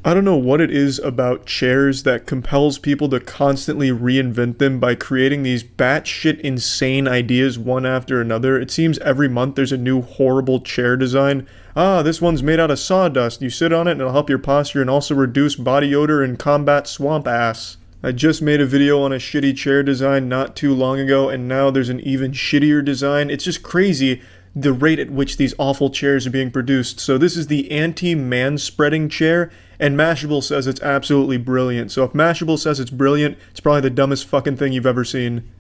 I don't know what it is about chairs that compels people to constantly reinvent them by creating these batshit insane ideas one after another. It seems every month there's a new horrible chair design. Ah, this one's made out of sawdust. You sit on it and it'll help your posture and also reduce body odor and combat swamp ass. I just made a video on a shitty chair design not too long ago, and now there's an even shittier design. It's just crazy the rate at which these awful chairs are being produced. So this is the anti-man-spreading chair, and Mashable says it's absolutely brilliant. So if Mashable says it's brilliant, it's probably the dumbest fucking thing you've ever seen.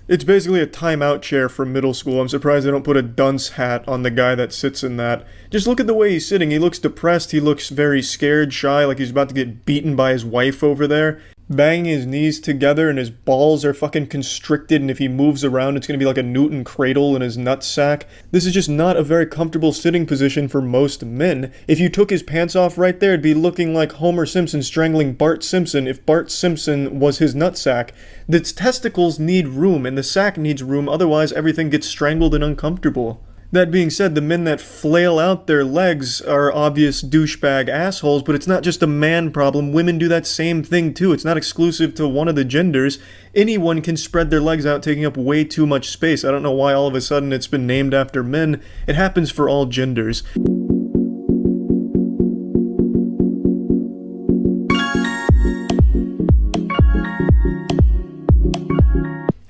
It's basically a timeout chair from middle school. I'm surprised they don't put a dunce hat on the guy that sits in that. Just look at the way he's sitting. He looks depressed. He looks very scared, shy, like he's about to get beaten by his wife over there. Banging his knees together and his balls are fucking constricted, and if he moves around it's gonna be like a Newton cradle in his nutsack. This is just not a very comfortable sitting position for most men. If you took his pants off right there, it'd be looking like Homer Simpson strangling Bart Simpson if Bart Simpson was his nutsack. The testicles need room and the sack needs room, otherwise everything gets strangled and uncomfortable. That being said, the men that flail out their legs are obvious douchebag assholes, but it's not just a man problem. Women do that same thing too. It's not exclusive to one of the genders. Anyone can spread their legs out, taking up way too much space. I don't know why all of a sudden it's been named after men. It happens for all genders.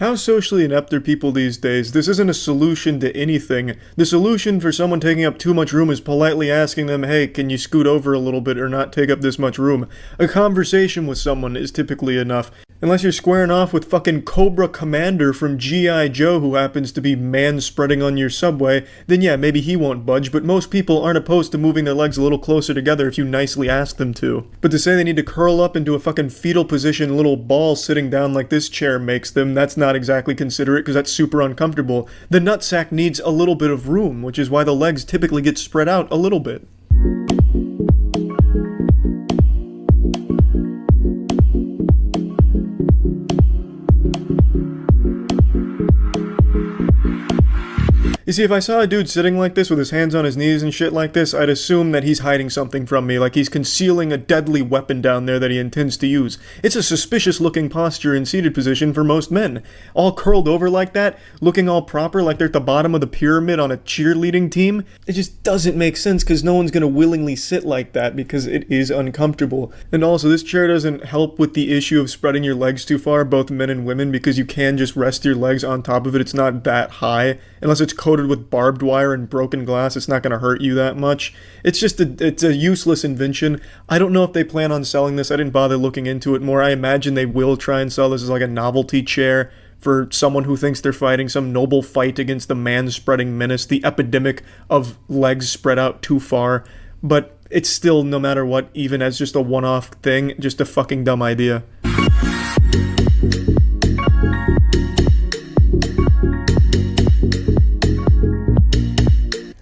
How socially inept are people these days? This isn't a solution to anything. The solution for someone taking up too much room is politely asking them, hey, can you scoot over a little bit or not take up this much room? A conversation with someone is typically enough. Unless you're squaring off with fucking Cobra Commander from G.I. Joe who happens to be man-spreading on your subway, then yeah, maybe he won't budge, but most people aren't opposed to moving their legs a little closer together if you nicely ask them to. But to say they need to curl up into a fucking fetal position, little ball sitting down like this chair makes them, that's not exactly considerate because that's super uncomfortable. The nutsack needs a little bit of room, which is why the legs typically get spread out a little bit. You see, if I saw a dude sitting like this with his hands on his knees and shit like this, I'd assume that he's hiding something from me, like he's concealing a deadly weapon down there that he intends to use. It's a suspicious looking posture in seated position for most men. All curled over like that, looking all proper like they're at the bottom of the pyramid on a cheerleading team. It just doesn't make sense because no one's gonna willingly sit like that because it is uncomfortable. And also, this chair doesn't help with the issue of spreading your legs too far, both men and women, because you can just rest your legs on top of it. It's not that high. Unless it's coated with barbed wire and broken glass, it's not going to hurt you that much. It's just it's a useless invention. I don't know if they plan on selling this. I didn't bother looking into it more. I imagine they will try and sell this as like a novelty chair for someone who thinks they're fighting some noble fight against the man-spreading menace, the epidemic of legs spread out too far. But it's still, no matter what, even as just a one-off thing, just a fucking dumb idea.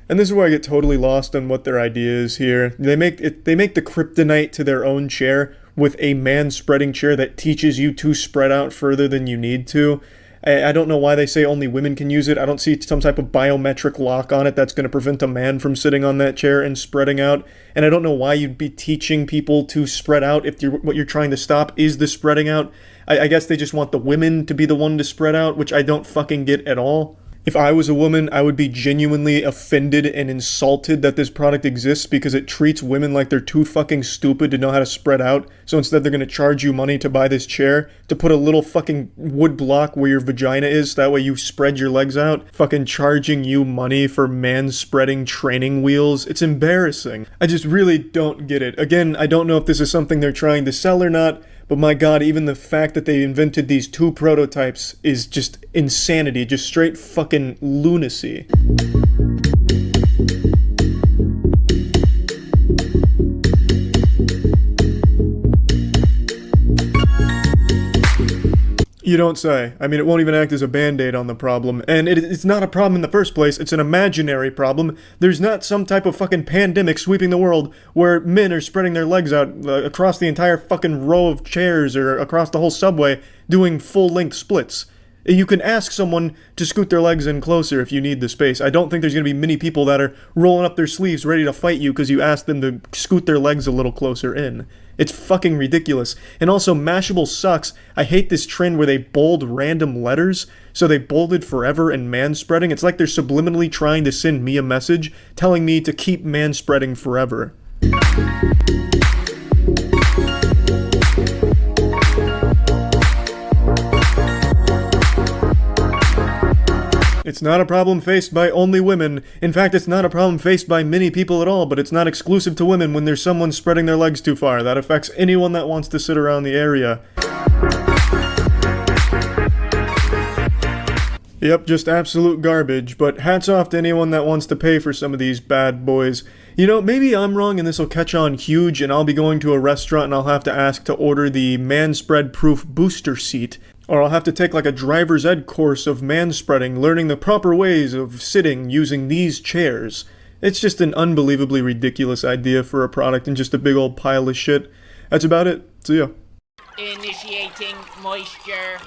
And this is where I get totally lost on what their idea is here. They make the kryptonite to their own chair with a man-spreading chair that teaches you to spread out further than you need to. I don't know why they say only women can use it. I don't see some type of biometric lock on it that's going to prevent a man from sitting on that chair and spreading out. And I don't know why you'd be teaching people to spread out if what you're trying to stop is the spreading out. I guess they just want the women to be the one to spread out, which I don't fucking get at all. If I was a woman, I would be genuinely offended and insulted that this product exists because it treats women like they're too fucking stupid to know how to spread out. So instead they're going to charge you money to buy this chair, to put a little fucking wood block where your vagina is, so that way you spread your legs out. Fucking charging you money for man-spreading training wheels. It's embarrassing. I just really don't get it. Again, I don't know if this is something they're trying to sell or not, but my god, even the fact that they invented these two prototypes is just insanity, just straight fucking lunacy. You don't say. I mean, it won't even act as a band-aid on the problem. And it's not a problem in the first place. It's an imaginary problem. There's not some type of fucking pandemic sweeping the world where men are spreading their legs out across the entire fucking row of chairs or across the whole subway doing full-length splits. You can ask someone to scoot their legs in closer if you need the space. I don't think there's going to be many people that are rolling up their sleeves ready to fight you because you asked them to scoot their legs a little closer in. It's fucking ridiculous. And also, Mashable sucks. I hate this trend where they bold random letters. So they bolded forever and manspreading. It's like they're subliminally trying to send me a message telling me to keep manspreading forever. It's not a problem faced by only women. In fact, it's not a problem faced by many people at all, but it's not exclusive to women when there's someone spreading their legs too far. That affects anyone that wants to sit around the area. Yep, just absolute garbage, but hats off to anyone that wants to pay for some of these bad boys. You know, maybe I'm wrong and this will catch on huge and I'll be going to a restaurant and I'll have to ask to order the manspread-proof booster seat. Or I'll have to take like a driver's ed course of manspreading, learning the proper ways of sitting using these chairs. It's just an unbelievably ridiculous idea for a product and just a big old pile of shit. That's about it. See ya. Initiating moisture.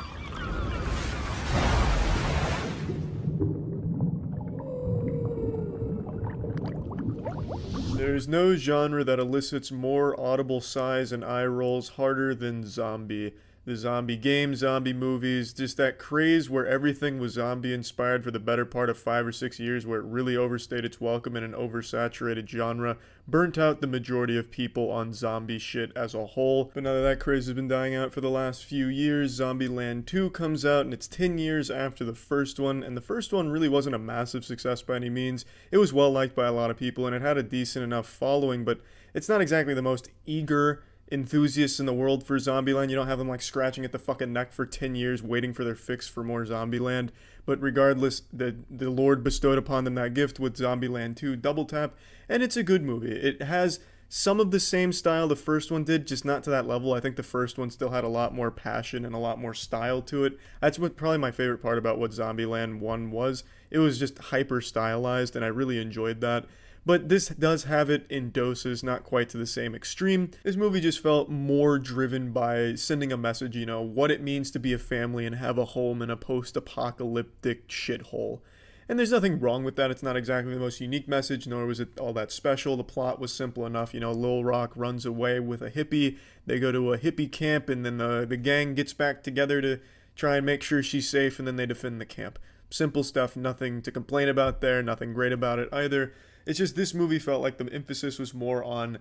There's no genre that elicits more audible sighs and eye rolls harder than zombie. The zombie games, zombie movies, just that craze where everything was zombie inspired for the better part of 5 or 6 years, where it really overstayed its welcome in an oversaturated genre, burnt out the majority of people on zombie shit as a whole. But now that that craze has been dying out for the last few years, Zombieland 2 comes out and it's 10 years after the first one, and the first one really wasn't a massive success by any means. It was well liked by a lot of people and it had a decent enough following, but it's not exactly the most eager enthusiasts in the world for Zombieland. You don't have them like scratching at the fucking neck for 10 years waiting for their fix for more Zombieland. But regardless, the Lord bestowed upon them that gift with Zombieland 2 Double Tap, and it's a good movie. It has some of the same style the first one did, just not to that level. I think the first one still had a lot more passion and a lot more style to it. That's what probably my favorite part about what Zombieland 1 was. It was just hyper stylized, and I really enjoyed that. But this does have it in doses, not quite to the same extreme. This movie just felt more driven by sending a message, you know, what it means to be a family and have a home in a post-apocalyptic shithole. And there's nothing wrong with that. It's not exactly the most unique message, nor was it all that special. The plot was simple enough. You know, Lil Rock runs away with a hippie. They go to a hippie camp, and then the gang gets back together to try and make sure she's safe, and then they defend the camp. Simple stuff, nothing to complain about there, nothing great about it either. It's just this movie felt like the emphasis was more on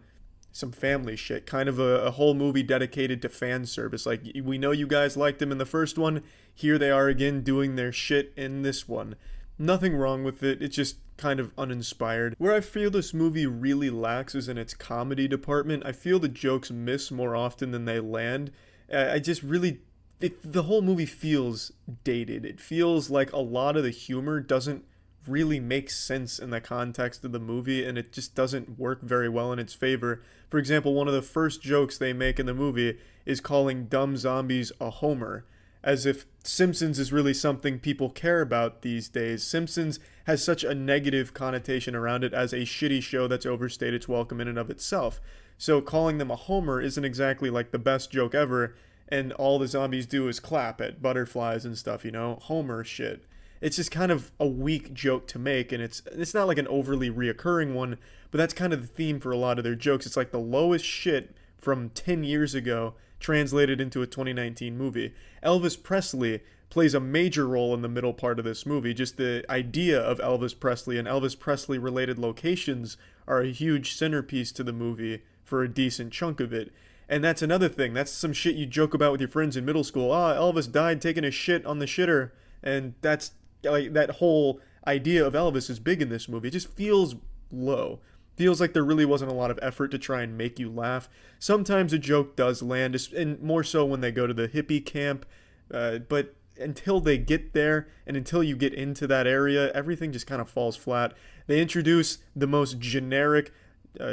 some family shit, kind of a whole movie dedicated to fan service. Like, we know you guys liked them in the first one, here they are again doing their shit in this one. Nothing wrong with it, it's just kind of uninspired. Where I feel this movie really lacks is in its comedy department. I feel the jokes miss more often than they land. I just really... the whole movie feels dated. It feels like a lot of the humor doesn't really makes sense in the context of the movie, and it just doesn't work very well in its favor. For example, one of the first jokes they make in the movie is calling dumb zombies a homer, as if Simpsons is really something people care about these days. Simpsons has such a negative connotation around it as a shitty show that's overstayed its welcome in and of itself. So calling them a homer isn't exactly like the best joke ever, and all the zombies do is clap at butterflies and stuff, you know? Homer shit. It's just kind of a weak joke to make, and it's not like an overly reoccurring one, but that's kind of the theme for a lot of their jokes. It's like the lowest shit from 10 years ago translated into a 2019 movie. Elvis Presley plays a major role in the middle part of this movie. Just the idea of Elvis Presley and Elvis Presley related locations are a huge centerpiece to the movie for a decent chunk of it. And that's another thing. That's some shit you joke about with your friends in middle school. Elvis died taking a shit on the shitter. And that's like that whole idea of Elvis is big in this movie. It just feels low. Feels like there really wasn't a lot of effort to try and make you laugh. Sometimes a joke does land, and more so when they go to the hippie camp. But until they get there, and until you get into that area, everything just kind of falls flat. They introduce the most generic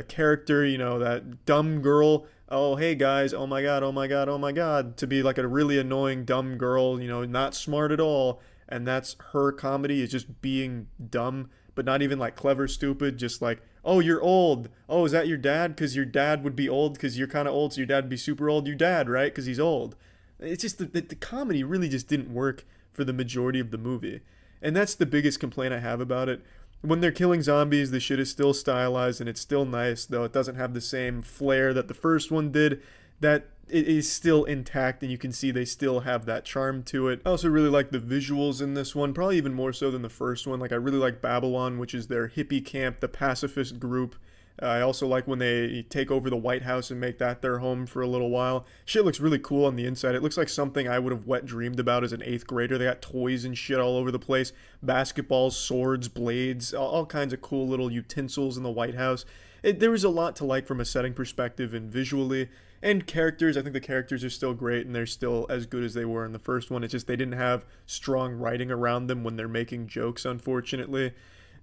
character, you know, that dumb girl oh, hey guys, oh my god, oh my god, oh my god, to be like a really annoying dumb girl, not smart at all. And that's her comedy, is just being dumb, but not even like clever stupid, just like, oh, you're old. Oh, is that your dad? Because your dad would be old because you're kind of old, so your dad would be super old. Your dad, right? Because he's old. It's just the comedy really just didn't work for the majority of the movie. And that's the biggest complaint I have about it. When they're killing zombies, the shit is still stylized and it's still nice, though it doesn't have the same flair that the first one did. That it is still intact, and you can see they still have that charm to it. I also really like the visuals in this one, probably even more so than the first one. Like, I really like Babylon, which is their hippie camp, the pacifist group. I also like when they take over the White House and make that their home for a little while. Shit looks really cool on the inside. It looks like something I would have wet dreamed about as an 8th grader. They got toys and shit all over the place. Basketballs, swords, blades, all kinds of cool little utensils in the White House. There was a lot to like from a setting perspective and visually. And characters, I think the characters are still great and they're still as good as they were in the first one. It's just they didn't have strong writing around them when they're making jokes, unfortunately.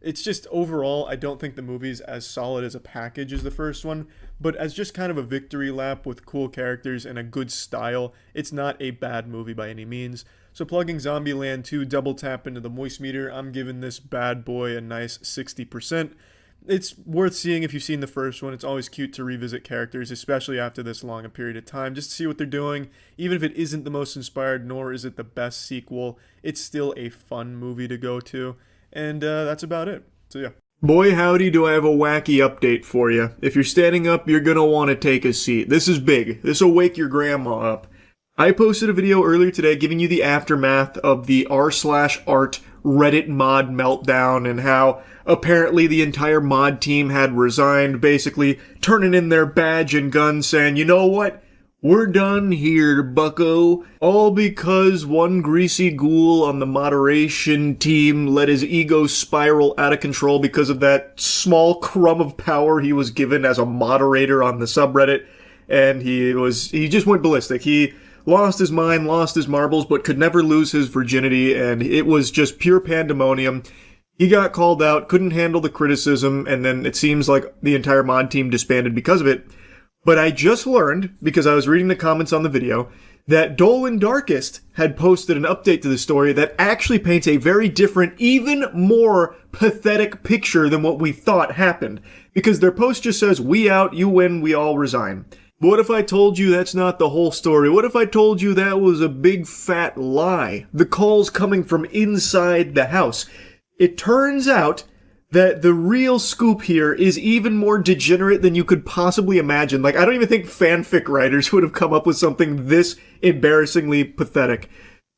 It's just overall, I don't think the movie's as solid as a package as the first one, but as just kind of a victory lap with cool characters and a good style, it's not a bad movie by any means. So plugging Zombieland 2 double tap into the moist meter, I'm giving this bad boy a nice 60%. It's worth seeing if you've seen the first one. It's always cute to revisit characters, especially after this long a period of time, just to see what they're doing. Even if it isn't the most inspired, nor is it the best sequel, it's still a fun movie to go to. And that's about it. So yeah. Boy howdy, do I have a wacky update for you. If you're standing up, you're gonna want to take a seat. This is big. This'll wake your grandma up. I posted a video earlier today giving you the aftermath of the r/art Reddit mod meltdown and how apparently the entire mod team had resigned, basically turning in their badge and gun saying, you know what? We're done here, bucko. All because one greasy ghoul on the moderation team let his ego spiral out of control because of that small crumb of power he was given as a moderator on the subreddit. And he just went ballistic. He lost his mind, lost his marbles, but could never lose his virginity, and it was just pure pandemonium. He got called out, couldn't handle the criticism, and then it seems like the entire mod team disbanded because of it. But I just learned, because I was reading the comments on the video, that Dolan Darkest had posted an update to the story that actually paints a very different, even more pathetic picture than what we thought happened. Because their post just says, we out, you win, we all resign. But what if I told you that's not the whole story? What if I told you that was a big fat lie? The calls coming from inside the house. It turns out that the real scoop here is even more degenerate than you could possibly imagine. Like, I don't even think fanfic writers would have come up with something this embarrassingly pathetic.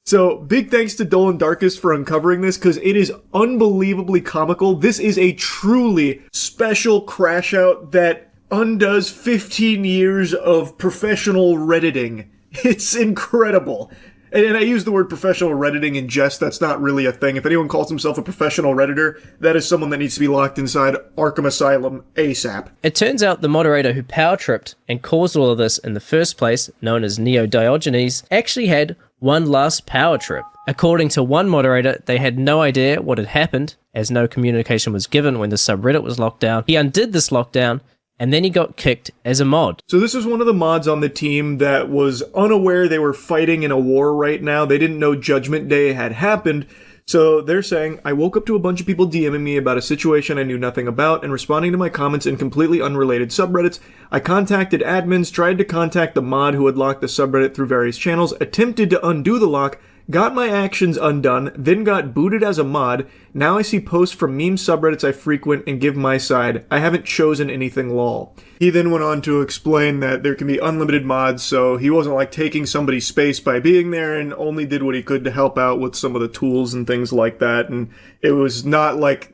So, big thanks to Dolan Darkest for uncovering this, because it is unbelievably comical. This is a truly special crash out that undoes 15 years of professional Redditing. It's incredible. And I use the word professional Redditing in jest. That's not really a thing. If anyone calls himself a professional Redditor, that is someone that needs to be locked inside Arkham Asylum ASAP. It turns out the moderator who power tripped and caused all of this in the first place, known as Neo Diogenes, actually had one last power trip. According to one moderator, they had no idea what had happened, as no communication was given when the subreddit was locked down. He undid this lockdown, and then he got kicked as a mod. So this is one of the mods on the team that was unaware they were fighting in a war right now. They didn't know Judgment Day had happened. So they're saying, I woke up to a bunch of people DMing me about a situation I knew nothing about and responding to my comments in completely unrelated subreddits. I contacted admins, tried to contact the mod who had locked the subreddit through various channels, attempted to undo the lock, got my actions undone, then got booted as a mod. Now I see posts from meme subreddits I frequent and give my side. I haven't chosen anything lol. He then went on to explain that there can be unlimited mods, so he wasn't like taking somebody's space by being there and only did what he could to help out with some of the tools and things like that. And it was not like,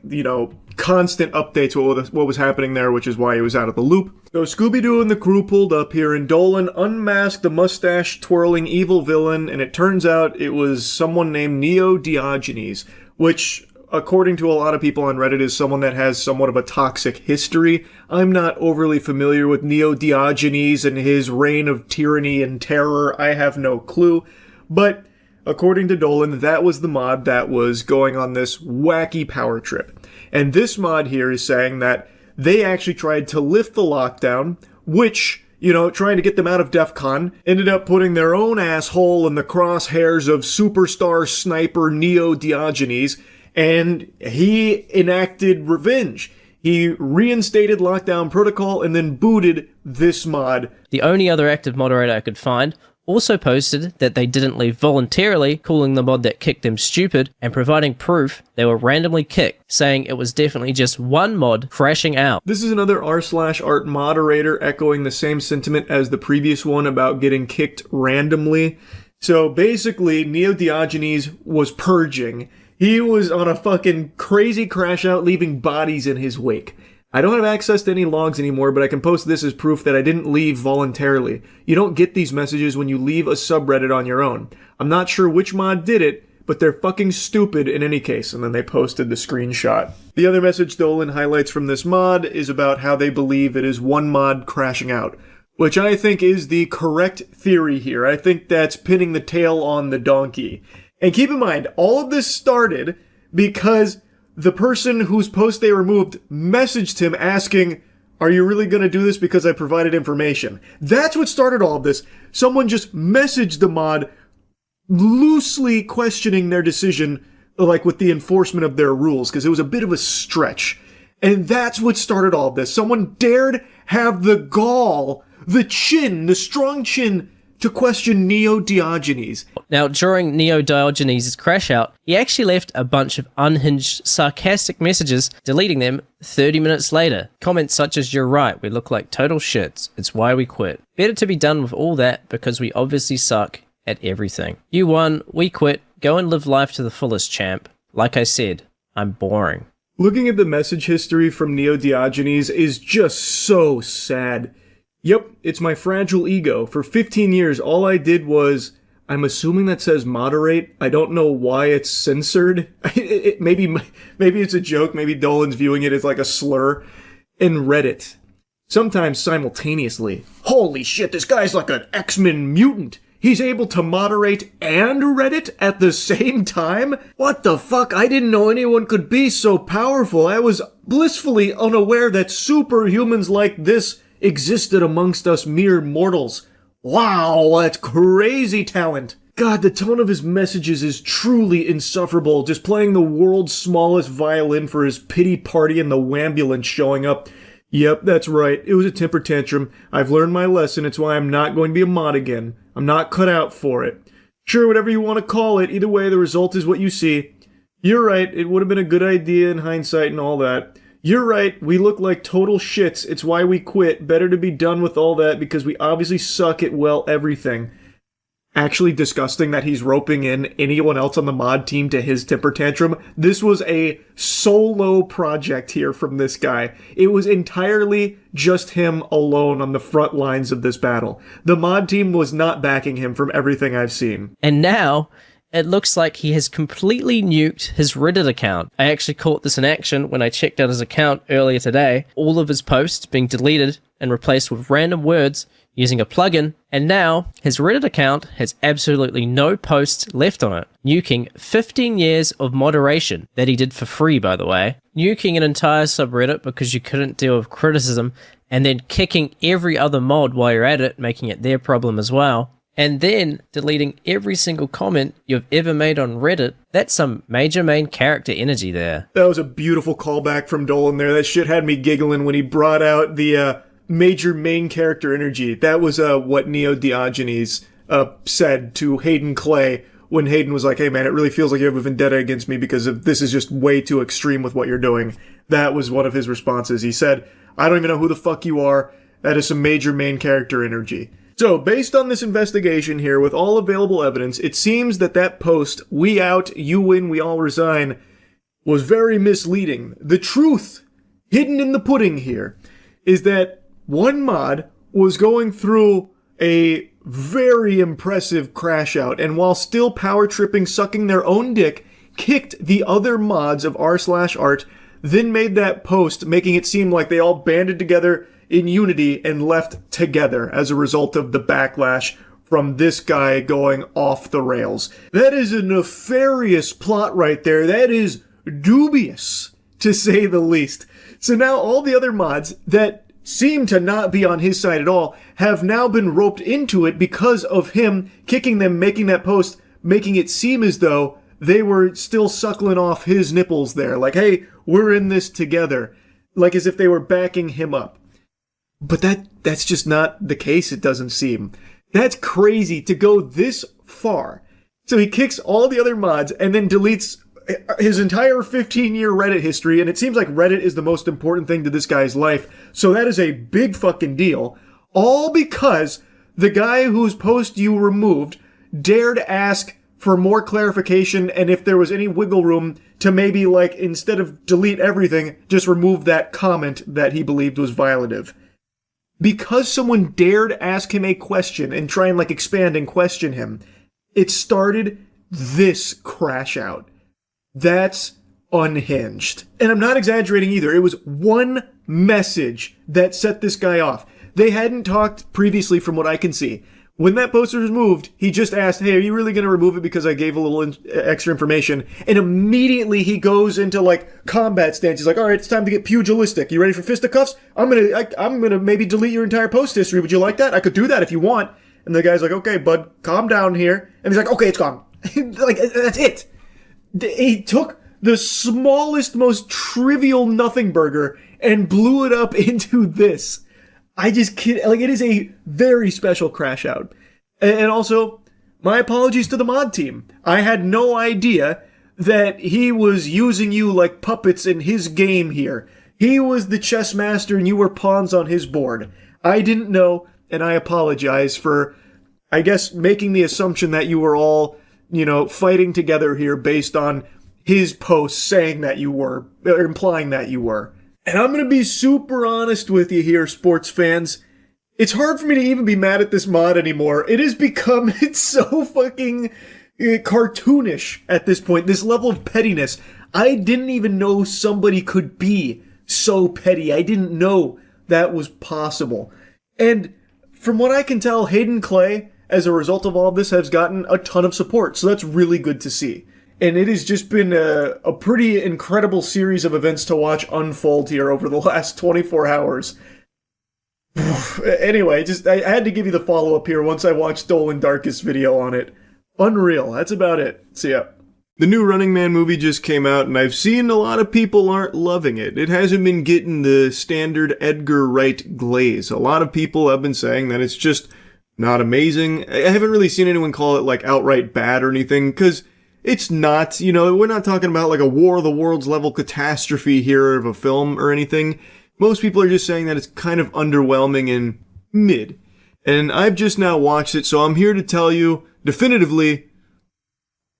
constant updates what was happening there, which is why he was out of the loop. So Scooby-Doo and the crew pulled up here, and Dolan unmasked the mustache-twirling evil villain, and it turns out it was someone named Neo Diogenes, which, according to a lot of people on Reddit, is someone that has somewhat of a toxic history. I'm not overly familiar with Neo Diogenes and his reign of tyranny and terror. I have no clue. But according to Dolan, that was the mod that was going on this wacky power trip. And this mod here is saying that they actually tried to lift the lockdown, which trying to get them out of DEF CON, ended up putting their own asshole in the crosshairs of superstar sniper Neo Diogenes, and he enacted revenge. He reinstated Lockdown Protocol and then booted this mod. The only other active moderator I could find also posted that they didn't leave voluntarily, calling the mod that kicked them stupid, and providing proof they were randomly kicked, saying it was definitely just one mod crashing out. This is another r/art moderator echoing the same sentiment as the previous one about getting kicked randomly. So basically, Neo Diogenes was purging. He was on a fucking crazy crash out, leaving bodies in his wake. I don't have access to any logs anymore, but I can post this as proof that I didn't leave voluntarily. You don't get these messages when you leave a subreddit on your own. I'm not sure which mod did it, but they're fucking stupid in any case. And then they posted the screenshot. The other message Dolan highlights from this mod is about how they believe it is one mod crashing out, which I think is the correct theory here. I think that's pinning the tail on the donkey. And keep in mind, all of this started because the person whose post they removed messaged him asking, "Are you really going to do this because I provided information?" That's what started all of this. Someone just messaged the mod loosely questioning their decision, like with the enforcement of their rules, because it was a bit of a stretch. And that's what started all of this. Someone dared have the gall, the chin, the strong chin, to question Neo Diogenes. Now, during Neo Diogenes' crash out, he actually left a bunch of unhinged, sarcastic messages, deleting them 30 minutes later. Comments such as, "You're right, we look like total shits. It's why we quit. Better to be done with all that because we obviously suck at everything. You won, we quit. Go and live life to the fullest, champ. Like I said, I'm boring." Looking at the message history from Neo Diogenes is just so sad. Yep, it's my fragile ego. For 15 years, all I did was, I'm assuming that says moderate. I don't know why it's censored. Maybe it's a joke. Maybe Dolan's viewing it as like a slur. And Reddit. Sometimes simultaneously. Holy shit, this guy's like an X-Men mutant. He's able to moderate and Reddit at the same time? What the fuck? I didn't know anyone could be so powerful. I was blissfully unaware that superhumans like this existed amongst us mere mortals. Wow, that's crazy talent. God, the tone of his messages is truly insufferable, just playing the world's smallest violin for his pity party and the wambulance showing up. Yep, that's right, it was a temper tantrum. I've learned my lesson, it's why I'm not going to be a mod again. I'm not cut out for it. Sure, whatever you want to call it, either way the result is what you see. You're right, it would have been a good idea in hindsight and all that. You're right, we look like total shits, it's why we quit. Better to be done with all that because we obviously suck at, well, everything. Actually disgusting that he's roping in anyone else on the mod team to his temper tantrum. This was a solo project here from this guy. It was entirely just him alone on the front lines of this battle. The mod team was not backing him from everything I've seen. And now, it looks like he has completely nuked his Reddit account. I actually caught this in action when I checked out his account earlier today. All of his posts being deleted and replaced with random words using a plugin, and now his Reddit account has absolutely no posts left on it, nuking 15 years of moderation that he did for free, by the way, nuking an entire subreddit because you couldn't deal with criticism, and then kicking every other mod while you're at it, making it their problem as well, and then deleting every single comment you've ever made on Reddit. That's some major main character energy there. That was a beautiful callback from Dolan there. That shit had me giggling when he brought out the major main character energy. That was what Neo Diogenes said to Hayden Clay when Hayden was like, "Hey man, it really feels like you have a vendetta against me because of this is just way too extreme with what you're doing." That was one of his responses. He said, "I don't even know who the fuck you are. That is some major main character energy." So, based on this investigation here, with all available evidence, it seems that that post, "We out, you win, we all resign," was very misleading. The truth hidden in the pudding here is that one mod was going through a very impressive crash out, and while still power tripping, sucking their own dick, kicked the other mods of r/art, then made that post, making it seem like they all banded together in unity and left together as a result of the backlash from this guy going off the rails. That is a nefarious plot right there. That is dubious, to say the least. So now all the other mods that seem to not be on his side at all have now been roped into it because of him kicking them, making that post, making it seem as though they were still suckling off his nipples there. Like, hey, we're in this together. Like as if they were backing him up. But that's just not the case, it doesn't seem. That's crazy to go this far. So he kicks all the other mods and then deletes his entire 15-year Reddit history, and it seems like Reddit is the most important thing to this guy's life, so that is a big fucking deal. All because the guy whose post you removed dared ask for more clarification and if there was any wiggle room to maybe, like, instead of delete everything, just remove that comment that he believed was violative. Because someone dared ask him a question and try and, like, expand and question him, it started this crash out. That's unhinged. And I'm not exaggerating either. It was one message that set this guy off. They hadn't talked previously from what I can see. When that poster was moved, he just asked, hey, are you really going to remove it because I gave a little extra information? And immediately he goes into, like, combat stance. He's like, all right, it's time to get pugilistic. You ready for fisticuffs? I'm gonna maybe delete your entire post history. Would you like that? I could do that if you want. And the guy's like, okay, bud, calm down here. And he's like, okay, it's gone. Like, that's it. He took the smallest, most trivial nothing burger and blew it up into this. I just can't, like, it is a very special crash out. And also, my apologies to the mod team. I had no idea that he was using you like puppets in his game here. He was the chess master and you were pawns on his board. I didn't know, and I apologize for, I guess, making the assumption that you were all, you know, fighting together here based on his posts saying that you were, or implying that you were. And I'm going to be super honest with you here, sports fans. It's hard for me to even be mad at this mod anymore. It has become, it's so fucking cartoonish at this point, this level of pettiness. I didn't even know somebody could be so petty. I didn't know that was possible. And from what I can tell, Hayden Clay, as a result of all of this, has gotten a ton of support. So that's really good to see. And it has just been a pretty incredible series of events to watch unfold here over the last 24 hours. Anyway, I had to give you the follow-up here once I watched Dolan Darkest video on it. Unreal. That's about it. See ya. The new Running Man movie just came out, and I've seen a lot of people aren't loving it. It hasn't been getting the standard Edgar Wright glaze. A lot of people have been saying that it's just not amazing. I haven't really seen anyone call it, like, outright bad or anything, because it's not, you know, we're not talking about like a War of the Worlds level catastrophe here of a film or anything. Most people are just saying that it's kind of underwhelming and mid. And I've just now watched it, so I'm here to tell you definitively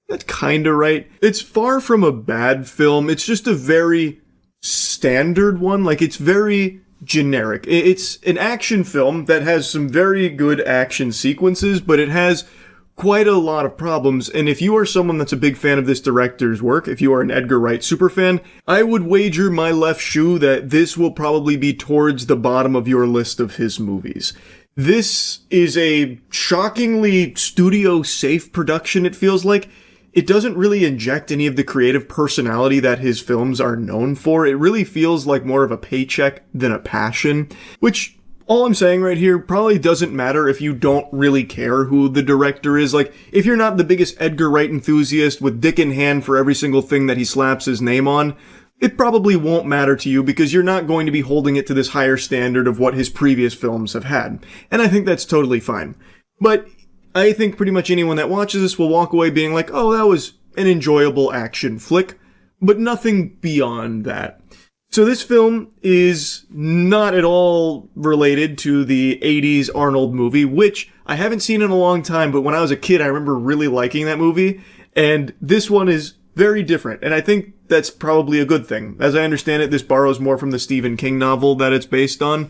that's kinda right. It's far from a bad film. It's just a very standard one. Like, it's very generic. It's an action film that has some very good action sequences, but it has quite a lot of problems, and if you are someone that's a big fan of this director's work, if you are an Edgar Wright superfan, I would wager my left shoe that this will probably be towards the bottom of your list of his movies. This is a shockingly studio-safe production, it feels like. It doesn't really inject any of the creative personality that his films are known for. It really feels like more of a paycheck than a passion, which, all I'm saying right here probably doesn't matter if you don't really care who the director is. Like, if you're not the biggest Edgar Wright enthusiast with dick in hand for every single thing that he slaps his name on, it probably won't matter to you because you're not going to be holding it to this higher standard of what his previous films have had. And I think that's totally fine. But I think pretty much anyone that watches this will walk away being like, oh, that was an enjoyable action flick, but nothing beyond that. So this film is not at all related to the 80s Arnold movie, which I haven't seen in a long time, but when I was a kid, I remember really liking that movie. And this one is very different, and I think that's probably a good thing. As I understand it, this borrows more from the Stephen King novel that it's based on,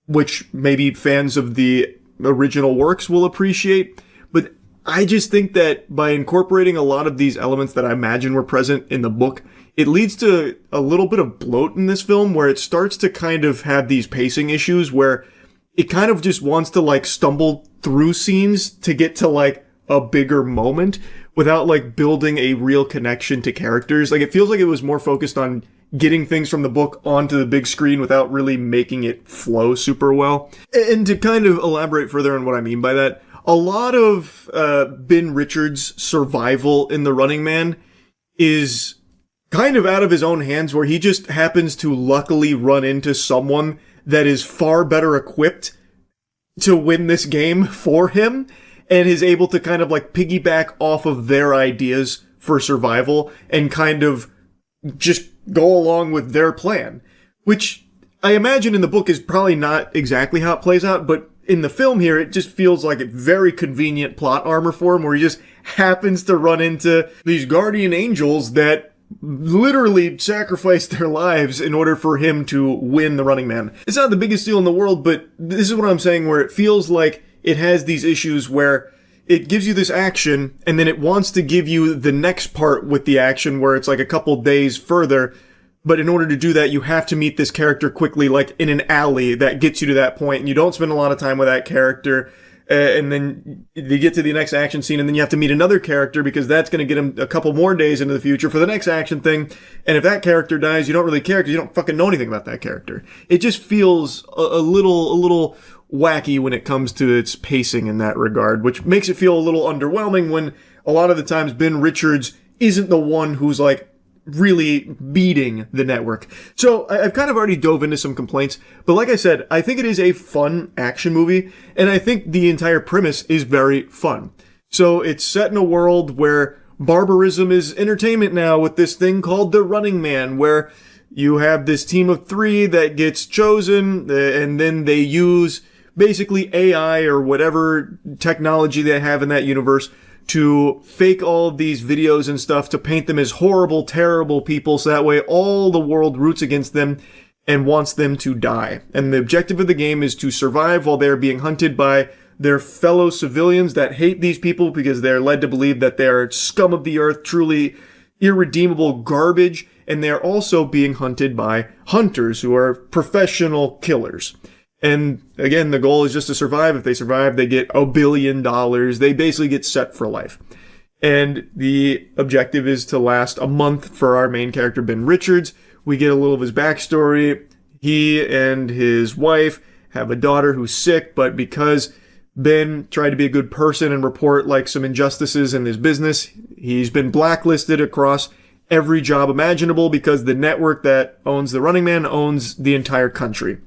which maybe fans of the original works will appreciate. But I just think that by incorporating a lot of these elements that I imagine were present in the book, it leads to a little bit of bloat in this film where it starts to kind of have these pacing issues where it kind of just wants to like stumble through scenes to get to like a bigger moment without like building a real connection to characters. Like it feels like it was more focused on getting things from the book onto the big screen without really making it flow super well. And to kind of elaborate further on what I mean by that, a lot of Ben Richards' survival in The Running Man is kind of out of his own hands, where he just happens to luckily run into someone that is far better equipped to win this game for him and is able to kind of like piggyback off of their ideas for survival and kind of just go along with their plan, which I imagine in the book is probably not exactly how it plays out, but in the film here, it just feels like a very convenient plot armor for him, where he just happens to run into these guardian angels that literally sacrificed their lives in order for him to win the Running Man. It's not the biggest deal in the world, but this is what I'm saying, where it feels like it has these issues where it gives you this action, and then it wants to give you the next part with the action where it's like a couple days further, but in order to do that, you have to meet this character quickly, like in an alley that gets you to that point, and you don't spend a lot of time with that character. And then you get to the next action scene, and then you have to meet another character because that's going to get him a couple more days into the future for the next action thing. And if that character dies, you don't really care because you don't fucking know anything about that character. It just feels a little wacky when it comes to its pacing in that regard, which makes it feel a little underwhelming when a lot of the times Ben Richards isn't the one who's like really beating the network. So I've kind of already dove into some complaints, but like I said, I think it is a fun action movie, and I think the entire premise is very fun. So it's set in a world where barbarism is entertainment now with this thing called the Running Man, where you have this team of 3 that gets chosen, and then they use basically AI or whatever technology they have in that universe to fake all of these videos and stuff to paint them as horrible, terrible people, so that way all the world roots against them and wants them to die. And the objective of the game is to survive while they're being hunted by their fellow civilians that hate these people because they're led to believe that they're scum of the earth, truly irredeemable garbage, and they're also being hunted by hunters who are professional killers. And again, the goal is just to survive. If they survive, they get $1 billion. They basically get set for life. And the objective is to last a month for our main character, Ben Richards. We get a little of his backstory. He and his wife have a daughter who's sick, but because Ben tried to be a good person and report like some injustices in his business, he's been blacklisted across every job imaginable because the network that owns the Running Man owns the entire country.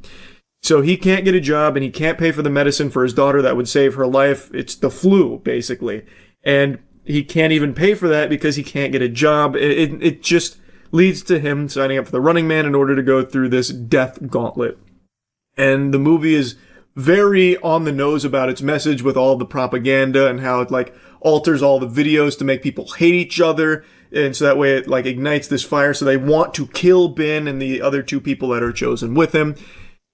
So he can't get a job, and he can't pay for the medicine for his daughter that would save her life. It's the flu, basically. And he can't even pay for that because he can't get a job. It just leads to him signing up for the Running Man in order to go through this death gauntlet. And the movie is very on the nose about its message with all the propaganda and how it like alters all the videos to make people hate each other. And so that way it like ignites this fire. So they want to kill Ben and the other 2 people that are chosen with him.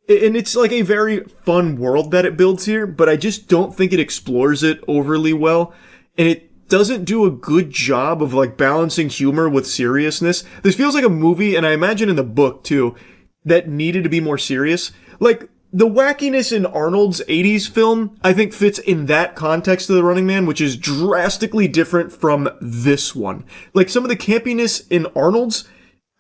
And it's like a very fun world that it builds here, but I just don't think it explores it overly well. And it doesn't do a good job of like balancing humor with seriousness. This feels like a movie, and I imagine in the book too, that needed to be more serious. Like the wackiness in Arnold's 80s film, I think fits in that context of The Running Man, which is drastically different from this one. Like some of the campiness in Arnold's,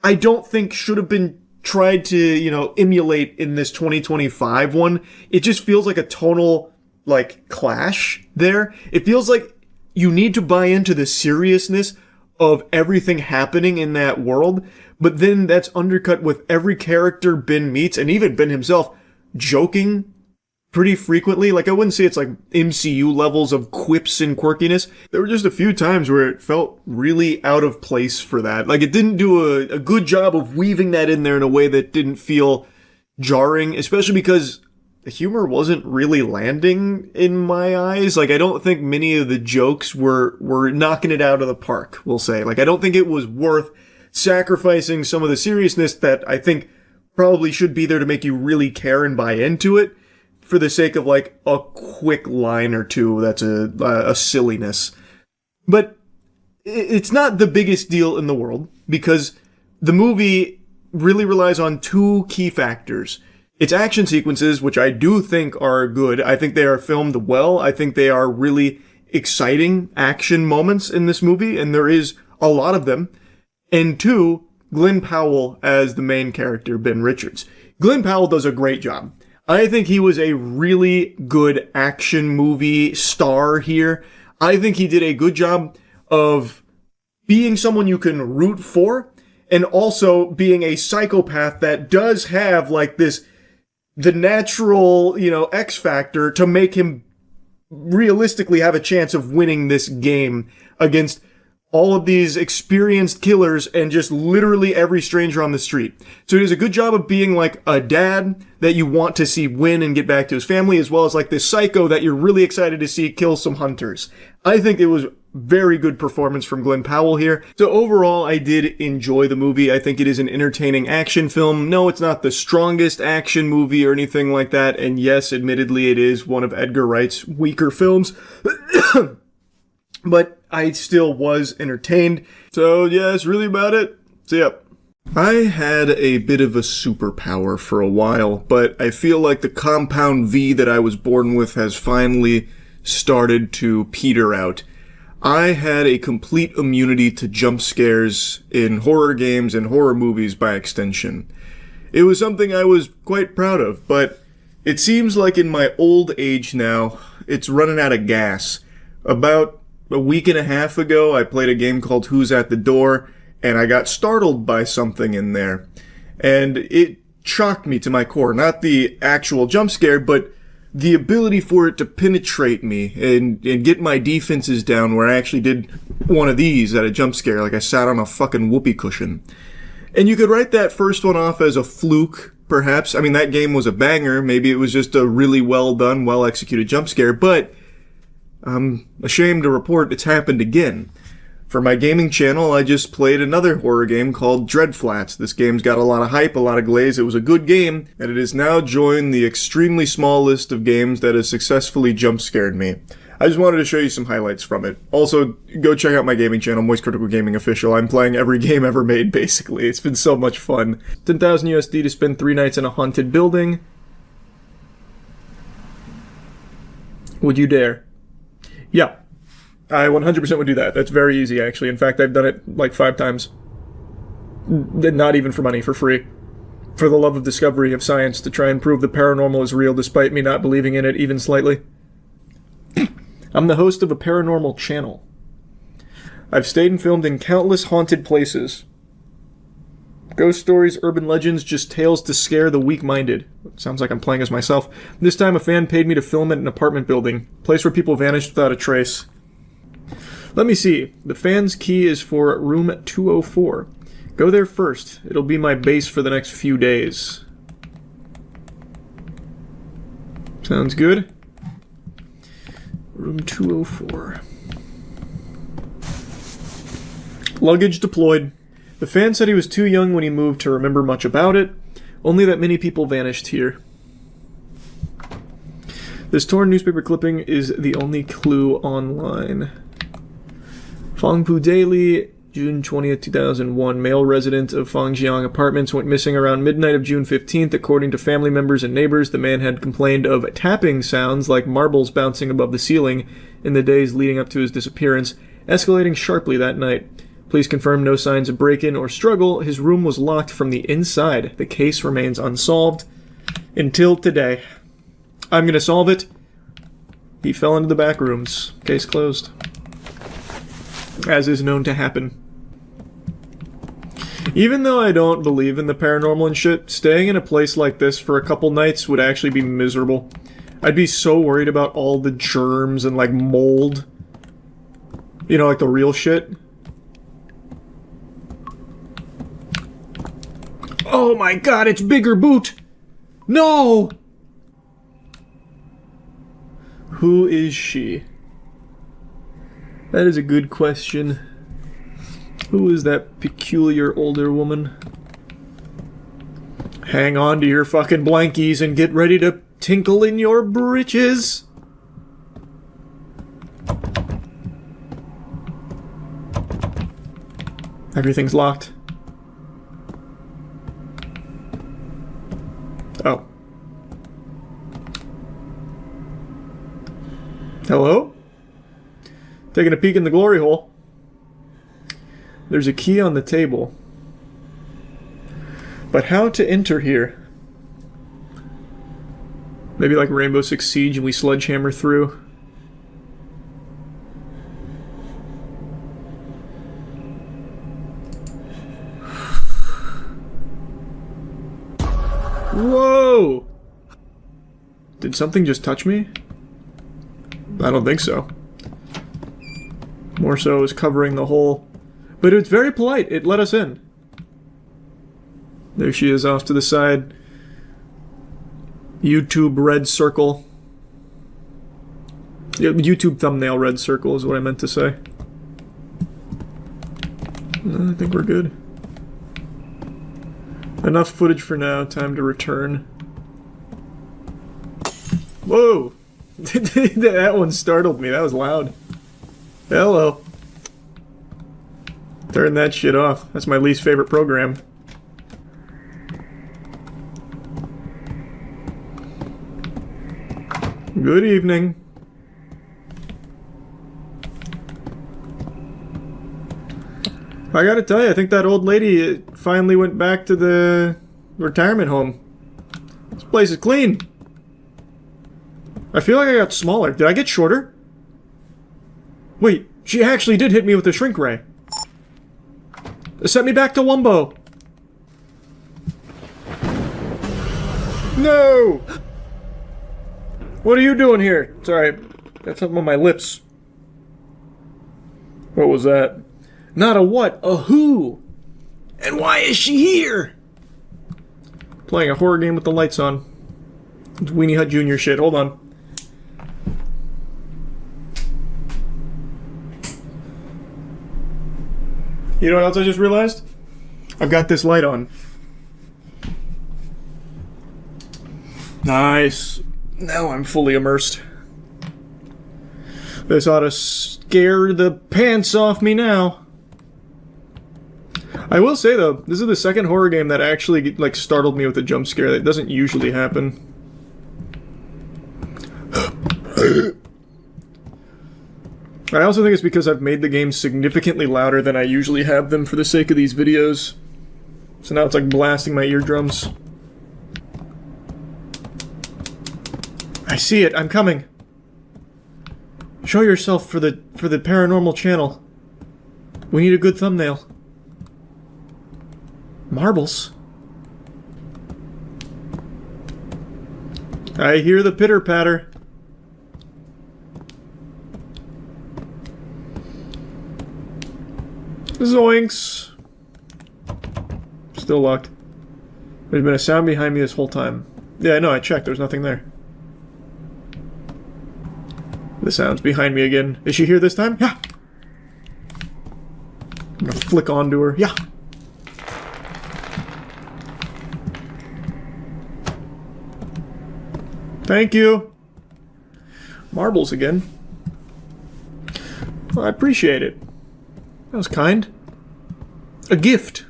I don't think should have been tried to, emulate in this 2025 one. It just feels like a tonal, like, clash there. It feels like you need to buy into the seriousness of everything happening in that world, but then that's undercut with every character Ben meets, and even Ben himself, joking pretty frequently. Like, I wouldn't say it's like MCU levels of quips and quirkiness. There were just a few times where it felt really out of place for that. Like, it didn't do a good job of weaving that in there in a way that didn't feel jarring, especially because the humor wasn't really landing in my eyes. Like, I don't think many of the jokes were knocking it out of the park, we'll say. Like, I don't think it was worth sacrificing some of the seriousness that I think probably should be there to make you really care and buy into it, for the sake of like a quick line or two that's a silliness. But it's not the biggest deal in the world because the movie really relies on 2 key factors. Its action sequences, which I do think are good. I think they are filmed well. I think they are really exciting action moments in this movie, and there is a lot of them. And 2, Glenn Powell as the main character, Ben Richards. Glenn Powell does a great job. I think he was a really good action movie star here. I think he did a good job of being someone you can root for, and also being a psychopath that does have like this, the natural, X factor to make him realistically have a chance of winning this game against all of these experienced killers and just literally every stranger on the street. So he does a good job of being like a dad that you want to see win and get back to his family, as well as like this psycho that you're really excited to see kill some hunters. I think it was very good performance from Glenn Powell here. So overall, I did enjoy the movie. I think it is an entertaining action film. No, it's not the strongest action movie or anything like that. And yes, admittedly, it is one of Edgar Wright's weaker films. But I still was entertained. So yeah, that's really about it. So yeah. I had a bit of a superpower for a while, but I feel like the compound V that I was born with has finally started to peter out. I had a complete immunity to jump scares in horror games and horror movies by extension. It was something I was quite proud of, but it seems like in my old age now, it's running out of gas. About a week and a half ago, I played a game called Who's at the Door, and I got startled by something in there. And it shocked me to my core. Not the actual jump scare, but the ability for it to penetrate me and get my defenses down, where I actually did one of these at a jump scare, like I sat on a fucking whoopee cushion. And you could write that first one off as a fluke, perhaps. I mean, that game was a banger. Maybe it was just a really well done, well executed jump scare, but I'm ashamed to report it's happened again. For my gaming channel, I just played another horror game called Dreadflats. This game's got a lot of hype, a lot of glaze. It was a good game, and it has now joined the extremely small list of games that has successfully jump-scared me. I just wanted to show you some highlights from it. Also, go check out my gaming channel, Moist Critical Gaming Official. I'm playing every game ever made, basically. It's been so much fun. 10,000 USD to spend 3 nights in a haunted building. Would you dare? Yeah. I 100% would do that. That's very easy, actually. In fact, I've done it like 5 times. Not even for money, for free. For the love of discovery of science, to try and prove the paranormal is real despite me not believing in it even slightly. I'm the host of a paranormal channel. I've stayed and filmed in countless haunted places. Ghost stories, urban legends, just tales to scare the weak-minded. Sounds like I'm playing as myself. This time a fan paid me to film at an apartment building. Place where people vanished without a trace. Let me see. The fan's key is for room 204. Go there first. It'll be my base for the next few days. Sounds good. Room 204. Luggage deployed. The fan said he was too young when he moved to remember much about it, only that many people vanished here. This torn newspaper clipping is the only clue online. Fangpu Daily, June 20th, 2001. Male resident of Fangjiang Apartments went missing around midnight of June 15th. According to family members and neighbors, the man had complained of tapping sounds like marbles bouncing above the ceiling in the days leading up to his disappearance, escalating sharply that night. Police confirmed no signs of break-in or struggle. His room was locked from the inside. The case remains unsolved until today. I'm gonna solve it. He fell into the back rooms. Case closed. As is known to happen. Even though I don't believe in the paranormal and shit, staying in a place like this for a couple nights would actually be miserable. I'd be so worried about all the germs and, like, mold. You know, like the real shit. Oh my god, it's Bigger Boot! No! Who is she? That is a good question. Who is that peculiar older woman? Hang on to your fucking blankies and get ready to tinkle in your britches. Everything's locked. Oh. Hello? Taking a peek in the glory hole. There's a key on the table. But how to enter here? Maybe like Rainbow Six Siege and we sledgehammer through. Whoa! Did something just touch me? I don't think so. More so is covering the hole. But it's very polite. It let us in. There she is off to the side. YouTube red circle. Yeah, YouTube thumbnail red circle is what I meant to say. I think we're good. Enough footage for now. Time to return. Whoa! That one startled me. That was loud. Hello. Turn that shit off. That's my least favorite program. Good evening. I gotta tell you, I think that old lady finally went back to the retirement home. This place is clean. I feel like I got smaller. Did I get shorter? Wait, she actually did hit me with a shrink ray. It sent me back to Wumbo. No! What are you doing here? Sorry, got something on my lips. What was that? Not a what, a who? And why is she here? Playing a horror game with the lights on. It's Weenie Hut Jr. shit, hold on. You know what else I just realized? I've got this light on. Nice. Now I'm fully immersed. This ought to scare the pants off me now. I will say though, this is the second horror game that actually like startled me with a jump scare. That doesn't usually happen. I also think it's because I've made the games significantly louder than I usually have them for the sake of these videos. So now it's like blasting my eardrums. I see it, I'm coming. Show yourself for the paranormal channel. We need a good thumbnail. Marbles. I hear the pitter patter. Zoinks. Still locked. There's been a sound behind me this whole time. Yeah, I know, I checked, there's nothing there. The sound's behind me again. Is she here this time? Yeah! I'm gonna flick onto her. Yeah! Thank you! Marbles again. Well, I appreciate it. That was kind. A gift.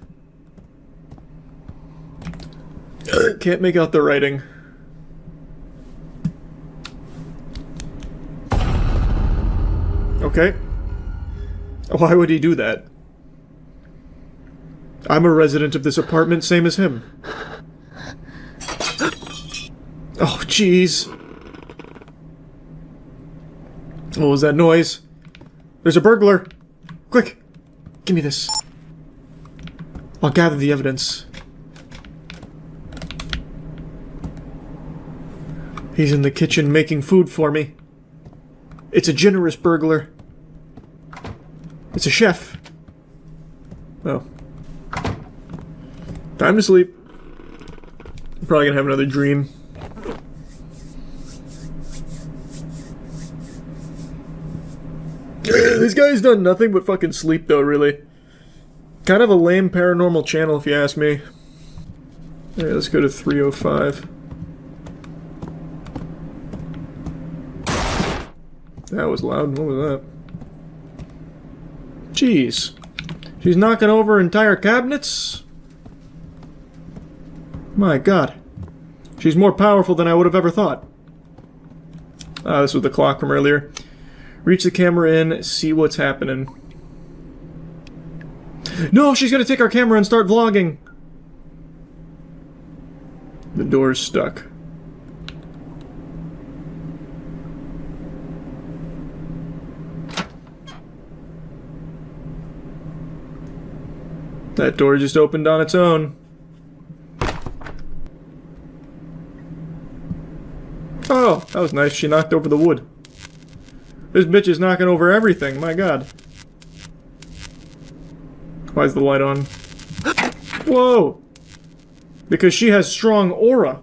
Can't make out the writing. Okay. Why would he do that? I'm a resident of this apartment, same as him. Oh, jeez. What was that noise? There's a burglar! Quick! Give me this. I'll gather the evidence. He's in the kitchen making food for me. It's a generous burglar. It's a chef. Oh. Time to sleep. I'm probably gonna have another dream. This guy's done nothing but fucking sleep though, really. Kind of a lame paranormal channel if you ask me. Alright, let's go to 305. That was loud. What was that? Jeez. She's knocking over entire cabinets? My god. She's more powerful than I would have ever thought. Ah, this was the clock from earlier. Reach the camera in, see what's happening. No, she's gonna take our camera and start vlogging! The door's stuck. That door just opened on its own. Oh, that was nice. She knocked over the wood. This bitch is knocking over everything, my god. Why is the light on? Whoa! Because she has strong aura.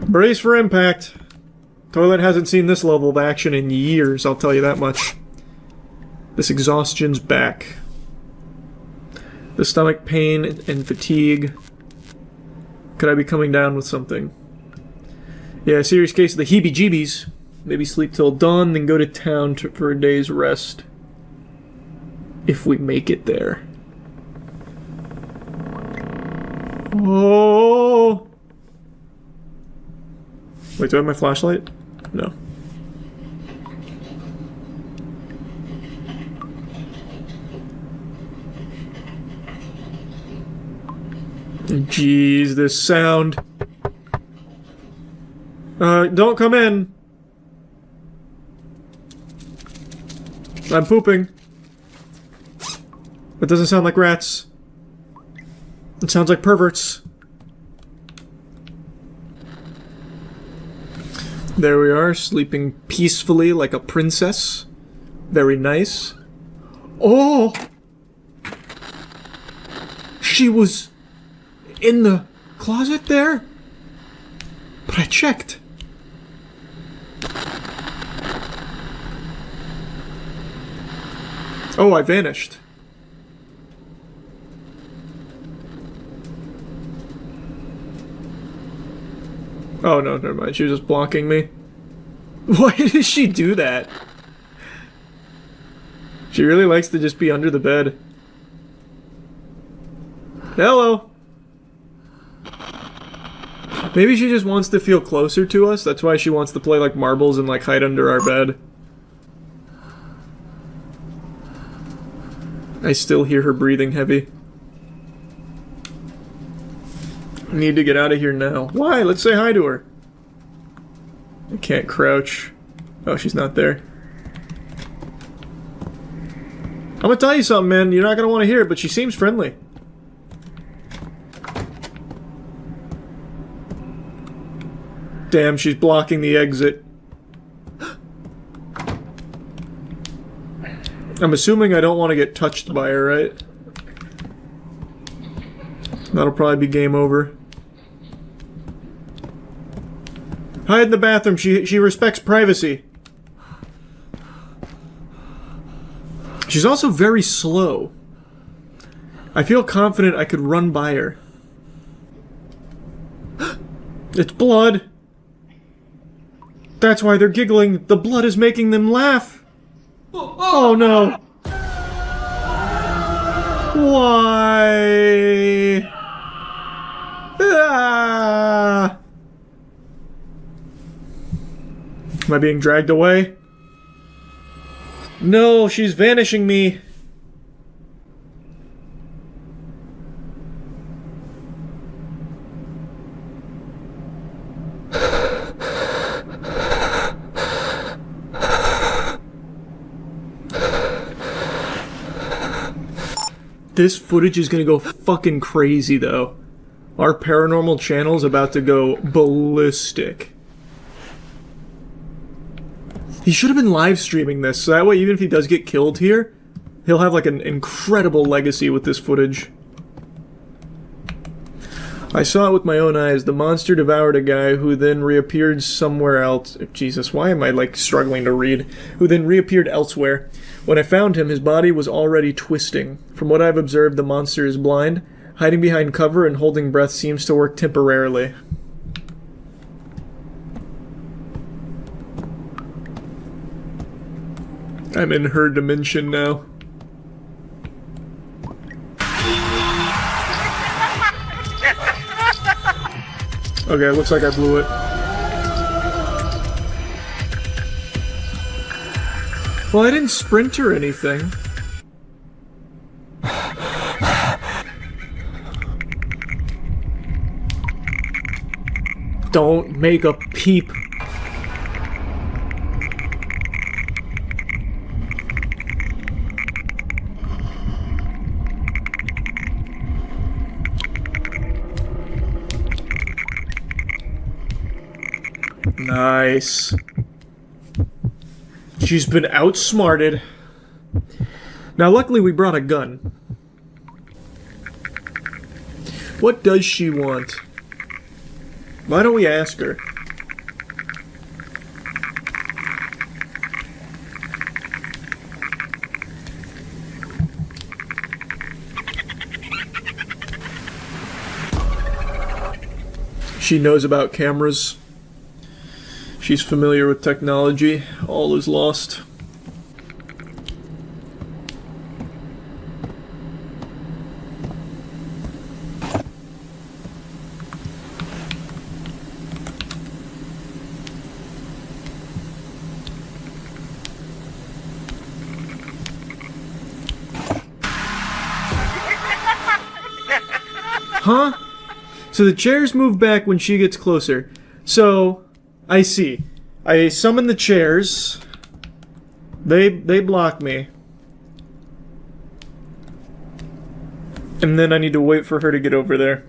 Brace for impact. Toilet hasn't seen this level of action in years, I'll tell you that much. This exhaustion's back. The stomach pain and fatigue. Could I be coming down with something? Yeah, serious case of the heebie-jeebies. Maybe sleep till dawn, then go to town for a day's rest. If we make it there. Oh! Wait, do I have my flashlight? No. Jeez, this sound. Don't come in. I'm pooping. It doesn't sound like rats. It sounds like perverts. There we are, sleeping peacefully like a princess. Very nice. Oh! She was in the closet there? But I checked. Oh, I vanished. Oh no, never mind. She was just blocking me. Why did she do that? She really likes to just be under the bed. Hello. Maybe she just wants to feel closer to us. That's why she wants to play like marbles and like hide under our bed. I still hear her breathing heavy. I need to get out of here now. Why? Let's say hi to her. I can't crouch. Oh, she's not there. I'm gonna tell you something, man. You're not gonna want to hear it, but she seems friendly. Damn, she's blocking the exit. I'm assuming I don't want to get touched by her, right? That'll probably be game over. Hide in the bathroom. She respects privacy. She's also very slow. I feel confident I could run by her. It's blood. That's why they're giggling. The blood is making them laugh. Oh no. Why? Ah. Am I being dragged away? No, she's vanishing me. This footage is gonna go fucking crazy, though. Our paranormal channel's about to go ballistic. He should have been live streaming this, so that way even if he does get killed here, he'll have like an incredible legacy with this footage. I saw it with my own eyes. The monster devoured a guy who then reappeared somewhere else. Jesus, why am I like struggling to read? Who then reappeared elsewhere. When I found him, his body was already twisting. From what I've observed, the monster is blind. Hiding behind cover and holding breath seems to work temporarily. I'm in her dimension now. Okay, looks like I blew it. Well, I didn't sprint or anything. Don't make a peep. Nice. She's been outsmarted. Now, luckily, we brought a gun. What does she want? Why don't we ask her? She knows about cameras. She's familiar with technology. All is lost. Huh? So the chairs move back when she gets closer. So, I see. I summon the chairs. They block me. And then I need to wait for her to get over there.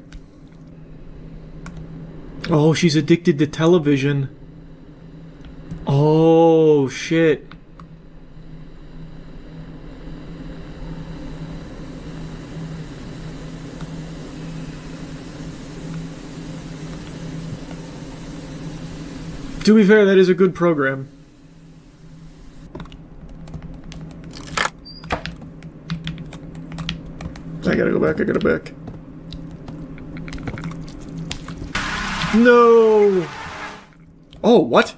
Oh, she's addicted to television. Oh, shit. To be fair, that is a good program. I gotta go back, I gotta back. No! Oh, what?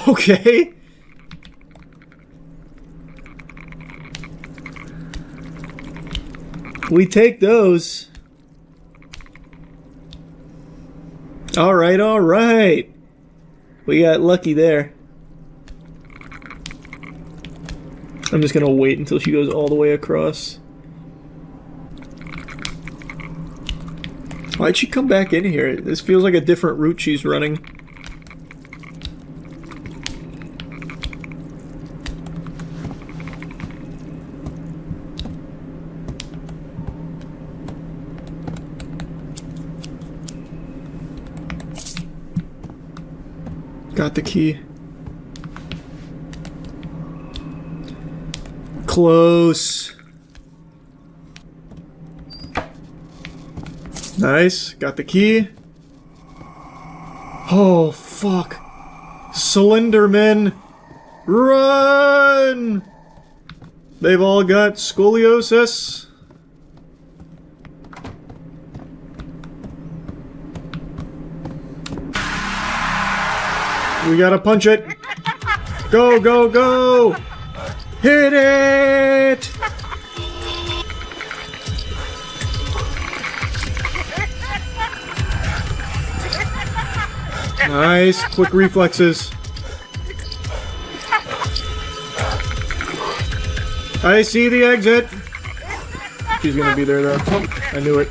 Okay. We take those. Alright, alright. We got lucky there. I'm just gonna wait until she goes all the way across. Why'd she come back in here? This feels like a different route she's running. Got the key. Close. Nice. Got the key. Oh, fuck. Slenderman. Run! They've all got scoliosis. We gotta punch it. Go, go, go! Hit it! Nice, quick reflexes. I see the exit. She's gonna be there though. I knew it.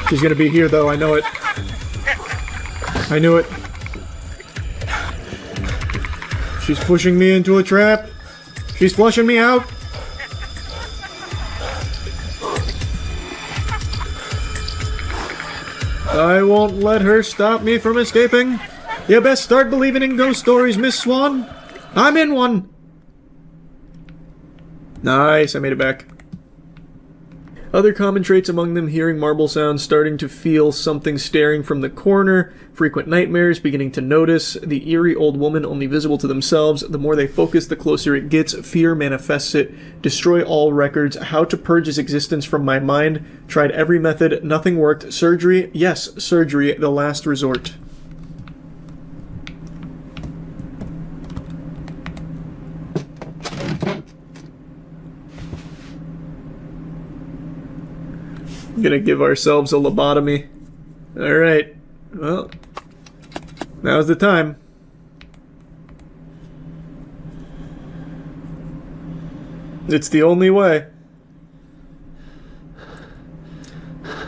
She's gonna be here though, I know it. I knew it. She's pushing me into a trap. She's flushing me out. I won't let her stop me from escaping. You best start believing in ghost stories, Miss Swan. I'm in one. Nice, I made it back. Other common traits among them: hearing marble sounds, starting to feel something staring from the corner, frequent nightmares, beginning to notice, the eerie old woman only visible to themselves. The more they focus, the closer it gets. Fear manifests it. Destroy all records. How to purge his existence from my mind. Tried every method. Nothing worked. Surgery? Yes, surgery. The last resort. Gonna give ourselves a lobotomy. Alright. Well, now's the time. It's the only way.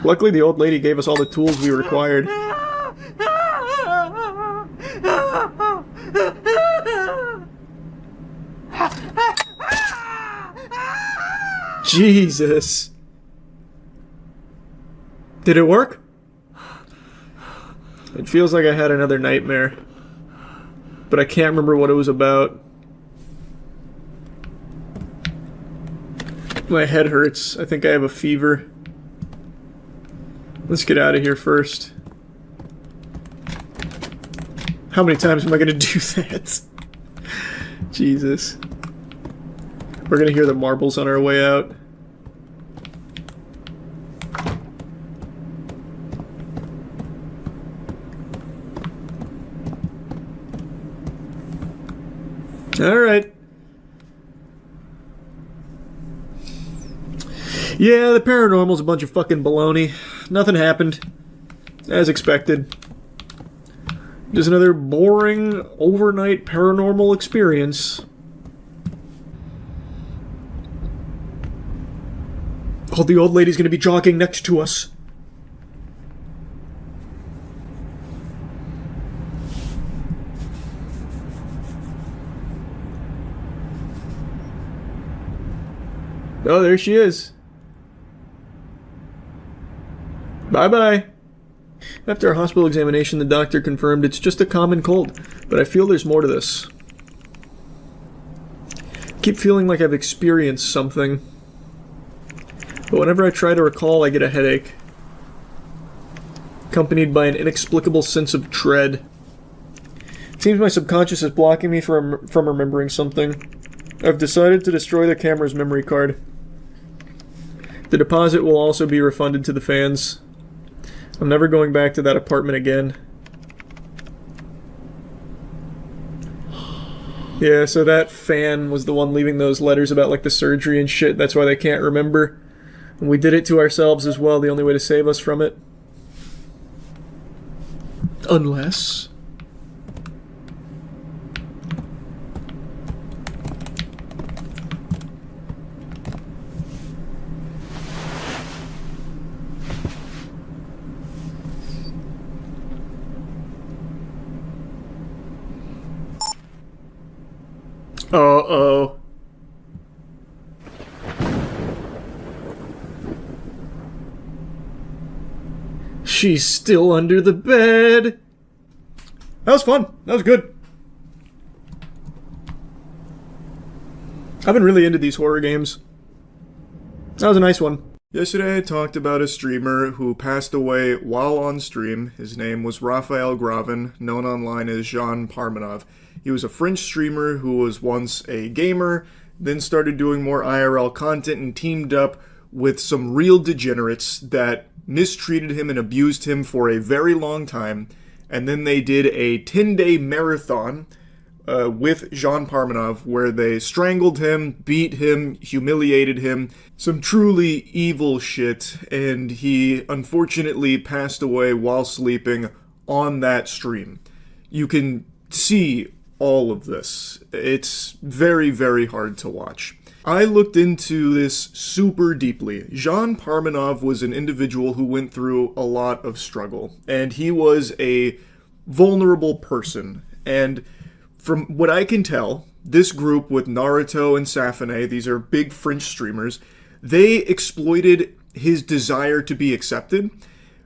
Luckily, the old lady gave us all the tools we required. Jesus. Did it work? It feels like I had another nightmare. But I can't remember what it was about. My head hurts. I think I have a fever. Let's get out of here first. How many times am I going to do that? Jesus. We're going to hear the marbles on our way out. Alright. Yeah, the paranormal's a bunch of fucking baloney. Nothing happened. As expected. Just another boring, overnight paranormal experience. Oh, the old lady's gonna be jogging next to us. Oh, there she is. Bye-bye. After a hospital examination, the doctor confirmed it's just a common cold, but I feel there's more to this. I keep feeling like I've experienced something, but whenever I try to recall, I get a headache, accompanied by an inexplicable sense of dread. It seems my subconscious is blocking me from remembering something. I've decided to destroy the camera's memory card. The deposit will also be refunded to the fans. I'm never going back to that apartment again. Yeah, so that fan was the one leaving those letters about, like, the surgery and shit. That's why they can't remember. And we did it to ourselves as well, the only way to save us from it. Unless... Uh-oh. She's still under the bed. That was fun. That was good. I've been really into these horror games. That was a nice one. Yesterday I talked about a streamer who passed away while on stream. His name was Raphael Gravin, known online as Jean Parmenov. He was a French streamer who was once a gamer, then started doing more IRL content and teamed up with some real degenerates that mistreated him and abused him for a very long time. And then they did a 10-day marathon with Jean Parmenov where they strangled him, beat him, humiliated him. Some truly evil shit. And he unfortunately passed away while sleeping on that stream. You can see all of this. It's very, very hard to watch. I looked into this super deeply. Jean Parmenov was an individual who went through a lot of struggle, and he was a vulnerable person. And from what I can tell, this group with Naruto and Safane, these are big French streamers, they exploited his desire to be accepted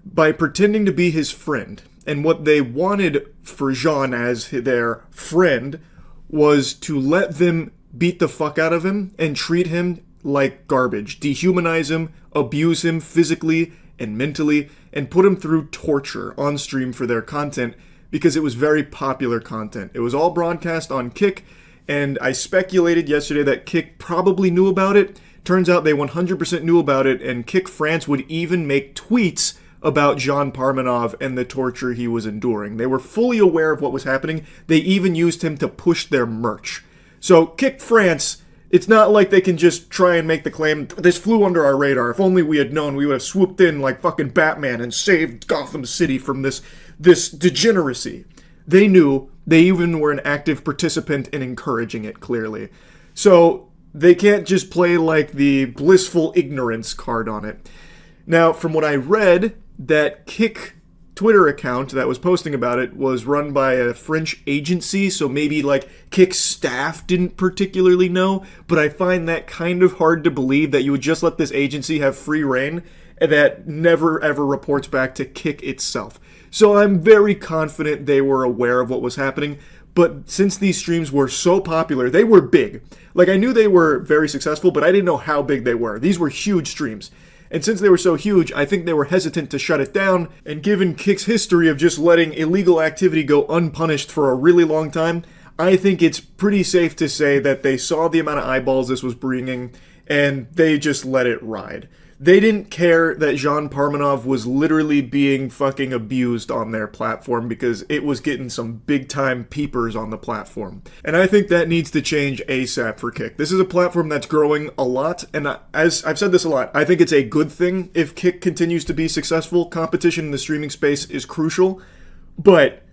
by pretending to be his friend. And what they wanted for Jean as their friend was to let them beat the fuck out of him and treat him like garbage, dehumanize him, abuse him physically and mentally, and put him through torture on stream for their content because it was very popular content. It was all broadcast on Kick, and I speculated yesterday that Kick probably knew about it. Turns out they 100% knew about it, and Kick France would even make tweets about Jean Parmenov and the torture he was enduring. They were fully aware of what was happening. They even used him to push their merch. So, Kick France, it's not like they can just try and make the claim, this flew under our radar. If only we had known, we would have swooped in like fucking Batman and saved Gotham City from this degeneracy. They knew. They even were an active participant in encouraging it, clearly. So, They can't just play like the blissful ignorance card on it. Now, from what I read, that Kick Twitter account that was posting about it was run by a French agency, so maybe like Kick's staff didn't particularly know, but I find that kind of hard to believe that you would just let this agency have free reign and that never ever reports back to Kick itself. So I'm very confident they were aware of what was happening, but since these streams were so popular, they were big. Like, I knew they were very successful, but I didn't know how big they were. These were huge streams. And since they were so huge, I think they were hesitant to shut it down, and given Kick's history of just letting illegal activity go unpunished for a really long time, I think it's pretty safe to say that they saw the amount of eyeballs this was bringing, and they just let it ride. They didn't care that Jean Parmenov was literally being fucking abused on their platform because it was getting some big-time peepers on the platform. And I think that needs to change ASAP for Kick. This is a platform that's growing a lot, and as I've said this a lot, I think it's a good thing if Kick continues to be successful. Competition in the streaming space is crucial, but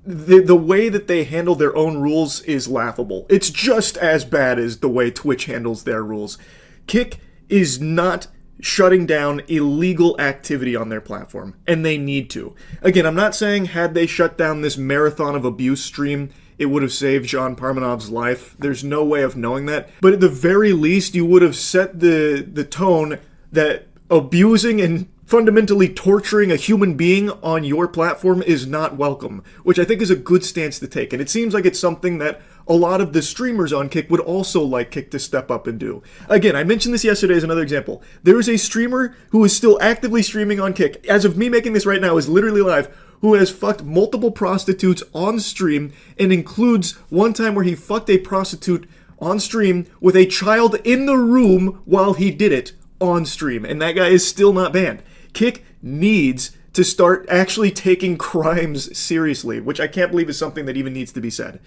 the way that they handle their own rules is laughable. It's just as bad as the way Twitch handles their rules. Kick is not shutting down illegal activity on their platform, and they need to. Again, I'm not saying had they shut down this marathon of abuse stream, it would have saved Jean Parmenov's life. There's no way of knowing that. But at the very least, you would have set the tone that abusing and fundamentally torturing a human being on your platform is not welcome, which I think is a good stance to take. And it seems like it's something that a lot of the streamers on Kick would also like Kick to step up and do. Again, I mentioned this yesterday as another example. There is a streamer who is still actively streaming on Kick, as of me making this right now, is literally live, who has fucked multiple prostitutes on stream, and includes one time where he fucked a prostitute on stream with a child in the room while he did it on stream, and that guy is still not banned. Kick needs to start actually taking crimes seriously, which I can't believe is something that even needs to be said.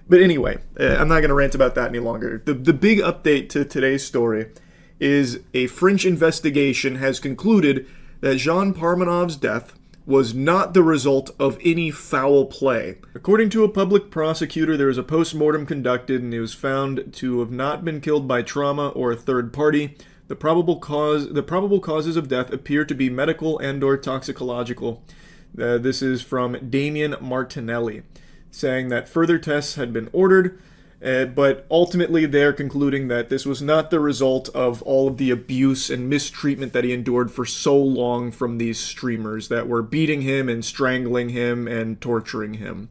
But anyway, I'm not going to rant about that any longer. The big update to today's story is a French investigation has concluded that Jean Parmenov's death was not the result of any foul play. According to a public prosecutor, there was a post-mortem conducted and he was found to have not been killed by trauma or a third party. The probable causes of death appear to be medical and/or toxicological. This is from Damien Martinelli, saying that further tests had been ordered, but ultimately they're concluding that this was not the result of all of the abuse and mistreatment that he endured for so long from these streamers that were beating him and strangling him and torturing him.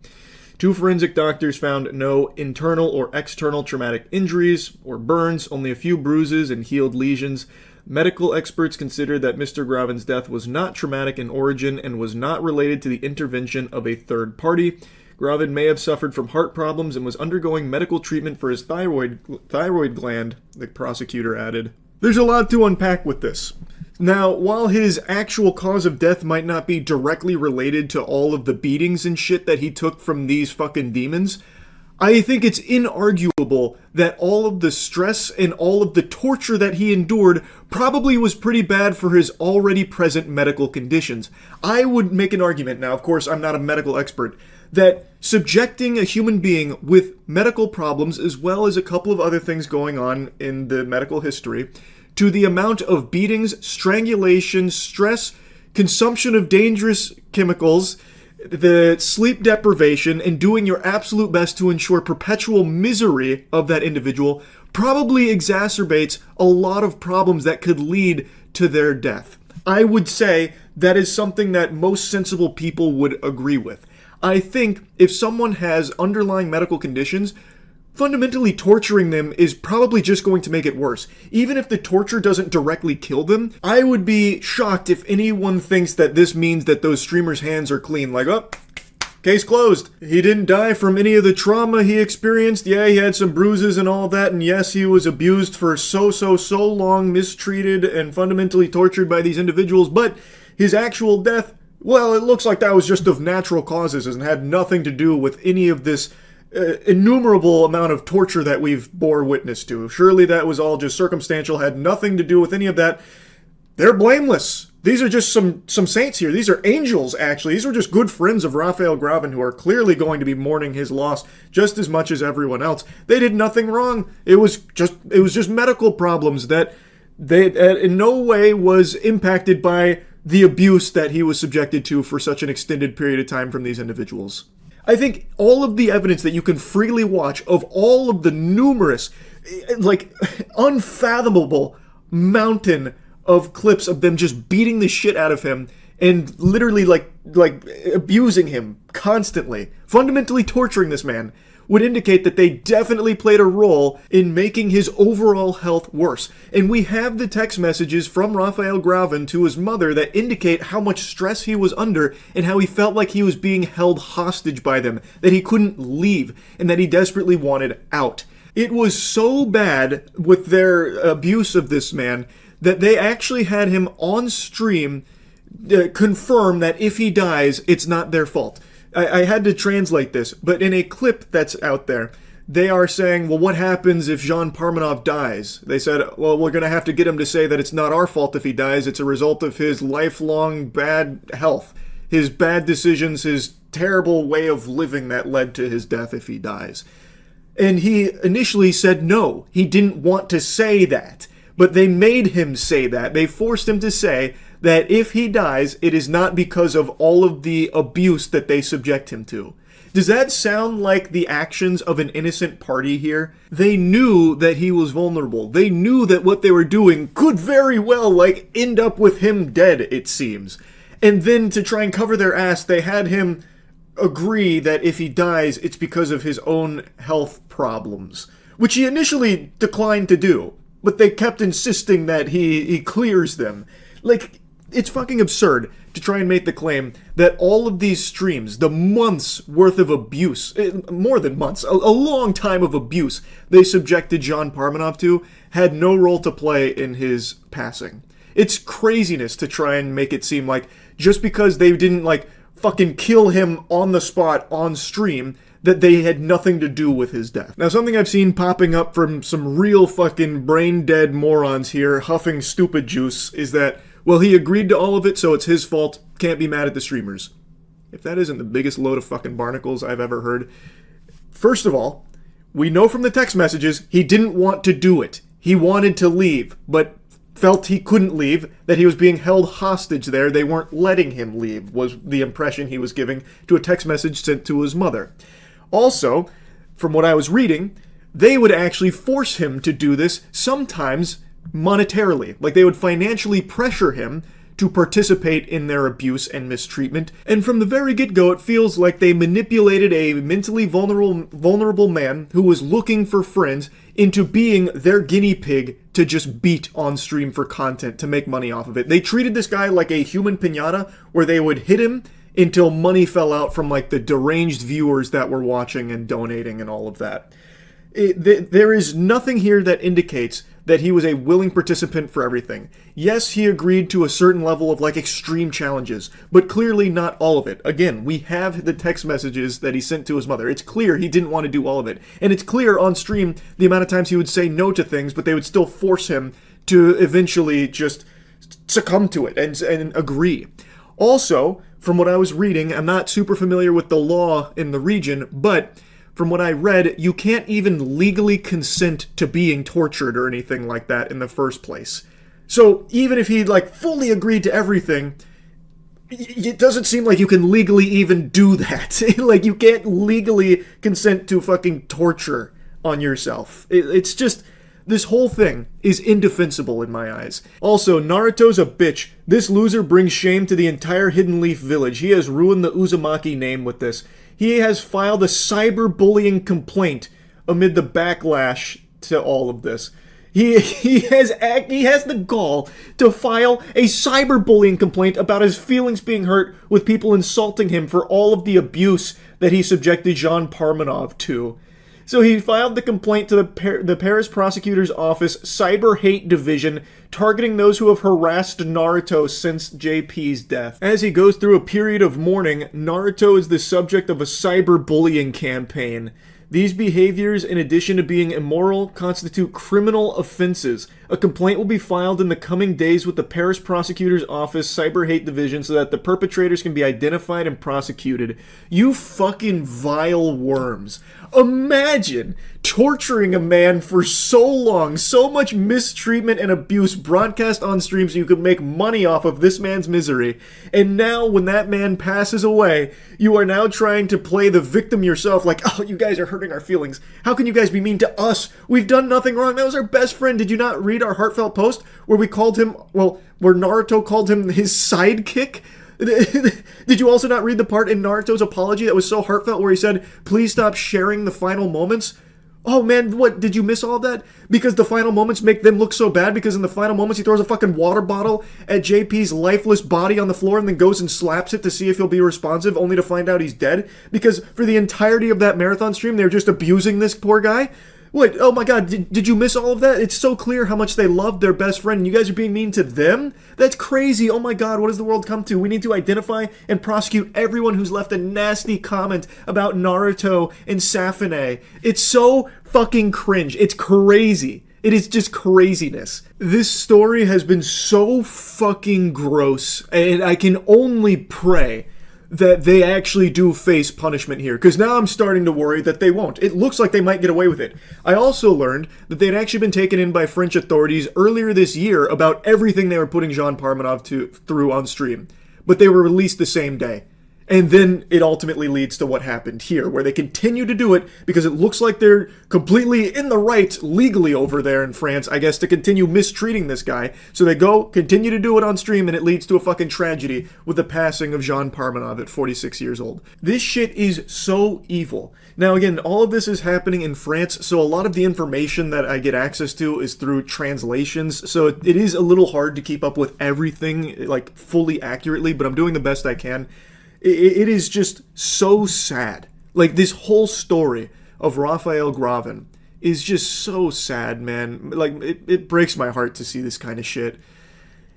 2 forensic doctors found no internal or external traumatic injuries or burns, only a few bruises and healed lesions. Medical experts considered that Mr. Graven's death was not traumatic in origin and was not related to the intervention of a third party. Graven may have suffered from heart problems and was undergoing medical treatment for his thyroid gland, the prosecutor added. There's a lot to unpack with this. Now, while his actual cause of death might not be directly related to all of the beatings and shit that he took from these fucking demons, I think it's inarguable that all of the stress and all of the torture that he endured probably was pretty bad for his already present medical conditions. I would make an argument, now of course I'm not a medical expert, that subjecting a human being with medical problems, as well as a couple of other things going on in the medical history, to the amount of beatings, strangulation, stress, consumption of dangerous chemicals, the sleep deprivation, and doing your absolute best to ensure perpetual misery of that individual probably exacerbates a lot of problems that could lead to their death. I would say that is something that most sensible people would agree with. I think if someone has underlying medical conditions, fundamentally torturing them is probably just going to make it worse. Even if the torture doesn't directly kill them, I would be shocked if anyone thinks that this means that those streamers' hands are clean. Like, oh, case closed. He didn't die from any of the trauma he experienced. Yeah, he had some bruises and all that, and yes, he was abused for so long, mistreated, and fundamentally tortured by these individuals, but his actual death, well, it looks like that was just of natural causes and had nothing to do with any of this innumerable amount of torture that we've bore witness to. Surely that was all just circumstantial, had nothing to do with any of that. They're blameless. These are just some saints here. These are angels, actually. These are just good friends of Raphael Graven who are clearly going to be mourning his loss just as much as everyone else. They did nothing wrong. It was just medical problems that they in no way was impacted by the abuse that he was subjected to for such an extended period of time from these individuals. I think all of the evidence that you can freely watch of all of the numerous, like, unfathomable mountain of clips of them just beating the shit out of him and literally like abusing him constantly, fundamentally torturing this man, would indicate that they definitely played a role in making his overall health worse. And we have the text messages from Raphael Graven to his mother that indicate how much stress he was under and how he felt like he was being held hostage by them, that he couldn't leave, and that he desperately wanted out. It was so bad with their abuse of this man that they actually had him on stream confirm that if he dies, it's not their fault. I had to translate this, but in a clip that's out there, they are saying, well, what happens if Jean Parmenov dies? They said, well, we're going to have to get him to say that it's not our fault if he dies. It's a result of his lifelong bad health, his bad decisions, his terrible way of living that led to his death if he dies. And he initially said no. He didn't want to say that. But they made him say that. They forced him to say that if he dies, it is not because of all of the abuse that they subject him to. Does that sound like the actions of an innocent party here? They knew that he was vulnerable. They knew that what they were doing could very well, like, end up with him dead, it seems. And then to try and cover their ass, they had him agree that if he dies, it's because of his own health problems, which he initially declined to do. But they kept insisting that he clears them. Like, it's fucking absurd to try and make the claim that all of these streams, the months worth of abuse, more than months, a long time of abuse they subjected Jean Parmenov to, had no role to play in his passing. It's craziness to try and make it seem like just because they didn't, like, fucking kill him on the spot on stream, that they had nothing to do with his death. Now, something I've seen popping up from some real fucking brain-dead morons here, huffing stupid juice, is that, well, he agreed to all of it, so it's his fault, can't be mad at the streamers. If that isn't the biggest load of fucking barnacles I've ever heard. First of all, we know from the text messages he didn't want to do it. He wanted to leave, but felt he couldn't leave, that he was being held hostage there. They weren't letting him leave, was the impression he was giving to a text message sent to his mother. Also, from what I was reading, they would actually force him to do this, sometimes monetarily. Like, they would financially pressure him to participate in their abuse and mistreatment. And from the very get-go, it feels like they manipulated a mentally vulnerable man who was looking for friends into being their guinea pig to just beat on stream for content to make money off of it. They treated this guy like a human piñata, where they would hit him until money fell out from, like, the deranged viewers that were watching and donating and all of that. There is nothing here that indicates that he was a willing participant for everything. Yes, he agreed to a certain level of, like, extreme challenges, but clearly not all of it. Again, we have the text messages that he sent to his mother. It's clear he didn't want to do all of it. And it's clear on stream the amount of times he would say no to things, but they would still force him to eventually just succumb to it and agree. Also, from what I was reading, I'm not super familiar with the law in the region, but from what I read, you can't even legally consent to being tortured or anything like that in the first place. So even if he, like, fully agreed to everything, it doesn't seem like you can legally even do that. Like, you can't legally consent to fucking torture on yourself. It's just, this whole thing is indefensible in my eyes. Also, Naruto's a bitch. This loser brings shame to the entire Hidden Leaf village. He has ruined the Uzumaki name with this. He has filed a cyberbullying complaint amid the backlash to all of this. He has the gall to file a cyberbullying complaint about his feelings being hurt with people insulting him for all of the abuse that he subjected Jean Parmenov to. So he filed the complaint to the Paris prosecutor's office cyber hate division, targeting those who have harassed Naruto since JP's death. As he goes through a period of mourning, Naruto is the subject of a cyberbullying campaign. These behaviors, in addition to being immoral, constitute criminal offenses. A complaint will be filed in the coming days with the Paris Prosecutor's Office Cyber Hate Division so that the perpetrators can be identified and prosecuted. You fucking vile worms. Imagine torturing a man for so long, so much mistreatment and abuse broadcast on stream so you could make money off of this man's misery. And now, when that man passes away, you are now trying to play the victim yourself, like, oh, you guys are hurting our feelings. How can you guys be mean to us? We've done nothing wrong. That was our best friend. Did you not read our heartfelt post where we called him, well, where Naruto called him his sidekick? Did you also not read the part in Naruto's apology that was so heartfelt where he said, please stop sharing the final moments? Oh man, what, did you miss all that? Because the final moments make them look so bad because in the final moments he throws a fucking water bottle at JP's lifeless body on the floor and then goes and slaps it to see if he'll be responsive only to find out he's dead? Because for the entirety of that marathon stream they were just abusing this poor guy? What? Oh my god, did you miss all of that? It's so clear how much they loved their best friend and you guys are being mean to them? That's crazy. Oh my god, what does the world come to? We need to identify and prosecute everyone who's left a nasty comment about Naruto and Safune. It's so fucking cringe. It's crazy. It is just craziness. This story has been so fucking gross, and I can only pray that they actually do face punishment here, because now I'm starting to worry that they won't. It looks like they might get away with it. I also learned that they'd actually been taken in by French authorities earlier this year about everything they were putting Jean Parmenov through on stream, but they were released the same day. And then it ultimately leads to what happened here, where they continue to do it because it looks like they're completely in the right legally over there in France, I guess, to continue mistreating this guy. So they go, continue to do it on stream, and it leads to a fucking tragedy with the passing of Jean Parmenov at 46 years old. This shit is so evil. Now again, all of this is happening in France, so a lot of the information that I get access to is through translations, so it is a little hard to keep up with everything, like, fully accurately, but I'm doing the best I can. It is just so sad. Like, this whole story of Raphael Gravin is just so sad, man. Like, it breaks my heart to see this kind of shit.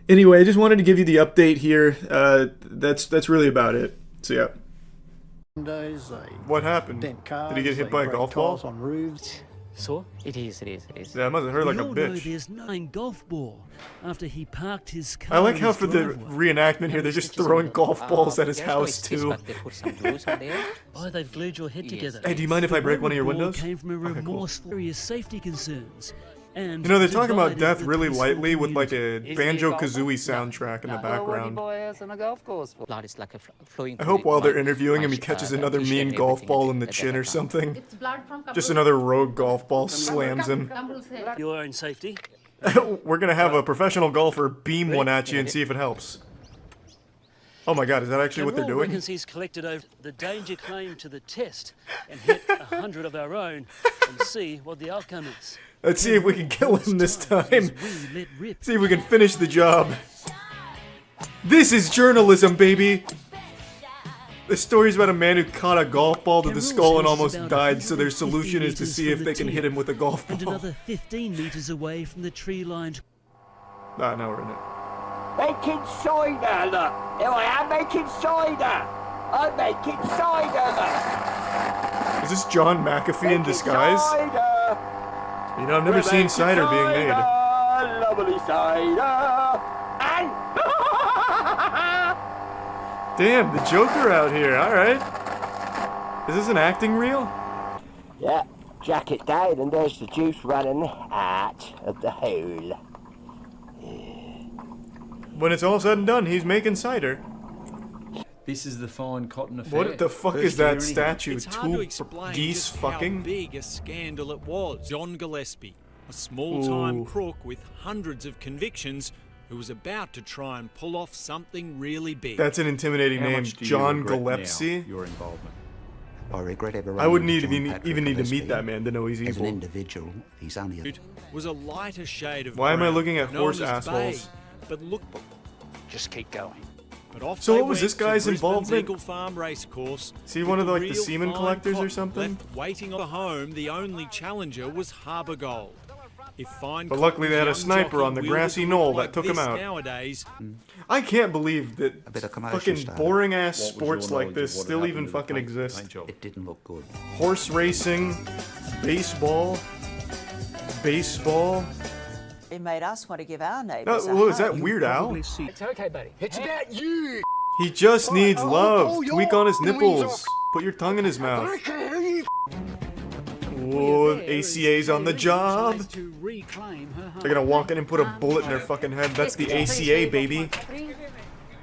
Anyway, I just wanted to give you the update here. That's really about it. So, yeah. What happened? Did he get hit by a golf ball? On roofs. So it is. Yeah, it must have hurt like a bitch. There's no golf ball after he parked his car. I like how for the reenactment here, they're just throwing golf balls at his house too. Oh, they've glued your head together. Hey, do you mind if I break one of your windows? Came from a remorseful, serious safety concerns. And you know, they're talking about death really lightly with like a Banjo-Kazooie soundtrack in the background. I hope while they're interviewing him he catches another mean golf ball in the chin or something. Just another rogue golf ball slams him. Your own safety. We're gonna have a professional golfer beam one at you and see if it helps. Oh my god, is that actually what they're doing? He's collected over the danger claim to the test and hit 100 of our own and see what the outcome is. Let's see if we can kill him this time. See if we can finish the job. This is journalism, baby! The story's about a man who caught a golf ball to the skull and almost died, so their solution is to see if they can hit him with a golf ball. And another 15 meters away from the tree-lined... Ah, now we're in it. Making cider, look! Here I am making cider! I'm making cider, look! Is this John McAfee in disguise? Cider. You know, I've never seen cider being made. Lovely cider! And... Damn, the Joker out here, alright. Is this an acting reel? Yeah, jack it down and there's the juice running out of the hole. When it's all said and done, he's making cider. This is the fine cotton affair. What the fuck is that statue? It's hard to Two explain geese just fucking? how big a scandal it was. John Gillespie, a small-time crook with hundreds of convictions who was about to try and pull off something really big. That's an intimidating name, John Gillespie. Your involvement. I regret ever. I wouldn't even need to meet that man to know he's As an evil. individual, he's only a... Was a lighter shade of Why am I brown, looking at known horse as assholes? Bay, but look, Just keep going. but off So they what was went this to guy's Brisbane's involvement? Eagle Farm race course. Is he one of the, like, the Real semen fine collectors or cotton something? Left waiting on home, the only challenger was Harbour Gold. If fine But luckily they had a Cotton's young sniper jockey on the wielded grassy a knoll whip that like took him this out. Nowadays, I can't believe that A bit of commotion fucking started. boring ass What was sports your like knowledge this of what still had even happened to the fucking paint exist. job? It didn't look good. Horse racing, baseball. It made us want to give our neighbours a Oh, is that hug. Weird Al? It's okay, buddy. It's about you. He just needs love. oh, Tweak on his your nipples. wings Put your tongue in his mouth. can hear you. Whoa, ACA's on the job. Tries to reclaim her home. They're gonna walk in and put a bullet in their fucking head. That's the ACA, baby.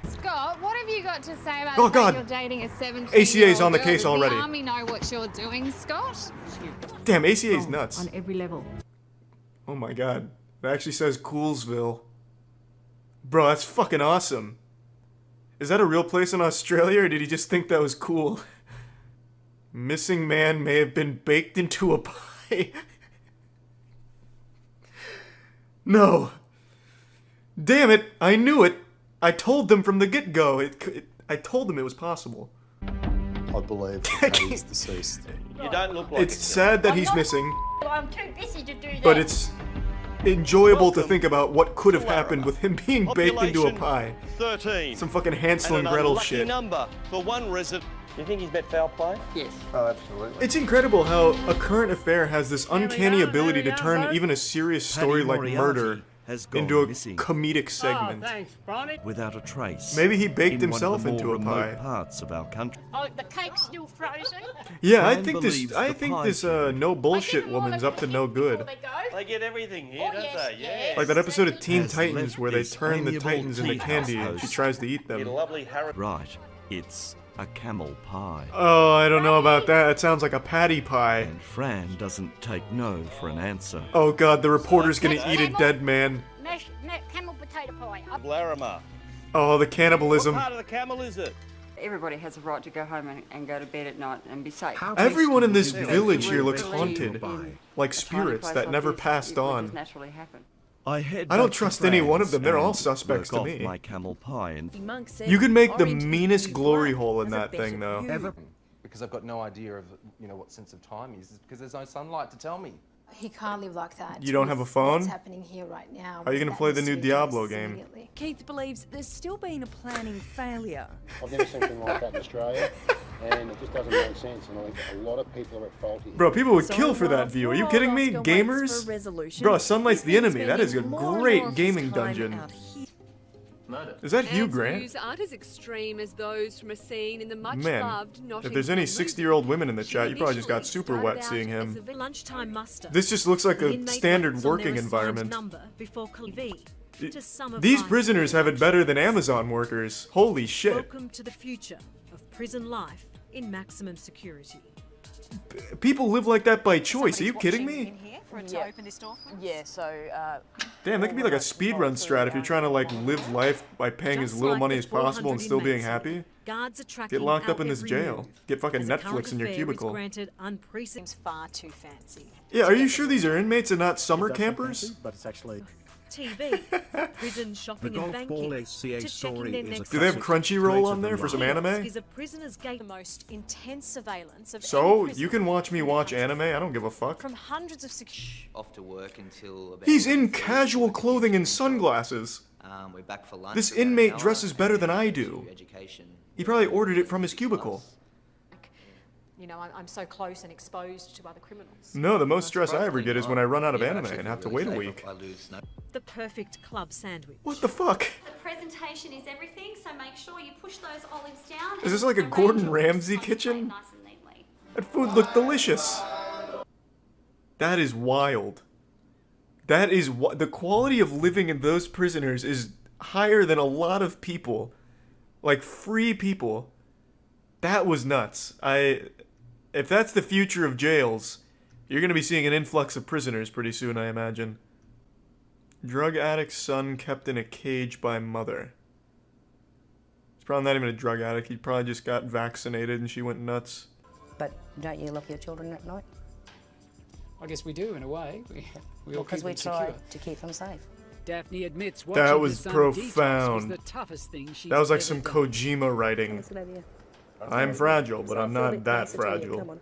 Scott, what have you got to say about Oh, the fact God. you're dating a 17-year-old ACA's on the girl? case already. Does the army know what you're doing, Scott? Damn, ACA's nuts. On every level. Oh my god. It actually says Coolsville. Bro, that's fucking awesome. Is that a real place in Australia, or did he just think that was cool? Missing man may have been baked into a pie. No. Damn it, I knew it. I told them from the get-go. I told them it was possible. I believe that he's deceased. You don't look like It's sad that he's missing, I'm too busy to do that. but it's enjoyable to think about what could have happened with him being baked into a pie. 13. Some fucking Hansel and Gretel shit. number for one resident. You think he's met foul play? Yes. Oh, absolutely. It's incredible how a current affair has this uncanny ability to turn even a serious story like murder into a comedic segment. without a trace. Maybe he baked in one of himself the more into a remote pie. parts of our country. Oh, the cake's still frozen. Yeah, I Man think believes this. I the think pie this shop. no bullshit Give them all woman's the up to cookies no before good. they go. They get everything here, Oh, don't yes, they? yes. Like that episode of Teen Has Titans left where they this turn the amiable Titans into tea candy house and she host. tries to eat Get a them. lovely Harry. Right, it's a camel pie. Oh, I don't know about that. It sounds like a patty pie. And Fran doesn't take no for an answer. Oh god, the reporter's gonna eat a dead man. Camel potato pie. Larimer. Oh, the What cannibalism. part of the camel is it? Everybody has a right to go home and go to bed at night and be safe. Everyone in this village here looks Believe haunted, in like a tiny spirits place that like never this, passed it would on. just naturally happen. I head I don't back to trust any one of them. They're all Fran's suspects and to work me. off my camel pie and You could make the meanest glory hole in that thing, though. Ever. Because I've got no idea of, what sense of time is. It's because there's no sunlight to tell me. He can't live like that. You don't have a phone? What's happening here right now? How are you gonna play the new Diablo game? Keith believes there's still been a planning failure. I've never seen anything like that in Australia, and it just doesn't make sense. And I think a lot of people are at fault here. Bro, people would kill for that view. Are you kidding me? Gamers? Bro, sunlight's the enemy. That is a great gaming dungeon. Is that Hugh Grant? aren't as extreme as those from a scene in the much Man, if there's any 60-year-old women in the chat, you probably just got super wet seeing him. lunchtime muster. This just looks like a standard working environment. These prisoners have it better than Amazon workers. Holy shit. Welcome to the future of prison life in maximum security. People live like that by choice. Are you kidding me? Yeah, so Damn, that could be like a speedrun strat if you're trying to like live life by paying as little money as possible and still being happy. Guards are Get locked up in this jail. Get fucking Netflix in your cubicle. Far too fancy. Yeah, are you sure these are inmates and not summer campers? But it's actually... TV, prison shopping and banking. To checking their next Do they have Crunchyroll on there for some anime? is a prisoner's gate. The most intense surveillance of So, any you can watch me watch anime? I don't give a fuck. from hundreds of Off to work until about... He's in casual clothing and sunglasses. We're back for lunch. This for about an inmate hour, dresses better and than then I to do. Education. He probably ordered it from his cubicle. I'm so close and exposed to other criminals. No, the most stress I ever get is when I run out of anime and have to wait a week. I lose no... The perfect club sandwich. What the fuck? The presentation is everything, so make sure you push those olives down. Is this like a Gordon Ramsay kitchen? That food looked delicious. That is wild. That is the quality of living in those prisoners is higher than a lot of people. Like free people. That was nuts. If that's the future of jails, you're going to be seeing an influx of prisoners pretty soon, I imagine. Drug addict's son kept in a cage by mother. He's probably not even a drug addict. He probably just got vaccinated and she went nuts. But don't you lock your children at night? I guess we do in a way. We all Because keep we them try secure. to keep them safe. Daphne admits That watching was her son profound. detox was the toughest thing she's That was like ever some done. Kojima writing. I'm fragile, but I'm not that fragile.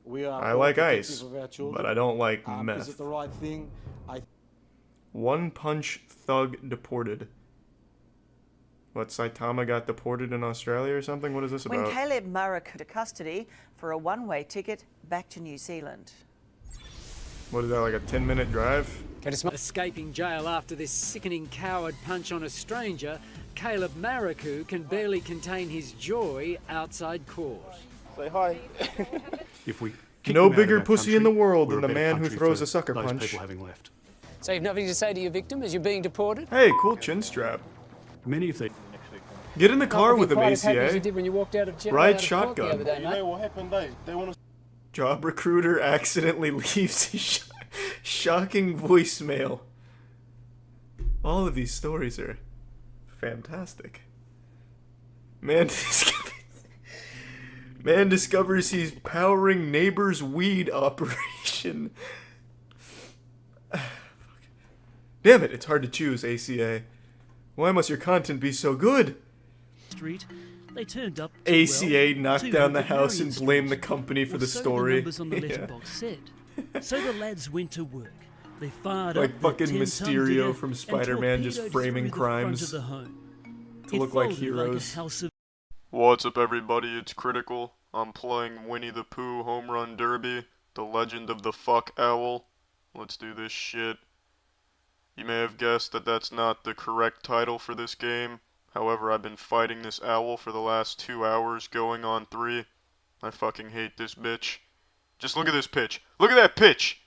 We are I like ice, but I don't like meth. Is it the right thing? One Punch Thug deported. What, Saitama got deported in Australia or something? What is this about? When Caleb Murrah to custody for a one-way ticket back to New Zealand. What is that, like a 10-minute drive? Escaping jail after this sickening coward punch on a stranger, Caleb Maraku can barely contain his joy outside court. Say hi. If we No bigger pussy in the world than the man who throws a sucker those punch. people having left. So you've nothing to say to your victim as you're being deported? Hey, cool chin strap. Many of the Get in the car with him, As you ACA. did when you walked out of jail. Ride out of court the shotgun. other day, You mate. know what happened? They want to. Job recruiter accidentally leaves his shocking voicemail. All of these stories are fantastic. Man discovers he's powering neighbor's weed operation. Damn it, it's hard to choose, ACA. Why must your content be so good? Street, they turned up ACA knocked down the house and blamed the company for the story. on the letterbox said. So the lads went to work. They fired Like up fucking their 10-ton Mysterio digger from and Spider-Man just torpedoed framing through the front crimes of the home. to It look like folded heroes. a house of What's up, everybody? It's Critical. I'm playing Winnie the Pooh Home Run Derby, The Legend of the Fuck Owl. Let's do this shit. You may have guessed that that's not the correct title for this game. However, I've been fighting this owl for the last 2 hours, going on 3. I fucking hate this bitch. Just look at this pitch. Look at that pitch!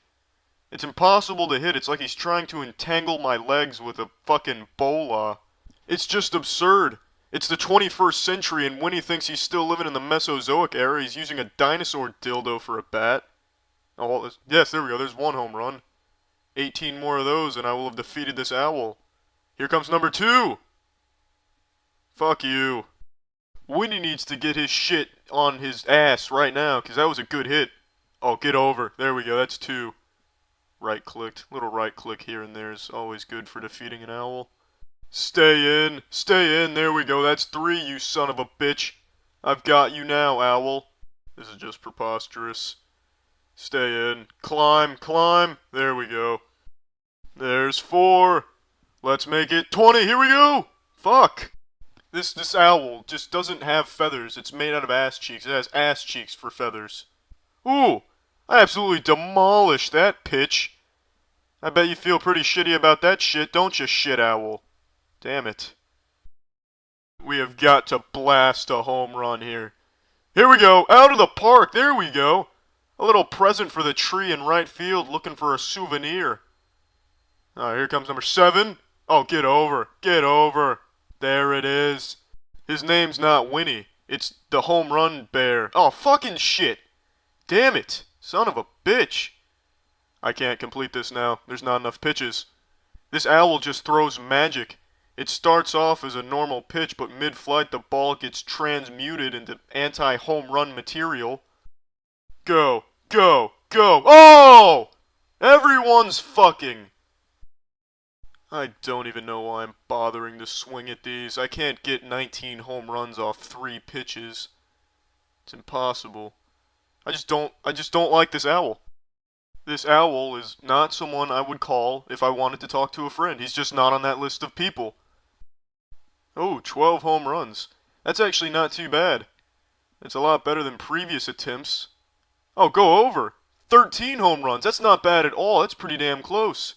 It's impossible to hit. It's like he's trying to entangle my legs with a fucking bola. It's just absurd. It's the 21st century and Winnie thinks he's still living in the Mesozoic era. He's using a dinosaur dildo for a bat. Oh, well, yes, there we go. There's one home run. 18 more of those and I will have defeated this owl. Here comes number 2! Fuck you. Winnie needs to get his shit on his ass right now, because that was a good hit. Oh, get over. There we go, that's 2. Right-clicked. Little right-click here and there is always good for defeating an owl. Stay in. Stay in. There we go. That's 3, you son of a bitch. I've got you now, owl. This is just preposterous. Stay in. Climb, climb. There we go. There's 4. Let's make it 20. Here we go. Fuck. This owl just doesn't have feathers. It's made out of ass cheeks. It has ass cheeks for feathers. Ooh, I absolutely demolished that pitch. I bet you feel pretty shitty about that shit, don't you, shit owl? Damn it. We have got to blast a home run here. Here we go, out of the park, there we go. A little present for the tree in right field, looking for a souvenir. Alright, here comes number 7. Oh, get over, get over. There it is. His name's not Winnie. It's the home run bear. Oh, fucking shit. Damn it. Son of a bitch. I can't complete this now. There's not enough pitches. This owl just throws magic. It starts off as a normal pitch, but mid-flight the ball gets transmuted into anti-home run material. Go. Go. Go. Oh! Everyone's fucking... I don't even know why I'm bothering to swing at these. I can't get 19 home runs off 3 pitches. It's impossible. I just don't like this owl. This owl is not someone I would call if I wanted to talk to a friend. He's just not on that list of people. Oh, 12 home runs. That's actually not too bad. It's a lot better than previous attempts. Oh, go over. 13 home runs. That's not bad at all. That's pretty damn close.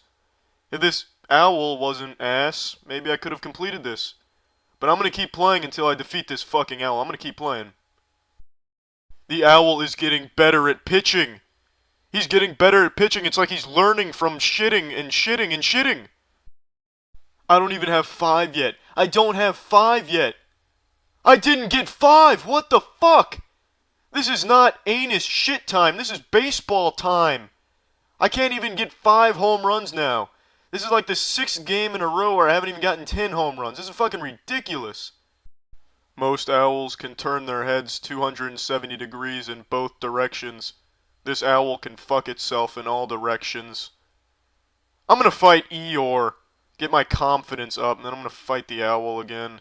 If this owl wasn't ass, maybe I could have completed this. But I'm gonna keep playing until I defeat this fucking owl. I'm gonna keep playing. The owl is getting better at pitching. He's getting better at pitching. It's like he's learning from shitting and shitting and shitting. I don't even have 5 yet. I don't have 5 yet. I didn't get 5. What the fuck? This is not anus shit time. This is baseball time. I can't even get 5 home runs now. This is like the 6th game in a row where I haven't even gotten 10 home runs. This is fucking ridiculous. Most owls can turn their heads 270 degrees in both directions. This owl can fuck itself in all directions. I'm gonna fight Eeyore. Get my confidence up, and then I'm gonna fight the owl again.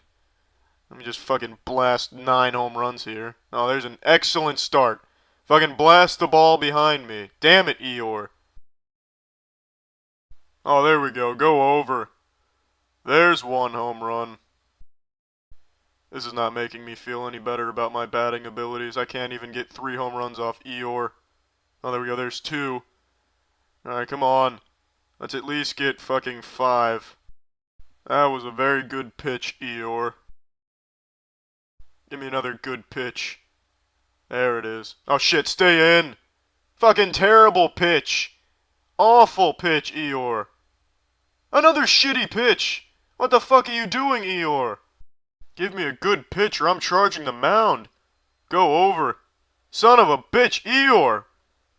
Let me just fucking blast 9 home runs here. Oh, there's an excellent start. Fucking blast the ball behind me. Damn it, Eeyore. Oh, there we go. Go over. There's one home run. This is not making me feel any better about my batting abilities. I can't even get 3 home runs off Eeyore. Oh, there we go. There's 2. Alright, come on. Let's at least get fucking 5. That was a very good pitch, Eeyore. Give me another good pitch. There it is. Oh shit, stay in! Fucking terrible pitch! Awful pitch, Eeyore. Another shitty pitch! What the fuck are you doing, Eeyore? Give me a good pitch or I'm charging the mound. Go over. Son of a bitch, Eeyore!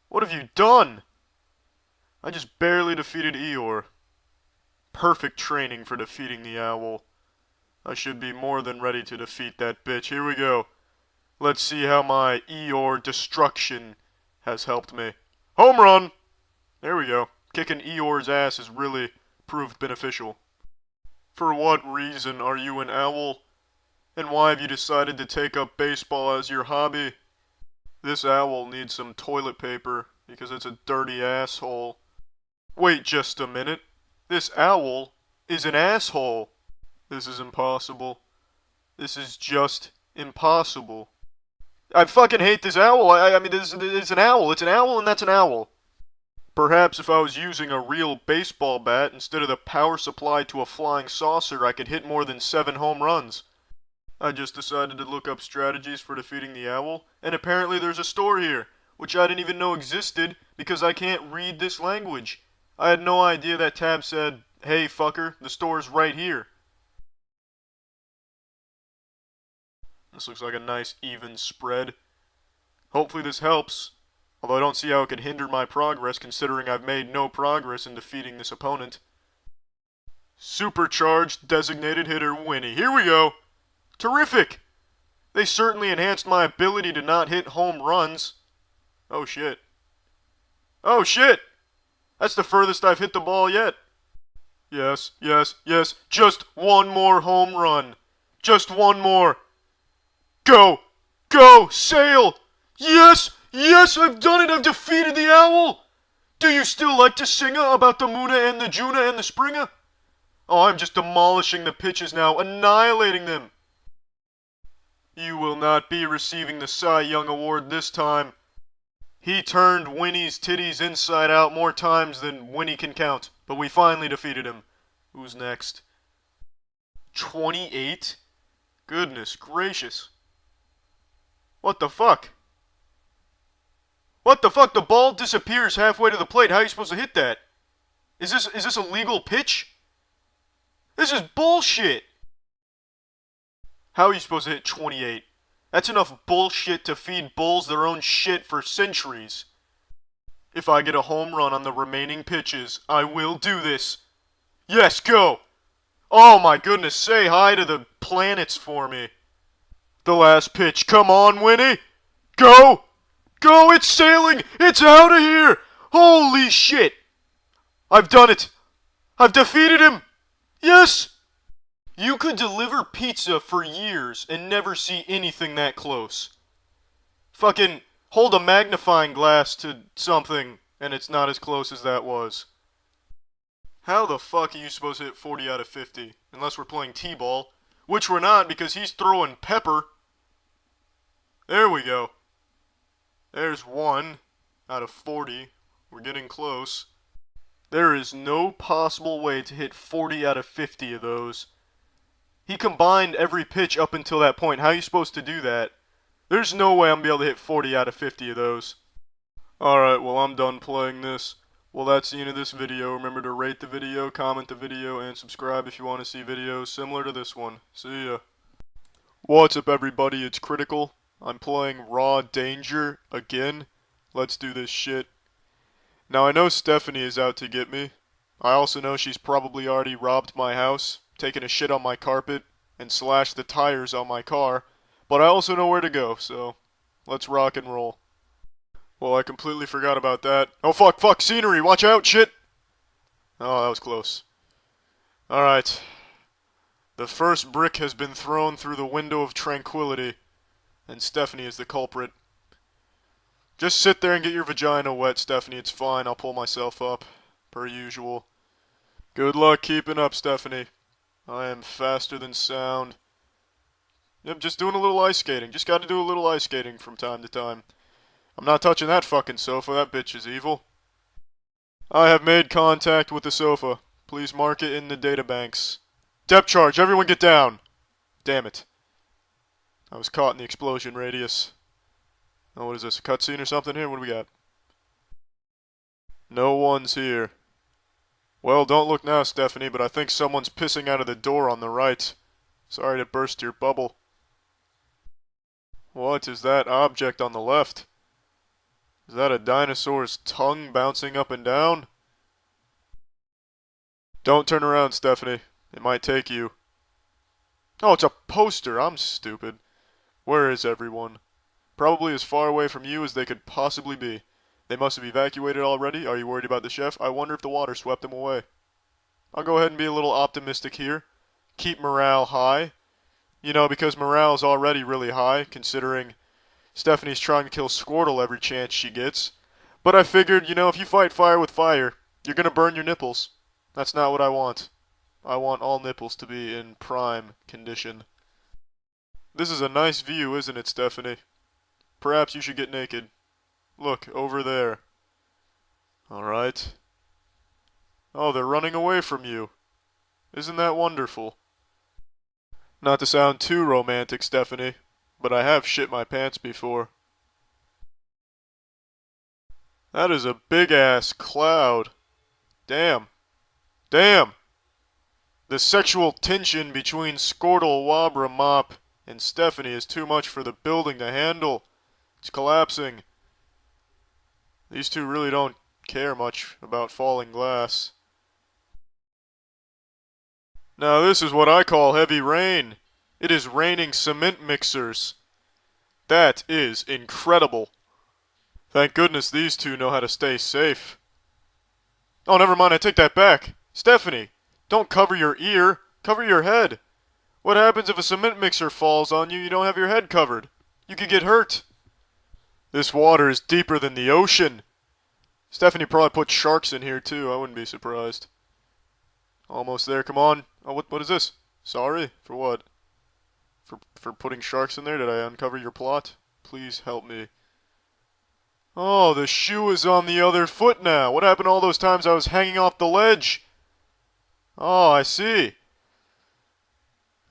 What have you done? I just barely defeated Eeyore. Perfect training for defeating the owl. I should be more than ready to defeat that bitch. Here we go. Let's see how my Eeyore destruction has helped me. Home run! There we go. Kicking Eeyore's ass has really proved beneficial. For what reason are you an owl? And why have you decided to take up baseball as your hobby? This owl needs some toilet paper because it's a dirty asshole. Wait just a minute. This owl is an asshole. This is impossible. This is just impossible. I fucking hate this owl. I mean, it's an owl. It's an owl and that's an owl. Perhaps if I was using a real baseball bat instead of the power supply to a flying saucer, I could hit more than 7 home runs. I just decided to look up strategies for defeating the owl, and apparently there's a store here, which I didn't even know existed because I can't read this language. I had no idea that tab said, "Hey fucker, the store's right here." This looks like a nice even spread. Hopefully this helps, although I don't see how it could hinder my progress considering I've made no progress in defeating this opponent. Supercharged designated hitter Winnie. Here we go! Terrific! They certainly enhanced my ability to not hit home runs. Oh shit. Oh shit! That's the furthest I've hit the ball yet. Yes, yes, yes. Just one more home run. Just one more. Go! Go! Sail! Yes! Yes! I've done it! I've defeated the owl! Do you still like to sing about the Moona and the Juna and the Springer? Oh, I'm just demolishing the pitches now, annihilating them. You will not be receiving the Cy Young Award this time. He turned Winnie's titties inside out more times than Winnie can count, but we finally defeated him. Who's next? 28? Goodness gracious. What the fuck? What the fuck? The ball disappears halfway to the plate. How are you supposed to hit that? Is this a legal pitch? This is bullshit! How are you supposed to hit 28? That's enough bullshit to feed bulls their own shit for centuries. If I get a home run on the remaining pitches, I will do this. Yes, go! Oh my goodness, say hi to the planets for me. The last pitch, come on, Winnie! Go! Go, it's sailing! It's out of here! Holy shit! I've done it! I've defeated him! Yes! You could deliver pizza for years and never see anything that close. Fucking hold a magnifying glass to something and it's not as close as that was. How the fuck are you supposed to hit 40 out of 50? Unless we're playing T-ball. Which we're not because he's throwing pepper. There we go. There's 1 out of 40. We're getting close. There is no possible way to hit 40 out of 50 of those. He combined every pitch up until that point. How are you supposed to do that? There's no way I'm going to be able to hit 40 out of 50 of those. Alright, well I'm done playing this. Well that's the end of this video. Remember to rate the video, comment the video, and subscribe if you want to see videos similar to this one. See ya. What's up everybody, it's Critical. I'm playing Raw Danger again. Let's do this shit. Now I know Stephanie is out to get me. I also know she's probably already robbed my house, taken a shit on my carpet, and slashed the tires on my car, but I also know where to go, so let's rock and roll. Well, I completely forgot about that. Oh fuck, scenery, watch out, shit! Oh, that was close. Alright. The first brick has been thrown through the window of tranquility, and Stephanie is the culprit. Just sit there and get your vagina wet, Stephanie, it's fine, I'll pull myself up, per usual. Good luck keeping up, Stephanie. I am faster than sound. Yep, just doing a little ice skating. Just gotta do a little ice skating from time to time. I'm not touching that fucking sofa. That bitch is evil. I have made contact with the sofa. Please mark it in the databanks. Depth charge, everyone get down! Damn it. I was caught in the explosion radius. Oh, what is this, a cutscene or something here? What do we got? No one's here. Well, don't look now, Stephanie, but I think someone's pissing out of the door on the right. Sorry to burst your bubble. What is that object on the left? Is that a dinosaur's tongue bouncing up and down? Don't turn around, Stephanie. It might take you. Oh, it's a poster. I'm stupid. Where is everyone? Probably as far away from you as they could possibly be. They must have evacuated already. Are you worried about the chef? I wonder if the water swept them away. I'll go ahead and be a little optimistic here. Keep morale high. You know, because morale's already really high, considering Stephanie's trying to kill Squirtle every chance she gets. But I figured, you know, if you fight fire with fire, you're gonna burn your nipples. That's not what I want. I want all nipples to be in prime condition. This is a nice view, isn't it, Stephanie? Perhaps you should get naked. Look, over there. Alright. Oh, they're running away from you. Isn't that wonderful? Not to sound too romantic, Stephanie, but I have shit my pants before. That is a big-ass cloud. Damn. Damn! The sexual tension between Squirtle, Wabra, Mop, and Stephanie is too much for the building to handle. It's collapsing. These two really don't care much about falling glass. Now this is what I call heavy rain. It is raining cement mixers. That is incredible. Thank goodness these two know how to stay safe. Oh, never mind, I take that back. Stephanie, don't cover your ear, cover your head. What happens if a cement mixer falls on you, you don't have your head covered? You could get hurt. This water is deeper than the ocean. Stephanie probably put sharks in here too, I wouldn't be surprised. Almost there, come on. Oh, what is this? Sorry? For what? For putting sharks in there? Did I uncover your plot? Please help me. Oh, the shoe is on the other foot now. What happened all those times I was hanging off the ledge? Oh, I see.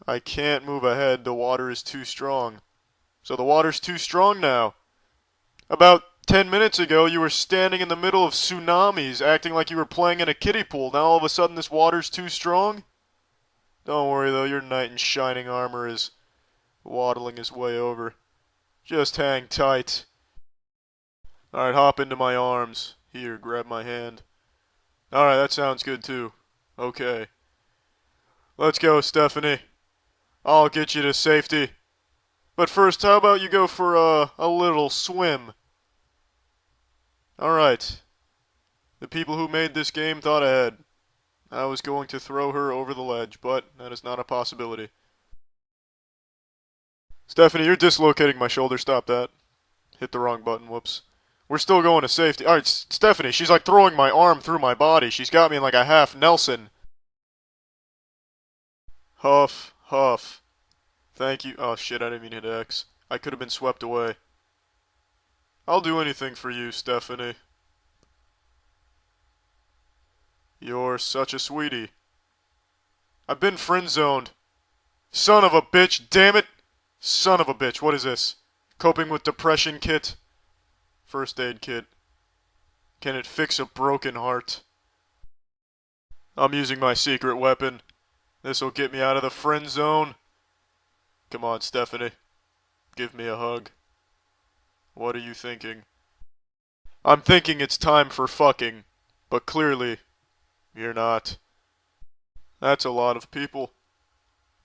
I can't move ahead. The water is too strong. So the water's too strong now. About 10 minutes ago, you were standing in the middle of tsunamis, acting like you were playing in a kiddie pool. Now all of a sudden this water's too strong? Don't worry though, your knight in shining armor is waddling his way over. Just hang tight. Alright, hop into my arms. Here, grab my hand. Alright, that sounds good too. Okay. Let's go, Stephanie. I'll get you to safety. But first, how about you go for a little swim? Alright. The people who made this game thought ahead. I was going to throw her over the ledge, but that is not a possibility. Stephanie, you're dislocating my shoulder. Stop that. Hit the wrong button. Whoops. We're still going to safety. Alright, Stephanie, she's like throwing my arm through my body. She's got me in like a half Nelson. Huff, huff. Thank you. Oh shit, I didn't mean to hit X. I could have been swept away. I'll do anything for you, Stephanie. You're such a sweetie. I've been friend-zoned. Son of a bitch, damn it! Son of a bitch, what is this? Coping with depression kit? First aid kit. Can it fix a broken heart? I'm using my secret weapon. This'll get me out of the friend zone. Come on, Stephanie. Give me a hug. What are you thinking? I'm thinking it's time for fucking, but clearly, you're not. That's a lot of people.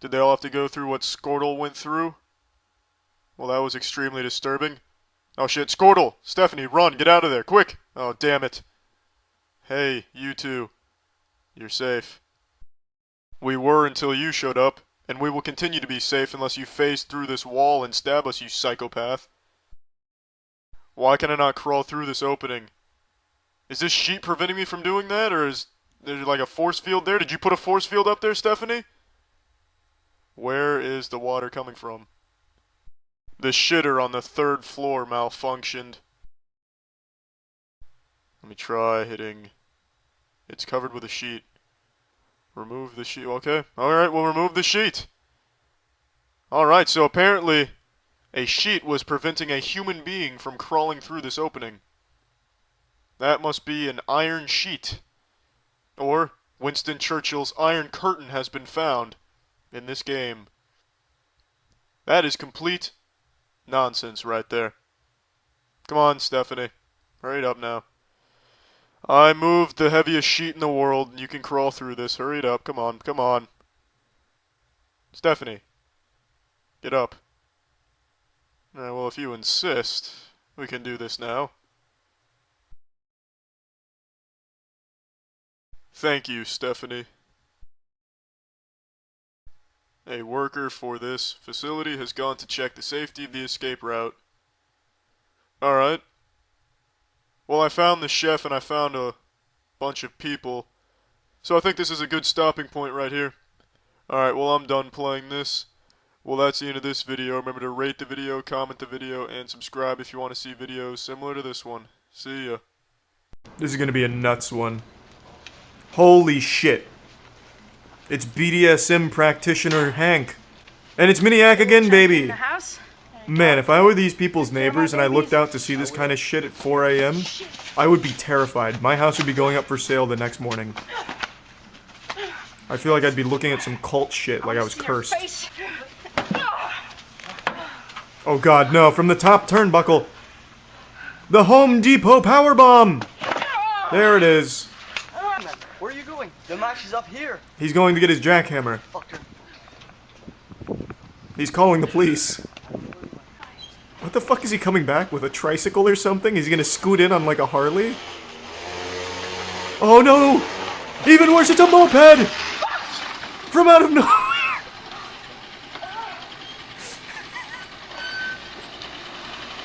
Did they all have to go through what Squirtle went through? Well, that was extremely disturbing. Oh shit, Squirtle! Stephanie, run! Get out of there, quick! Oh, damn it. Hey, you two. You're safe. We were until you showed up, and we will continue to be safe unless you phase through this wall and stab us, you psychopath. Why can I not crawl through this opening? Is this sheet preventing me from doing that, or is There's like a force field there. Did you put a force field up there, Stephanie? Where is the water coming from? The shitter on the 3rd floor malfunctioned. Let me try hitting... It's covered with a sheet. Remove the sheet. Okay. Alright, we'll remove the sheet. Alright, so apparently a sheet was preventing a human being from crawling through this opening. That must be an iron sheet. Or Winston Churchill's Iron Curtain has been found in this game. That is complete nonsense right there. Come on, Stephanie. Hurry it up now. I moved the heaviest sheet in the world, and you can crawl through this. Hurry it up. Come on, come on. Stephanie. Get up. Alright, well, if you insist, we can do this now. Thank you, Stephanie. A worker for this facility has gone to check the safety of the escape route. Alright. Well, I found the chef and I found a bunch of people. So I think this is a good stopping point right here. Alright, well, I'm done playing this. Well, that's the end of this video. Remember to rate the video, comment the video, and subscribe if you want to see videos similar to this one. See ya. This is gonna be a nuts one. Holy shit. It's BDSM practitioner Hank. And it's Miniac again, baby! Man, if I were these people's neighbors and I looked out to see this kind of shit at 4 AM, I would be terrified. My house would be going up for sale the next morning. I feel like I'd be looking at some cult shit like I was cursed. Oh god, no, from the top turnbuckle. The Home Depot powerbomb! There it is. Where are you going? The match is up here. He's going to get his jackhammer. He's calling the police. What the fuck is he coming back with? A tricycle or something? Is he gonna scoot in on like a Harley? Oh no! Even worse, it's a moped! From out of nowhere!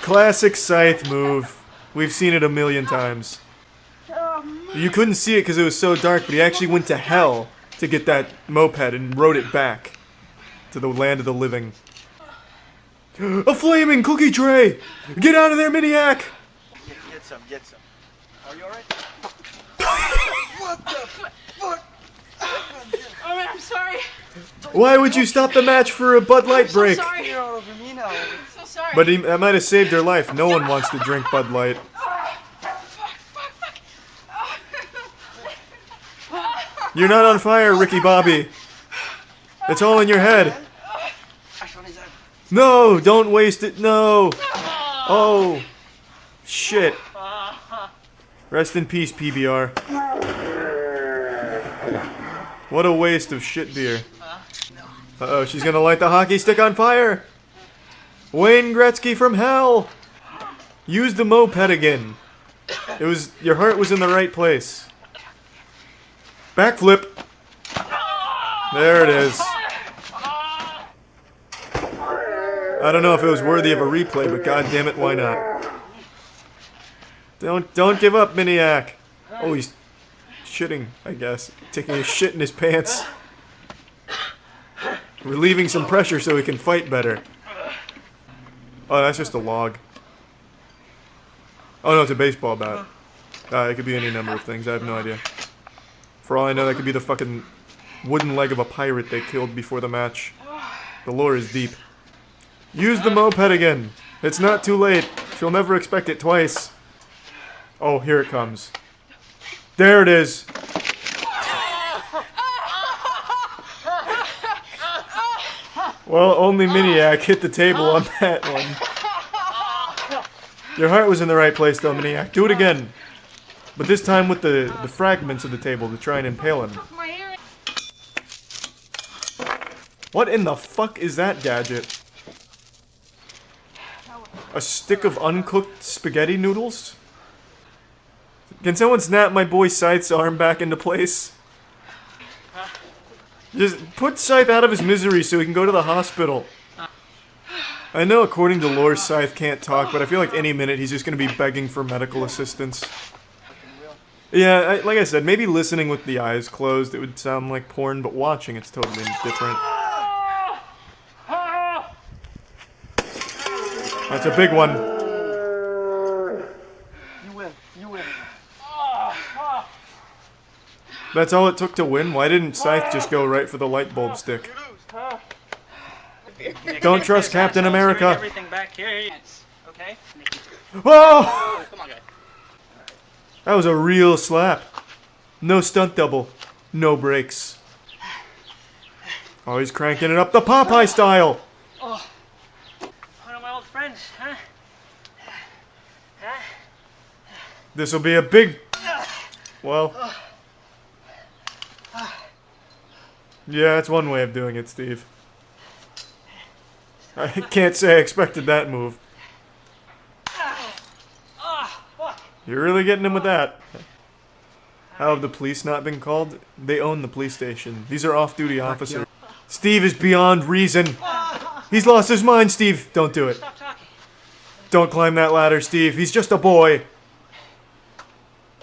Classic Scythe move. We've seen it a million times. You couldn't see it because it was so dark, but he actually went to hell to get that moped and rode it back to the land of the living. A flaming cookie tray! Get out of there, Miniac! Get some, get some. Are you alright? What the fuck? Oh man, I'm sorry. Why would you stop the match for a Bud Light break? I'm so sorry. You're all over me now. I'm so sorry. But that might have saved her life. No one wants to drink Bud Light. You're not on fire, Ricky Bobby. It's all in your head. No, don't waste it. No. Oh. Shit. Rest in peace, PBR. What a waste of shit beer. Uh-oh, she's gonna light the hockey stick on fire. Wayne Gretzky from hell. Use the moped again. Your heart was in the right place. Backflip. There it is. I don't know if it was worthy of a replay, but goddammit, why not? Don't give up, Miniac. Oh, he's shitting, I guess. Taking a shit in his pants. Relieving some pressure so he can fight better. Oh, that's just a log. Oh no, it's a baseball bat. It could be any number of things, I have no idea. For all I know, that could be the fucking wooden leg of a pirate they killed before the match. The lore is deep. Use the moped again. It's not too late. She'll never expect it twice. Oh, here it comes. There it is. Well, only Miniac hit the table on that one. Your heart was in the right place though, Miniac. Do it again. But this time with the fragments of the table to try and impale him. What in the fuck is that gadget? A stick of uncooked spaghetti noodles? Can someone snap my boy Scythe's arm back into place? Just put Scythe out of his misery so he can go to the hospital. I know according to lore Scythe can't talk, but I feel like any minute he's just gonna be begging for medical assistance. Yeah, like I said, maybe listening with the eyes closed it would sound like porn, but watching it's totally different. That's a big one. You win. That's all it took to win? Why didn't Scythe just go right for the light bulb stick? Don't trust Captain America. Everything back here. Okay. Whoa! Come on, guys. That was a real slap. No stunt double. No brakes. Oh, he's cranking it up the Popeye style. Oh. One of my old friends, huh? This will be a big... Well... Yeah, that's one way of doing it, Steve. I can't say I expected that move. You're really getting him with that. How have the police not been called? They own the police station. These are off-duty officers. Steve is beyond reason. He's lost his mind, Steve. Don't do it. Don't climb that ladder, Steve. He's just a boy.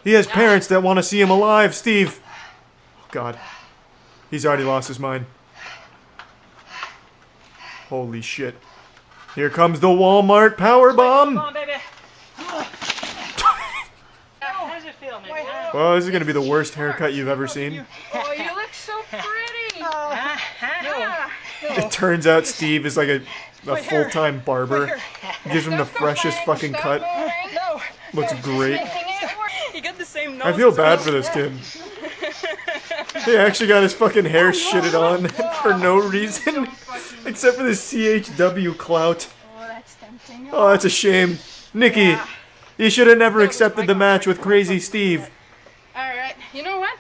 He has parents that want to see him alive, Steve. Oh, God. He's already lost his mind. Holy shit. Here comes the Walmart power bomb. Come on, baby. How does it feel, man? Well, this is going to be the worst haircut you've ever seen. Oh, you look so pretty. It turns out Steve is like a full-time barber. Gives him the freshest fucking cut. Looks great. You got the same nose. I feel bad for this kid. He actually got his fucking hair shitted on for no reason. Except for the CHW clout. Oh, that's tempting. Oh, that's a shame. Nikki, you should have never accepted the match with Crazy Steve. Alright, you know what?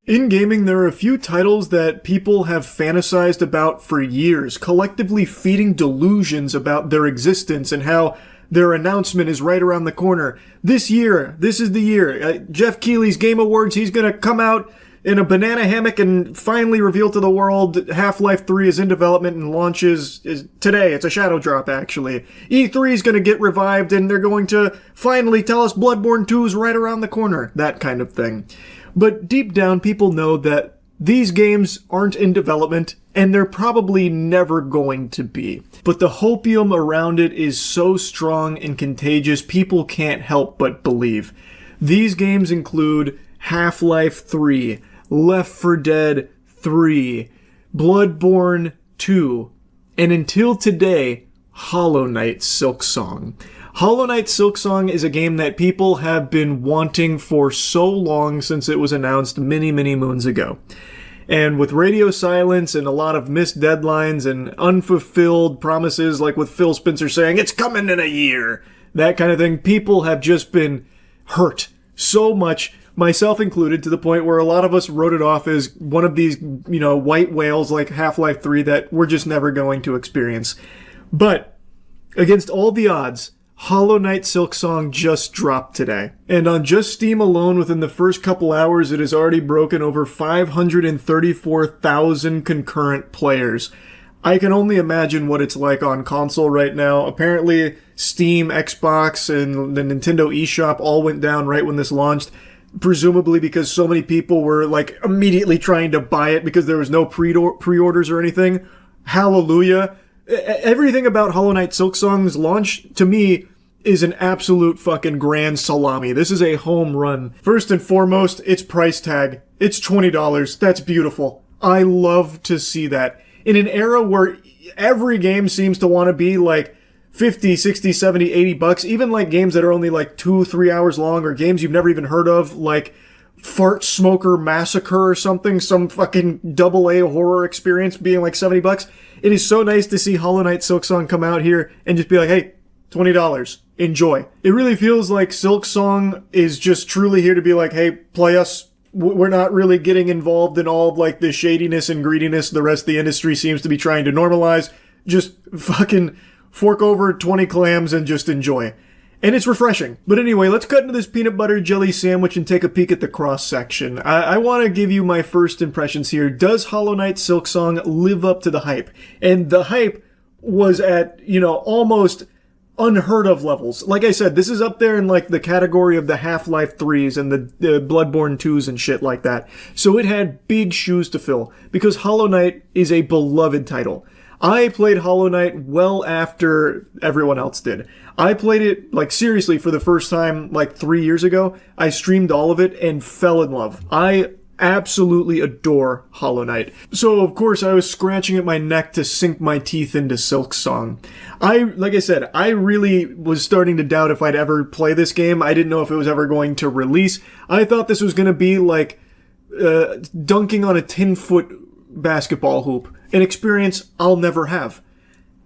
In gaming, there are a few titles that people have fantasized about for years, collectively feeding delusions about their existence and how their announcement is right around the corner. This year, this is the year. Jeff Keighley's Game Awards, he's gonna come out in a banana hammock and finally reveal to the world Half-Life 3 is in development and launches today. It's a shadow drop, actually. E3 is going to get revived and they're going to finally tell us Bloodborne 2 is right around the corner. That kind of thing. But deep down, people know that these games aren't in development and they're probably never going to be. But the hopium around it is so strong and contagious, people can't help but believe. These games include Half-Life 3, Left 4 Dead 3, Bloodborne 2, and until today, Hollow Knight Silksong. Hollow Knight Silksong is a game that people have been wanting for so long since it was announced many, many moons ago. And with radio silence and a lot of missed deadlines and unfulfilled promises, like with Phil Spencer saying, it's coming in a year, that kind of thing, people have just been hurt so much, myself included, to the point where a lot of us wrote it off as one of these, white whales like Half-Life 3 that we're just never going to experience. But, against all the odds, Hollow Knight Silksong just dropped today. And on just Steam alone, within the first couple hours, it has already broken over 534,000 concurrent players. I can only imagine what it's like on console right now. Apparently, Steam, Xbox, and the Nintendo eShop all went down right when this launched. Presumably because so many people were, immediately trying to buy it because there was no pre-orders or anything. Hallelujah. Everything about Hollow Knight Silksong's launch, to me, is an absolute fucking grand salami. This is a home run. First and foremost, its price tag. It's $20. That's beautiful. I love to see that. In an era where every game seems to want to be 50, 60, 70, 80 bucks, even games that are only 2-3 hours long, or games you've never even heard of, like Fart Smoker Massacre or something, some fucking AA horror experience being $70 bucks. It is so nice to see Hollow Knight Silksong come out here and just be like, hey, $20, enjoy. It really feels like Silksong is just truly here to be like, hey, play us. We're not really getting involved in all of the shadiness and greediness the rest of the industry seems to be trying to normalize. Just fucking fork over 20 clams and just enjoy. And it's refreshing. But anyway, let's cut into this peanut butter jelly sandwich and take a peek at the cross-section. I want to give you my first impressions here. Does Hollow Knight Silksong live up to the hype? And the hype was at, almost unheard of levels. Like I said, this is up there in like the category of the Half-Life 3s and the Bloodborne 2s and shit like that. So it had big shoes to fill because Hollow Knight is a beloved title. I played Hollow Knight well after everyone else did. I played it, like, seriously for the first time, like, 3 years ago. I streamed all of it and fell in love. I absolutely adore Hollow Knight. So, of course, I was scratching at my neck to sink my teeth into Silksong. Like I said, I really was starting to doubt if I'd ever play this game. I didn't know if it was ever going to release. I thought this was going to be like dunking on a 10-foot basketball hoop, an experience I'll never have.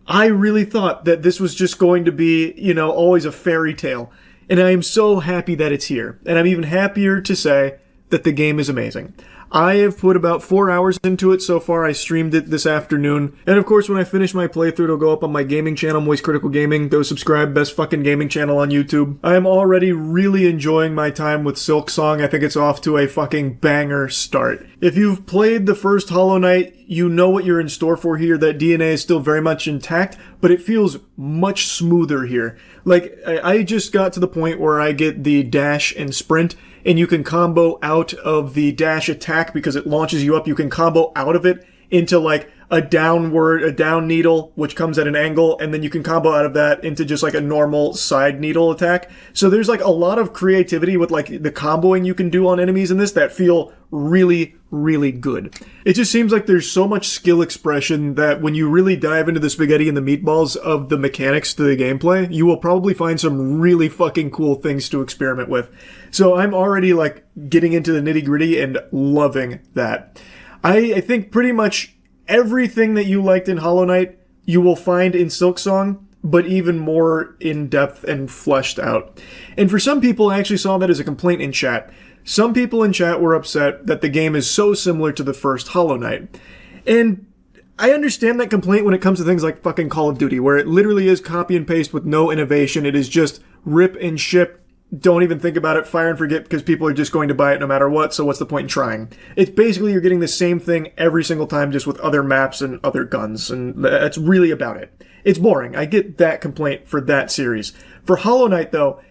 I really thought that this was just going to be, you know, always a fairy tale. And I am so happy that it's here. And I'm even happier to say that the game is amazing. I have put about 4 hours into it so far. I streamed it this afternoon. And of course, when I finish my playthrough, it'll go up on my gaming channel, Moist Critical Gaming. Go subscribe, best fucking gaming channel on YouTube. I am already really enjoying my time with Silksong. I think it's off to a fucking banger start. If you've played the first Hollow Knight, you know what you're in store for here. That DNA is still very much intact, but it feels much smoother here. Like, I just got to the point where I get the dash and sprint, and you can combo out of the dash attack because it launches you up. You can combo out of it into like a down needle, which comes at an angle, and then you can combo out of that into just like a normal side needle attack. So there's like a lot of creativity with like the comboing you can do on enemies in this that feel really, really good. It just seems like there's so much skill expression that when you really dive into the spaghetti and the meatballs of the mechanics to the gameplay, you will probably find some really fucking cool things to experiment with. So I'm already like getting into the nitty gritty and loving that. I think pretty much everything that you liked in Hollow Knight, you will find in Silksong, but even more in-depth and fleshed out. And for some people, I actually saw that as a complaint in chat. Some people in chat were upset that the game is so similar to the first Hollow Knight. And I understand that complaint when it comes to things like fucking Call of Duty, where it literally is copy and paste with no innovation. It is just rip and ship. Don't even think about it, fire and forget, because people are just going to buy it no matter what, so what's the point in trying? It's basically you're getting the same thing every single time, just with other maps and other guns, and that's really about it. It's boring. I get that complaint for that series. For Hollow Knight, though,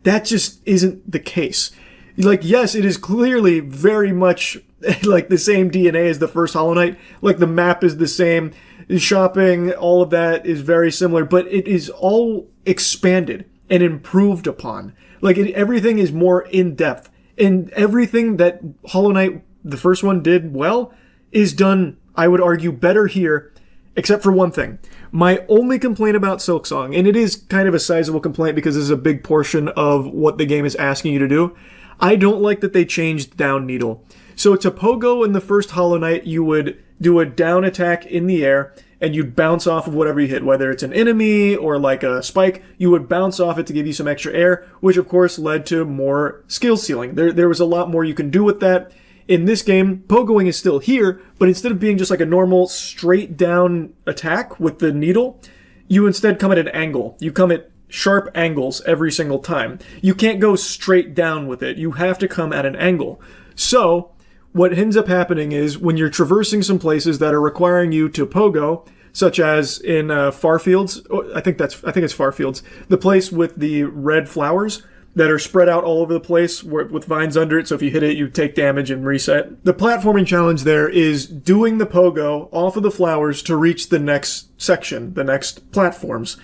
that just isn't the case. Like, yes, it is clearly very much like the same DNA as the first Hollow Knight. Like, the map is the same, shopping, all of that is very similar, but it is all expanded and improved upon. Like, everything is more in-depth. And everything that Hollow Knight, the first one, did well, is done, I would argue, better here, except for one thing. My only complaint about Silksong, and it is kind of a sizable complaint because this is a big portion of what the game is asking you to do, I don't like that they changed down needle. So to Pogo in the first Hollow Knight, you would do a down attack in the air, and you'd bounce off of whatever you hit, whether it's an enemy or like a spike, you would bounce off it to give you some extra air, which of course led to more skill ceiling. There was a lot more you can do with that. In this game, pogoing is still here, but instead of being just like a normal straight down attack with the needle, you instead come at an angle. You come at sharp angles every single time. You can't go straight down with it. You have to come at an angle. So what ends up happening is when you're traversing some places that are requiring you to pogo, such as in Farfields, I think it's Farfields, the place with the red flowers that are spread out all over the place with vines under it, so if you hit it, you take damage and reset. The platforming challenge there is doing the pogo off of the flowers to reach the next section, the next platforms.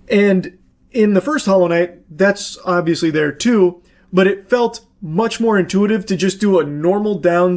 And in the first Hollow Knight, that's obviously there too, but it felt much more intuitive to just do a normal down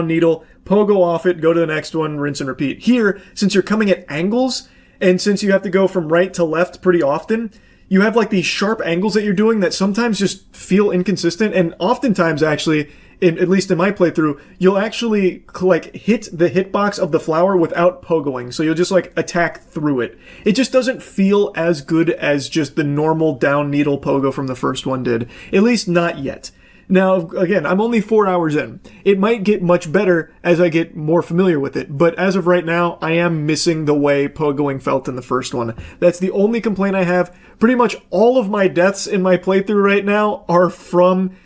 needle, pogo off it, go to the next one, rinse and repeat. Here, since you're coming at angles, and since you have to go from right to left pretty often, you have like these sharp angles that you're doing that sometimes just feel inconsistent, and oftentimes actually, at least in my playthrough, you'll actually like hit the hitbox of the flower without pogoing, so you'll just like attack through it. It just doesn't feel as good as just the normal down needle pogo from the first one did. At least not yet. Now, again, I'm only 4 hours in. It might get much better as I get more familiar with it, but as of right now, I am missing the way pogoing felt in the first one. That's the only complaint I have. Pretty much all of my deaths in my playthrough right now are from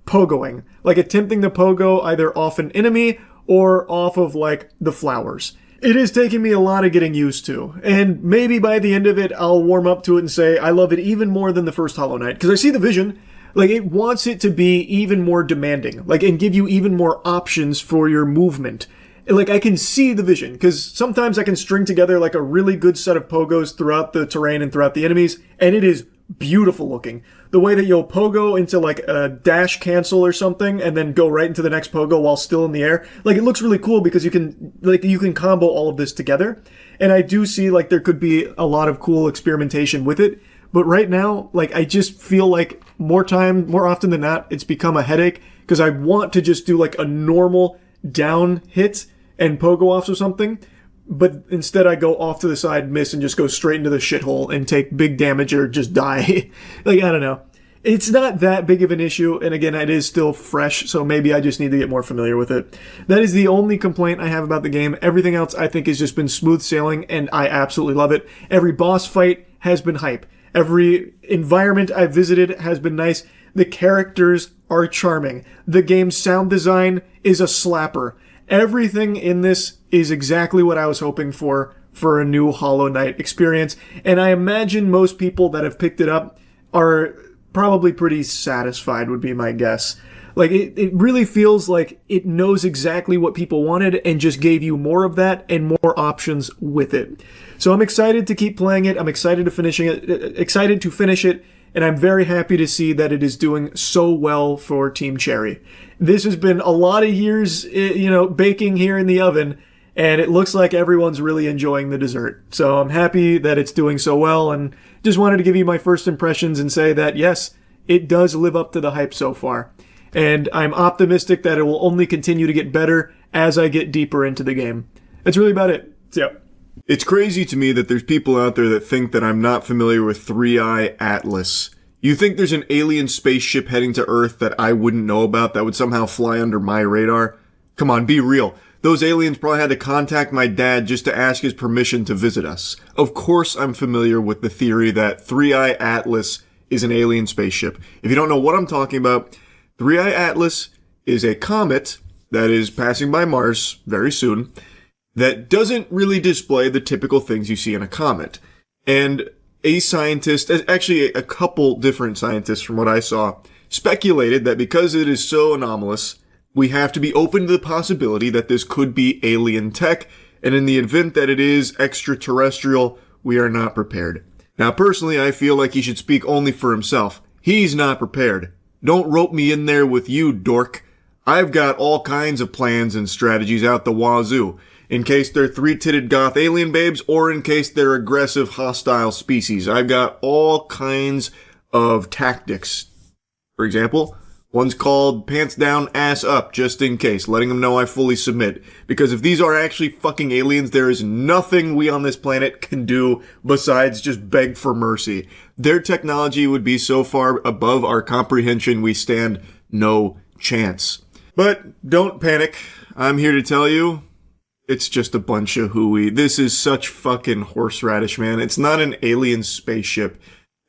pogoing. Like attempting to pogo either off an enemy or off of like the flowers. It is taking me a lot of getting used to, and maybe by the end of it, I'll warm up to it and say I love it even more than the first Hollow Knight, because I see the vision. Like, it wants it to be even more demanding, like, and give you even more options for your movement. Like, I can see the vision, because sometimes I can string together, like, a really good set of pogos throughout the terrain and throughout the enemies, and it is beautiful looking. The way that you'll pogo into, like, a dash cancel or something, and then go right into the next pogo while still in the air, like, it looks really cool because you can combo all of this together. And I do see, like, there could be a lot of cool experimentation with it. But right now, like, I just feel like more often than not, it's become a headache, because I want to just do, like, a normal down hit and pogo offs or something, but instead I go off to the side, miss, and just go straight into the shithole and take big damage or just die. Like, I don't know. It's not that big of an issue, and again, it is still fresh, so maybe I just need to get more familiar with it. That is the only complaint I have about the game. Everything else, I think, has just been smooth sailing, and I absolutely love it. Every boss fight has been hype. Every environment I've visited has been nice. The characters are charming. The game's sound design is a slapper. Everything in this is exactly what I was hoping for a new Hollow Knight experience, and I imagine most people that have picked it up are probably pretty satisfied, would be my guess. Like, it really feels like it knows exactly what people wanted and just gave you more of that and more options with it. So I'm excited to keep playing it. I'm excited to finish it, and I'm very happy to see that it is doing so well for Team Cherry. This has been a lot of years, baking here in the oven, and it looks like everyone's really enjoying the dessert. So I'm happy that it's doing so well, and just wanted to give you my first impressions and say that, yes, it does live up to the hype so far. And I'm optimistic that it will only continue to get better as I get deeper into the game. That's really about it. So, it's crazy to me that there's people out there that think that I'm not familiar with 3i Atlas. You think there's an alien spaceship heading to Earth that I wouldn't know about that would somehow fly under my radar? Come on, be real. Those aliens probably had to contact my dad just to ask his permission to visit us. Of course I'm familiar with the theory that 3i Atlas is an alien spaceship. If you don't know what I'm talking about, 3i Atlas is a comet that is passing by Mars very soon that doesn't really display the typical things you see in a comet. And a scientist, actually a couple different scientists from what I saw, speculated that because it is so anomalous, we have to be open to the possibility that this could be alien tech, and in the event that it is extraterrestrial, we are not prepared. Now, personally, I feel like he should speak only for himself. He's not prepared. Don't rope me in there with you, dork. I've got all kinds of plans and strategies out the wazoo, in case they're three-titted goth alien babes, or in case they're aggressive, hostile species. I've got all kinds of tactics. For example, one's called pants down, ass up, just in case, letting them know I fully submit. Because if these are actually fucking aliens, there is nothing we on this planet can do besides just beg for mercy. Their technology would be so far above our comprehension, we stand no chance. But don't panic. I'm here to tell you, it's just a bunch of hooey. This is such fucking horseradish, man. It's not an alien spaceship.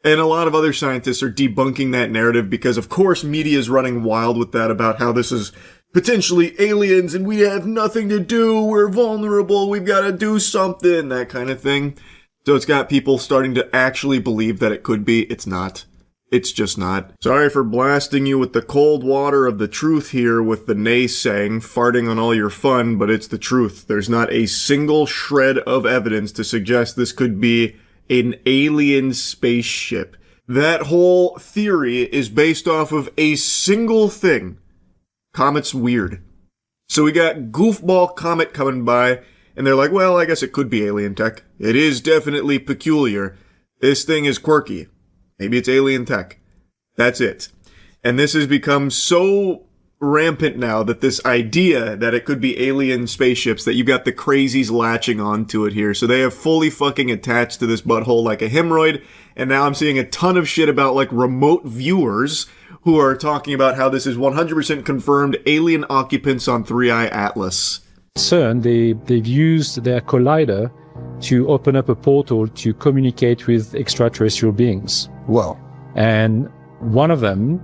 And a lot of other scientists are debunking that narrative because, of course, media is running wild with that about how this is potentially aliens and we have nothing to do, we're vulnerable, we've got to do something, that kind of thing. So it's got people starting to actually believe that it could be. It's not. It's just not. Sorry for blasting you with the cold water of the truth here with the naysaying, farting on all your fun, but it's the truth. There's not a single shred of evidence to suggest this could be an alien spaceship. That whole theory is based off of a single thing. Comet's weird. So we got goofball comet coming by, and they're like, well, I guess it could be alien tech. It is definitely peculiar. This thing is quirky. Maybe it's alien tech. That's it. And this has become so rampant now that this idea that it could be alien spaceships, that you got the crazies latching onto it here. So they have fully fucking attached to this butthole like a hemorrhoid. And now I'm seeing a ton of shit about like remote viewers who are talking about how this is 100% confirmed alien occupants on 3i Atlas. CERN, they've used their collider to open up a portal to communicate with extraterrestrial beings. Well, and one of them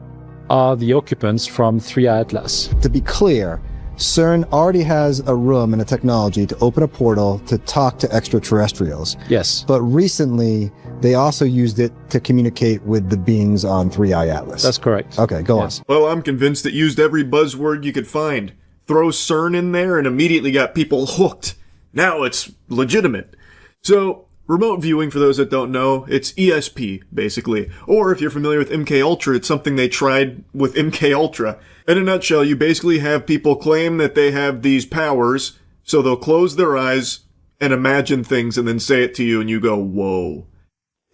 are the occupants from 3i Atlas. To be clear, CERN already has a room and a technology to open a portal to talk to extraterrestrials. Yes. But recently, they also used it to communicate with the beings on 3i Atlas. That's correct. Okay, go on. Well, I'm convinced it used every buzzword you could find. Throw CERN in there and immediately got people hooked. Now it's legitimate. So, remote viewing, for those that don't know, it's ESP, basically. Or if you're familiar with MKUltra, it's something they tried with MKUltra. In a nutshell, you basically have people claim that they have these powers, so they'll close their eyes and imagine things and then say it to you and you go, whoa.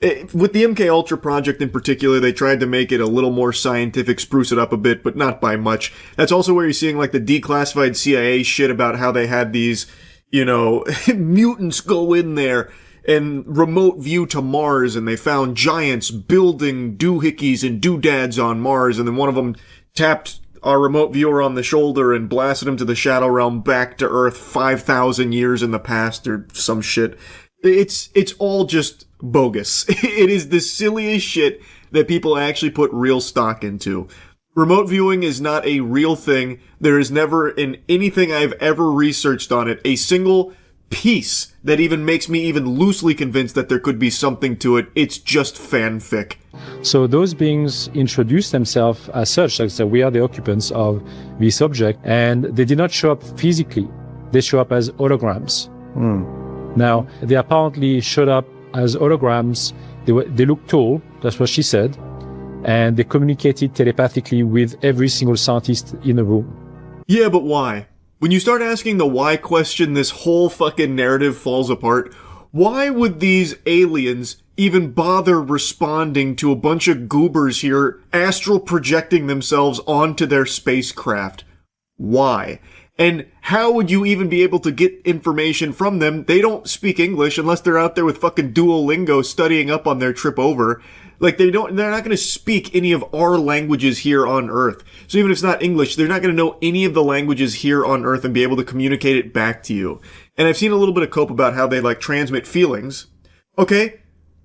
With the MKUltra project in particular, they tried to make it a little more scientific, spruce it up a bit, but not by much. That's also where you're seeing like the declassified CIA shit about how they had these, mutants go in there and remote view to Mars, and they found giants building doohickeys and doodads on Mars, and then one of them tapped our remote viewer on the shoulder and blasted him to the Shadow Realm back to Earth 5,000 years in the past or some shit. It's all just bogus. It is the silliest shit that people actually put real stock into. Remote viewing is not a real thing. There is never, in anything I've ever researched on it, a single piece that even makes me even loosely convinced that there could be something to it. It's just fanfic. So those beings introduce themselves as such, like we are the occupants of this object, and they did not show up physically. They show up as holograms. Now, they apparently showed up as holograms. They look tall, that's what she said, and they communicated telepathically with every single scientist in the room. Yeah, but why? When you start asking the why question, this whole fucking narrative falls apart. Why would these aliens even bother responding to a bunch of goobers here astral projecting themselves onto their spacecraft? Why? And how would you even be able to get information from them? They don't speak English unless they're out there with fucking Duolingo studying up on their trip over. Like, they're not going to speak any of our languages here on Earth. So even if it's not English, they're not going to know any of the languages here on Earth and be able to communicate it back to you. And I've seen a little bit of cope about how they, transmit feelings. Okay?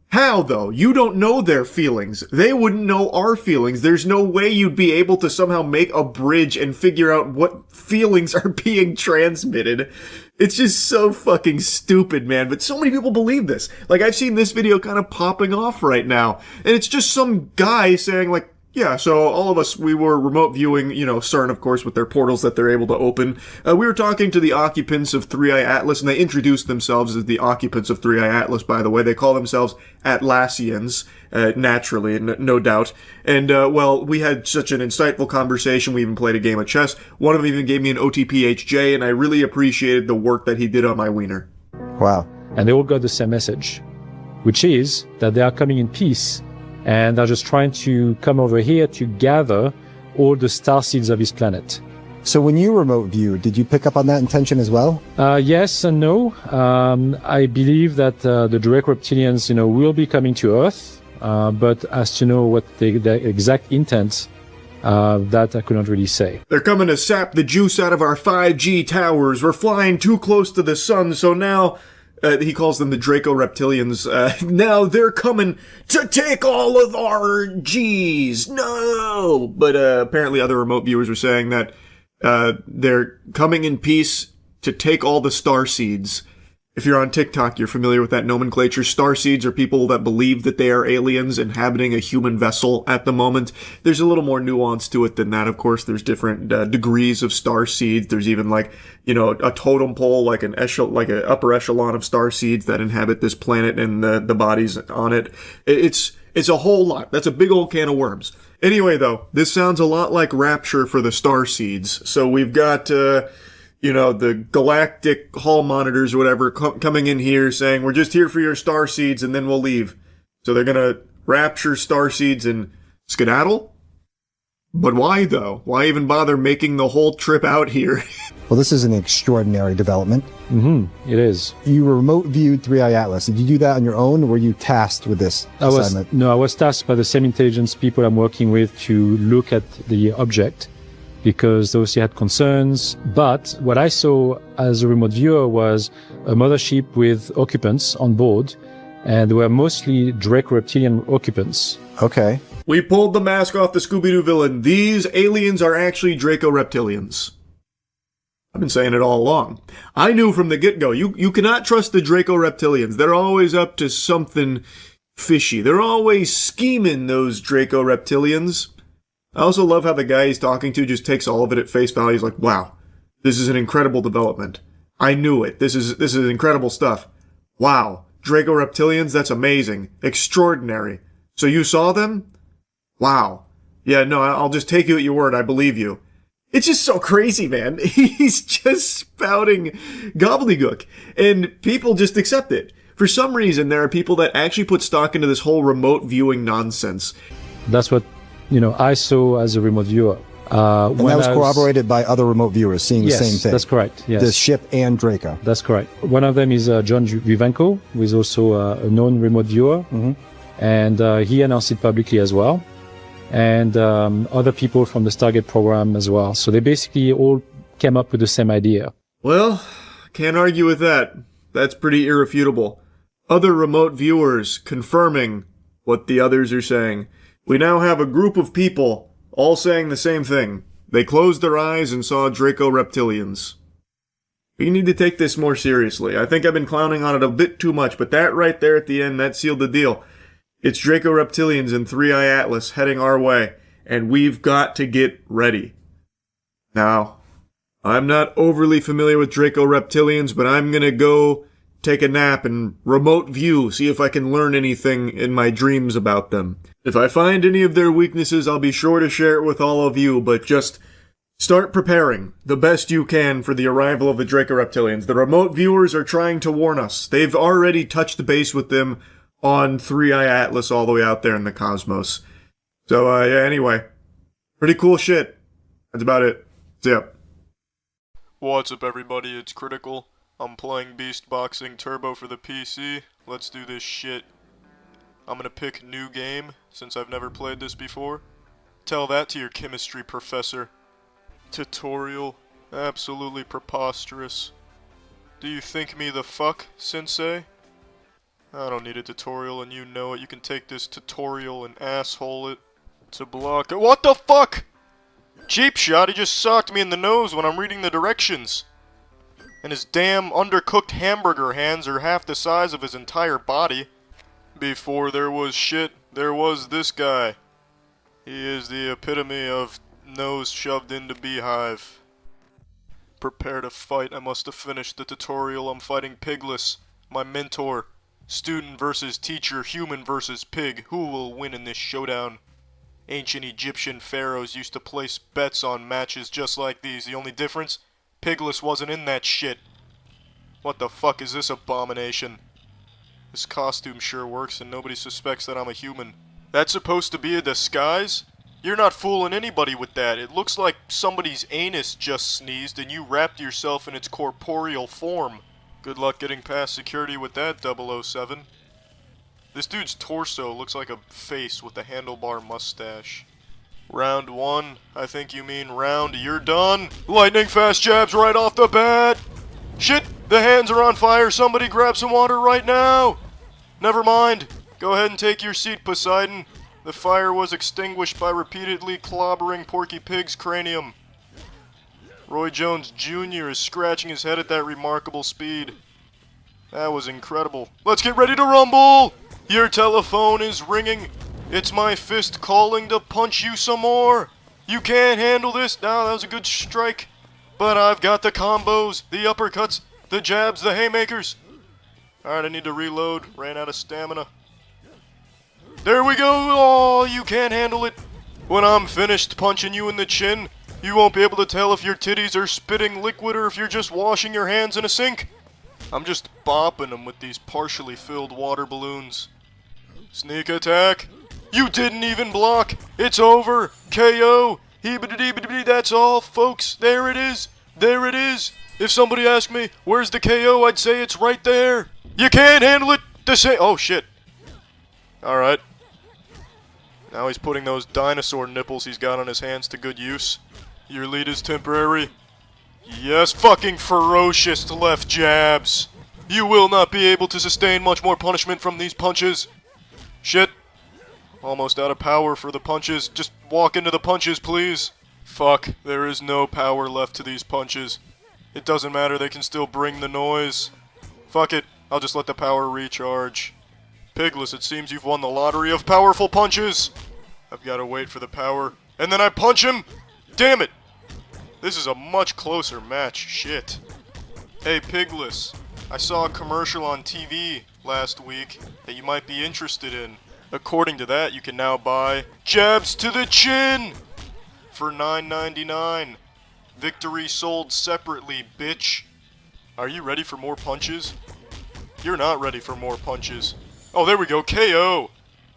How, though? You don't know their feelings. They wouldn't know our feelings. There's no way you'd be able to somehow make a bridge and figure out what feelings are being transmitted. It's just so fucking stupid, man. But so many people believe this. Like, I've seen this video kind of popping off right now. And it's just some guy saying, yeah, so all of us, we were remote viewing, CERN, of course, with their portals that they're able to open. We were talking to the occupants of 3i Atlas, and they introduced themselves as the occupants of 3i Atlas, by the way. They call themselves Atlassians, naturally, no doubt. And, we had such an insightful conversation. We even played a game of chess. One of them even gave me an OTPHJ, and I really appreciated the work that he did on my wiener. Wow. And they all got the same message, which is that they are coming in peace. And they're just trying to come over here to gather all the star seeds of this planet. So when you remote view, did you pick up on that intention as well? Yes and no. I believe that the direct reptilians, will be coming to Earth, but as to know what the exact intent, that I could not really say. They're coming to sap the juice out of our 5G towers. We're flying too close to the sun, so now... he calls them the Draco Reptilians. Now they're coming to take all of our G's. No! But apparently other remote viewers are saying that they're coming in peace to take all the star seeds. If you're on TikTok, you're familiar with that nomenclature. Star seeds are people that believe that they are aliens inhabiting a human vessel at the moment. There's a little more nuance to it than that, of course. There's different degrees of star seeds. There's even a totem pole, like an upper echelon of star seeds that inhabit this planet and the bodies on it. It's a whole lot. That's a big old can of worms. Anyway, though, this sounds a lot like Rapture for the star seeds. So we've got... the galactic hall monitors or whatever coming in here saying, we're just here for your star seeds and then we'll leave. So they're gonna rapture star seeds and skedaddle? But why, though? Why even bother making the whole trip out here? Well, this is an extraordinary development. It is. You remote viewed 3i Atlas. Did you do that on your own, or were you tasked with this assignment? I was tasked by the same intelligence people I'm working with to look at the object, because they also had concerns. But what I saw as a remote viewer was a mothership with occupants on board, and they were mostly Draco Reptilian occupants. Okay. We pulled the mask off the Scooby-Doo villain. These aliens are actually Draco Reptilians. I've been saying it all along. I knew from the get-go, you cannot trust the Draco reptilians. They're always up to something fishy. They're always scheming, those Draco reptilians. I also love how the guy he's talking to just takes all of it at face value. He's like, wow, this is an incredible development. I knew it. This is incredible stuff. Wow, Draco reptilians, that's amazing. Extraordinary. So you saw them? Wow. Yeah, no, I'll just take you at your word. I believe you. It's just so crazy, man. He's just spouting gobbledygook, and people just accept it. For some reason, there are people that actually put stock into this whole remote viewing nonsense. That's what, I saw as a remote viewer. And that was corroborated by other remote viewers seeing the same thing. That's correct. Yes. The ship and Draco. That's correct. One of them is John Vivanco, who is also a known remote viewer. Mm-hmm. And he announced it publicly as well. And other people from the Stargate program as well. So they basically all came up with the same idea. Well, can't argue with that. That's pretty irrefutable. Other remote viewers confirming what the others are saying. We now have a group of people all saying the same thing. They closed their eyes and saw Draco reptilians. We need to take this more seriously. I think I've been clowning on it a bit too much, but that right there at the end, that sealed the deal. It's Draco reptilians and 3i Atlas heading our way, and we've got to get ready. Now, I'm not overly familiar with Draco reptilians, but I'm gonna go take a nap and remote view, see if I can learn anything in my dreams about them. If I find any of their weaknesses, I'll be sure to share it with all of you, but just start preparing the best you can for the arrival of the Draco reptilians. The remote viewers are trying to warn us. They've already touched base with them on 3i Atlas all the way out there in the cosmos. So, yeah, anyway. Pretty cool shit. That's about it. See ya. What's up, everybody? It's Critical. I'm playing Beast Boxing Turbo for the PC. Let's do this shit. I'm gonna pick new game, since I've never played this before. Tell that to your chemistry professor. Tutorial. Absolutely preposterous. Do you think me the fuck, sensei? I don't need a tutorial, and you know it. You can take this tutorial and asshole it to block it. What the fuck? Cheap shot, he just socked me in the nose when I'm reading the directions. And his damn undercooked hamburger hands are half the size of his entire body. Before there was shit, there was this guy. He is the epitome of nose shoved into beehive. Prepare to fight. I must have finished the tutorial. I'm fighting Pigless, my mentor. Student versus teacher, human versus pig. Who will win in this showdown? Ancient Egyptian pharaohs used to place bets on matches just like these. The only difference? Pigless wasn't in that shit. What the fuck is this abomination? This costume sure works and nobody suspects that I'm a human. That's supposed to be a disguise? You're not fooling anybody with that. It looks like somebody's anus just sneezed and you wrapped yourself in its corporeal form. Good luck getting past security with that, 007. This dude's torso looks like a face with a handlebar mustache. Round 1, I think you mean round, you're done! Lightning fast jabs right off the bat! Shit, the hands are on fire, somebody grab some water right now! Never mind, go ahead and take your seat, Poseidon. The fire was extinguished by repeatedly clobbering Porky Pig's cranium. Roy Jones Jr. is scratching his head at that remarkable speed. That was incredible. Let's get ready to rumble! Your telephone is ringing. It's my fist calling to punch you some more. You can't handle this. No, that was a good strike. But I've got the combos, the uppercuts, the jabs, the haymakers. Alright, I need to reload. Ran out of stamina. There we go. Oh, you can't handle it. When I'm finished punching you in the chin, you won't be able to tell if your titties are spitting liquid or if you're just washing your hands in a sink. I'm just bopping them with these partially filled water balloons. Sneak attack. You didn't even block. It's over. KO. Heebity-deebity, that's all, folks. There it is. There it is. If somebody asked me, where's the KO, I'd say it's right there. You can't handle it. Oh, shit. Alright. Now he's putting those dinosaur nipples he's got on his hands to good use. Your lead is temporary. Yes, fucking ferocious left jabs. You will not be able to sustain much more punishment from these punches. Shit. Almost out of power for the punches. Just walk into the punches, please. Fuck, there is no power left to these punches. It doesn't matter, they can still bring the noise. Fuck it, I'll just let the power recharge. Pigless, it seems you've won the lottery of powerful punches! I've gotta wait for the power, and then I punch him! Damn it! This is a much closer match, shit. Hey Pigless, I saw a commercial on TV last week that you might be interested in. According to that, you can now buy jabs to the chin for $9.99. Victory sold separately, bitch. Are you ready for more punches? You're not ready for more punches. Oh, there we go, KO!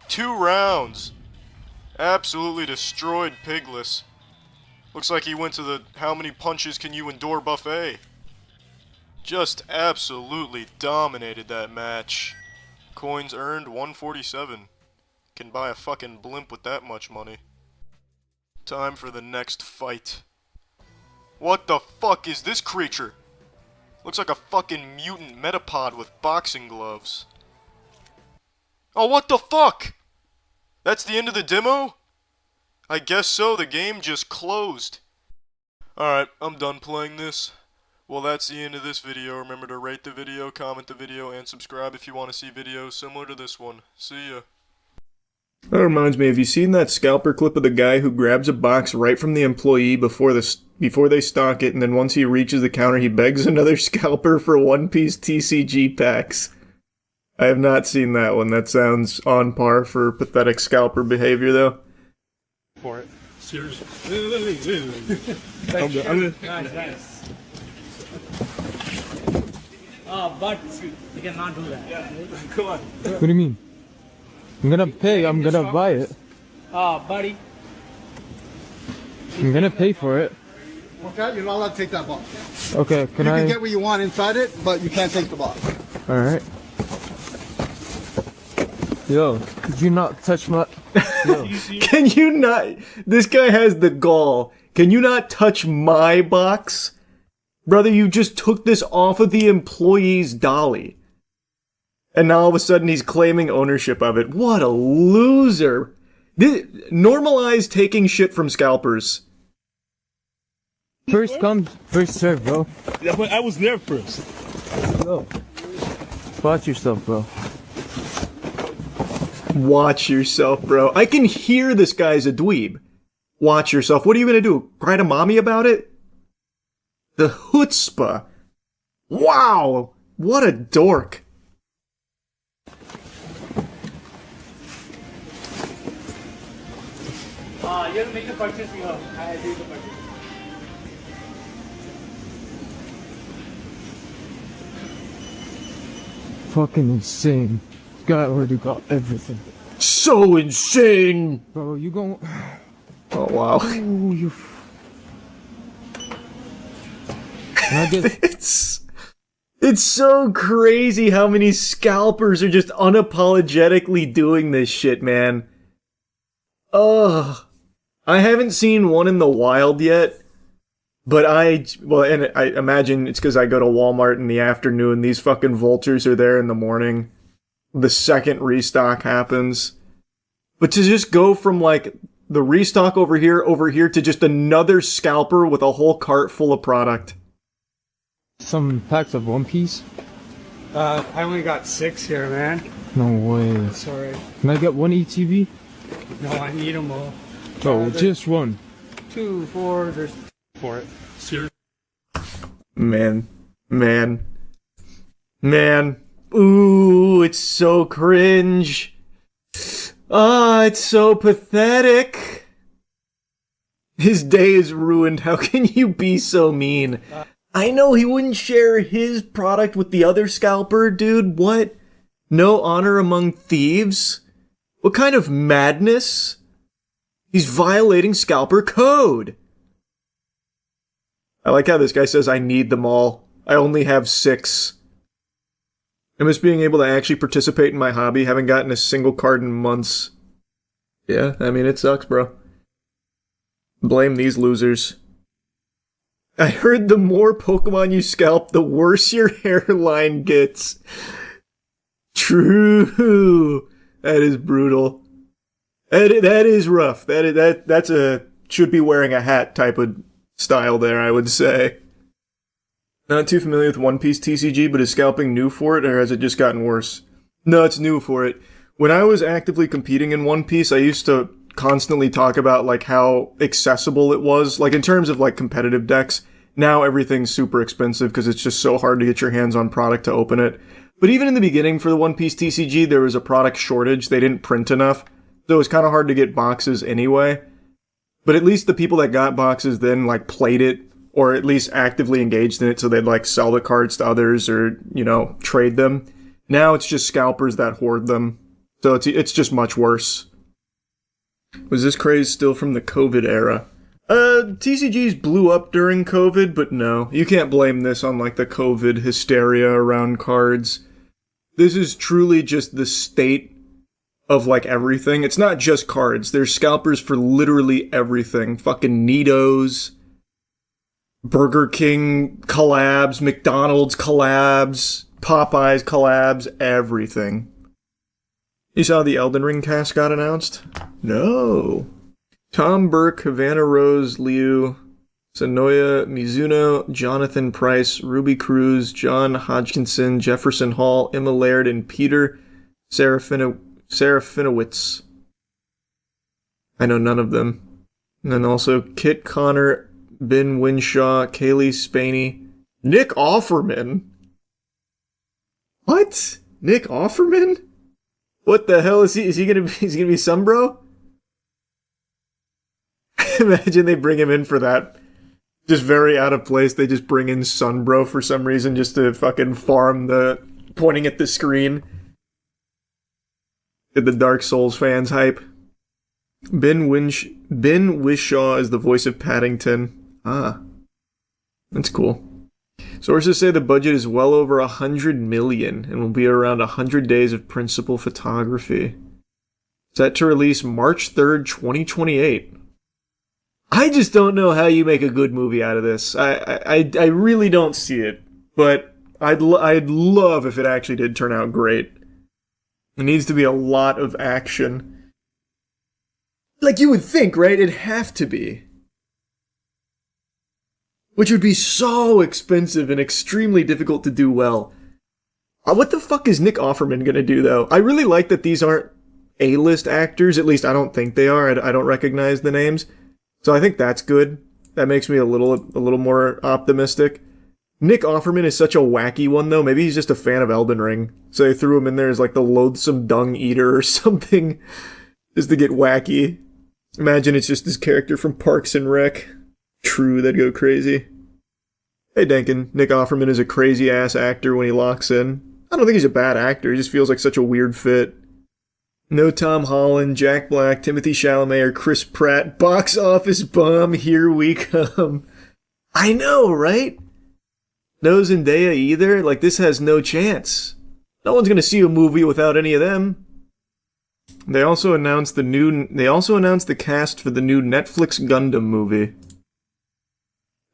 2 rounds. Absolutely destroyed Pigless. Looks like he went to the how many punches can you endure buffet. Just absolutely dominated that match. Coins earned 147. Can buy a fucking blimp with that much money. Time for the next fight. What the fuck is this creature? Looks like a fucking mutant metapod with boxing gloves. Oh, what the fuck? That's the end of the demo? I guess so, the game just closed. Alright, I'm done playing this. Well, that's the end of this video. Remember to rate the video, comment the video, and subscribe if you want to see videos similar to this one. See ya. That reminds me, have you seen that scalper clip of the guy who grabs a box right from the employee before they stock it, and then once he reaches the counter, he begs another scalper for one-piece TCG packs? I have not seen that one. That sounds on par for pathetic scalper behavior, though. For it. Seriously. I'm good. Nice. But you cannot do that. Yeah. Come on. What do you mean? I'm gonna pay, I'm gonna buy it. Buddy. I'm gonna pay for it. Okay, you're not allowed to take that box. Okay, You can get what you want inside it, but you can't take the box. Alright. Yo, could you not touch my... Yo. Can you not... This guy has the gall. Can you not touch my box? Brother, you just took this off of the employee's dolly. And now all of a sudden he's claiming ownership of it. What a loser. Normalize taking shit from scalpers. First come, first serve, bro. Yeah, but I was there first. Yo. Watch yourself, bro. Watch yourself, bro. I can hear this guy's a dweeb. Watch yourself. What are you gonna do? Cry to mommy about it? The chutzpah. Wow. What a dork. You have to make the purchase here. I do the purchase. Fucking insane. This guy already got everything. So insane! Bro, you gon'... Oh, wow. Ooh, you... Can I get... It's so crazy how many scalpers are just unapologetically doing this shit, man. Ugh. I haven't seen one in the wild yet, but I imagine it's because I go to Walmart in the afternoon. These fucking vultures are there in the morning. The second restock happens. But to just go from, like, the restock over here to just another scalper with a whole cart full of product. Some packs of One Piece? I only got 6 here, man. No way. Sorry. Can I get one ETB? No, I need them all. Oh, just one. 2, 4, there's for it. Seriously. Man. Ooh, it's so cringe. Ah, it's so pathetic. His day is ruined. How can you be so mean? I know he wouldn't share his product with the other scalper, dude. What? No honor among thieves? What kind of madness? He's violating scalper code. I like how this guy says, I need them all. I only have 6. I miss being able to actually participate in my hobby. Haven't gotten a single card in months. Yeah, I mean, it sucks, bro. Blame these losers. I heard the more Pokemon you scalp, the worse your hairline gets. True. That is brutal. That is rough. That's a should be wearing a hat type of style there, I would say. Not too familiar with One Piece TCG, but is scalping new for it, or has it just gotten worse? No, it's new for it. When I was actively competing in One Piece, I used to constantly talk about, like, how accessible it was, like, in terms of, like, competitive decks. Now everything's super expensive because it's just so hard to get your hands on product to open it. But even in the beginning for the One Piece TCG, there was a product shortage. They didn't print enough, so it was kind of hard to get boxes anyway. But at least the people that got boxes then, like, played it, or at least actively engaged in it, so they'd, like, sell the cards to others or, you know, trade them. Now it's just scalpers that hoard them, so it's just much worse. Was this craze still from the COVID era? TCGs blew up during COVID, but no, you can't blame this on, like, the COVID hysteria around cards. This is truly just the state of, like, everything. It's not just cards. There's scalpers for literally everything. Fucking Nitos, Burger King collabs, McDonald's collabs, Popeyes collabs, everything. You saw the Elden Ring cast got announced? No. Tom Burke, Havana Rose, Liu, Sonoya Mizuno, Jonathan Price, Ruby Cruz, John Hodgkinson, Jefferson Hall, Emma Laird, and Peter Serafinowicz. I know none of them. And then also Kit Connor, Ben Winshaw, Kaylee Spaney, Nick Offerman. What? Nick Offerman? What the hell is he? Is he gonna be Sunbro? Imagine they bring him in for that. Just very out of place. They just bring in Sunbro for some reason just to fucking farm the pointing at the screen. Get the Dark Souls fans hype. Ben Wishaw is the voice of Paddington. Ah. That's cool. Sources say the budget is well over $100 million and will be around 100 days of principal photography. Set to release March 3rd, 2028. I just don't know how you make a good movie out of this. I really don't see it, but I'd love if it actually did turn out great. It needs to be a lot of action. Like you would think, right? It'd have to be. Which would be so expensive and extremely difficult to do well. What the fuck is Nick Offerman gonna do, though? I really like that these aren't A-list actors. At least I don't think they are. I don't recognize the names. So I think that's good. That makes me a little more optimistic. Nick Offerman is such a wacky one, though. Maybe he's just a fan of Elden Ring. So they threw him in there as like the loathsome dung eater or something. Just to get wacky. Imagine it's just this character from Parks and Rec. True, that'd go crazy. Hey Denkin, Nick Offerman is a crazy-ass actor when he locks in. I don't think he's a bad actor, he just feels like such a weird fit. No Tom Holland, Jack Black, Timothy Chalamet, or Chris Pratt. Box office bomb, here we come. I know, right? No Zendaya either? Like, this has no chance. No one's gonna see a movie without any of them. They also announced the cast for the new Netflix Gundam movie.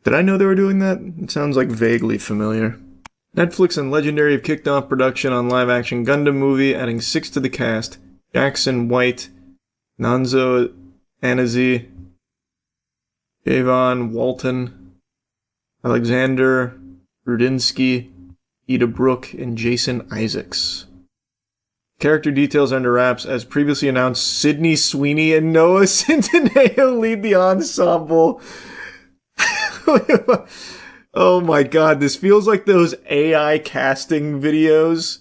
Did I know they were doing that? It sounds like vaguely familiar. Netflix and Legendary have kicked off production on live-action Gundam movie, adding 6 to the cast. Jackson White, Nanzo Anazi, Javon Walton, Alexander Rudinsky, Ida Brooke, and Jason Isaacs. Character details under wraps. As previously announced, Sydney Sweeney and Noah Centineo lead the ensemble. Oh my god, this feels like those AI casting videos.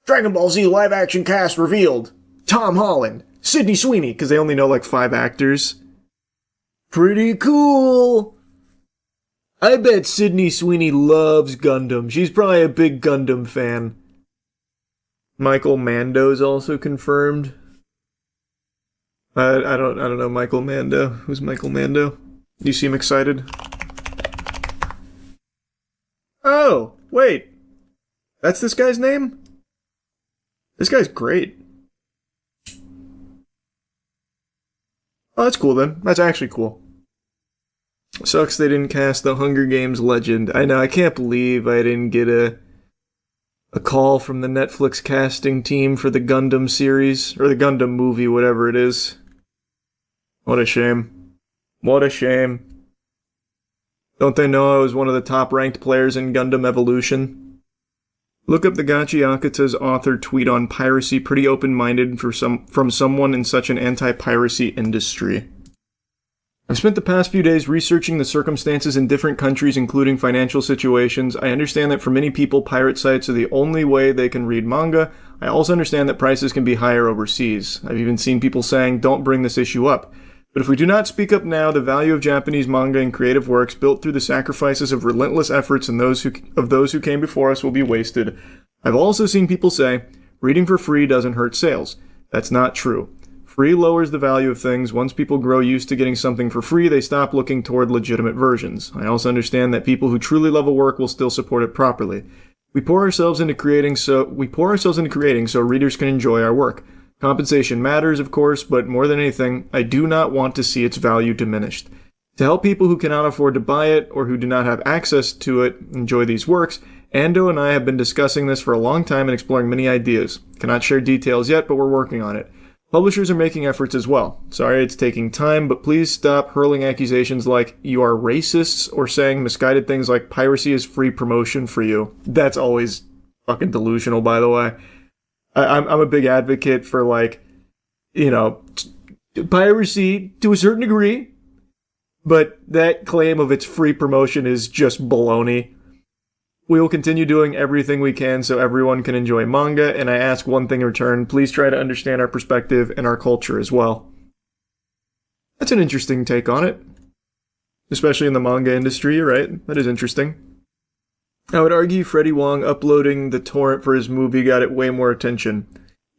Dragon Ball Z live action cast revealed. Tom Holland, Sydney Sweeney, because they only know like 5 actors. Pretty cool. I bet Sydney Sweeney loves Gundam. She's probably a big Gundam fan. Michael Mando's also confirmed. I don't know Michael Mando. Who's Michael Mando? You seem excited. Oh, wait. That's this guy's name? This guy's great. Oh, that's cool then. That's actually cool. Sucks they didn't cast the Hunger Games legend. I know, I can't believe I didn't get a call from the Netflix casting team for the Gundam series, or the Gundam movie, whatever it is. What a shame. What a shame. Don't they know I was one of the top-ranked players in Gundam Evolution? Look up the Gachi Akata's author tweet on piracy, pretty open-minded from someone in such an anti-piracy industry. I've spent the past few days researching the circumstances in different countries, including financial situations. I understand that for many people, pirate sites are the only way they can read manga. I also understand that prices can be higher overseas. I've even seen people saying, don't bring this issue up. But if we do not speak up now, the value of Japanese manga and creative works built through the sacrifices of relentless efforts and those who came before us will be wasted. I've also seen people say, reading for free doesn't hurt sales. That's not true. Free lowers the value of things. Once people grow used to getting something for free, they stop looking toward legitimate versions. I also understand that people who truly love a work will still support it properly. We pour ourselves into creating so readers can enjoy our work. Compensation matters, of course, but more than anything, I do not want to see its value diminished. To help people who cannot afford to buy it or who do not have access to it enjoy these works, Ando and I have been discussing this for a long time and exploring many ideas. Cannot share details yet, but we're working on it. Publishers are making efforts as well. Sorry it's taking time, but please stop hurling accusations like you are racists or saying misguided things like piracy is free promotion for you. That's always fucking delusional, by the way. I'm a big advocate for, like, you know, piracy to a certain degree, but that claim of its free promotion is just baloney. We will continue doing everything we can so everyone can enjoy manga, and I ask one thing in return, please try to understand our perspective and our culture as well. That's an interesting take on it. Especially in the manga industry, right? That is interesting. I would argue Freddie Wong uploading the torrent for his movie got it way more attention.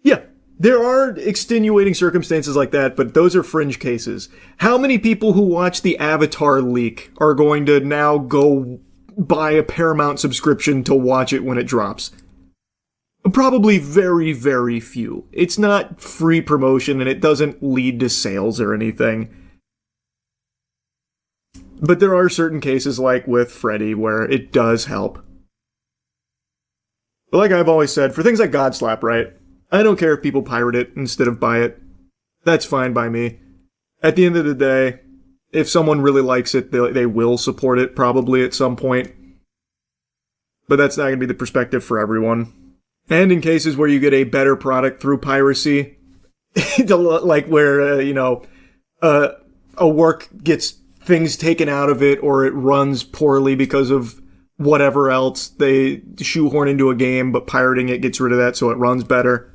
Yeah, there are extenuating circumstances like that, but those are fringe cases. How many people who watch the Avatar leak are going to now go buy a Paramount subscription to watch it when it drops? Probably very, very few. It's not free promotion and it doesn't lead to sales or anything. But there are certain cases, like with Freddy, where it does help. But like I've always said, for things like Godslap, right? I don't care if people pirate it instead of buy it. That's fine by me. At the end of the day, if someone really likes it, they will support it probably at some point. But that's not going to be the perspective for everyone. And in cases where you get a better product through piracy, like where, a work gets things taken out of it or it runs poorly because of whatever else, they shoehorn into a game, but pirating it gets rid of that so it runs better.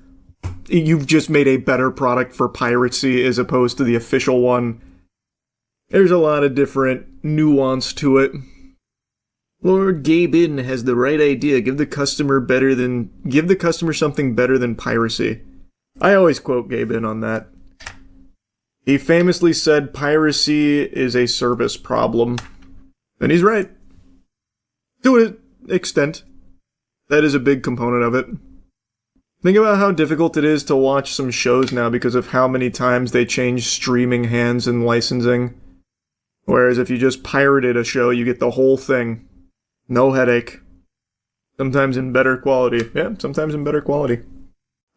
You've just made a better product for piracy as opposed to the official one. There's a lot of different nuance to it. Lord Gabin has the right idea. Give the customer something better than piracy. I always quote Gabin on that. He famously said piracy is a service problem. And he's right. To an extent. That is a big component of it. Think about how difficult it is to watch some shows now because of how many times they change streaming hands and licensing. Whereas if you just pirated a show, you get the whole thing. No headache. Sometimes in better quality. Yeah, sometimes in better quality.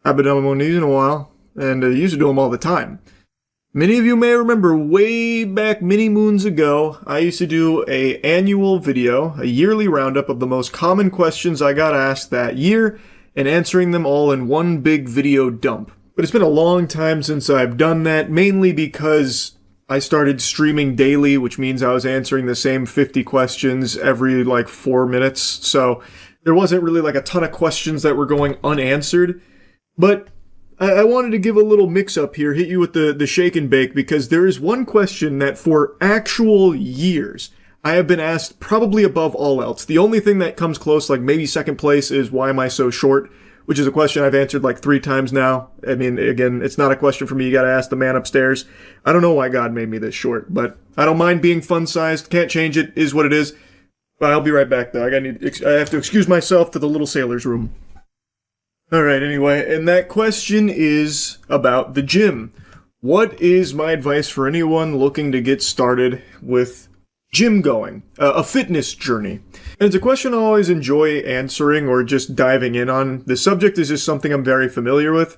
I've been doing one of these in a while, and I used to do them all the time. Many of you may remember way back many moons ago, I used to do an annual video, a yearly roundup of the most common questions I got asked that year, and answering them all in one big video dump. But it's been a long time since I've done that, mainly because I started streaming daily, which means I was answering the same 50 questions every 4 minutes, so there wasn't really a ton of questions that were going unanswered. But I wanted to give a little mix-up here, hit you with the shake and bake, because there is one question that for actual years I have been asked probably above all else. The only thing that comes close, maybe second place, is why am I so short? Which is a question I've answered 3 times now. I mean, again, it's not a question for me. You gotta ask the man upstairs. I don't know why God made me this short, but I don't mind being fun-sized. Can't change it. Is what it is. But I'll be right back, though. I have to excuse myself to the little sailor's room. Alright, anyway, and that question is about the gym. What is my advice for anyone looking to get started with gym going? A fitness journey. And it's a question I always enjoy answering or just diving in on. The subject is just something I'm very familiar with.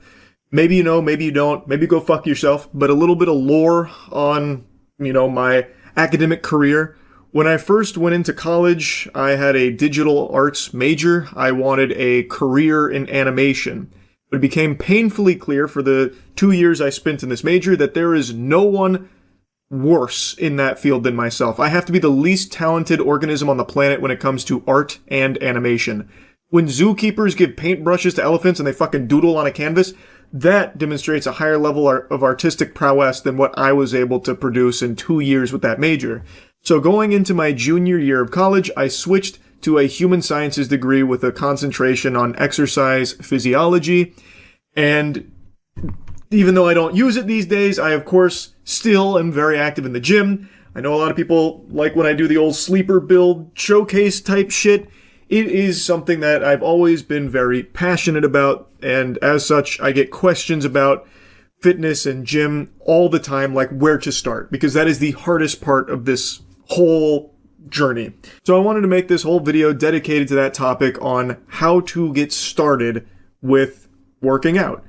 Maybe you know, maybe you don't. Maybe go fuck yourself. But a little bit of lore on, my academic career When I first went into college, I had a digital arts major. I wanted a career in animation. But it became painfully clear for the 2 years I spent in this major that there is no one worse in that field than myself. I have to be the least talented organism on the planet when it comes to art and animation. When zookeepers give paintbrushes to elephants and they fucking doodle on a canvas, that demonstrates a higher level of artistic prowess than what I was able to produce in 2 years with that major. So going into my junior year of college, I switched to a human sciences degree with a concentration on exercise physiology. And even though I don't use it these days, I of course still am very active in the gym. I know a lot of people like when I do the old sleeper build showcase type shit. It is something that I've always been very passionate about, and as such, I get questions about fitness and gym all the time, like where to start, because that is the hardest part of this whole journey. So I wanted to make this whole video dedicated to that topic on how to get started with working out.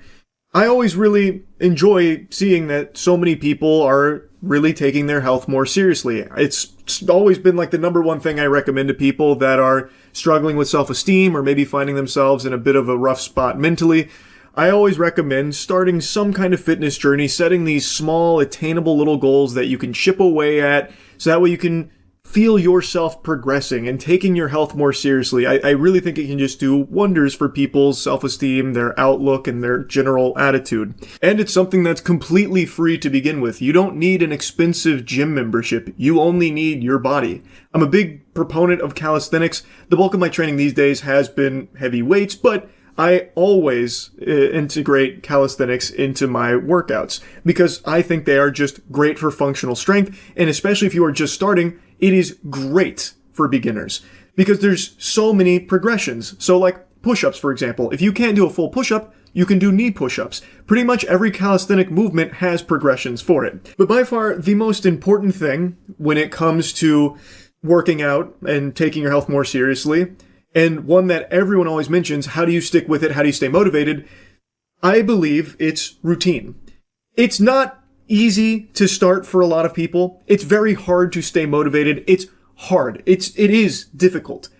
I always really enjoy seeing that so many people are really taking their health more seriously. It's always been like the number one thing I recommend to people that are struggling with self-esteem or maybe finding themselves in a bit of a rough spot mentally. I always recommend starting some kind of fitness journey, setting these small, attainable little goals that you can chip away at, so that way you can feel yourself progressing and taking your health more seriously. I really think it can just do wonders for people's self-esteem, their outlook, and their general attitude. And it's something that's completely free to begin with. You don't need an expensive gym membership. You only need your body. I'm a big proponent of calisthenics. The bulk of my training these days has been heavy weights, but I always integrate calisthenics into my workouts because I think they are just great for functional strength, and especially if you are just starting, it is great for beginners because there's so many progressions. So like push-ups, for example. If you can't do a full push-up, you can do knee push-ups. Pretty much every calisthenic movement has progressions for it. But by far, the most important thing when it comes to working out and taking your health more seriously, and one that everyone always mentions, how do you stick with it? How do you stay motivated? I believe it's routine. It's not easy to start for a lot of people. It's very hard to stay motivated. It's hard. It is difficult.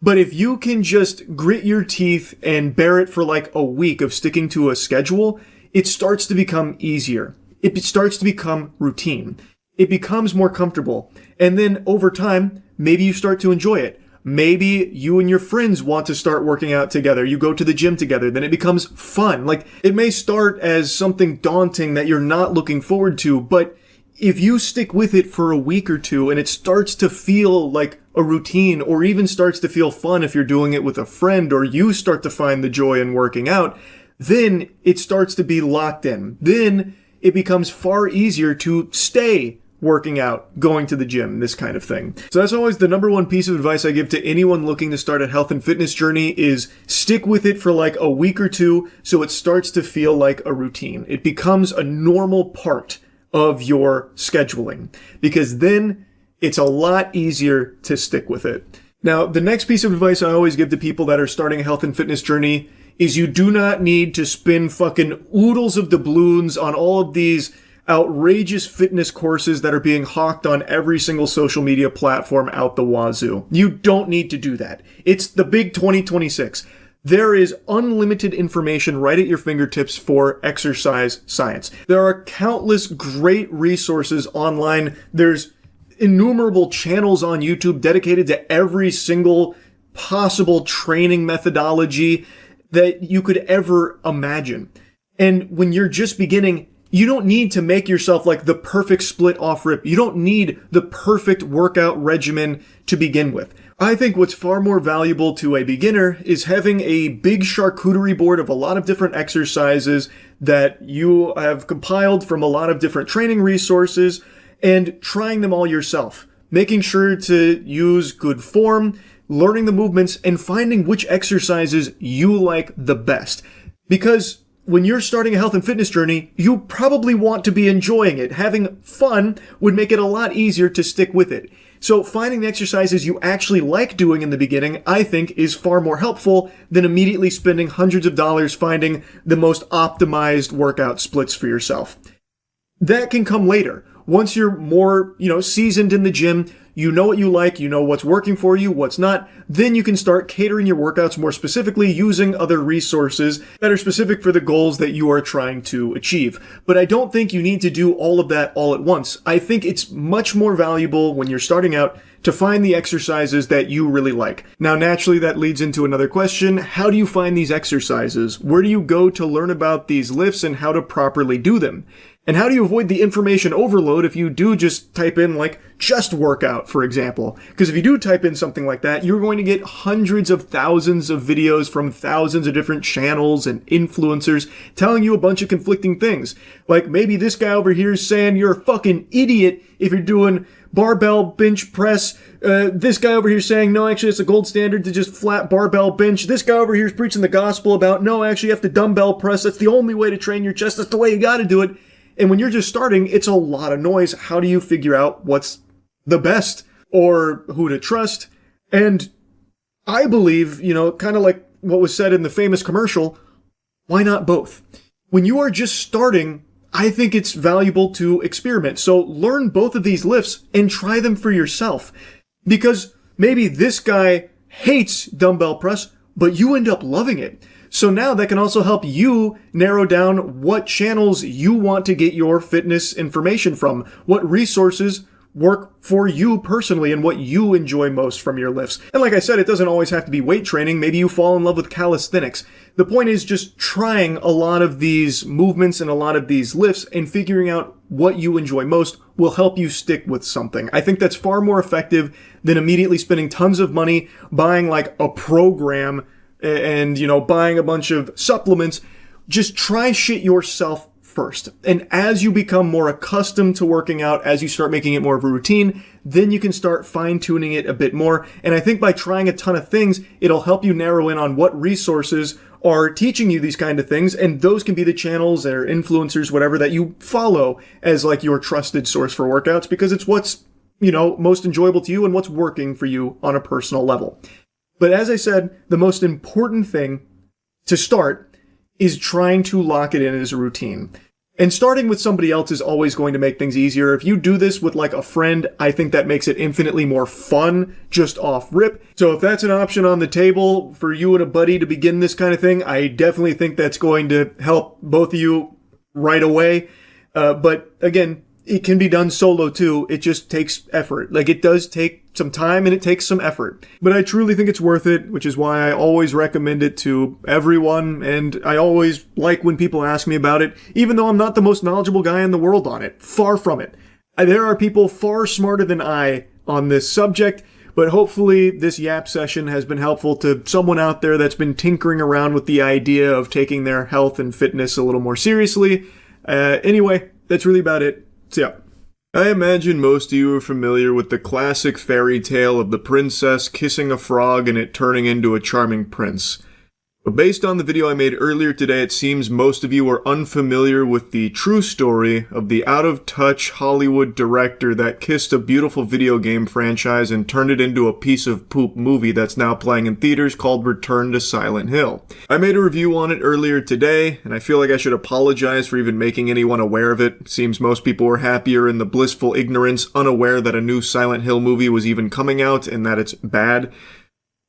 But if you can just grit your teeth and bear it for like a week of sticking to a schedule, it starts to become easier. It starts to become routine. It becomes more comfortable. And then over time, maybe you start to enjoy it. Maybe you and your friends want to start working out together. You go to the gym together. Then it becomes fun. Like, it may start as something daunting that you're not looking forward to, but if you stick with it for a week or two and it starts to feel like a routine or even starts to feel fun if you're doing it with a friend or you start to find the joy in working out, then it starts to be locked in. Then it becomes far easier to stay working out, going to the gym, this kind of thing. So that's always the number one piece of advice I give to anyone looking to start a health and fitness journey is stick with it for like a week or two so it starts to feel like a routine. It becomes a normal part of your scheduling because then it's a lot easier to stick with it. Now, the next piece of advice I always give to people that are starting a health and fitness journey is you do not need to spend fucking oodles of doubloons on all of these outrageous fitness courses that are being hawked on every single social media platform out the wazoo. You don't need to do that. It's the big 2026. There is unlimited information right at your fingertips for exercise science. There are countless great resources online. There's innumerable channels on YouTube dedicated to every single possible training methodology that you could ever imagine. And when you're just beginning, you don't need to make yourself like the perfect split off rip. You don't need the perfect workout regimen to begin with. I think what's far more valuable to a beginner is having a big charcuterie board of a lot of different exercises that you have compiled from a lot of different training resources and trying them all yourself. Making sure to use good form, learning the movements, and finding which exercises you like the best. Because when you're starting a health and fitness journey, you probably want to be enjoying it. Having fun would make it a lot easier to stick with it. So finding the exercises you actually like doing in the beginning, I think, is far more helpful than immediately spending hundreds of dollars finding the most optimized workout splits for yourself. That can come later. Once you're more, seasoned in the gym, you know what you like, you know what's working for you, what's not, then you can start catering your workouts more specifically using other resources that are specific for the goals that you are trying to achieve. But I don't think you need to do all of that all at once. I think it's much more valuable when you're starting out to find the exercises that you really like. Now, naturally, that leads into another question. How do you find these exercises? Where do you go to learn about these lifts and how to properly do them? And how do you avoid the information overload if you do just type in, like, just workout, for example? Because if you do type in something like that, you're going to get hundreds of thousands of videos from thousands of different channels and influencers telling you a bunch of conflicting things. Like, maybe this guy over here is saying you're a fucking idiot if you're doing barbell bench press. This guy over here saying, no, actually, it's a gold standard to just flat barbell bench. This guy over here is preaching the gospel about, no, actually, you have to dumbbell press. That's the only way to train your chest. That's the way you got to do it. And when you're just starting, it's a lot of noise. How do you figure out what's the best or who to trust? And I believe, kind of like what was said in the famous commercial, why not both? When you are just starting, I think it's valuable to experiment. So learn both of these lifts and try them for yourself. Because maybe this guy hates dumbbell press, but you end up loving it. So now that can also help you narrow down what channels you want to get your fitness information from, what resources work for you personally and what you enjoy most from your lifts. And like I said, it doesn't always have to be weight training. Maybe you fall in love with calisthenics. The point is just trying a lot of these movements and a lot of these lifts and figuring out what you enjoy most will help you stick with something. I think that's far more effective than immediately spending tons of money buying like a program and, buying a bunch of supplements. Just try shit yourself first. And as you become more accustomed to working out, as you start making it more of a routine, then you can start fine-tuning it a bit more. And I think by trying a ton of things, it'll help you narrow in on what resources are teaching you these kind of things. And those can be the channels or influencers, whatever, that you follow as like your trusted source for workouts, because it's what's, most enjoyable to you and what's working for you on a personal level. But as I said, the most important thing to start is trying to lock it in as a routine. And starting with somebody else is always going to make things easier. If you do this with like a friend, I think that makes it infinitely more fun just off rip. So if that's an option on the table for you and a buddy to begin this kind of thing, I definitely think that's going to help both of you right away. But again, it can be done solo too. It just takes effort. Like, it does take some time and it takes some effort. But I truly think it's worth it, which is why I always recommend it to everyone. And I always like when people ask me about it, even though I'm not the most knowledgeable guy in the world on it. Far from it. There are people far smarter than I on this subject. But hopefully this yap session has been helpful to someone out there that's been tinkering around with the idea of taking their health and fitness a little more seriously. Anyway, that's really about it. So yeah. I imagine most of you are familiar with the classic fairy tale of the princess kissing a frog and it turning into a charming prince. But based on the video I made earlier today, it seems most of you are unfamiliar with the true story of the out-of-touch Hollywood director that kissed a beautiful video game franchise and turned it into a piece of poop movie that's now playing in theaters called Return to Silent Hill. I made a review on it earlier today, and I feel like I should apologize for even making anyone aware of it. Seems most people were happier in the blissful ignorance, unaware that a new Silent Hill movie was even coming out and that it's bad.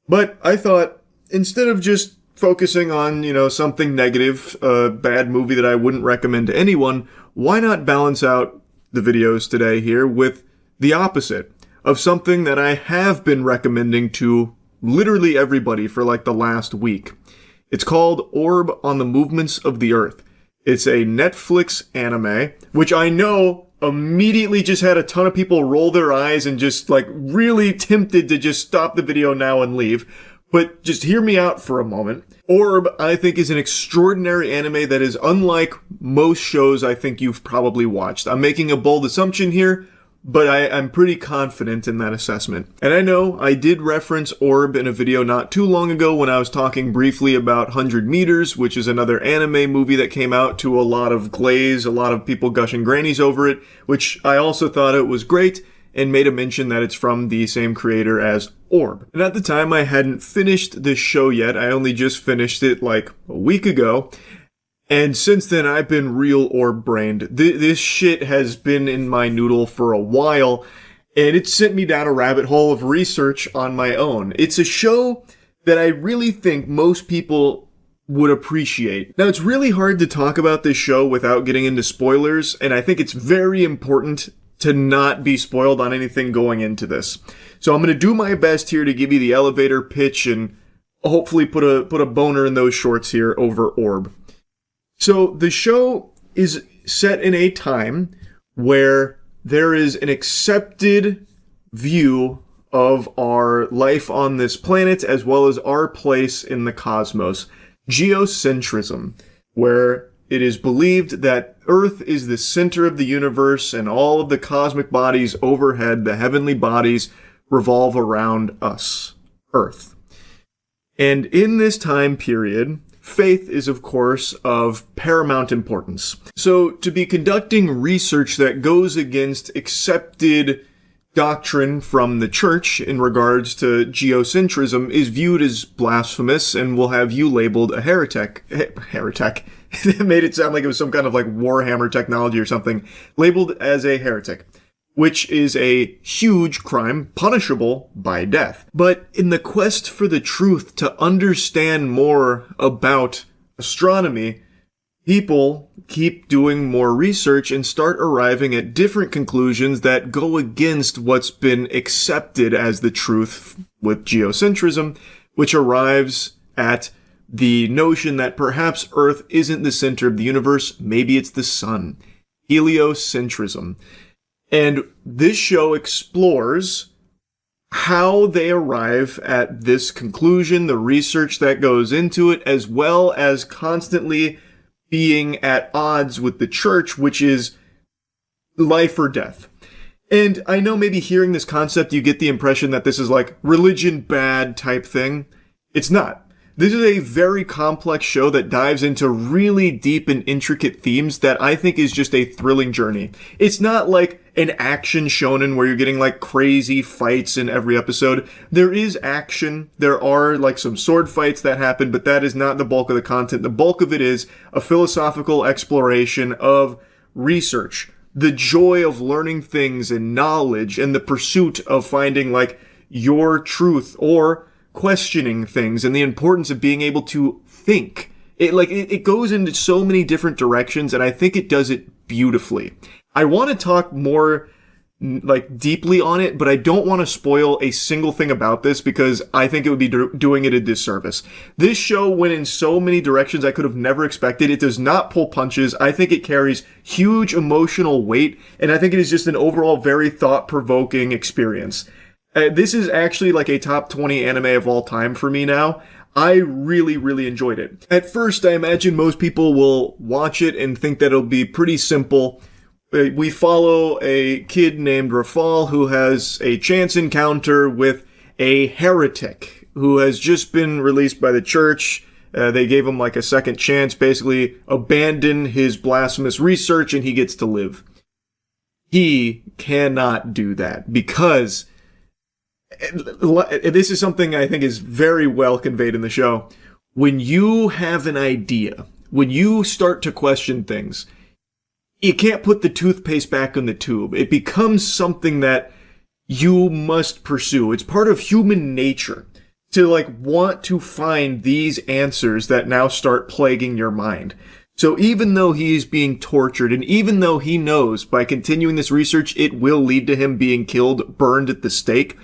But I thought, instead of just focusing on, something negative, a bad movie that I wouldn't recommend to anyone, why not balance out the videos today here with the opposite of something that I have been recommending to literally everybody for like the last week. It's called Orb on the Movements of the Earth. It's a Netflix anime, which I know immediately just had a ton of people roll their eyes and just like really tempted to just stop the video now and leave. But just hear me out for a moment. Orb, I think, is an extraordinary anime that is unlike most shows I think you've probably watched. I'm making a bold assumption here, but I'm pretty confident in that assessment. And I know I did reference Orb in a video not too long ago when I was talking briefly about 100 Meters, which is another anime movie that came out to a lot of glaze, a lot of people gushing grannies over it, which I also thought it was great, and made a mention that it's from the same creator as Orb. And at the time, I hadn't finished this show yet. I only just finished it like a week ago. And since then, I've been real Orb-brained. This shit has been in my noodle for a while. And it sent me down a rabbit hole of research on my own. It's a show that I really think most people would appreciate. Now, it's really hard to talk about this show without getting into spoilers, and I think it's very important to not be spoiled on anything going into this. So I'm going to do my best here to give you the elevator pitch and hopefully put a boner in those shorts here over Orb. So the show is set in a time where there is an accepted view of our life on this planet as well as our place in the cosmos. Geocentrism, where it is believed that Earth is the center of the universe and all of the cosmic bodies overhead, the heavenly bodies, revolve around us, Earth. And in this time period, faith is, of course, of paramount importance. So to be conducting research that goes against accepted doctrine from the church in regards to geocentrism is viewed as blasphemous and will have you labeled a heretic. Heretic. It made it sound like it was some kind of like Warhammer technology or something. Labeled as a heretic, which is a huge crime punishable by death. But in the quest for the truth, to understand more about astronomy, people keep doing more research and start arriving at different conclusions that go against what's been accepted as the truth with geocentrism, which arrives at the notion that perhaps Earth isn't the center of the universe, maybe it's the sun. Heliocentrism. And this show explores how they arrive at this conclusion, the research that goes into it, as well as constantly being at odds with the church, which is life or death. And I know maybe hearing this concept, you get the impression that this is like religion bad type thing. It's not. This is a very complex show that dives into really deep and intricate themes that I think is just a thrilling journey. It's not like an action shonen where you're getting like crazy fights in every episode. There is action. There are like some sword fights that happen, but that is not the bulk of the content. The bulk of it is a philosophical exploration of research, the joy of learning things and knowledge, and the pursuit of finding like your truth or questioning things, and the importance of being able to think. It goes into so many different directions, and I think it does it beautifully. I want to talk more like deeply on it, but I don't want to spoil a single thing about this because I think it would be doing it a disservice. This show went in so many directions I could have never expected. It does not pull punches. I think it carries huge emotional weight, and I think it is just an overall very thought-provoking experience. This is actually like a top 20 anime of all time for me now. I really, really enjoyed it. At first, I imagine most people will watch it and think that it'll be pretty simple. We follow a kid named Rafal who has a chance encounter with a heretic who has just been released by the church. They gave him like a second chance, basically abandon his blasphemous research, and he gets to live. He cannot do that because this is something I think is very well conveyed in the show. When you have an idea, when you start to question things, you can't put the toothpaste back in the tube. It becomes something that you must pursue. It's part of human nature to like want to find these answers that now start plaguing your mind. So even though he's being tortured, and even though he knows by continuing this research it will lead to him being killed, burned at the stake,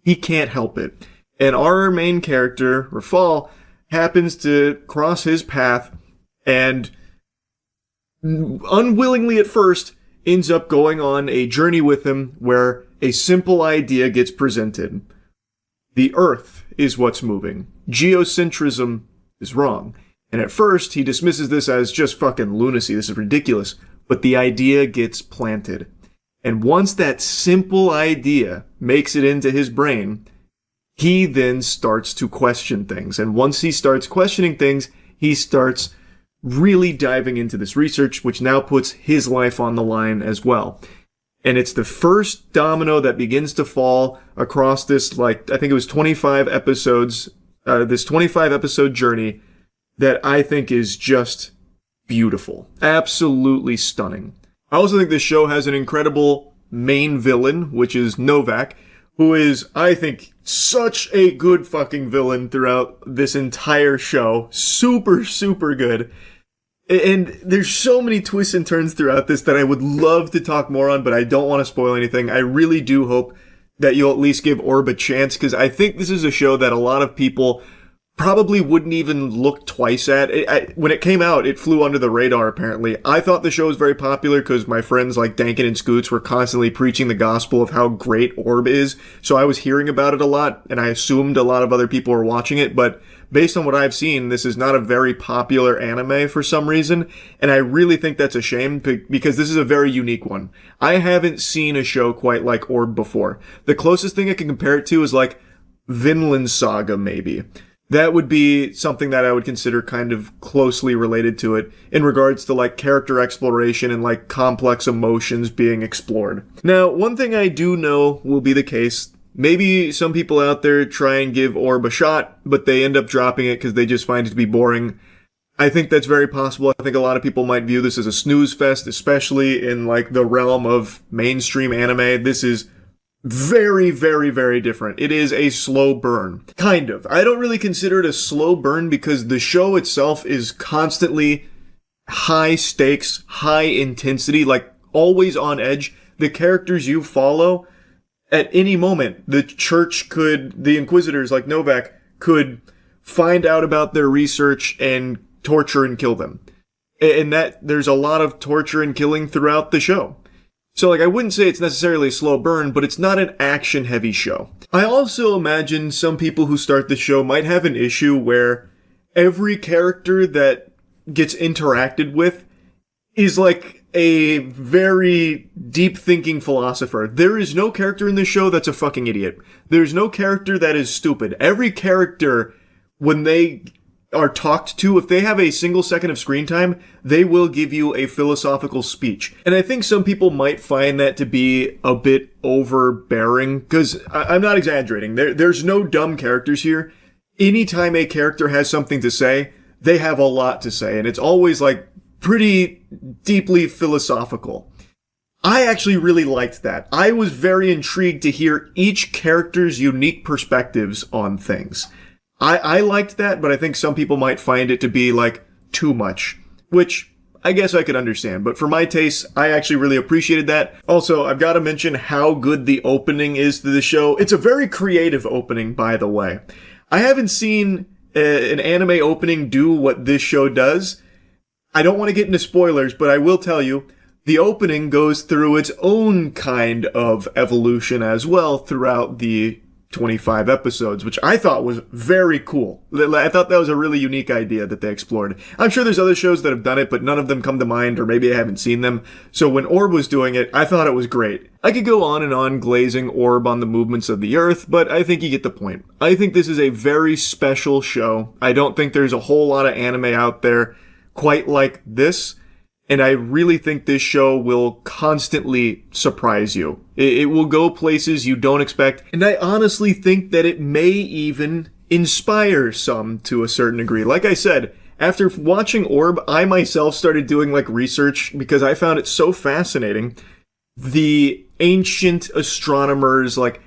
he can't help it. And our main character, Rafal, happens to cross his path and unwillingly at first ends up going on a journey with him where a simple idea gets presented. The Earth is what's moving. Geocentrism is wrong. And at first he dismisses this as just fucking lunacy. This is ridiculous. But the idea gets planted. And once that simple idea makes it into his brain, he then starts to question things. And once he starts questioning things, he starts really diving into this research, which now puts his life on the line as well. And it's the first domino that begins to fall across this, like, I think it was 25 episodes, this 25 episode journey that I think is just beautiful. Absolutely stunning. I also think this show has an incredible main villain, which is Novak, who is, I think, such a good fucking villain throughout this entire show. Super, super good. And there's so many twists and turns throughout this that I would love to talk more on, but I don't want to spoil anything. I really do hope that you'll at least give Orb a chance, because I think this is a show that a lot of people probably wouldn't even look twice at. When it came out, it flew under the radar, apparently. I thought the show was very popular because my friends like Dankin and Scoots were constantly preaching the gospel of how great Orb is, so I was hearing about it a lot, and I assumed a lot of other people were watching it, but based on what I've seen, this is not a very popular anime for some reason, and I really think that's a shame, because this is a very unique one. I haven't seen a show quite like Orb before. The closest thing I can compare it to is like Vinland Saga, maybe. That would be something that I would consider kind of closely related to it in regards to like character exploration and like complex emotions being explored. Now, one thing I do know will be the case, maybe some people out there try and give Orb a shot, but they end up dropping it because they just find it to be boring. I think that's very possible. I think a lot of people might view this as a snooze fest, especially in like the realm of mainstream anime. This is very, very, very different. It is a slow burn. Kind of. I don't really consider it a slow burn because the show itself is constantly high stakes, high intensity, like always on edge. The characters you follow, at any moment, the Inquisitors like Novak could find out about their research and torture and kill them. And that there's a lot of torture and killing throughout the show. So, like, I wouldn't say it's necessarily a slow burn, but it's not an action-heavy show. I also imagine some people who start the show might have an issue where every character that gets interacted with is like a very deep-thinking philosopher. There is no character in this show that's a fucking idiot. There's no character that is stupid. Every character, when they are talked to, if they have a single second of screen time, they will give you a philosophical speech. And I think some people might find that to be a bit overbearing, because I'm not exaggerating. There's no dumb characters here. Anytime a character has something to say, they have a lot to say, and it's always like pretty deeply philosophical. I actually really liked that. I was very intrigued to hear each character's unique perspectives on things. I liked that, but I think some people might find it to be, like, too much. Which, I guess I could understand. But for my taste, I actually really appreciated that. Also, I've got to mention how good the opening is to the show. It's a very creative opening, by the way. I haven't seen an anime opening do what this show does. I don't want to get into spoilers, but I will tell you, the opening goes through its own kind of evolution as well throughout the 25 episodes, which I thought was very cool. I thought that was a really unique idea that they explored. I'm sure there's other shows that have done it, but none of them come to mind, or maybe I haven't seen them. So when Orb was doing it, I thought it was great. I could go on and on glazing Orb on the movements of the Earth, but I think you get the point. I think this is a very special show. I don't think there's a whole lot of anime out there quite like this. And I really think this show will constantly surprise you. It will go places you don't expect. And I honestly think that it may even inspire some to a certain degree. Like I said, after watching Orb, I myself started doing like research because I found it so fascinating. The ancient astronomers, like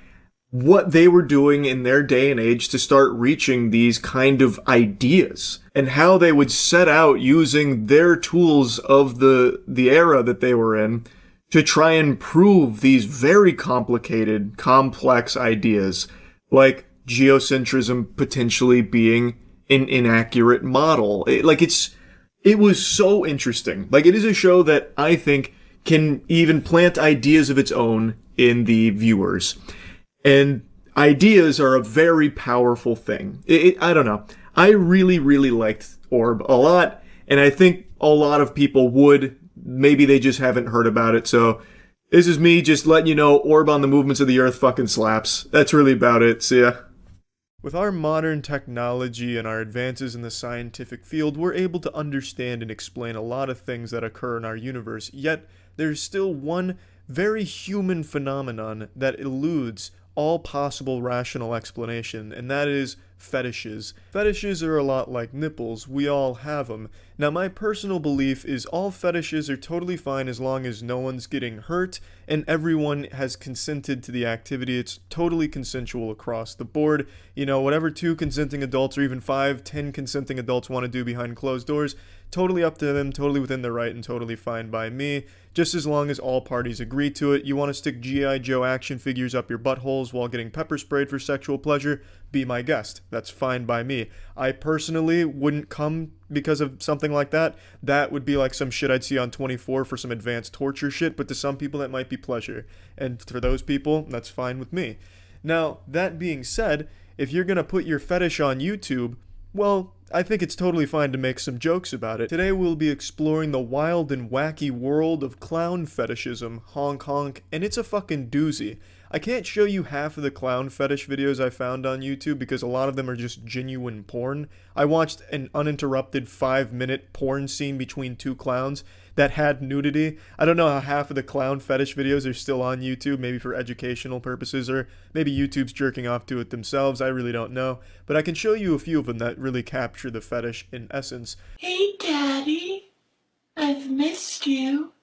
what they were doing in their day and age to start reaching these kind of ideas, and how they would set out using their tools of the era that they were in to try and prove these very complicated, complex ideas, like geocentrism potentially being an inaccurate model. It was so interesting. Like, it is a show that I think can even plant ideas of its own in the viewers. And ideas are a very powerful thing. I don't know. I really, really liked Orb a lot, and I think a lot of people would. Maybe they just haven't heard about it, so this is me just letting you know Orb on the movements of the Earth fucking slaps. That's really about it. See ya. With our modern technology and our advances in the scientific field, we're able to understand and explain a lot of things that occur in our universe, yet there's still one very human phenomenon that eludes all possible rational explanation, and that is fetishes. Fetishes are a lot like nipples, we all have them. Now my personal belief is all fetishes are totally fine as long as no one's getting hurt and everyone has consented to the activity. It's totally consensual across the board. You know, whatever 2 consenting adults or even 5, 10 consenting adults want to do behind closed doors, totally up to them, totally within their right and totally fine by me, just as long as all parties agree to it. You want to stick G.I. Joe action figures up your buttholes while getting pepper sprayed for sexual pleasure? Be my guest. That's fine by me. I personally wouldn't come because of something like that. That would be like some shit I'd see on 24 for some advanced torture shit, but to some people that might be pleasure. And for those people, that's fine with me. Now, that being said, if you're gonna put your fetish on YouTube, well, I think it's totally fine to make some jokes about it. Today we'll be exploring the wild and wacky world of clown fetishism, honk honk, and it's a fucking doozy. I can't show you half of the clown fetish videos I found on YouTube because a lot of them are just genuine porn. I watched an uninterrupted 5-minute porn scene between 2 clowns that had nudity. I don't know how half of the clown fetish videos are still on YouTube, maybe for educational purposes, or maybe YouTube's jerking off to it themselves, I really don't know. But I can show you a few of them that really capture the fetish in essence. Hey, Daddy. I've missed you.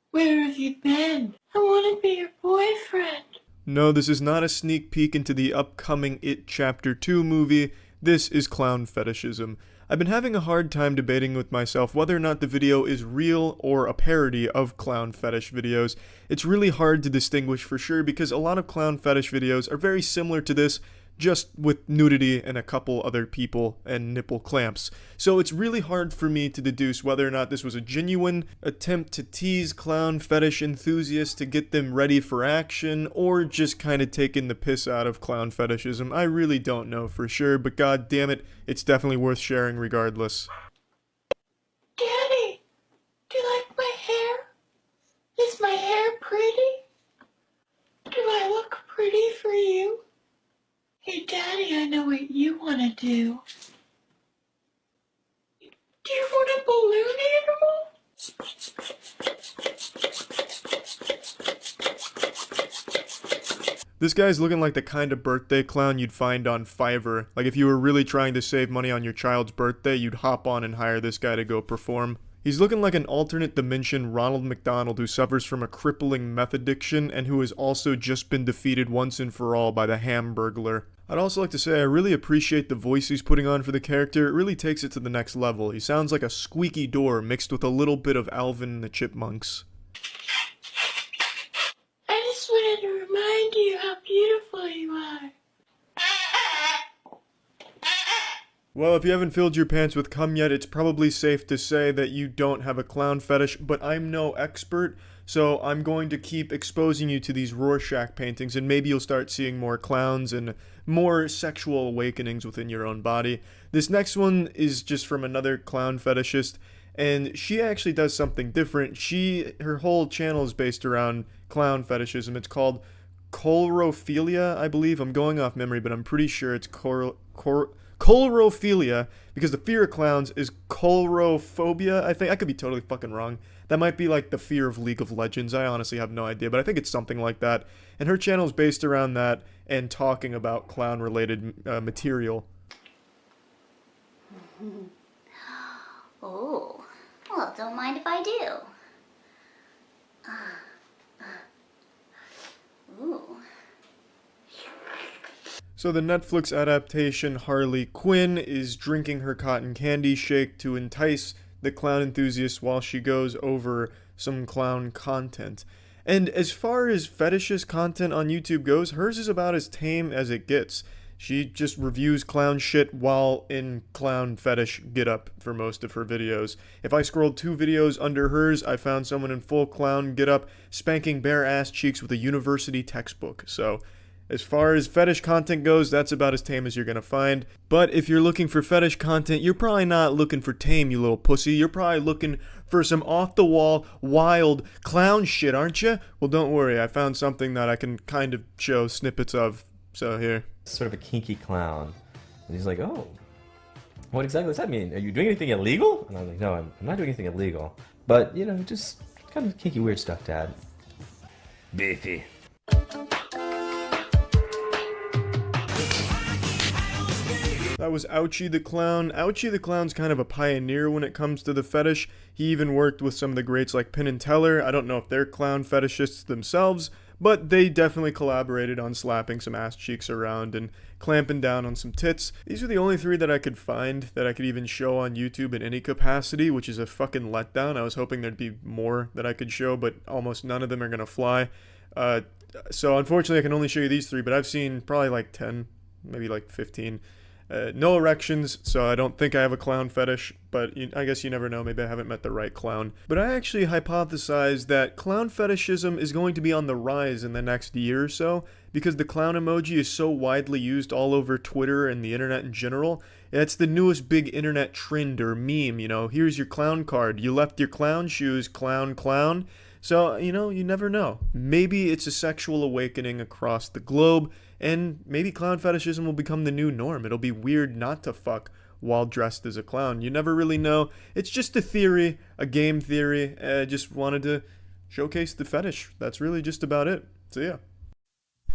Where have you been? I want to be your boyfriend. No, this is not a sneak peek into the upcoming It Chapter 2 movie. This is clown fetishism. I've been having a hard time debating with myself whether or not the video is real or a parody of clown fetish videos. It's really hard to distinguish for sure because a lot of clown fetish videos are very similar to this, just with nudity and a couple other people and nipple clamps. So it's really hard for me to deduce whether or not this was a genuine attempt to tease clown fetish enthusiasts to get them ready for action, or just kind of taking the piss out of clown fetishism. I really don't know for sure, but god damn it, it's definitely worth sharing regardless. Daddy, do you like my hair? Is my hair pretty? Do I look pretty for you? Hey, Daddy, I know what you want to do. Do you want a balloon animal? This guy's looking like the kind of birthday clown you'd find on Fiverr. Like if you were really trying to save money on your child's birthday, you'd hop on and hire this guy to go perform. He's looking like an alternate dimension Ronald McDonald who suffers from a crippling meth addiction and who has also just been defeated once and for all by the Hamburglar. I'd also like to say I really appreciate the voice he's putting on for the character. It really takes it to the next level. He sounds like a squeaky door mixed with a little bit of Alvin and the Chipmunks. I just wanted to remind you how beautiful you are. Well, if you haven't filled your pants with cum yet, it's probably safe to say that you don't have a clown fetish, but I'm no expert, so I'm going to keep exposing you to these Rorschach paintings, and maybe you'll start seeing more clowns and more sexual awakenings within your own body. This next one is just from another clown fetishist, and she actually does something different. Her whole channel is based around clown fetishism. It's called Coulrophilia, I believe. I'm going off memory, but I'm pretty sure it's Coulrophilia, because the fear of clowns is coulrophobia, I think. I could be totally fucking wrong. That might be like the fear of League of Legends. I honestly have no idea, but I think it's something like that. And her channel is based around that and talking about clown-related material. Oh, well, don't mind if I do. Ooh. So the Netflix adaptation Harley Quinn is drinking her cotton candy shake to entice the clown enthusiast while she goes over some clown content. And as far as fetishist content on YouTube goes, hers is about as tame as it gets. She just reviews clown shit while in clown fetish getup for most of her videos. If I scrolled 2 videos under hers, I found someone in full clown getup spanking bare ass cheeks with a university textbook. So as far as fetish content goes, that's about as tame as you're gonna find. But if you're looking for fetish content, you're probably not looking for tame, you little pussy. You're probably looking for some off-the-wall, wild clown shit, aren't you? Well, don't worry, I found something that I can kind of show snippets of. So here. Sort of a kinky clown. And he's like, oh, what exactly does that mean? Are you doing anything illegal? And I'm like, no, I'm not doing anything illegal. But, you know, just kind of kinky weird stuff, Dad. Beefy. That was Ouchie the Clown. Ouchie the Clown's kind of a pioneer when it comes to the fetish. He even worked with some of the greats like Penn and Teller. I don't know if they're clown fetishists themselves, but they definitely collaborated on slapping some ass cheeks around and clamping down on some tits. These are the only three that I could find that I could even show on YouTube in any capacity, which is a fucking letdown. I was hoping there'd be more that I could show, but almost none of them are gonna fly. So unfortunately I can only show you these three, but I've seen probably like 10, maybe like 15. No erections, so I don't think I have a clown fetish, but I guess you never know, maybe I haven't met the right clown. But I actually hypothesize that clown fetishism is going to be on the rise in the next year or so, because the clown emoji is so widely used all over Twitter and the internet in general. It's the newest big internet trend or meme, you know, here's your clown card, you left your clown shoes, clown clown. So, you know, you never know. Maybe it's a sexual awakening across the globe, and maybe clown fetishism will become the new norm. It'll be weird not to fuck while dressed as a clown. You never really know. It's just a theory, a game theory. I just wanted to showcase the fetish. That's really just about it. So yeah.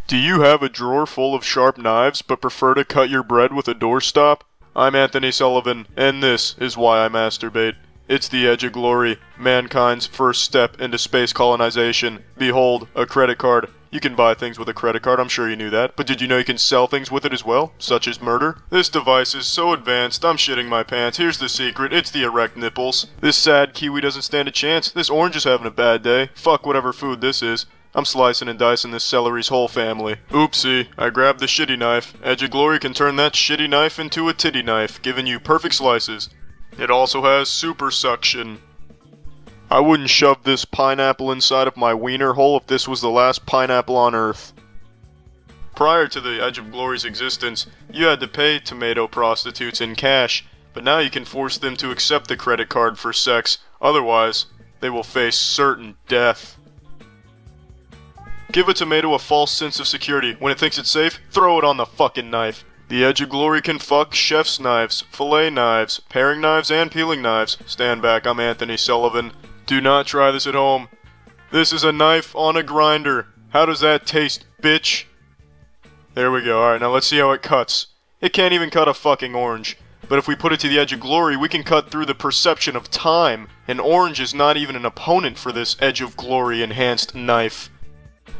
Do you have a drawer full of sharp knives, but prefer to cut your bread with a doorstop? I'm Anthony Sullivan, and this is why I masturbate. It's the edge of glory, mankind's first step into space colonization. Behold, a credit card. You can buy things with a credit card, I'm sure you knew that. But did you know you can sell things with it as well? Such as murder? This device is so advanced, I'm shitting my pants. Here's the secret, it's the erect nipples. This sad kiwi doesn't stand a chance. This orange is having a bad day. Fuck whatever food this is. I'm slicing and dicing this celery's whole family. Oopsie, I grabbed the shitty knife. Edge of Glory can turn that shitty knife into a titty knife, giving you perfect slices. It also has super suction. I wouldn't shove this pineapple inside of my wiener hole if this was the last pineapple on Earth. Prior to the Edge of Glory's existence, you had to pay tomato prostitutes in cash, but now you can force them to accept the credit card for sex, otherwise, they will face certain death. Give a tomato a false sense of security. When it thinks it's safe, throw it on the fucking knife. The Edge of Glory can fuck chef's knives, fillet knives, paring knives, and peeling knives. Stand back, I'm Anthony Sullivan. Do not try this at home. This is a knife on a grinder. How does that taste, bitch? There we go. Alright, now let's see how it cuts. It can't even cut a fucking orange. But if we put it to the Edge of Glory, we can cut through the perception of time. An orange is not even an opponent for this Edge of Glory enhanced knife.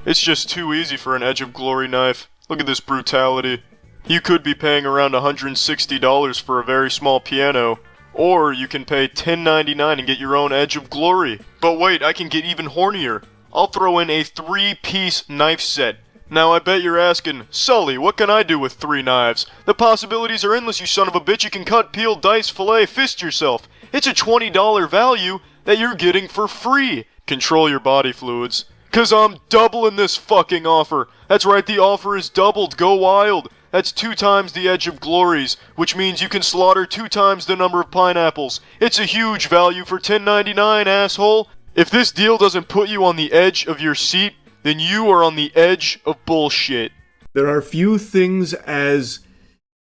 It's just too easy for an Edge of Glory knife. Look at this brutality. You could be paying around $160 for a very small piano, or you can pay $10.99 and get your own Edge of Glory. But wait, I can get even hornier. I'll throw in a 3-piece knife set. Now I bet you're asking, Sully, what can I do with 3 knives? The possibilities are endless, you son of a bitch. You can cut, peel, dice, fillet, fist yourself. It's a $20 value that you're getting for free. Control your body fluids. 'Cause I'm doubling this fucking offer. That's right, the offer is doubled. Go wild. That's 2 times the Edge of Glories, which means you can slaughter 2 times the number of pineapples. It's a huge value for $10.99, asshole. If this deal doesn't put you on the edge of your seat, then you are on the edge of bullshit. There are few things as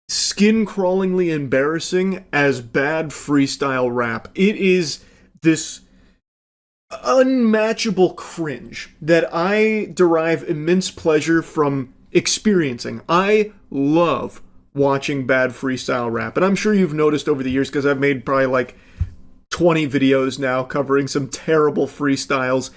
skin-crawlingly embarrassing as bad freestyle rap. It is this unmatchable cringe that I derive immense pleasure from experiencing. I love watching bad freestyle rap, and I'm sure you've noticed over the years because I've made probably like 20 videos now covering some terrible freestyles,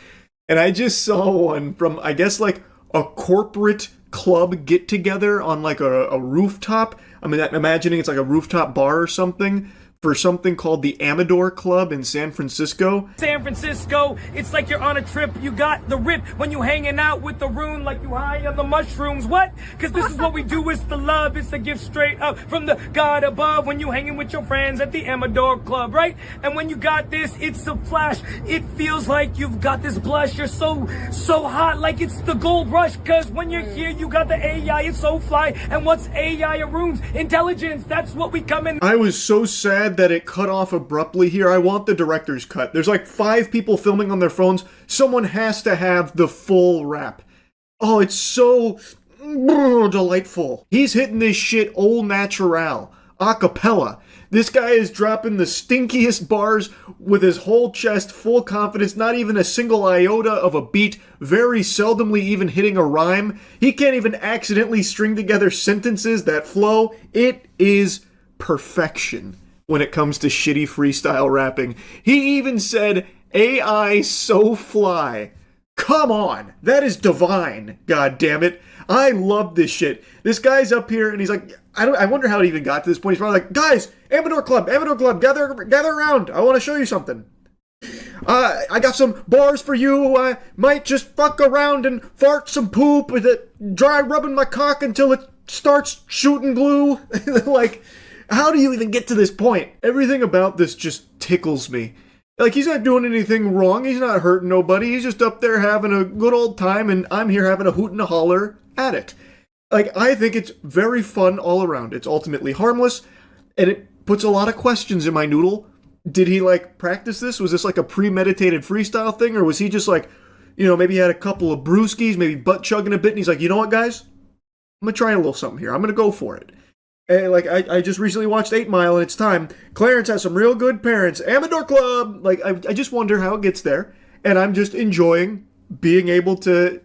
and I just saw one from, I guess, like a corporate club get-together on like a rooftop. I mean, I'm imagining it's like a rooftop bar or something, for something called the Amador Club in San Francisco. San Francisco, it's like you're on a trip, you got the rip when you hanging out with the rune like you high on the mushrooms. What? Because this is what we do, it's the love, it's the gift straight up from the God above when you hanging with your friends at the Amador Club, right? And when you got this, it's a flash, it feels like you've got this blush, you're so hot like it's the gold rush, because when you're here, you got the AI, it's so fly. And what's AI? A rune's intelligence, that's what we come in. I was so sad that it cut off abruptly here. I want the director's cut. There's like 5 people filming on their phones. Someone has to have the full rap. Oh, it's so delightful. He's hitting this shit au natural, a cappella. This guy is dropping the stinkiest bars with his whole chest, full confidence, not even a single iota of a beat, very seldomly even hitting a rhyme. He can't even accidentally string together sentences that flow. It is perfection when it comes to shitty freestyle rapping. He even said, AI so fly. Come on, that is divine, god damn it. I love this shit. This guy's up here and he's like, I wonder how it even got to this point. He's probably like, guys, Amador Club, gather around. I want to show you something. I got some bars for you. I might just fuck around and fart some poop with it, dry rubbing my cock until it starts shooting glue. Like, how do you even get to this point? Everything about this just tickles me. Like, he's not doing anything wrong. He's not hurting nobody. He's just up there having a good old time, and I'm here having a hoot and a holler at it. Like, I think it's very fun all around. It's ultimately harmless, and it puts a lot of questions in my noodle. Did he, like, practice this? Was this, like, a premeditated freestyle thing, or was he just, like, you know, maybe he had a couple of brewskis, maybe butt-chugging a bit, and he's like, you know what, guys? I'm gonna try a little something here. I'm gonna go for it. And, like, I just recently watched 8 Mile, and it's time. Clarence has some real good parents. Amador Club! Like, I just wonder how it gets there. And I'm just enjoying being able to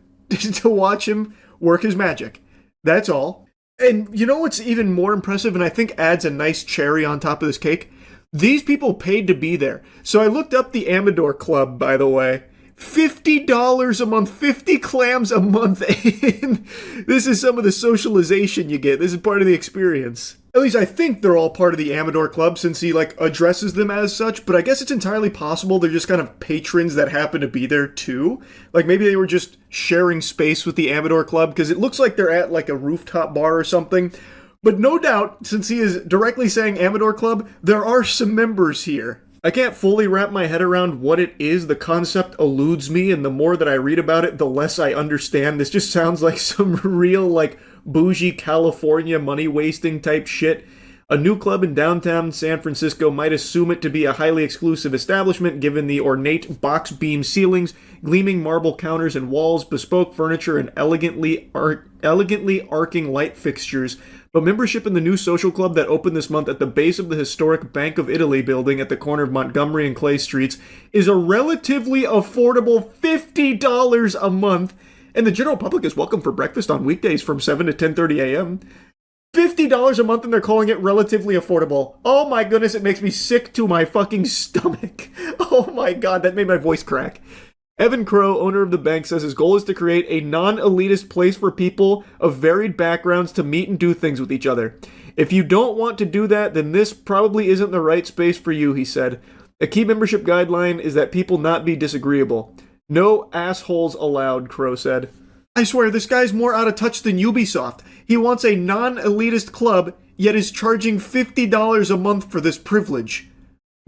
watch him work his magic. That's all. And you know what's even more impressive, and I think adds a nice cherry on top of this cake? These people paid to be there. So I looked up the Amador Club, by the way. $50 a month, 50 clams a month, and this is some of the socialization you get. This is part of the experience. At least I think they're all part of the Amador Club since he, like, addresses them as such, but I guess it's entirely possible they're just kind of patrons that happen to be there too. Like, maybe they were just sharing space with the Amador Club, because it looks like they're at, like, a rooftop bar or something. But no doubt, since he is directly saying Amador Club, there are some members here. I can't fully wrap my head around what it is. The concept eludes me, and the more that I read about it, the less I understand. This just sounds like some real, like, bougie California money-wasting type shit. A new club in downtown San Francisco might assume it to be a highly exclusive establishment given the ornate box beam ceilings, gleaming marble counters and walls, bespoke furniture, and elegantly arcing light fixtures. But membership in the new social club that opened this month at the base of the historic Bank of Italy building at the corner of Montgomery and Clay Streets is a relatively affordable $50 a month, and the general public is welcome for breakfast on weekdays from 7 to 10:30 a.m. $50 a month and they're calling it relatively affordable. Oh my goodness, it makes me sick to my fucking stomach. Oh my god, that made my voice crack. Evan Crow, owner of the bank, says his goal is to create a non-elitist place for people of varied backgrounds to meet and do things with each other. If you don't want to do that, then this probably isn't the right space for you, he said. A key membership guideline is that people not be disagreeable. No assholes allowed, Crow said. I swear, this guy's more out of touch than Ubisoft. He wants a non-elitist club, yet is charging $50 a month for this privilege.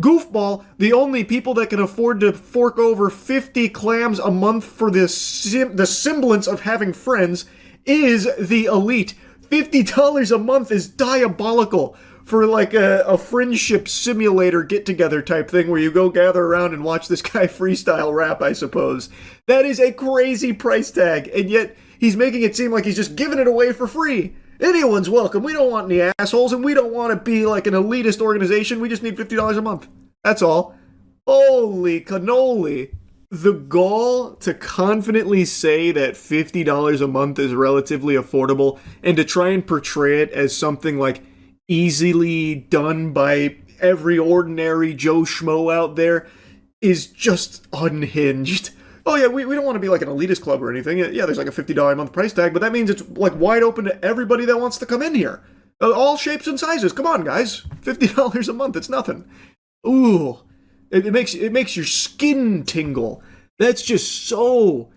Goofball, the only people that can afford to fork over 50 clams a month for the semblance of having friends is the elite. $50 a month is diabolical for like a friendship simulator get-together type thing where you go gather around and watch this guy freestyle rap, I suppose. That is a crazy price tag, and yet he's making it seem like he's just giving it away for free. Anyone's welcome. We don't want any assholes, and we don't want to be like an elitist organization. We just need $50 a month. That's all. Holy cannoli. The gall to confidently say that $50 a month is relatively affordable and to try and portray it as something like easily done by every ordinary Joe Schmo out there is just unhinged. Oh yeah, we don't want to be like an elitist club or anything. Yeah, there's like a $50 a month price tag, but that means it's like wide open to everybody that wants to come in here. All shapes and sizes. Come on, guys. $50 a month, it's nothing. Ooh, it makes your skin tingle. That's just so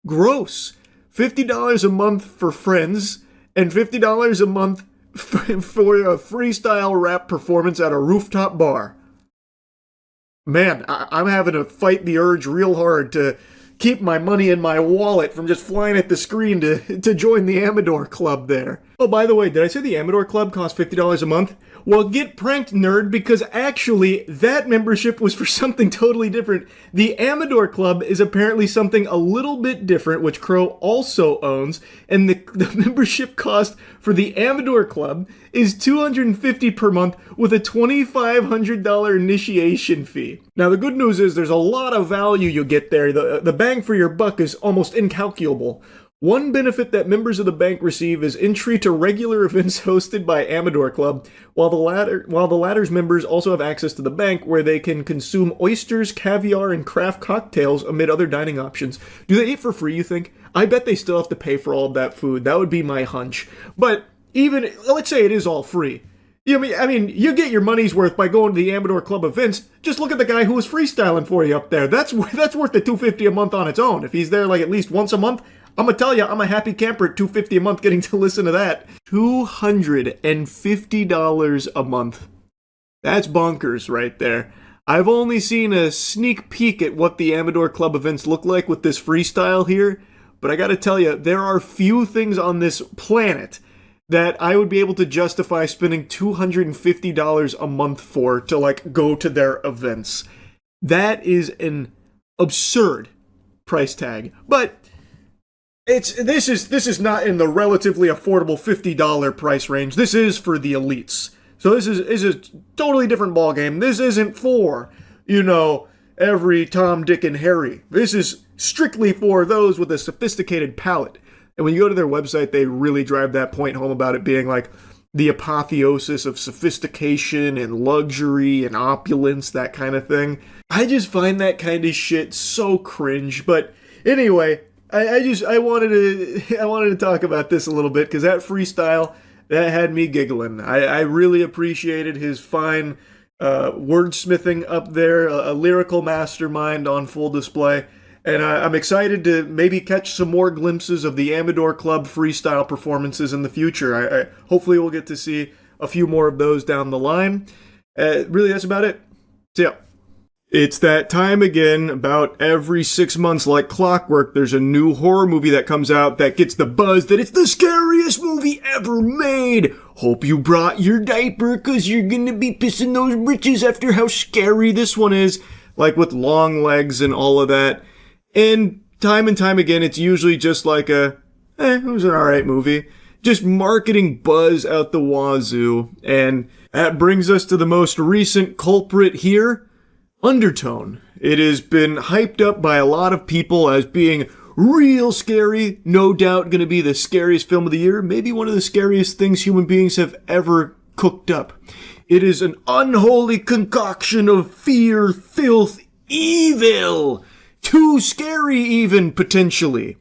gross. $50 a month for friends and $50 a month for a freestyle rap performance at a rooftop bar. Man, I'm having to fight the urge real hard to keep my money in my wallet from just flying at the screen to join the Amador Club there. Oh, by the way, did I say the Amador Club costs $50 a month? Well, get pranked, nerd, because actually that membership was for something totally different. The Amador Club is apparently something a little bit different, which Crow also owns, and the membership cost for the Amador Club is $250 per month with a $2,500 initiation fee. Now, the good news is there's a lot of value you'll get there. The bang for your buck is almost incalculable. One benefit that members of the bank receive is entry to regular events hosted by Amador Club, while the latter's members also have access to the bank where they can consume oysters, caviar, and craft cocktails amid other dining options. Do they eat for free, you think? I bet they still have to pay for all of that food. That would be my hunch. But even, let's say it is all free. I mean, you get your money's worth by going to the Amador Club events. Just look at the guy who was freestyling for you up there. That's worth the $250 a month on its own. If he's there like at least once a month, I'm gonna tell you, I'm a happy camper at $250 a month getting to listen to that. $250 a month. That's bonkers right there. I've only seen a sneak peek at what the Amador Club events look like with this freestyle here, but I gotta tell you, there are few things on this planet that I would be able to justify spending $250 a month for to, like, go to their events. That is an absurd price tag. But this is not in the relatively affordable $50 price range. This is for the elites. So this is a totally different ballgame. This isn't for, every Tom, Dick, and Harry. This is strictly for those with a sophisticated palate. And when you go to their website, they really drive that point home about it being like the apotheosis of sophistication and luxury and opulence, that kind of thing. I just find that kind of shit so cringe. But anyway, I wanted to talk about this a little bit because that freestyle, that had me giggling. I really appreciated his fine wordsmithing up there, a lyrical mastermind on full display. And I'm excited to maybe catch some more glimpses of the Amador Club freestyle performances in the future. Hopefully we'll get to see a few more of those down the line. Really, that's about it. So yeah. It's that time again. About every 6 months, like clockwork, there's a new horror movie that comes out that gets the buzz that it's the scariest movie ever made. Hope you brought your diaper, cause you're gonna be pissing those britches after how scary this one is. Like with long legs and all of that. And time again, it's usually just like it was an alright movie. Just marketing buzz out the wazoo. And that brings us to the most recent culprit here. Undertone. It has been hyped up by a lot of people as being real scary, no doubt going to be the scariest film of the year, maybe one of the scariest things human beings have ever cooked up. It is an unholy concoction of fear, filth, evil. Too scary even, potentially.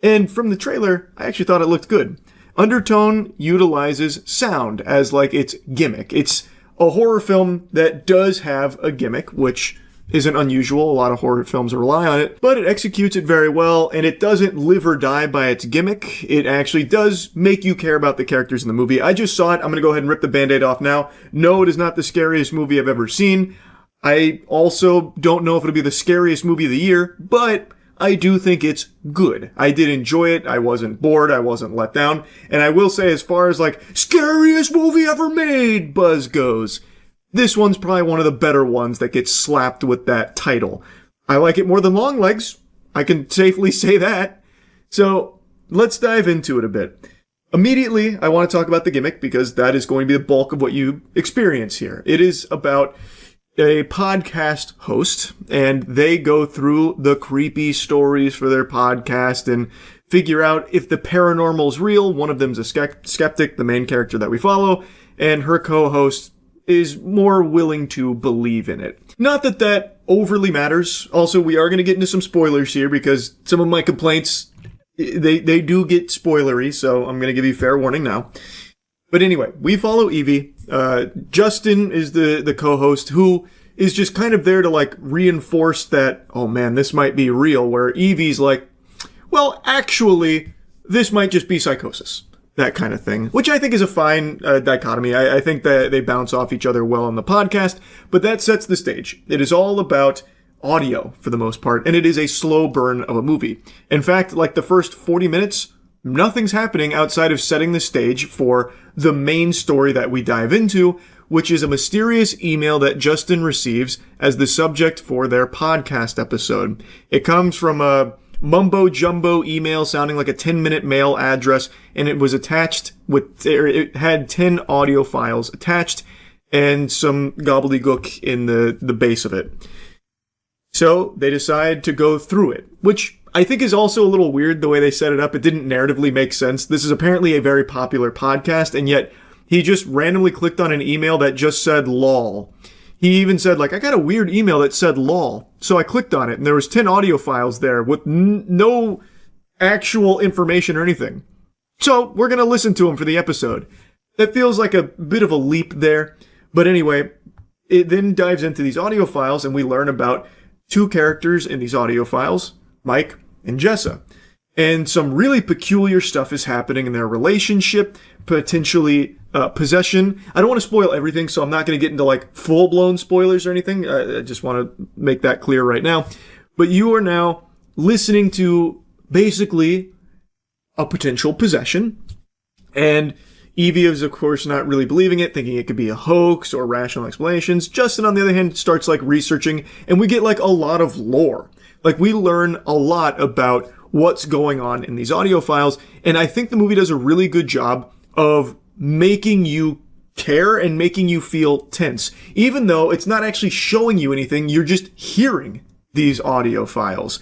And from the trailer, I actually thought it looked good. Undertone utilizes sound as like its gimmick. It's a horror film that does have a gimmick, which isn't unusual. A lot of horror films rely on it, but it executes it very well, and it doesn't live or die by its gimmick. It actually does make you care about the characters in the movie. I just saw it. I'm going to go ahead and rip the Band-Aid off now. No, it is not the scariest movie I've ever seen. I also don't know if it'll be the scariest movie of the year, but I do think it's good. I did enjoy it. I wasn't bored. I wasn't let down. And I will say, as far as like scariest movie ever made buzz goes, this one's probably one of the better ones that gets slapped with that title. I like it more than Longlegs. I can safely say that. So let's dive into it a bit. Immediately, I want to talk about the gimmick because that is going to be the bulk of what you experience here. It is about a podcast host, and they go through the creepy stories for their podcast and figure out if the paranormal is real. One of them's a skeptic, the main character that we follow, and her co-host is more willing to believe in it. Not that that overly matters. Also, we are going to get into some spoilers here because some of my complaints, they do get spoilery, so I'm going to give you fair warning now. But anyway, we follow Evie. Justin is the co-host who is just kind of there to like reinforce that, oh man, this might be real, where Evie's like, well, actually, this might just be psychosis. That kind of thing, which I think is a fine dichotomy. I think that they bounce off each other well on the podcast, but that sets the stage. It is all about audio for the most part, and it is a slow burn of a movie. In fact, like the first 40 minutes, nothing's happening outside of setting the stage for the main story that we dive into, which is a mysterious email that Justin receives as the subject for their podcast episode. It comes from a mumbo-jumbo email sounding like a 10-minute mail address, and it was attached it had 10 audio files attached and some gobbledygook in the base of it. So they decide to go through it, which I think is also a little weird the way they set it up. It didn't narratively make sense. This is apparently a very popular podcast, and yet he just randomly clicked on an email that just said lol. He even said, like, I got a weird email that said lol. So I clicked on it, and there was 10 audio files there with no actual information or anything. So we're going to listen to him for the episode. That feels like a bit of a leap there. But anyway, it then dives into these audio files, and we learn about two characters in these audio files, Mike and Jessa. And some really peculiar stuff is happening in their relationship, potentially possession. I don't want to spoil everything, so I'm not going to get into like full-blown spoilers or anything. I just want to make that clear right now. But you are now listening to basically a potential possession. And Evie is, of course, not really believing it, thinking it could be a hoax or rational explanations. Justin, on the other hand, starts like researching, and we get like a lot of lore. Like we learn a lot about what's going on in these audio files, and I think the movie does a really good job of making you care and making you feel tense. Even though it's not actually showing you anything, you're just hearing these audio files.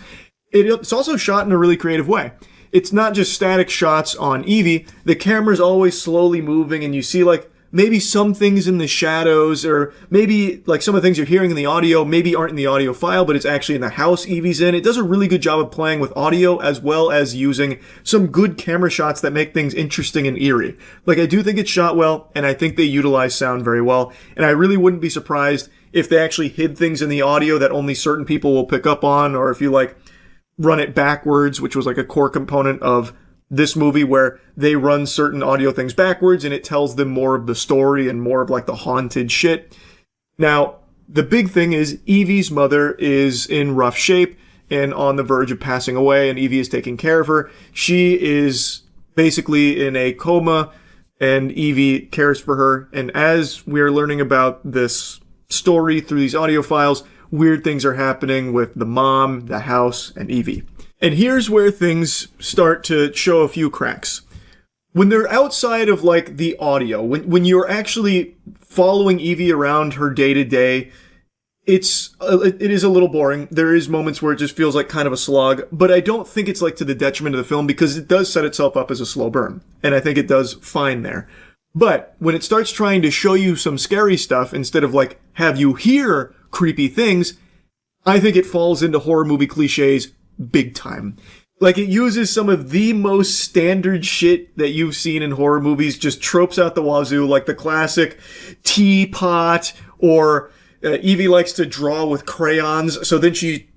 It's also shot in a really creative way. It's not just static shots on Evie. The camera's always slowly moving, and you see like maybe some things in the shadows, or maybe like some of the things you're hearing in the audio maybe aren't in the audio file, but it's actually in the house Evie's in. It does a really good job of playing with audio as well as using some good camera shots that make things interesting and eerie. Like, I do think it's shot well, and I think they utilize sound very well, and I really wouldn't be surprised if they actually hid things in the audio that only certain people will pick up on, or if you like run it backwards, which was like a core component of this movie where they run certain audio things backwards and it tells them more of the story and more of like the haunted shit. Now, the big thing is Evie's mother is in rough shape and on the verge of passing away, and Evie is taking care of her. She is basically in a coma and Evie cares for her. And as we are learning about this story through these audio files, weird things are happening with the mom, the house, and Evie. And here's where things start to show a few cracks. When they're outside of like the audio, when you're actually following Evie around her day to day, it is a little boring. There is moments where it just feels like kind of a slog, but I don't think it's like to the detriment of the film because it does set itself up as a slow burn. And I think it does fine there. But when it starts trying to show you some scary stuff instead of like have you hear creepy things, I think it falls into horror movie cliches big time. Like, it uses some of the most standard shit that you've seen in horror movies, just tropes out the wazoo, like the classic teapot, or Evie likes to draw with crayons, so then she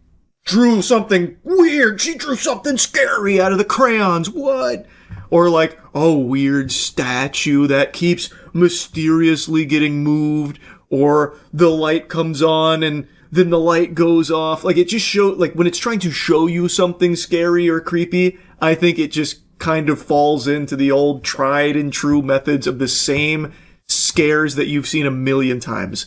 drew something weird. She drew something scary out of the crayons. What? Or like, oh, weird statue that keeps mysteriously getting moved, or the light comes on and then the light goes off. Like, it just shows, like, when it's trying to show you something scary or creepy, I think it just kind of falls into the old tried and true methods of the same scares that you've seen a million times,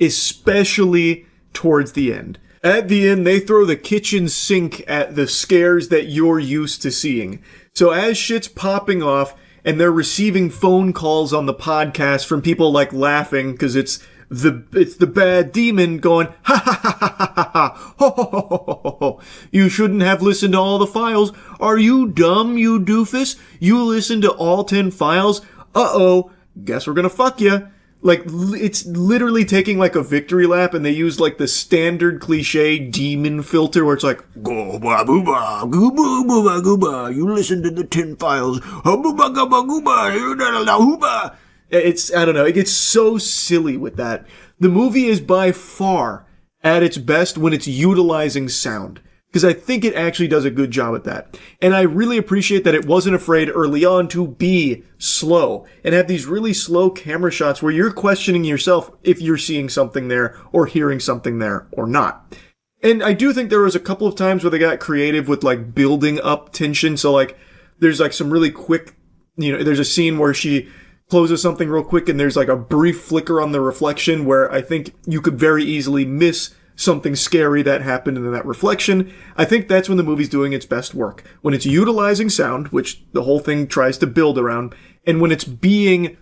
especially towards the end. At the end, they throw the kitchen sink at the scares that you're used to seeing. So as shit's popping off and they're receiving phone calls on the podcast from people like laughing because it's the bad demon going, ha ha ha ha ha ha, ho ho ho ho ho ho. You shouldn't have listened to all the files. Are you dumb, you doofus? You listened to all 10 files? Uh-oh, guess we're gonna fuck ya. Like, it's literally taking like a victory lap, and they use like the standard cliche demon filter where it's like, go ba boo ba, goo boo boo ba goo ba, you listen to the 10 files, ha boo ba ga ba goo ba, you da da hoo ba. It's, I don't know, it gets so silly with that. The movie is by far at its best when it's utilizing sound, because I think it actually does a good job at that. And I really appreciate that it wasn't afraid early on to be slow and have these really slow camera shots where you're questioning yourself if you're seeing something there or hearing something there or not. And I do think there was a couple of times where they got creative with like building up tension. So like There's like some really quick, there's a scene where she closes something real quick and there's like a brief flicker on the reflection where I think you could very easily miss something scary that happened in that reflection. I think that's when the movie's doing its best work. When it's utilizing sound, which the whole thing tries to build around, and when it's being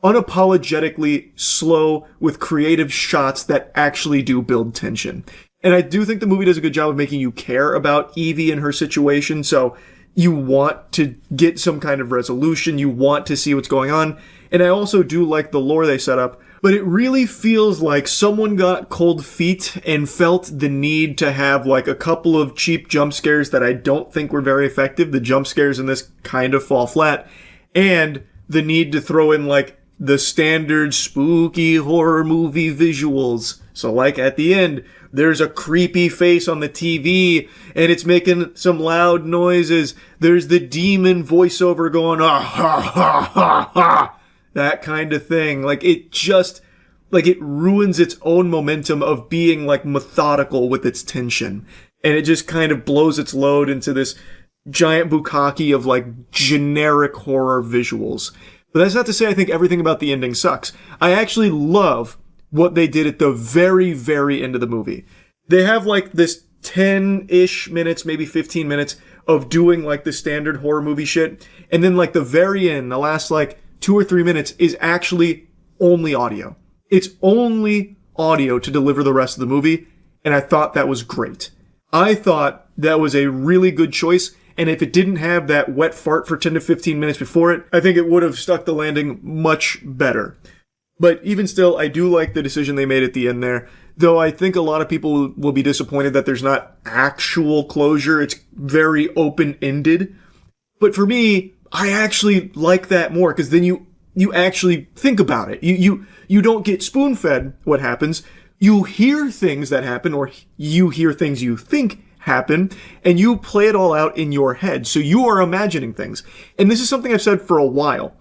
unapologetically slow with creative shots that actually do build tension. And I do think the movie does a good job of making you care about Evie and her situation, so you want to get some kind of resolution, you want to see what's going on, and I also do like the lore they set up, but it really feels like someone got cold feet and felt the need to have like a couple of cheap jump scares that I don't think were very effective. The jump scares in this kind of fall flat, and the need to throw in like the standard spooky horror movie visuals. So like at the end, there's a creepy face on the TV and it's making some loud noises. There's the demon voiceover going, ah, ha, ha, ha, ha. That kind of thing. Like it just, like it ruins its own momentum of being like methodical with its tension. And it just kind of blows its load into this giant bukkake of like generic horror visuals. But that's not to say I think everything about the ending sucks. I actually love what they did at the very, very end of the movie. They have like this 10-ish minutes, maybe 15 minutes of doing like the standard horror movie shit. And then like the very end, the last like 2 or 3 minutes is actually only audio. It's only audio to deliver the rest of the movie. And I thought that was great. I thought that was a really good choice. And if it didn't have that wet fart for 10 to 15 minutes before it, I think it would have stuck the landing much better. But even still, I do like the decision they made at the end there. Though I think a lot of people will be disappointed that there's not actual closure. It's very open-ended. But for me, I actually like that more, because then you actually think about it. You don't get spoon-fed what happens. You hear things that happen, or you hear things you think happen, and you play it all out in your head. So you are imagining things. And this is something I've said for a while.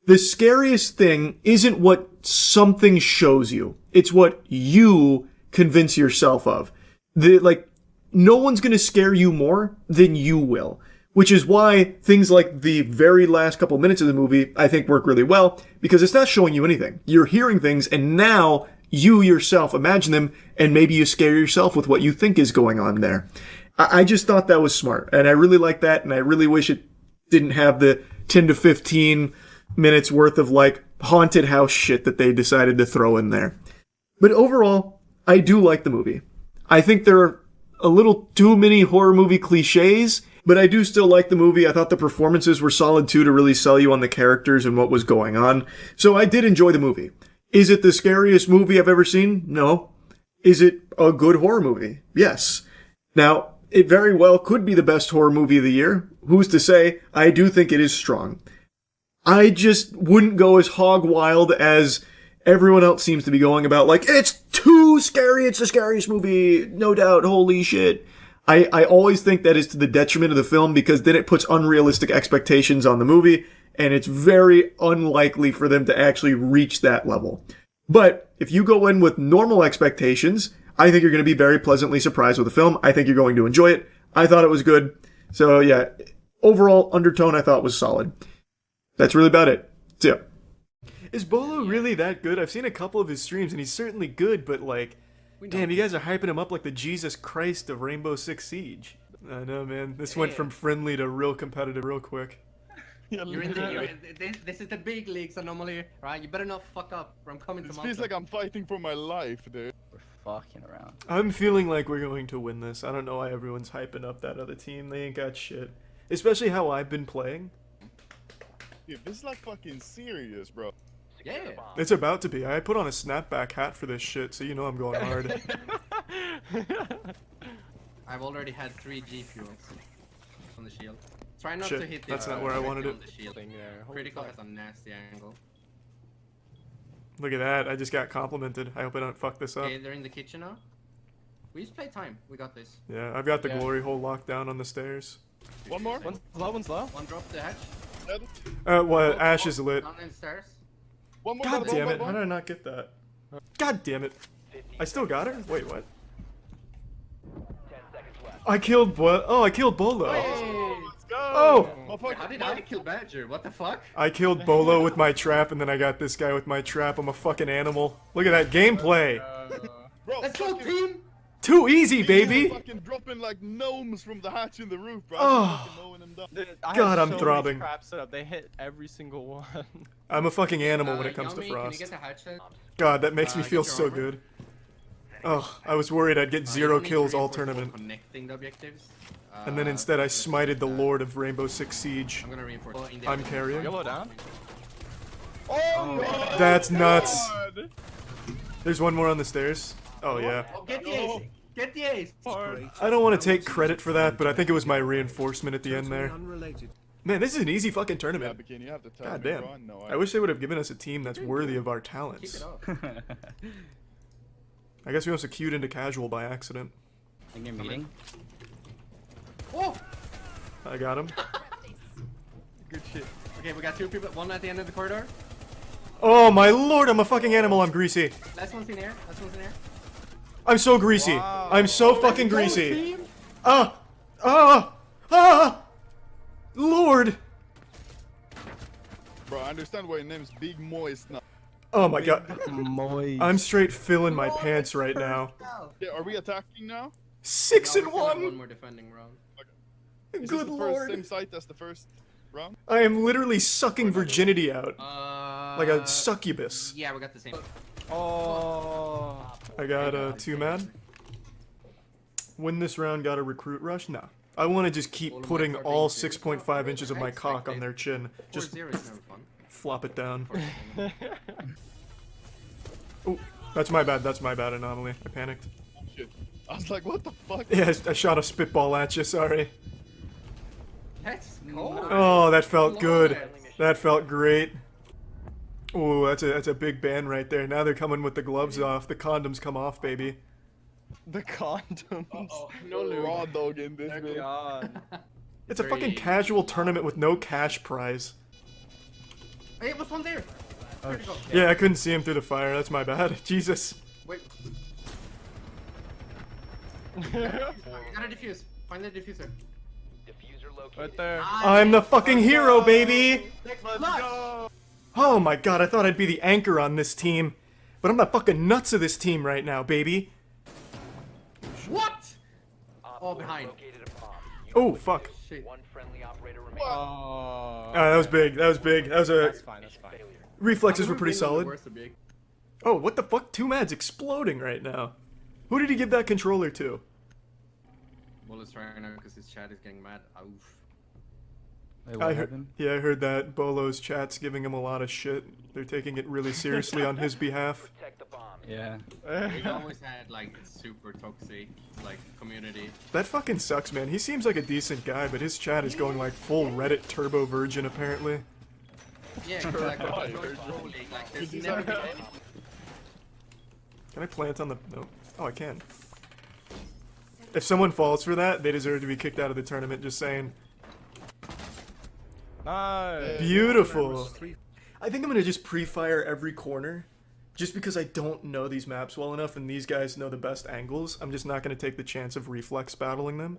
The scariest thing isn't what something shows you. It's what you convince yourself of. No one's going to scare you more than you will. Which is why things like the very last couple minutes of the movie, I think, work really well, because it's not showing you anything. You're hearing things, and now you yourself imagine them, and maybe you scare yourself with what you think is going on there. I just thought that was smart, and I really like that, and I really wish it didn't have the 10 to 15 minutes worth of, like, haunted house shit that they decided to throw in there. But overall, I do like the movie. I think there are a little too many horror movie cliches, but I do still like the movie. I thought the performances were solid, too, to really sell you on the characters and what was going on. So I did enjoy the movie. Is it the scariest movie I've ever seen? No. Is it a good horror movie? Yes. Now, it very well could be the best horror movie of the year. Who's to say? I do think it is strong. I just wouldn't go as hog wild as everyone else seems to be going about, like, it's too scary, it's the scariest movie, no doubt, holy shit. I always think that is to the detriment of the film, because then it puts unrealistic expectations on the movie, and it's very unlikely for them to actually reach that level. But if you go in with normal expectations, I think you're going to be very pleasantly surprised with the film. I think you're going to enjoy it. I thought it was good. So yeah, overall undertone I thought was solid. That's really about it. So yeah. Is Bolo really that good? I've seen a couple of his streams, and he's certainly good, but like, damn, you guys are hyping him up like the Jesus Christ of Rainbow Six Siege. I know, man. This went from friendly to real competitive real quick. This is the big leagues anomaly, right? You better not fuck up, or I'm coming to Monster. This feels like I'm fighting for my life, dude. We're fucking around. I'm feeling like we're going to win this. I don't know why everyone's hyping up that other team. They ain't got shit. Especially how I've been playing. Dude, this is like fucking serious, bro. Yeah. It's about to be. I put on a snapback hat for this shit, so you know I'm going hard. I've already had 3 G fuels on the shield. Try not shit, to hit the that's not where I wanted it. Critical has a nasty angle. Look at that. I just got complimented. I hope I don't fuck this up. Okay, they're in the kitchen now. We just play time. We got this. Yeah, I've got the glory hole locked down on the stairs. One more. One's low. One drop the hatch. What? Ash is lit. On the stairs. One more. God damn it. How did I not get that? God damn it. I still got her? Wait, what? I killed I killed Bolo. Hey, let's go. Oh! My fuck? How did I kill Badger? What the fuck? I killed Bolo with my trap, and then I got this guy with my trap. I'm a fucking animal. Look at that gameplay. Bro, Let's go, team! Too easy, these baby. are fucking dropping like gnomes from the hatch in the roof, bro. Oh. Fucking mowing them down. God, I'm throbbing. They hit every single one. I'm a fucking animal when it comes to Yummy, can you Frost. get the hatch set? God, that makes me Get feel your so armor. good. Oh, I was worried I'd get You 0 don't need to kills all reinforce while tournament. Connecting the objectives. And then instead I smited the Lord of Rainbow Six Siege. I'm gonna reinforce. I'm carrying. Yellow down. Oh, no! That's nuts. There's one more on the stairs. Oh yeah. Oh, get the ace! Get the ace! I don't want to take credit for that, but I think it was my reinforcement at the end there. Man, this is an easy fucking Yeah, tournament. Bikini, you have to tell God me, damn. bro. No, I wish they would have given us a team that's worthy of our Keep talents. it up. I guess we also queued into casual by accident. I think meeting. Oh! I got him. Good shit. Okay, we got 2 people. One at the end of the corridor. Oh my lord, I'm a fucking animal. I'm greasy. Last one's in air. Last one's in air. I'm so greasy. Wow. I'm so fucking greasy. Ah! Lord. Bro, I understand why your name's Big Moist now. Oh my god. Moist. I'm straight filling my pants right now. Yeah, are we attacking now? 6 No, and we still have 1. one more defending round. Is this Good the lord. same site as the first round? I am literally sucking virginity out. Like a succubus. Yeah, we got the same. Oh. I got a 2-man. Win this round, got a recruit rush? Nah. I want to just keep putting all 6.5 inches of my cock on their chin. Just 4-0 is never fun. flop it down. Oh, that's my bad. That's my bad, Anomaly. I panicked. Shit. I was like, what the fuck? Yeah, I shot a spitball at you, sorry. Let's go. Oh, that felt good. That felt great. Oh, that's a big ban right there. Now they're coming with the gloves off. The condoms come off, baby. The condoms. No lube. Raw dog in this bitch. God. It's a fucking casual tournament with no cash prize. Hey, what's one there? Where'd it go? Yeah, I couldn't see him through the fire. That's my bad. Jesus. Wait. You gotta defuse. Find the diffuser. Right there. I'm the fucking hero, baby! Let's go. Oh my god, I thought I'd be the anchor on this team. But I'm the fucking nuts of this team right now, baby. What? Oh, behind. Oh, fuck. Shit. Oh. That was big. That was big. That was a... That's fine. That's fine. Reflexes were pretty solid. Worse to be. Oh, what the fuck? 2-man's exploding right now. Who did he give that controller to? Well, let's try now because his chat is getting mad. Oof. I heard that Bolo's chat's giving him a lot of shit. They're taking it really seriously on his behalf. Yeah. We've always had like super toxic like community. That fucking sucks, man. He seems like a decent guy, but his chat is going like full Reddit turbo virgin apparently. Yeah, 'cause, like, like there's never been any. Can I plant on the... No. Oh, I can. If someone falls for that, they deserve to be kicked out of the tournament, just saying. Nice. Beautiful. I think I'm gonna just pre-fire every corner. Just because I don't know these maps well enough and these guys know the best angles, I'm just not gonna take the chance of reflex battling them.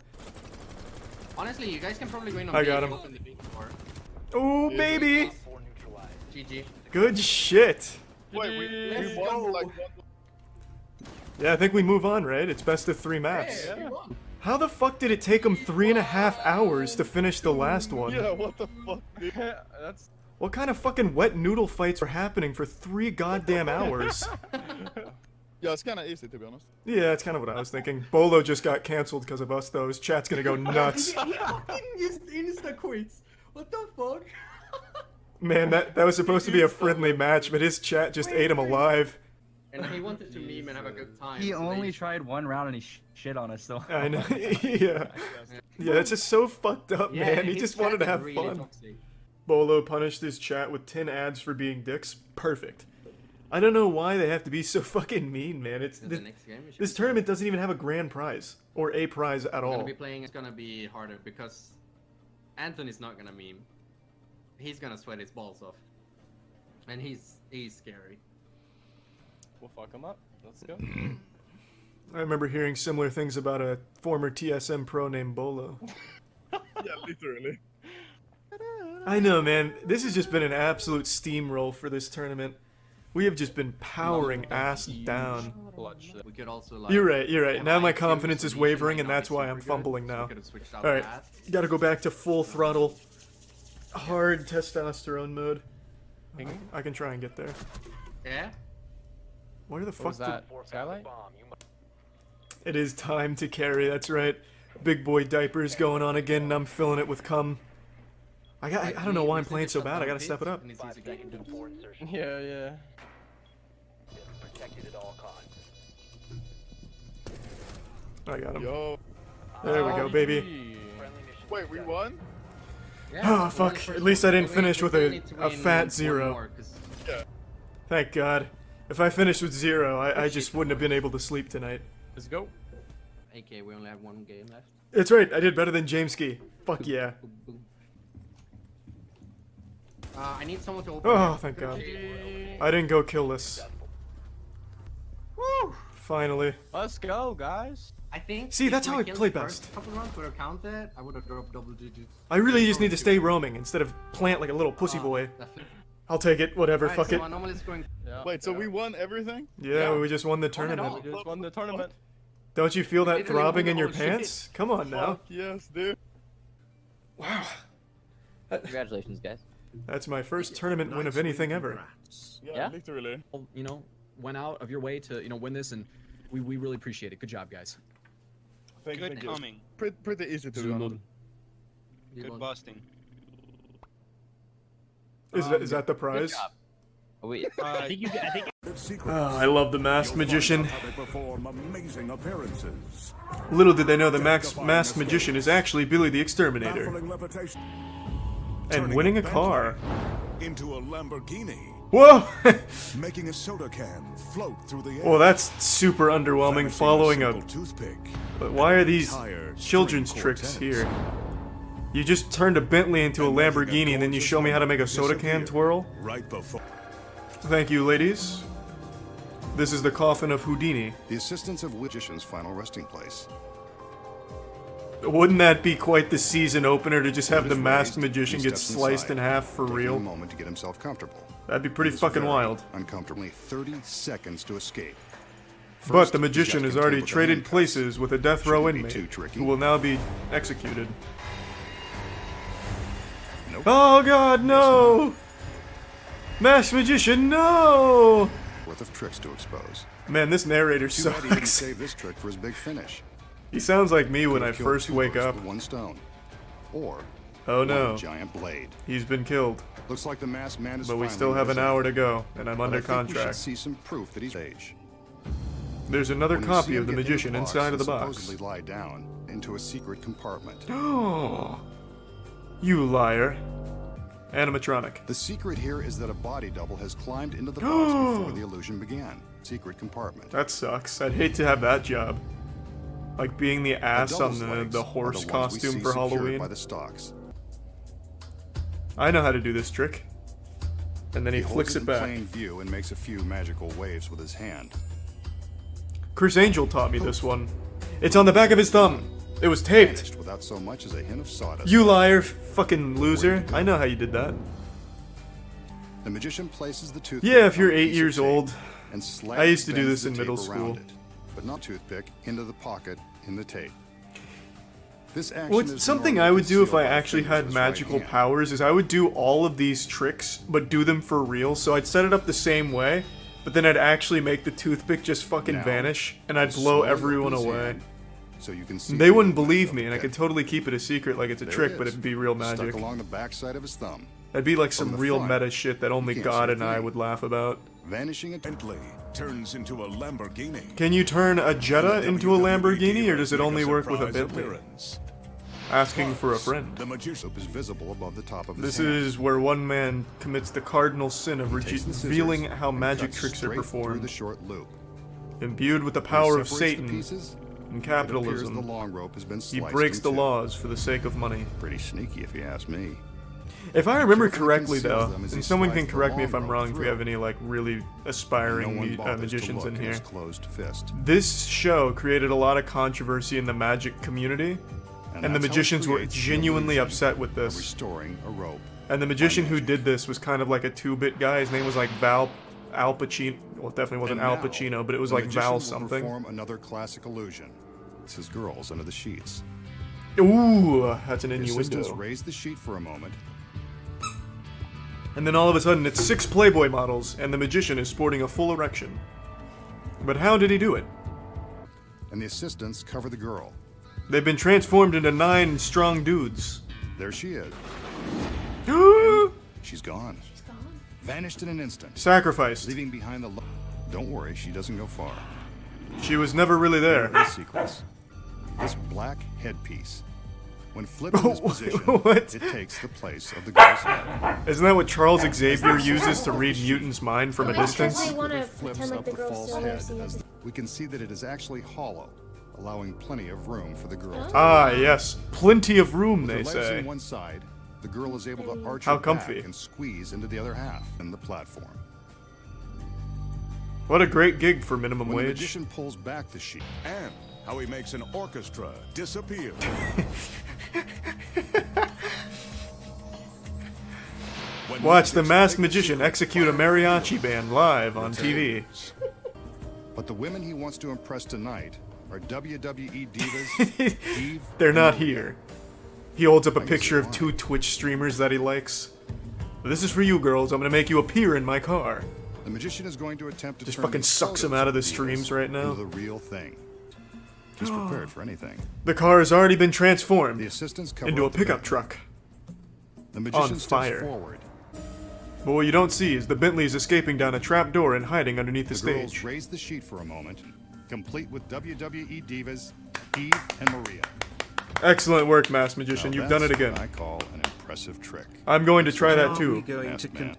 Honestly, you guys can probably win on I B got if you him. open the big door. Oh, baby! GG. Good shit. Wait, we Let's won go. like Yeah, I think we move on, right? It's best of 3 maps. Hey, we won. How the fuck did it take them 3.5 hours to finish the last one? Yeah, what the fuck, dude? That's. What kind of fucking wet noodle fights are happening for 3 goddamn hours? Yeah, it's kind of easy to be honest. Yeah, that's kind of what I was thinking. Bolo just got cancelled because of us, though. His chat's gonna go nuts. He fucking used insta quits. What the fuck? Man, that was supposed to be a friendly match, but his chat just ate him alive. And he wanted to meme and have a good time. He so only they- tried one round and he shit on us though. I know. Yeah. Yeah, it's just so fucked up, Yeah, man. He his just chat wanted to is have really fun. toxic. Bolo punished his chat with 10 ads for being dicks. Perfect. I don't know why they have to be so fucking mean, man. It's The next game, we should this be- tournament doesn't even have a grand prize or a prize at We're all. gonna be playing. It's gonna be harder because Anthony's not gonna meme. He's gonna sweat his balls off, and he's scary. We'll fuck him up. Let's go. I remember hearing similar things about a former TSM pro named Bolo. Yeah, literally. I know, man. This has just been an absolute steamroll for this tournament. We have just been powering ass down. We could also, like, You're right, you're right. Now my confidence is wavering, and that's why I'm fumbling now. Alright, gotta go back to full throttle, hard testosterone mode. I can try and get there. Yeah? Where the fuck was that? Skylight? It is time to carry, that's right. Big boy diapers going on again, and I'm filling it with cum. I don't know why I'm playing so bad, I gotta step it up. Yeah. I got him. Yo. There we go, baby. Wait, we won? Oh, fuck. At least I didn't finish with a fat 0. Yeah. Thank God. If I finished with 0, I just wouldn't have been able to sleep tonight. Let's go. Okay, we only have one game left. That's right, I did better than Jameski. Fuck yeah. I need someone to open. Oh, thank God. I didn't go killless. Woo! Finally. Let's go, guys. I think. See, that's if how my I kills play the first best. Couple rounds would have counted. I would have dropped double digits. I really just need to stay roaming instead of plant like a little pussy boy. I'll take it, whatever, Alright, fuck so it. I'm normally scoring. Wait, so we won everything? Yeah, we just won the tournament. We just won the tournament. Don't you feel that Literally throbbing won in the your whole shit. pants? Come on now. Fuck yes, dude. Wow. Congratulations, guys. That's my first tournament win of anything ever. Yeah, literally. You know, went out of your way to, win this, and we really appreciate it. Good job, guys. Good coming. Pretty easy to do. Good busting. Is that the prize? Wait. I think you. Oh, I love the masked magician. Perform amazing appearances. Little did they know the masked magician is actually Billy the Exterminator. Baffling levitation. And winning a car. Into a Lamborghini. Whoa! Making a soda can float through the air. Well, that's super underwhelming following a... Toothpick. But why are these children's tricks here? You just turned a Bentley into a Lamborghini and then you show me how to make a soda can twirl? Right before. Thank you, ladies. This is the coffin of Houdini. The assistance of magician's final resting place. Wouldn't that be quite the season opener to just have the masked magician get sliced in half for real? A moment to get himself comfortable. That'd be pretty fucking wild. Uncomfortably 30 seconds to escape. But the magician has already traded places with a death row inmate who will now be executed. Oh God, no! Masked magician, no! Worth of tricks to expose. Man, this narrator Too bad he didn't sucks. save this trick for his big finish. He sounds like me when I Could've killed first two wake birds up. with one stone. Or Oh no. one giant blade. He's been killed. Looks like the masked man is But we finally still have an risen. hour to go, and I'm But under I think we should contract. see some proof that he's age. There's another When we copy see of him the get into magician box inside of the and box. supposedly lie down into a secret compartment. Oh, you liar. Animatronic. The secret here is that a body double has climbed into the box before the illusion began. Secret compartment. That sucks. I'd hate to have that job. Like being the ass on double's legs the are horse the ones we costume see for secured Halloween. by the stalks. I know how to do this trick. And then he holds flicks it in back. plain view and makes a few magical waves with his hand. Chris Angel taught me this one. It's on the back of his thumb. It was taped. Vanished without so much as a hint of sawdust. You liar, fucking loser. I know how you did that. The magician places the toothpick Yeah, if you're on a 8 piece years of tape old. and I used to do bends this in the middle tape school. around it, but not toothpick into the pocket in the tape. This action Well, is something normally I would do if concealed I by the actually fingers of had his right magical hand. powers is I would do all of these tricks, but do them for real. So I'd set it up the same way, but then I'd actually make the toothpick just fucking Now, vanish, and I'd slowly blow open everyone his away. hand So you can see They wouldn't the believe of me, the and I pick. could totally keep it a secret like it's a There trick, it but is, it'd be real magic. Stuck along the backside of his thumb. That'd be like From some the real front, meta shit that only you can't God see a and I thing. would laugh about. Vanishing a Bentley turns into a Lamborghini. Can you turn a Jetta into a Lamborghini, or does it only work with a Bentley? Asking for a friend. The magician is visible above the top of his This hand. is where one man commits the cardinal sin of Takes the scissors revealing how and magic cuts tricks are straight through performed. the short loop. Imbued with the When he power of separates the Satan pieces, and it appears capitalism, the long rope has been he sliced breaks in the two. laws for the sake of money. Pretty sneaky, if you ask me. If I remember Carefully correctly, conceals though, them as he and someone can slides the correct me if long I'm rope wrong, if we through. have any like really aspiring No one bothers to magicians look in at here. his closed fist. This show created a lot of controversy in the magic community And the that's how it magicians were creates the genuinely illusion upset with of this. restoring a rope. And the magician who did this was kind of like a 2-bit guy. His name was like Al Pacino. Well, it definitely wasn't And Al now, Pacino, but it was the like magician Val will something. perform another classic illusion. It's his girls under the sheets. Ooh, that's an The assistants innuendo. raise the sheet for a moment. And then all of a sudden it's 6 Playboy models, and the magician is sporting a full erection. But how did he do it? And the assistants cover the girl. They've been transformed into 9 strong dudes. There she is. She's gone. She's gone. Vanished in an instant. Sacrificed. Leaving behind the... Don't worry, she doesn't go far. She was never really there. Here are the secrets. This black headpiece. When flipped in this position, What? it takes the place of the girl's head. Isn't that what Charles Xavier uses to read Newton's mind from a distance? They want to pretend like the girl's still there. We can see that it is actually hollow, allowing plenty of room for the girl to... Ah, yes. Plenty of room, With they her legs say. on one side, the girl is able to arch How her comfy. back and squeeze into the other half in the platform. What a great gig for minimum When the wage. magician pulls back the sheet, And how he makes an orchestra disappear. Watch the masked magician execute a mariachi band live on TV. But the women he wants to impress tonight are WWE divas Eve They're and not Maria. here. He holds up a picture of 2 Twitch streamers that he likes. This is for you girls, I'm gonna make you appear in my car. The magician is going to attempt to Just turn fucking these sucks him photos out of the divas streams right now. into the real thing. He's prepared for anything. The car has already been transformed The assistants cover into a up the pickup Bentley. truck. The magician On steps fire. forward. But what you don't see is the Bentley is escaping down a trap door and hiding underneath the The girls stage. raise the sheet for a moment, complete with WWE divas Eve and Maria. Excellent work, Masked Magician. Now You've done it that's again. what I call an impressive trick. I'm going to try that too. Masked man.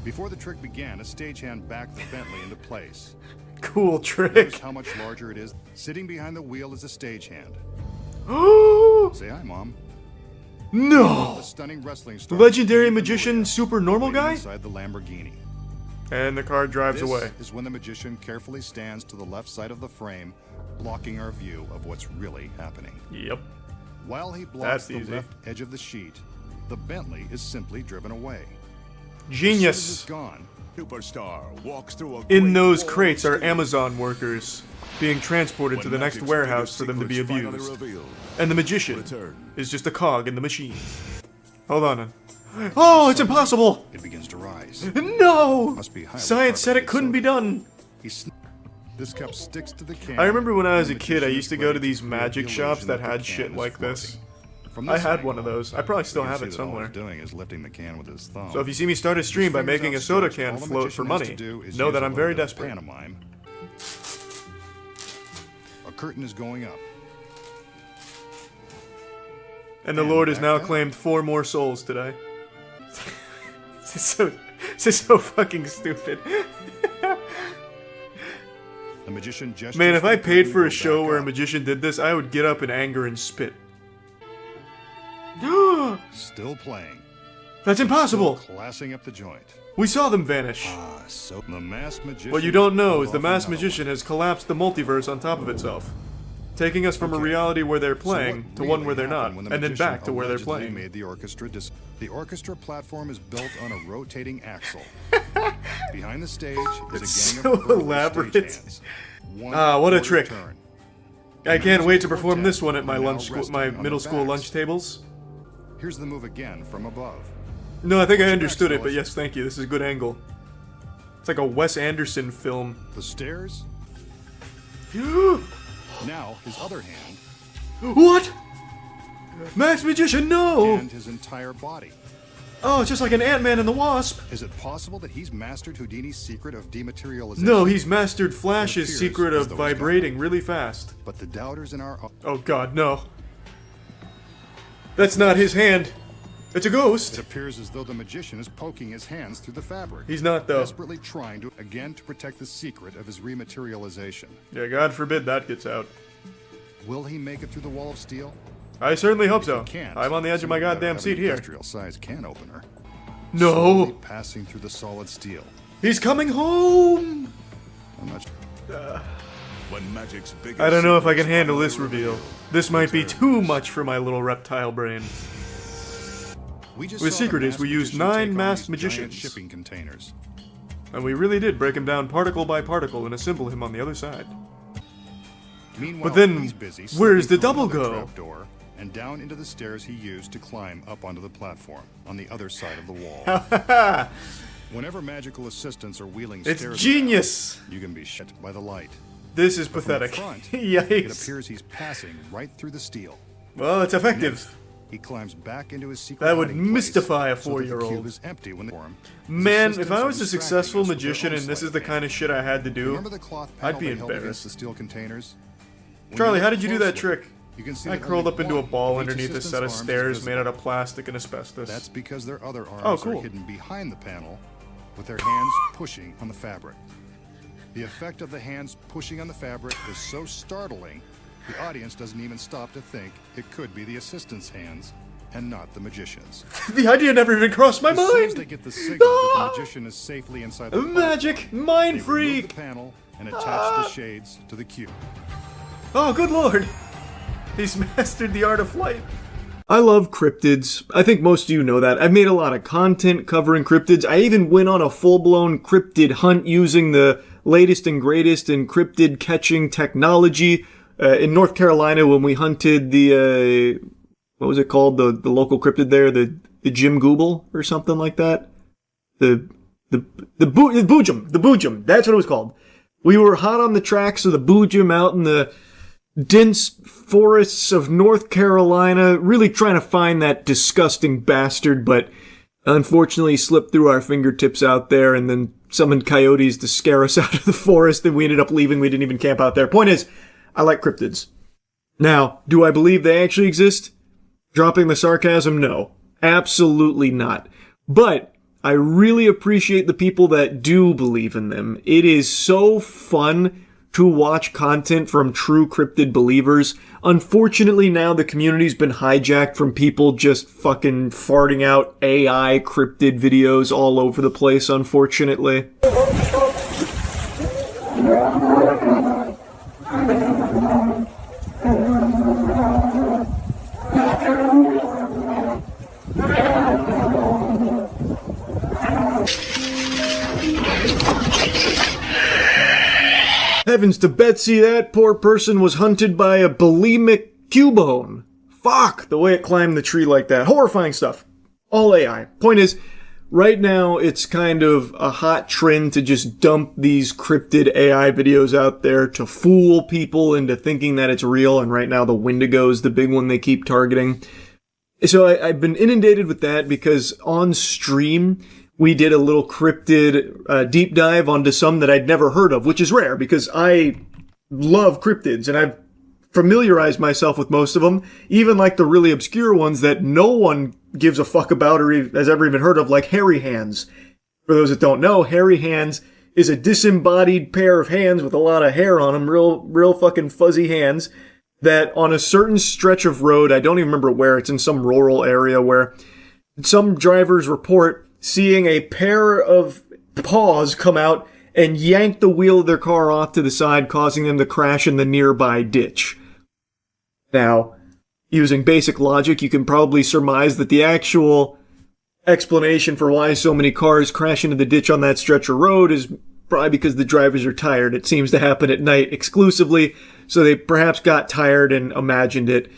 Before the trick began, a stagehand backed the Bentley into place. Cool trick. Notice how much larger it is. Sitting behind the wheel is a stagehand. Say hi, Mom. No! The stunning wrestling star Legendary magician, super normal waiting guy? inside the Lamborghini. And the car drives This away. is when the magician carefully stands to the left side of the frame, blocking our view of what's really happening. Yep. While he blocks That's the easy. left edge of the sheet, the Bentley is simply driven away. Genius. As soon as it's gone, Superstar walks through a In great those wall of crates are steel. Amazon workers being transported to the next magic's warehouse biggest for them to be secrets finally abused. revealed. And the magician Return. is just a cog in the machine. Hold on. Oh, it's impossible! it begins to rise. No! Must be highly Science said it carbonated couldn't be soda. done. This cup sticks to the can. I remember when I was a and the kid, I magician used to is go to ready these create magic the shops illusion that the had can shit is like this. floating. From I this had angle, one of those. I probably still you can have see it that all somewhere. he's doing is lifting the can with his thumb. So if you see me start a stream by His fingers making a soda outstretched, can all the float for magician has to money, do is know use that a I'm very little bit of desperate. Pantomime. A curtain is going up. And the And Lord has back now down. claimed 4 more souls today. This is so fucking stupid. The magician gestures Man, if for I the paid curtain for to a go show back where a up. magician did this, I would get up in anger and spit. Still playing. That's impossible! Still classing up the joint. We saw them vanish. So the masked magician. What you don't know is the pulled off masked another magician has collapsed the multiverse on top of itself, taking us from a reality where they're So playing what to one where really they're not, happened when the and then magician back to where they're allegedly playing. Made the orchestra the orchestra platform is built on a rotating axle. Behind the stage is It's a gang so of convertible elaborate. stagehands. One Ah, what a quarter trick! turn. I can't wait to perform Quartet this one at my are now lunch, resting my on middle their school backs. lunch tables. Here's the move again from above. No, I think I Watch your understood backs, it, but fellas. yes, thank you. This is a good angle. It's like a Wes Anderson film. The stairs. Now his other hand What? Masked Magician, no! and his entire body. Oh, it's just like an Ant-Man and the Wasp. Is it possible that he's mastered Houdini's secret of dematerialization? No, he's mastered Flash's appears secret as of though he's vibrating really fast. But the doubters in our Oh god, no. That's not his hand. It's a It ghost. appears as though the magician is poking his hands through the fabric. He's not, though. Desperately trying to protect the secret of his rematerialization. Yeah, God forbid that gets out. Will he make it through the wall of steel? I certainly hope If so. he can't, I'm on the edge of my someone better goddamn have seat an here. Industrial-sized can opener. No! Slowly passing through the solid steel. He's coming home! I'm not. When magic's biggest I don't know if I can secrets handle finally this reveal. revealed, This might be returns. too much for my little reptile brain. We just The saw secret is masked we used magician 9 take on masked these giant magicians. shipping containers. And we really did break him down particle by particle and assemble him on the other side. Meanwhile, But then, he's busy where's the slipping through double another go? trapdoor and down into the stairs he used to climb up onto the platform on the other side of the wall. Whenever magical assistants are wheeling It's stairs genius! around, you can be shit by the light. This is But from the pathetic. front, Yikes. It appears he's passing right through the steel. Well, it's effective. Next, he climbs back into his secret That would hiding place mystify a so that the 4-year-old. cube is empty when they form. His Man, if assistants I are was a distracting successful us with their magician own and this sleight is the of kind hand. of shit I had to do, Remember the cloth I'd panel be they held against embarrassed. the steel containers? When Charlie, you how look did you do that closely, trick? you can see I that curled only up into a one ball of each underneath a assistant's set of arms is stairs visible. made out of plastic and asbestos. That's because their other arms Oh, cool. are hidden behind the panel, with their hands pushing on the fabric. The effect of the hands pushing on the fabric is so startling, the audience doesn't even stop to think it could be the assistant's hands and not the magician's. The idea never even crossed my As soon as mind! they get the signal that the magician is safely inside the Magic! platform, Mind they remove freak! the panel and attach the shades to the cube. Oh, good lord! He's mastered the art of flight. I love cryptids. I think most of you know that. I've made a lot of content covering cryptids. I even went on a full-blown cryptid hunt using the latest and greatest in cryptid catching technology in North Carolina when we hunted the, what was it called? The local cryptid there, the Jim Gooble or something like that. The Boojum. That's what it was called. We were hot on the tracks of the Boojum out in the dense forests of North Carolina, really trying to find that disgusting bastard, but unfortunately slipped through our fingertips out there and then summoned coyotes to scare us out of the forest and we ended up leaving. We didn't even camp out there. Point is, I like cryptids. Now, do I believe they actually exist? Dropping the sarcasm, no. Absolutely not. But I really appreciate the people that do believe in them. It is so fun to watch content from true cryptid believers. Unfortunately, now the community's been hijacked from people just fucking farting out AI cryptid videos all over the place, unfortunately. Heavens to Betsy, that poor person was hunted by a bulimic cubone. Fuck, the way it climbed the tree like that. Horrifying stuff. All AI. Point is, right now it's kind of a hot trend to just dump these cryptid AI videos out there to fool people into thinking that it's real, and right now the Wendigo is the big one they keep targeting. So I've been inundated with that because on stream, we did a little cryptid deep dive onto some that I'd never heard of, which is rare because I love cryptids and I've familiarized myself with most of them, even like the really obscure ones that no one gives a fuck about or has ever even heard of, like hairy hands. For those that don't know, hairy hands is a disembodied pair of hands with a lot of hair on them, real fucking fuzzy hands, that on a certain stretch of road, I don't even remember where, it's in some rural area where some drivers report seeing a pair of paws come out and yank the wheel of their car off to the side, causing them to crash in the nearby ditch. Now, using basic logic, you can probably surmise that the actual explanation for why so many cars crash into the ditch on that stretch of road is probably because the drivers are tired. It seems to happen at night exclusively, so they perhaps got tired and imagined it.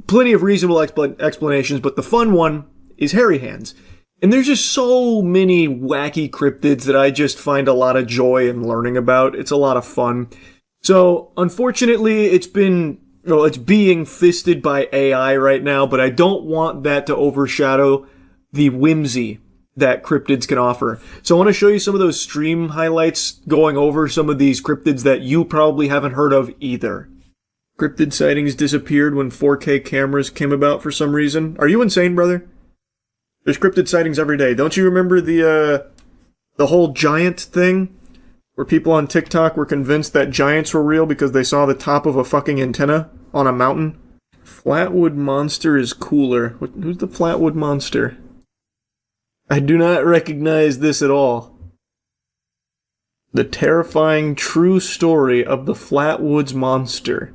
Plenty of reasonable explanations, but the fun one is hairy hands. And there's just so many wacky cryptids that I just find a lot of joy in learning about. It's a lot of fun. So, unfortunately, it's being fisted by AI right now, but I don't want that to overshadow the whimsy that cryptids can offer. So I want to show you some of those stream highlights going over some of these cryptids that you probably haven't heard of either. Cryptid sightings disappeared when 4K cameras came about for some reason. Are you insane, brother? There's cryptid sightings every day. Don't you remember the whole giant thing? Where people on TikTok were convinced that giants were real because they saw the top of a fucking antenna on a mountain? Flatwood Monster is cooler. Who's the Flatwood Monster? I do not recognize this at all. The terrifying true story of the Flatwoods Monster.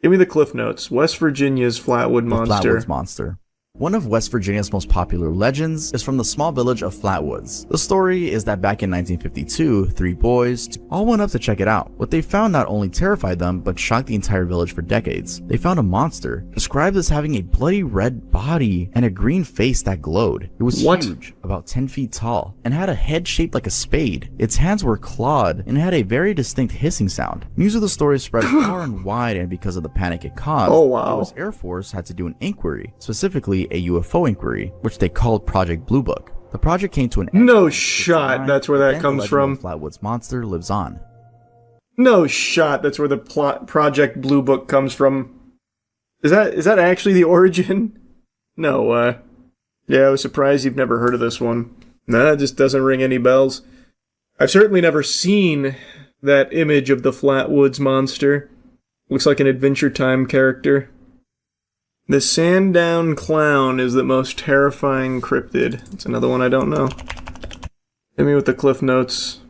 Give me the cliff notes. West Virginia's Flatwood Monster. The Flatwoods Monster. One of West Virginia's most popular legends is from the small village of Flatwoods. The story is that back in 1952, 3 boys all went up to check it out. What they found not only terrified them, but shocked the entire village for decades. They found a monster, described as having a bloody red body and a green face that glowed. It was huge, about 10 feet tall, and had a head shaped like a spade. Its hands were clawed and had a very distinct hissing sound. News of the story spread far and wide, and because of the panic it caused, the US Air Force had to do an inquiry, specifically a UFO inquiry, which they called Project Blue Book. The project came to an end. No shot. That's where that comes from. Flatwoods Monster lives on. No shot. That's where the Project Blue Book comes from. Is that actually the origin? No. Yeah, I was surprised you've never heard of this one. Nah, it just doesn't ring any bells. I've certainly never seen that image of the Flatwoods Monster. Looks like an Adventure Time character. The Sandown Clown is the most terrifying cryptid. It's another one I don't know. Hit me with the cliff notes.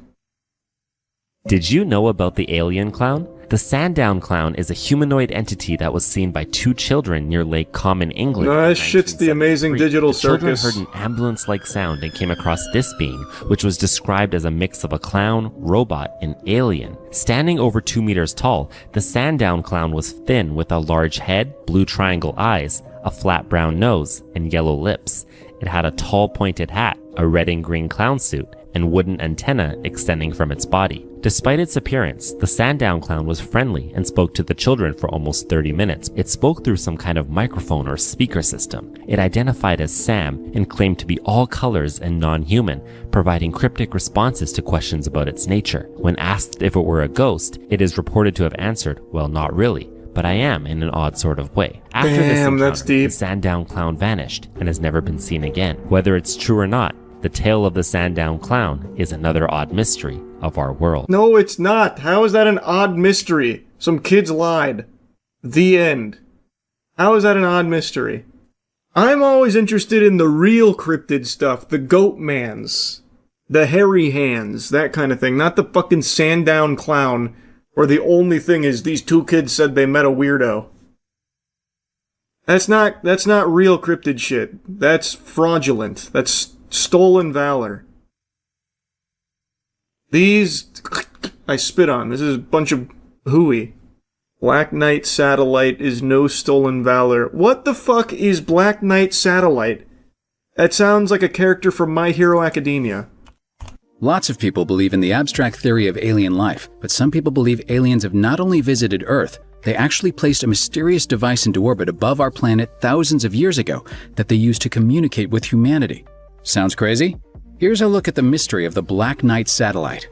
Did you know about the alien clown? The Sandown Clown is a humanoid entity that was seen by 2 children near Lake Common, England. No, that shit's the amazing digital circus. circus. Children heard an ambulance-like sound and came across this being, which was described as a mix of a clown, robot, and alien. Standing over 2 meters tall, the Sandown Clown was thin with a large head, blue triangle eyes, a flat brown nose, and yellow lips. It had a tall pointed hat, a red and green clown suit, and wooden antenna extending from its body. Despite its appearance, the Sandown Clown was friendly and spoke to the children for almost 30 minutes. It spoke through some kind of microphone or speaker system. It identified as Sam and claimed to be all colors and non-human, providing cryptic responses to questions about its nature. When asked if it were a ghost, it is reported to have answered, "Well, not really, but I am in an odd sort of way." After this encounter, that's deep. the Sandown Clown vanished and has never been seen again. Whether it's true or not, the tale of the Sandown Clown is another odd mystery of our world. No, it's not. How is that an odd mystery? Some kids lied. The end. How is that an odd mystery? I'm always interested in the real cryptid stuff. The goat mans. The hairy hands. That kind of thing. Not the fucking Sandown Clown where the only thing is these 2 kids said they met a weirdo. That's not real cryptid shit. That's fraudulent. That's stolen valor. These I spit on. This is a bunch of hooey. Black Knight Satellite is no stolen valor. What the fuck is Black Knight Satellite? That sounds like a character from My Hero Academia. Lots of people believe in the abstract theory of alien life, but some people believe aliens have not only visited Earth, they actually placed a mysterious device into orbit above our planet thousands of years ago that they used to communicate with humanity. Sounds crazy? Here's a look at the mystery of the Black Knight satellite.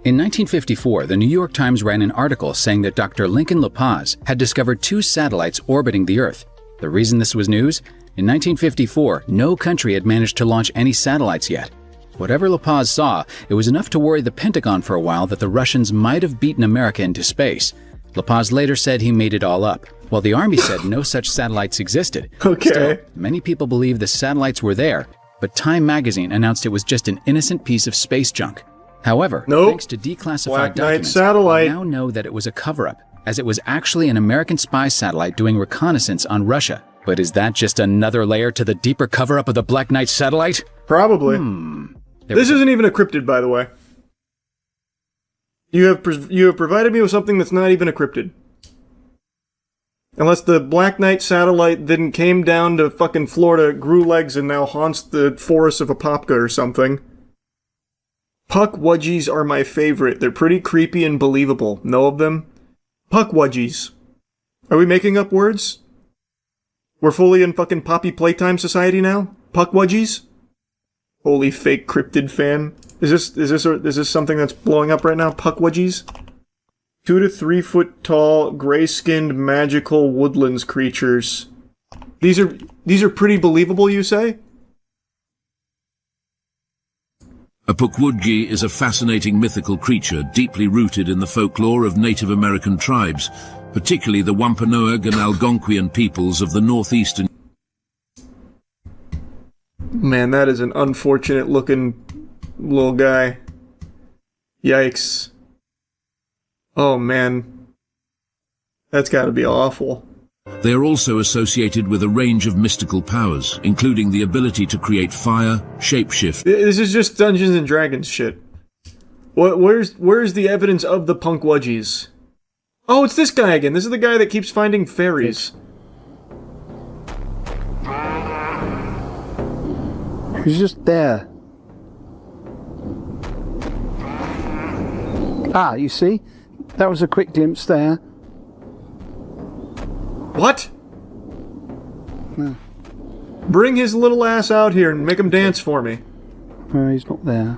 In 1954, the New York Times ran an article saying that Dr. Lincoln LaPaz had discovered 2 satellites orbiting the Earth. The reason this was news? In 1954, no country had managed to launch any satellites yet. Whatever LaPaz saw, it was enough to worry the Pentagon for a while that the Russians might have beaten America into space. LaPaz later said he made it all up, while the Army said no such satellites existed. Okay. Still, many people believe the satellites were there, but Time magazine announced it was just an innocent piece of space junk. However, thanks to declassified documents, we now know that it was a cover-up, as it was actually an American spy satellite doing reconnaissance on Russia. But is that just another layer to the deeper cover-up of the Black Knight satellite? Probably. This isn't even a cryptid, by the way. You have provided me with something that's not even a cryptid. Unless the Black Knight satellite then came down to fucking Florida, grew legs, and now haunts the forests of Apopka or something. Puckwudgies are my favorite. They're pretty creepy and believable. Know of them? Puckwudgies. Are we making up words? We're fully in fucking Poppy Playtime Society now? Puckwudgies? Holy fake cryptid fan. Is this something that's blowing up right now? Puckwudgies? 2 to 3 foot tall, gray-skinned, magical woodlands creatures. These are pretty believable, you say? A pukwudgie is a fascinating mythical creature deeply rooted in the folklore of Native American tribes, particularly the Wampanoag and Algonquian peoples of the northeastern. Man, that is an unfortunate looking little guy. Yikes. Oh man. That's gotta be awful. They are also associated with a range of mystical powers, including the ability to create fire, shapeshift. This is just Dungeons and Dragons shit. Where's the evidence of the Punkwudgies? Oh, it's this guy again. This is the guy that keeps finding fairies. He's just there. Ah, you see? That was a quick glimpse there. What? No. Bring his little ass out here and make him dance for me. No, he's not there.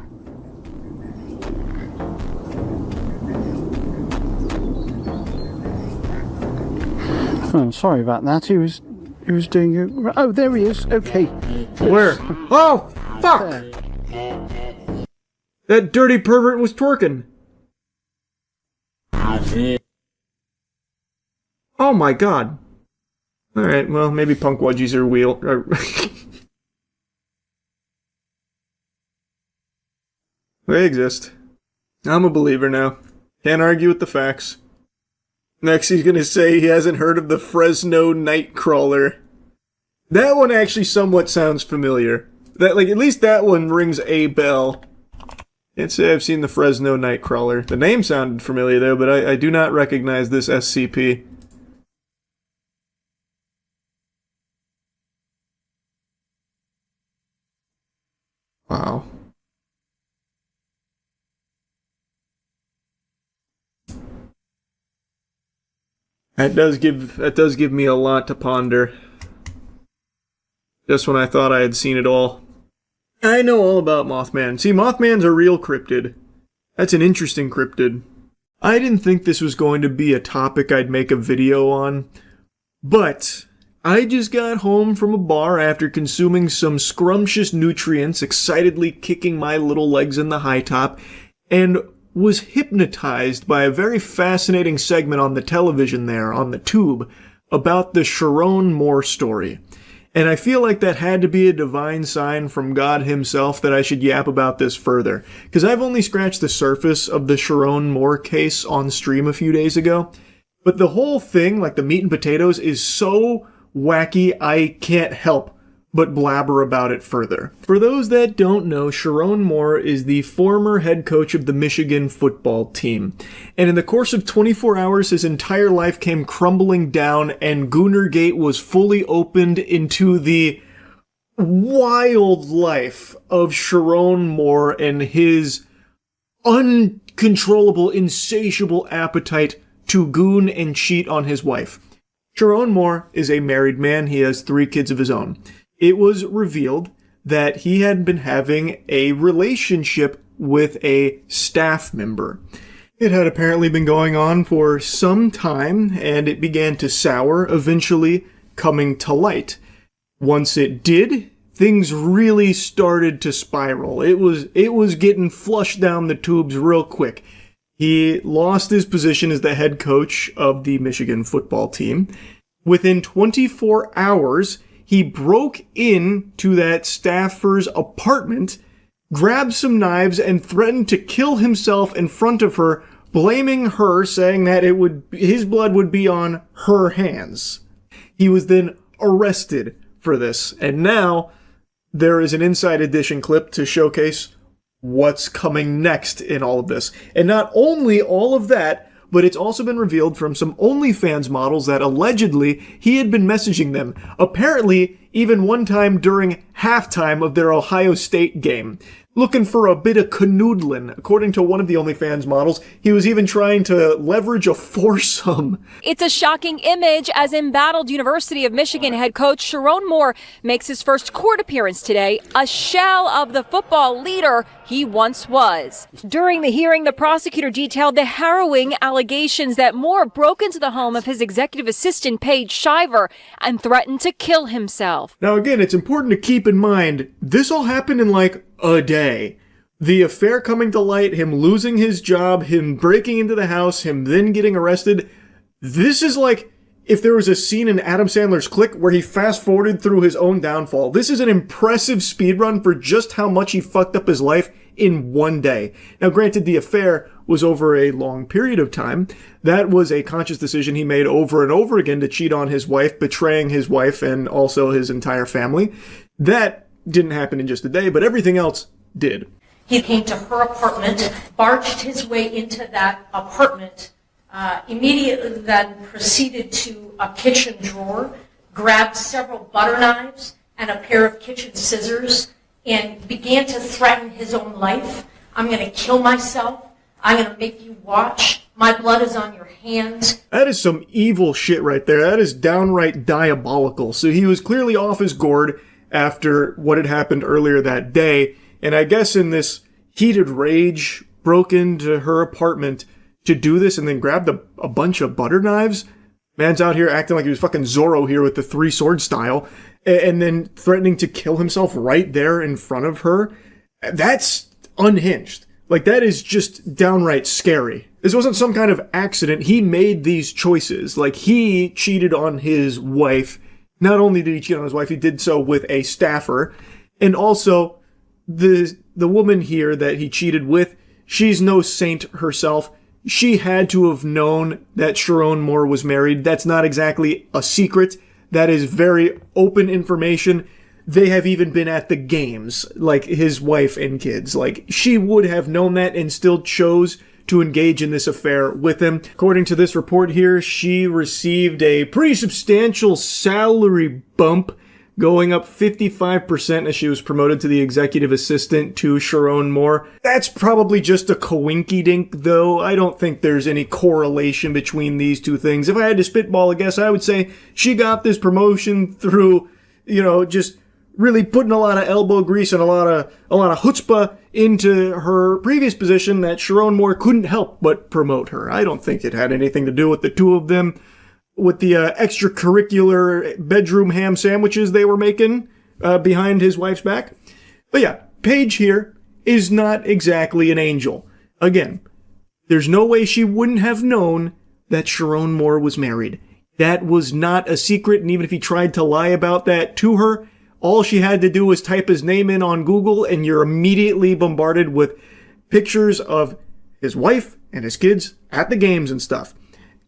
Oh, sorry about that. He was doing. Oh, there he is. Okay. Where? Oh, fuck! That dirty pervert was twerking. Oh my god. Alright, well, maybe Punkwudgies are real. They exist. I'm a believer now. Can't argue with the facts. Next he's gonna say he hasn't heard of the Fresno Nightcrawler. That one actually somewhat sounds familiar. At least that one rings a bell. Can't say I've seen the Fresno Nightcrawler. The name sounded familiar though, but I do not recognize this SCP. Wow. That does give me a lot to ponder. Just when I thought I had seen it all. I know all about Mothman. See, Mothman's a real cryptid. That's an interesting cryptid. I didn't think this was going to be a topic I'd make a video on, but I just got home from a bar after consuming some scrumptious nutrients, excitedly kicking my little legs in the high top, and was hypnotized by a very fascinating segment on the television there, on the tube, about the Sharon Moore story. And I feel like that had to be a divine sign from God himself that I should yap about this further. Because I've only scratched the surface of the Sharon Moore case on stream a few days ago. But the whole thing, like the meat and potatoes, is so wacky I can't help but blabber about it further. For those that don't know, Sharon Moore is the former head coach of the Michigan football team. And in the course of 24 hours, his entire life came crumbling down and Goonergate was fully opened into the wild life of Sharon Moore and his uncontrollable, insatiable appetite to goon and cheat on his wife. Sharon Moore is a married man. He has 3 kids of his own. It was revealed that he had been having a relationship with a staff member. It had apparently been going on for some time, and it began to sour, eventually coming to light. Once it did, things really started to spiral. It was getting flushed down the tubes real quick. He lost his position as the head coach of the Michigan football team. Within 24 hours, he broke into that staffer's apartment, grabbed some knives, and threatened to kill himself in front of her, blaming her, saying that his blood would be on her hands. He was then arrested for this, and now there is an Inside Edition clip to showcase what's coming next in all of this. And not only all of that, but it's also been revealed from some OnlyFans models that allegedly he had been messaging them, apparently even one time during halftime of their Ohio State game, looking for a bit of canoodling. According to one of the OnlyFans models, he was even trying to leverage a foursome. It's a shocking image as embattled University of Michigan head coach Sharon Moore makes his first court appearance today, a shell of the football leader he once was. During the hearing, the prosecutor detailed the harrowing allegations that Moore broke into the home of his executive assistant, Paige Shiver, and threatened to kill himself. Now again, it's important to keep in mind, this all happened in like a day. The affair coming to light, him losing his job, him breaking into the house, him then getting arrested. This is like if there was a scene in Adam Sandler's Click where he fast-forwarded through his own downfall. This is an impressive speedrun for just how much he fucked up his life in one day. Now, granted, the affair was over a long period of time. That was a conscious decision he made over and over again to cheat on his wife, betraying his wife and also his entire family. That didn't happen in just a day, but everything else did. He came to her apartment, barged his way into that apartment, immediately then proceeded to a kitchen drawer, grabbed several butter knives and a pair of kitchen scissors, and began to threaten his own life. I'm going to kill myself. I'm going to make you watch. My blood is on your hands. That is some evil shit right there. That is downright diabolical. So he was clearly off his gourd after what had happened earlier that day, and I guess in this heated rage broke into her apartment to do this and then grabbed a bunch of butter knives. Man's out here acting like he was fucking Zorro here with the three sword style, and then threatening to kill himself right there in front of her. That's unhinged. Like, that is just downright scary. This wasn't some kind of accident. He made these choices. Like, he cheated on his wife. Not only did he cheat on his wife, he did so with a staffer. And also, the woman here that he cheated with, she's no saint herself. She had to have known that Sharon Moore was married. That's not exactly a secret. That is very open information. They have even been at the games, like his wife and kids. Like, she would have known that and still chose to engage in this affair with him. According to this report here, she received a pretty substantial salary bump, going up 55% as she was promoted to the executive assistant to Sharon Moore. That's probably just a coinky-dink, though. I don't think there's any correlation between these two things. If I had to spitball a guess, I would say she got this promotion through, just really putting a lot of elbow grease and a lot of chutzpah into her previous position that Sharon Moore couldn't help but promote her. I don't think it had anything to do with the two of them, with the extracurricular bedroom ham sandwiches they were making behind his wife's back. But yeah, Paige here is not exactly an angel. Again, there's no way she wouldn't have known that Sharon Moore was married. That was not a secret, and even if he tried to lie about that to her, all she had to do was type his name in on Google, and you're immediately bombarded with pictures of his wife and his kids at the games and stuff.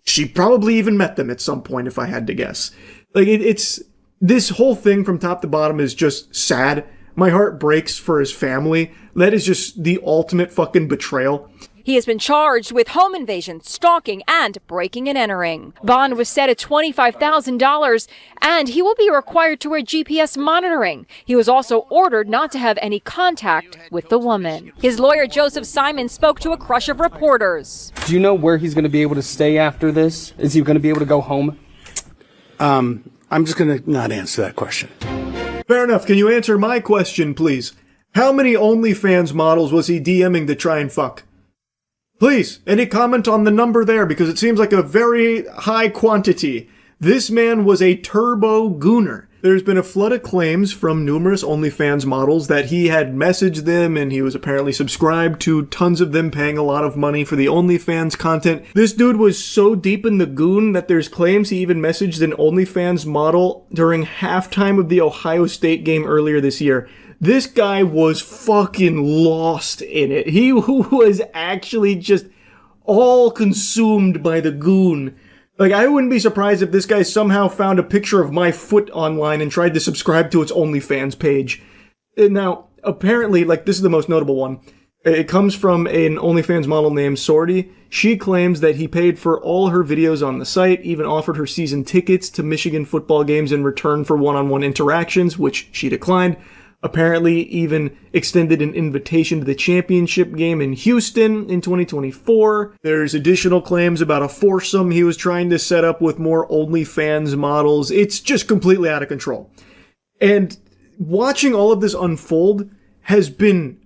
She probably even met them at some point, if I had to guess. Like, it's this whole thing from top to bottom is just sad. My heart breaks for his family. That is just the ultimate fucking betrayal. He has been charged with home invasion, stalking, and breaking and entering. Bond was set at $25,000, and he will be required to wear GPS monitoring. He was also ordered not to have any contact with the woman. His lawyer, Joseph Simon, spoke to a crush of reporters. Do you know where he's going to be able to stay after this? Is he going to be able to go home? I'm just going to not answer that question. Fair enough. Can you answer my question, please? How many OnlyFans models was he DMing to try and fuck? Please, any comment on the number there, because it seems like a very high quantity. This man was a turbo gooner. There's been a flood of claims from numerous OnlyFans models that he had messaged them, and he was apparently subscribed to tons of them, paying a lot of money for the OnlyFans content. This dude was so deep in the goon that there's claims he even messaged an OnlyFans model during halftime of the Ohio State game earlier this year. This guy was fucking lost in it. He was actually just all consumed by the goon. Like, I wouldn't be surprised if this guy somehow found a picture of my foot online and tried to subscribe to its OnlyFans page. Now, apparently, like, this is the most notable one. It comes from an OnlyFans model named Sorty. She claims that he paid for all her videos on the site, even offered her season tickets to Michigan football games in return for one-on-one interactions, which she declined. Apparently even extended an invitation to the championship game in Houston in 2024. There's additional claims about a foursome he was trying to set up with more OnlyFans models. It's just completely out of control. And watching all of this unfold has been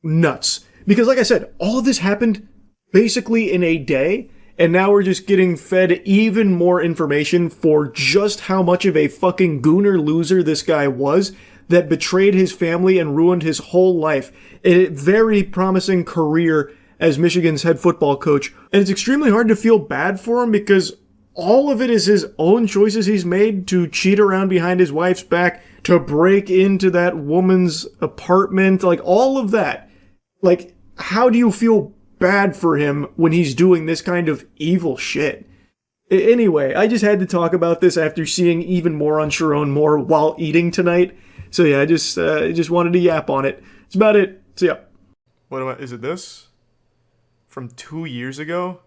nuts. Because like I said, all of this happened basically in a day, and now we're just getting fed even more information for just how much of a fucking gooner loser this guy was, that betrayed his family and ruined his whole life. A very promising career as Michigan's head football coach. And it's extremely hard to feel bad for him because all of it is his own choices he's made to cheat around behind his wife's back, to break into that woman's apartment. Like, all of that Like, how do you feel bad for him when he's doing this kind of evil shit? Anyway, I just had to talk about this after seeing even more on Sharon Moore while eating tonight. So yeah, I just wanted to yap on it. That's about it. So yeah. What am I? Is it this? From 2 years ago?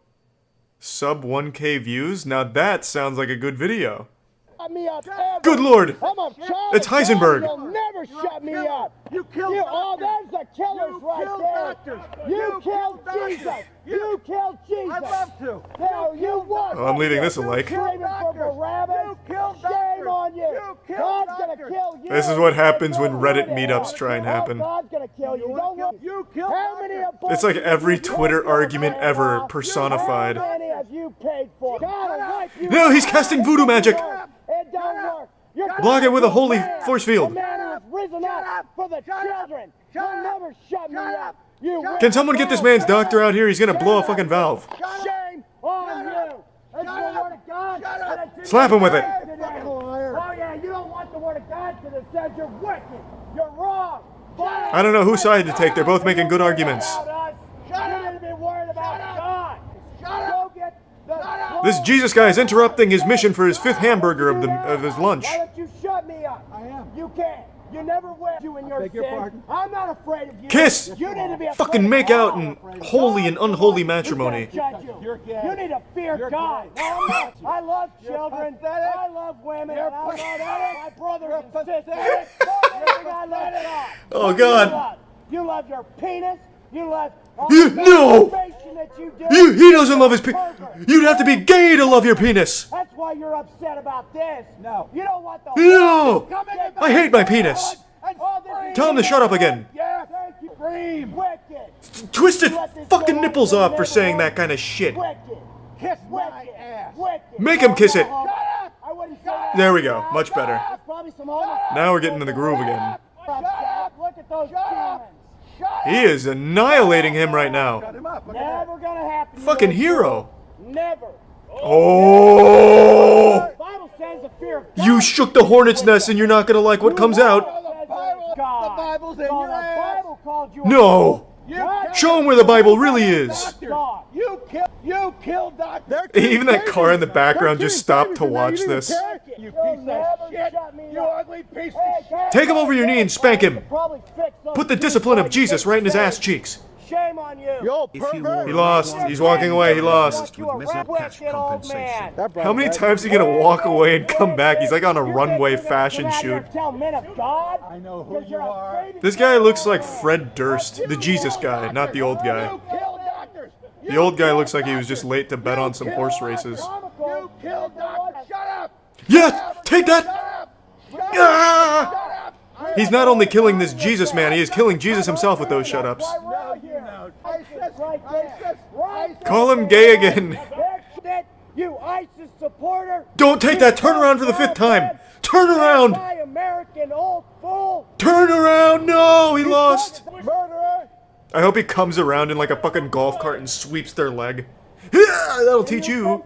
Sub 1K views? Now that sounds like a good video. Good lord! It's Heisenberg! You'll never shut me up! You killed oh, there's the killers right there! You killed Jesus! You killed Jesus! I'd love to! No, you won't! Oh, I'm leaving this alike. Shame on you! God's gonna kill you! This is what happens when Reddit meetups try and happen. God's gonna kill you! You killed how many It's like every Twitter argument ever personified. How many have you paid for? No, he's casting voodoo magic! It don't work. Block it with a holy force field. The man who's risen up for the children. You'll never shut me up. Can someone get this man's doctor out here? He's gonna blow a fucking valve. Shame on you. That's the word of God. Slap him with it. Oh yeah, you don't want the word of God because it says you're wicked. You're wrong. I don't know whose side to take. They're both making good arguments. You need to be worried about God. Go get This Jesus guy is interrupting his mission for his 5th hamburger of his lunch. Why don't you shut me up? I am. You can't. You never will. You and your sin. I'm not afraid of you. Kiss! You need to be Fucking make out in holy and unholy matrimony. You need to fear God. I love children. I love women. I love my brothers and sisters. I love it all. Oh God. You love your penis. You love no! that you do. He doesn't love his penis. You'd have to be gay to love your penis. That's why you're upset about this. No. You don't want the No! I hate my penis. Tell him to shut up again. Yeah, thank you. Scream. Wicked. Twisted fucking nipples off for saying that kind of shit. Wicked. Kiss my ass. Wicked. Make him kiss it. I wouldn't say that. There we go. Much better. Probably some homeless. Now we're getting in the groove again. Look at those demons. He is annihilating him right now. Never gonna happen. Fucking hero. Never. Oh! The Bible says the fear of God. You shook the hornet's nest and you're not gonna like what comes out. The Bible's in your ass. The Bible called you No! Show him where the Bible really is. You killed Dr. Even that car in the background just stopped to watch this. You piece of shit. You ugly piece of shit. Take him over your knee and spank him. Put the discipline of Jesus right in his ass cheeks. Shame on you. He lost. He's walking away. He lost. How many times is he gonna walk away and come back? He's like on a runway fashion shoot. I know who you are. This guy looks like Fred Durst, the Jesus guy, not the old guy. The old guy looks like he was just late to bet on some horse races. You killed doctors. Shut up. Yeah, take that! Ah! He's not only killing this Jesus man, he is killing Jesus himself with those shut-ups. Call him gay again. You ISIS supporter. Don't take that. Turn around for the 5th time. Turn around. American old fool. Turn around. No, he lost. Murderer. I hope he comes around in like a fucking golf cart and sweeps their leg. Yeah, that'll teach you.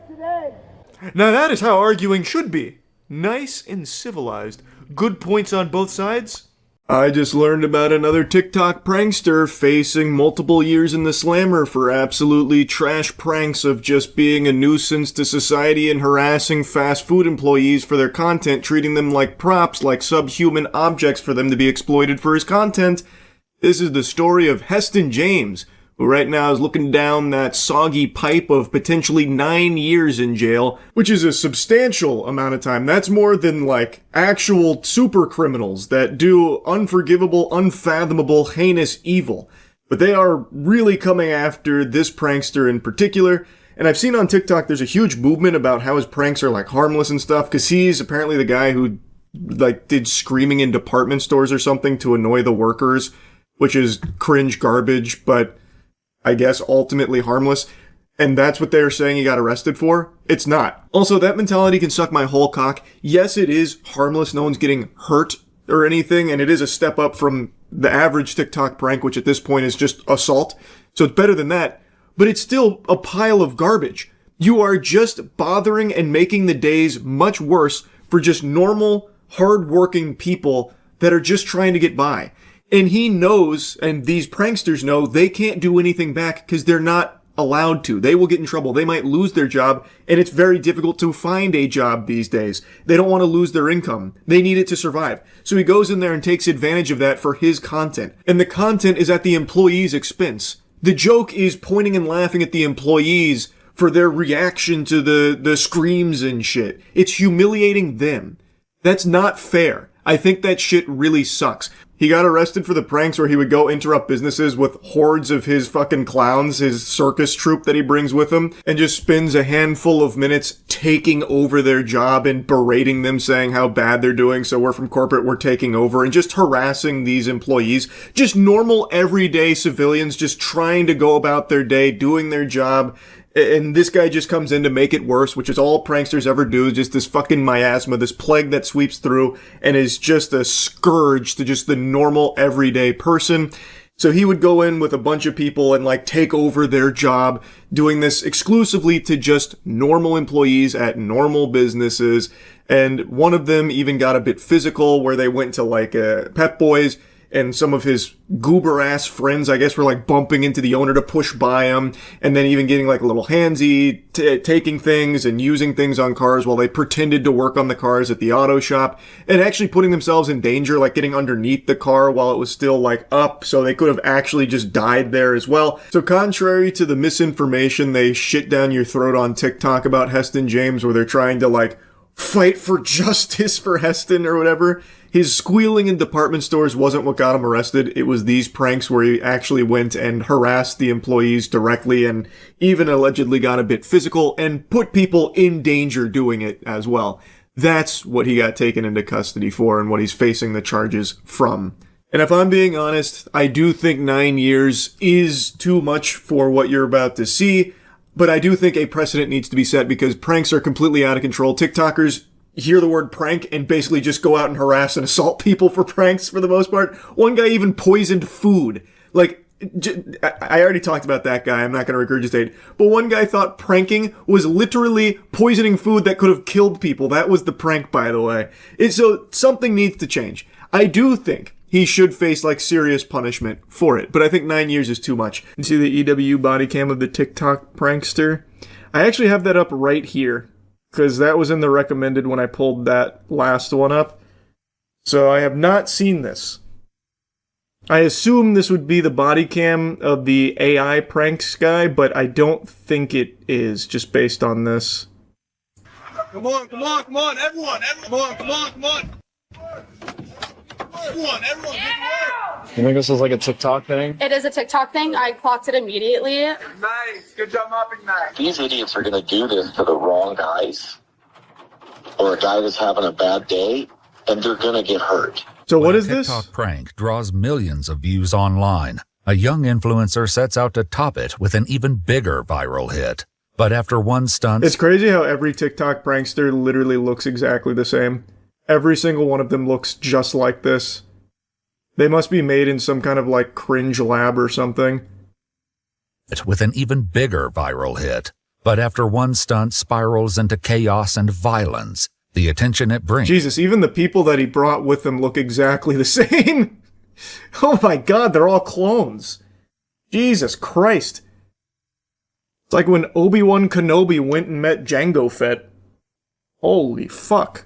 Now that is how arguing should be. Nice and civilized. Good points on both sides. I just learned about another TikTok prankster facing multiple years in the slammer for absolutely trash pranks of just being a nuisance to society and harassing fast food employees for their content, treating them like props, like subhuman objects for them to be exploited for his content. This is the story of Heston James, who right now is looking down that soggy pipe of potentially 9 years in jail, which is a substantial amount of time. That's more than, like, actual super criminals that do unforgivable, unfathomable, heinous evil. But they are really coming after this prankster in particular, and I've seen on TikTok there's a huge movement about how his pranks are, like, harmless and stuff, because he's apparently the guy who, like, did screaming in department stores or something to annoy the workers, which is cringe garbage, but I guess ultimately harmless, and that's what they're saying he got arrested for? It's not. Also, that mentality can suck my whole cock. Yes, it is harmless, no one's getting hurt or anything, and it is a step up from the average TikTok prank, which at this point is just assault, so it's better than that, but it's still a pile of garbage. You are just bothering and making the days much worse for just normal, hard-working people that are just trying to get by. And he knows, and these pranksters know, they can't do anything back because they're not allowed to. They will get in trouble. They might lose their job, and it's very difficult to find a job these days. They don't want to lose their income. They need it to survive. So he goes in there and takes advantage of that for his content. And the content is at the employee's expense. The joke is pointing and laughing at the employees for their reaction to the screams and shit. It's humiliating them. That's not fair. I think that shit really sucks. He got arrested for the pranks where he would go interrupt businesses with hordes of his fucking clowns, his circus troupe that he brings with him, and just spends a handful of minutes taking over their job and berating them, saying how bad they're doing, so we're from corporate, we're taking over, and just harassing these employees. Just normal, everyday civilians just trying to go about their day, doing their job. And this guy just comes in to make it worse, which is all pranksters ever do, just this fucking miasma, this plague that sweeps through and is just a scourge to just the normal, everyday person. So he would go in with a bunch of people and like take over their job, doing this exclusively to just normal employees at normal businesses. And one of them even got a bit physical where they went to like Pep Boys. And some of his goober-ass friends, I guess, were like bumping into the owner to push by him, and then even getting like a little handsy, taking things and using things on cars while they pretended to work on the cars at the auto shop, and actually putting themselves in danger, like getting underneath the car while it was still like up, so they could have actually just died there as well. So contrary to the misinformation they shit down your throat on TikTok about Heston James, where they're trying to like fight for justice for Heston or whatever, his squealing in department stores wasn't what got him arrested. It was these pranks where he actually went and harassed the employees directly and even allegedly got a bit physical and put people in danger doing it as well. That's what he got taken into custody for and what he's facing the charges from. And if I'm being honest, I do think 9 years is too much for what you're about to see, but I do think a precedent needs to be set because pranks are completely out of control. TikTokers hear the word prank and basically just go out and harass and assault people for pranks for the most part. One guy even poisoned food. Like, I already talked about that guy. I'm not going to regurgitate. But one guy thought pranking was literally poisoning food that could have killed people. That was the prank, by the way. So something needs to change. I do think he should face like serious punishment for it, but I think 9 years is too much. You see the EW body cam of the TikTok prankster? I actually have that up right here, because that was in the recommended when I pulled that last one up. So I have not seen this. I assume this would be the body cam of the AI pranks guy, but I don't think it is, just based on this. Come on, everyone, come on. Everyone, good work. You think this is like a TikTok thing? It is a TikTok thing. I clocked it immediately. Nice. Good job mopping that. These idiots are going to do this to the wrong guys, or a guy that's having a bad day, and they're going to get hurt. So what is this? A TikTok prank draws millions of views online. A young influencer sets out to top it with an even bigger viral hit. But after one stunt... It's crazy how every TikTok prankster literally looks exactly the same. Every single one of them looks just like this. They must be made in some kind of like cringe lab or something. With an even bigger viral hit. But after one stunt spirals into chaos and violence, the attention it brings... Jesus, even the people that he brought with him look exactly the same. Oh my god, they're all clones. Jesus Christ. It's like when Obi-Wan Kenobi went and met Jango Fett. Holy fuck.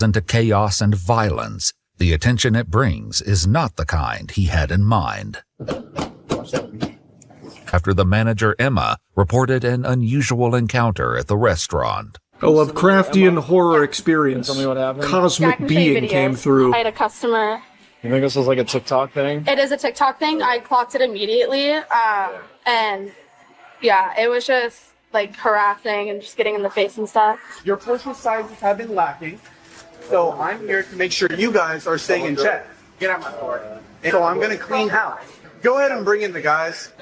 Into chaos and violence, the attention it brings is not the kind he had in mind. After the manager Emma reported an unusual encounter at the restaurant. A Lovecraftian horror experience. Tell me what happened. Cosmic being came through. I had a customer. You think this is like a TikTok thing? It is a TikTok thing. I clocked it immediately. And yeah, it was just like harassing and just getting in the face and stuff. Your personal sizes have been lacking, so I'm here to make sure you guys are staying in check. Get out my door. So I'm gonna clean house. Go ahead and bring in the guys.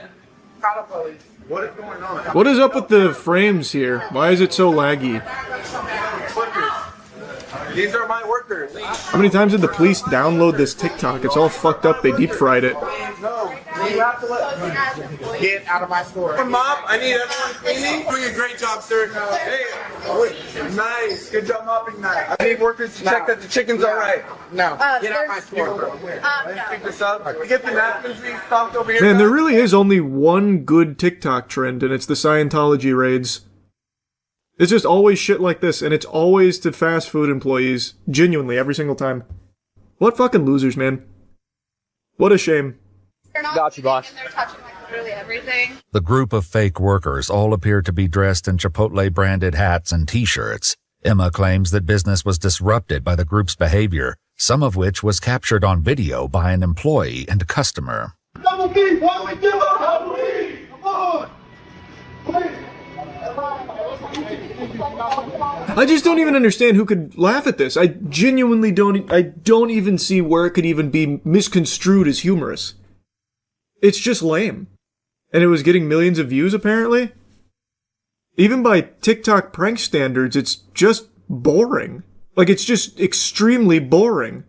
What is going on? What is up with the frames here? Why is it so laggy? These are my workers. How many times did the police download this TikTok? It's all fucked up. They deep fried it. No, you have to let get out of my store. Mom, I need everyone cleaning. Doing a great job, sir. Hey, Nice. Good job mopping that. I need workers to check that the chicken's all right. No. Get out my store. Let's pick this up. We get the napkins we stopped over here. Man, there really is only one good TikTok trend, and it's the Scientology raids. It's just always shit like this, and it's always to fast food employees. Genuinely, every single time. What fucking losers, man. What a shame. Got you, boss. They're touching like literally everything. The group of fake workers all appear to be dressed in Chipotle-branded hats and t-shirts. Emma claims that business was disrupted by the group's behavior, some of which was captured on video by an employee and customer. Double B, what do we do? Double B, come on. I just don't even understand who could laugh at this. I genuinely don't even see where it could even be misconstrued as humorous. It's just lame. And it was getting millions of views, apparently? Even by TikTok prank standards, it's just boring. Like, it's just extremely boring.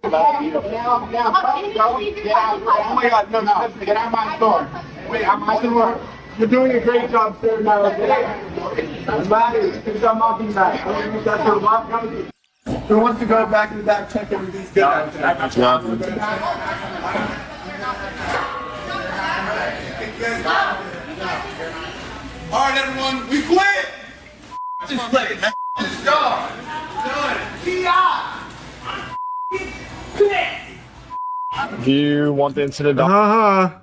Oh my God, no, get out of my store. Wait, I'm my store. You're doing a great job, sir. Now, good job mopping that. Who wants to go back in the back, check everything's good? Alright, everyone, we quit! Just play it, man. Let's go! Do you want the incident? God,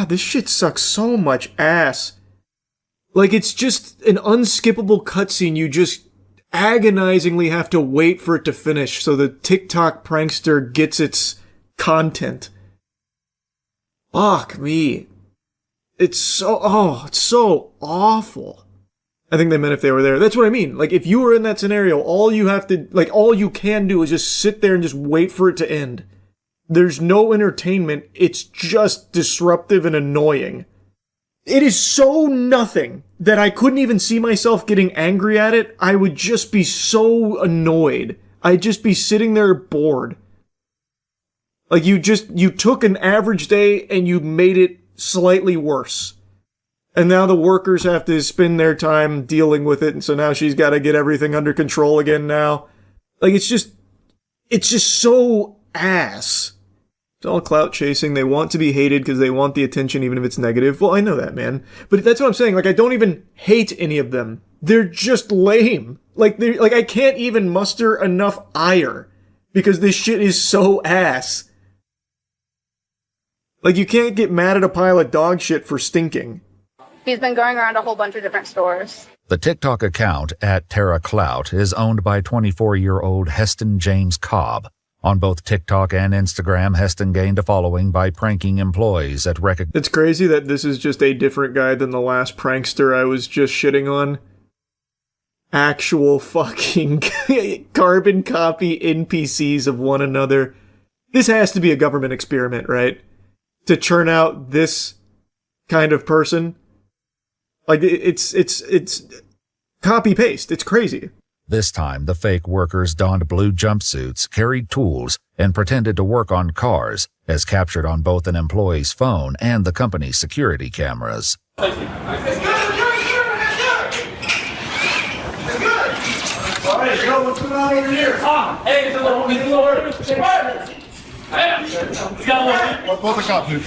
this shit sucks so much ass. Like, it's just an unskippable cutscene you just agonizingly have to wait for it to finish so the TikTok prankster gets its content. Fuck me. It's so awful. I think they meant if they were there. That's what I mean. Like, if you were in that scenario, all you can do is just sit there and just wait for it to end. There's no entertainment. It's just disruptive and annoying. It is so nothing that I couldn't even see myself getting angry at it. I would just be so annoyed. I'd just be sitting there bored. Like, you took an average day and you made it slightly worse. And now the workers have to spend their time dealing with it, and so now she's got to get everything under control again now. Like, it's just so ass. It's all clout chasing. They want to be hated because they want the attention even if it's negative. Well, I know that, man. But that's what I'm saying. Like, I don't even hate any of them. They're just lame. Like, I can't even muster enough ire because this shit is so ass. Like, you can't get mad at a pile of dog shit for stinking. He's been going around a whole bunch of different stores. The TikTok account @TerraClout is owned by 24-year-old Heston James Cobb. On both TikTok and Instagram, Heston gained a following by pranking employees at It's crazy that this is just a different guy than the last prankster I was just shitting on. Actual fucking carbon copy NPCs of one another. This has to be a government experiment, right? To churn out this kind of person. Like, it's copy-paste. It's crazy. This time, the fake workers donned blue jumpsuits, carried tools, and pretended to work on cars, as captured on both an employee's phone and the company's security cameras. All right, yo, what's going on over here? Hey, it's a little Both the cops, dude.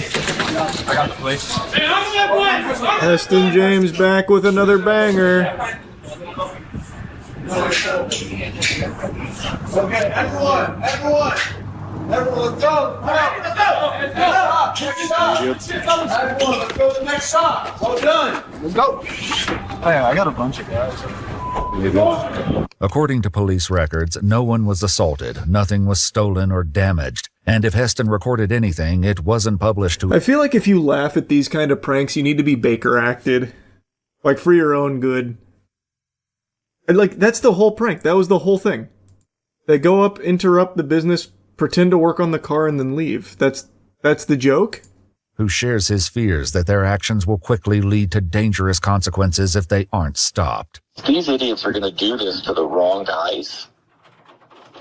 I got the police. Heston James back with another banger. Okay, everyone, let's go. Everyone, let's go to the next stop. Well done. Let's go. Hey, I got a bunch of guys. According to police records, no one was assaulted, nothing was stolen or damaged, and if Heston recorded anything, it wasn't published to... I feel like if you laugh at these kind of pranks, you need to be Baker acted. Like, for your own good. And, like, that's the whole prank. That was the whole thing. They go up, interrupt the business, pretend to work on the car, and then leave. That's the joke? Who shares his fears that their actions will quickly lead to dangerous consequences if they aren't stopped. These idiots are going to do this to the wrong guys,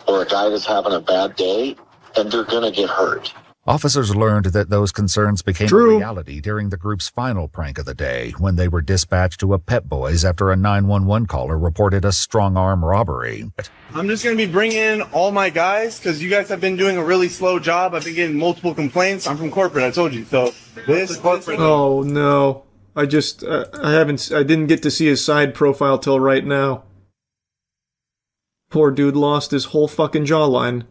or a guy that's having a bad day, and they're going to get hurt. Officers learned that those concerns became True. a reality during the group's final prank of the day when they were dispatched to a Pep Boys after a 911 caller reported a strong-arm robbery. I'm just going to be bringing in all my guys because you guys have been doing a really slow job. I've been getting multiple complaints. I'm from corporate, I told you. So this corporate. Oh no. I didn't get to see his side profile till right now. Poor dude lost his whole fucking jawline.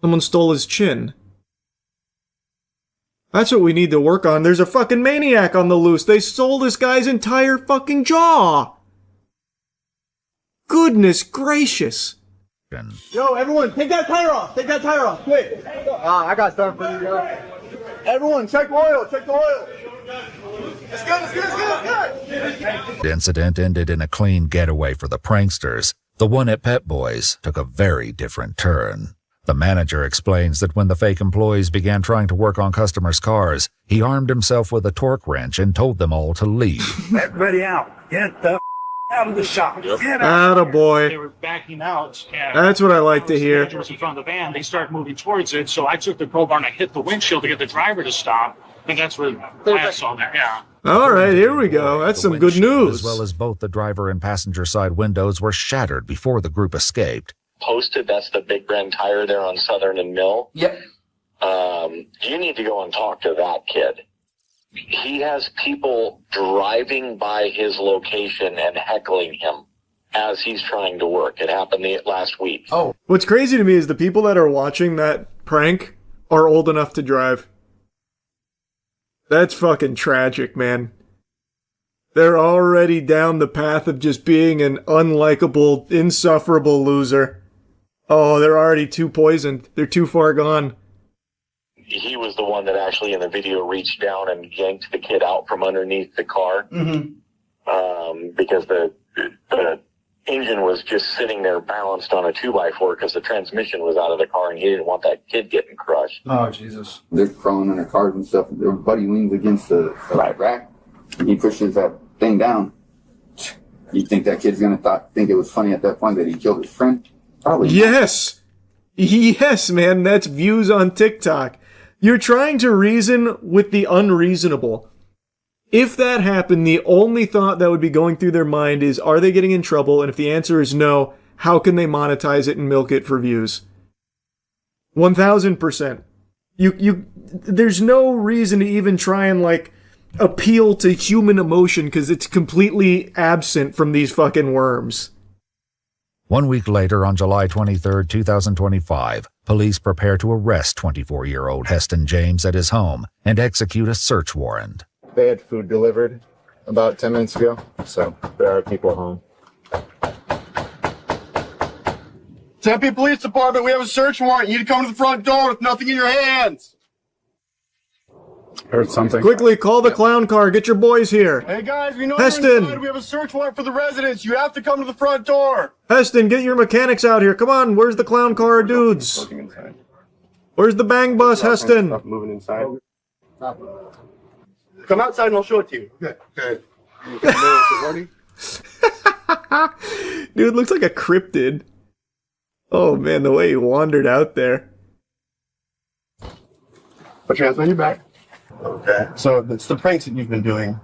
Someone stole his chin. That's what we need to work on. There's a fucking maniac on the loose. They stole this guy's entire fucking jaw. Goodness gracious. Yo, everyone, take that tire off. Take that tire off, quick. I got something for you guys. Everyone, check the oil. Check the oil. It's good, it's good, it's good. The incident ended in a clean getaway for the pranksters. The one at Pep Boys took a very different turn. The manager explains that when the fake employees began trying to work on customers' cars, he armed himself with a torque wrench and told them all to leave. Everybody out. Get the out of the shop. Get out. Attaboy. They were backing out. And That's what I like to hear. The manager was in front of the van. They started moving towards it. So I took the crowbar and I hit the windshield to get the driver to stop. And that's where I saw that. Yeah. All right, here we go. That's some good news. As well as both the driver and passenger side windows were shattered before the group escaped. Posted, that's the Big Brand Tire there on Southern and Mill. Yep. You need to go and talk to that kid. He has people driving by his location and heckling him as he's trying to work. It happened last week. Oh. What's crazy to me is the people that are watching that prank are old enough to drive. That's fucking tragic, man. They're already down the path of just being an unlikable, insufferable loser. Oh, they're already too poisoned. They're too far gone. He was the one that actually in the video reached down and yanked the kid out from underneath the car. Because the engine was just sitting there balanced on a 2x4 because the transmission was out of the car and he didn't want that kid getting crushed. Oh, Jesus. They're crawling under cars and stuff. Their buddy leans against the rack. He pushes that thing down. You think that kid's gonna think it was funny at that point that he killed his friend? Probably. Yes! Yes, man, that's views on TikTok. You're trying to reason with the unreasonable. If that happened, the only thought that would be going through their mind is, are they getting in trouble? And if the answer is no, how can they monetize it and milk it for views? 1000%. There's no reason to even try and, appeal to human emotion because it's completely absent from these fucking worms. 1 week later, on July 23, 2025, police prepare to arrest 24-year-old Heston James at his home and execute a search warrant. They had food delivered about 10 minutes ago, so there are people home. Tempe Police Department, we have a search warrant. You need to come to the front door with nothing in your hands. Heard something. Quickly, call the clown car. Get your boys here. Hey guys, we know Heston. you're inside. We have a search warrant for the residents. You have to come to the front door. Heston, get your mechanics out here. Come on, where's the clown car dudes? Where's the bang bus, Heston? Moving inside. Come outside and I'll show it to you. Okay. Dude, looks like a cryptid. Oh man, the way he wandered out there. Put your hands on your back. Okay. So it's the pranks that you've been doing,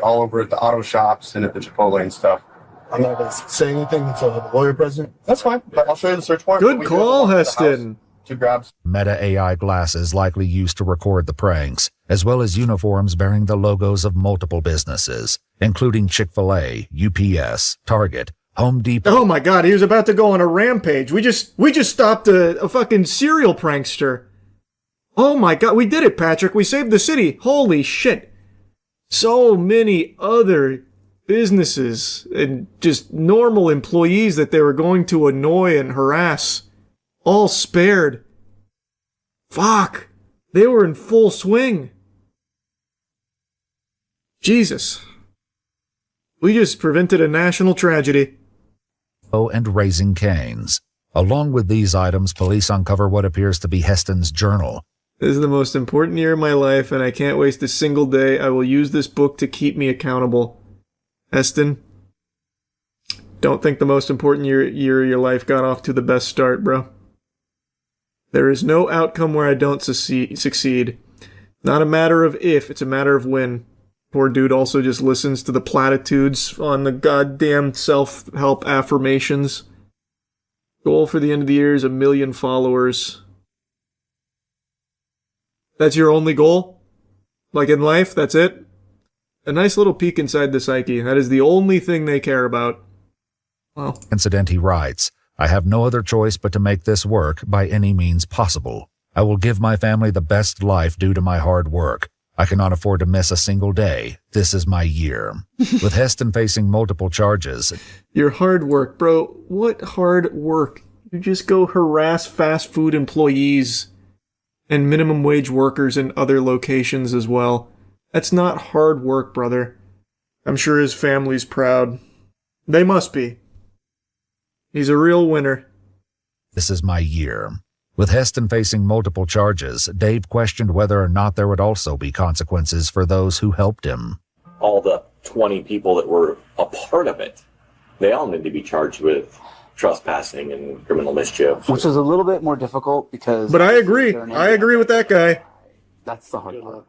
all over at the auto shops and at the Chipotle and stuff. I'm not going to say anything until the lawyer present. That's fine, but I'll show you the search warrant. Good call, Heston. To grab Meta AI glasses likely used to record the pranks, as well as uniforms bearing the logos of multiple businesses, including Chick-fil-A, UPS, Target, Home Depot. Oh my god, he was about to go on a rampage. We just stopped a fucking serial prankster. Oh my god, we did it, Patrick. We saved the city. Holy shit. So many other businesses and just normal employees that they were going to annoy and harass. All spared. Fuck. They were in full swing. Jesus. We just prevented a national tragedy. And Raising Cane's. Along with these items, police uncover what appears to be Heston's journal. This is the most important year of my life, and I can't waste a single day. I will use this book to keep me accountable. Heston, don't think the most important year of your life got off to the best start, bro. There is no outcome where I don't succeed. Not a matter of if, it's a matter of when. Poor dude also just listens to the platitudes on the goddamn self-help affirmations. Goal for the end of the year is 1 million followers. That's your only goal? Like in life, that's it? A nice little peek inside the psyche. That is the only thing they care about. Well. Incident, he writes, I have no other choice but to make this work by any means possible. I will give my family the best life due to my hard work. I cannot afford to miss a single day. This is my year. With Heston facing multiple charges. Your hard work, bro. What hard work? You just go harass fast food employees and minimum wage workers in other locations as well. That's not hard work, brother. I'm sure his family's proud. They must be. He's a real winner. This is my year. With Heston facing multiple charges, Dave questioned whether or not there would also be consequences for those who helped him. All the 20 people that were a part of it, they all need to be charged with trespassing and criminal mischief. Which is a little bit more difficult because... But I agree. I agree with that guy. That's the hard part.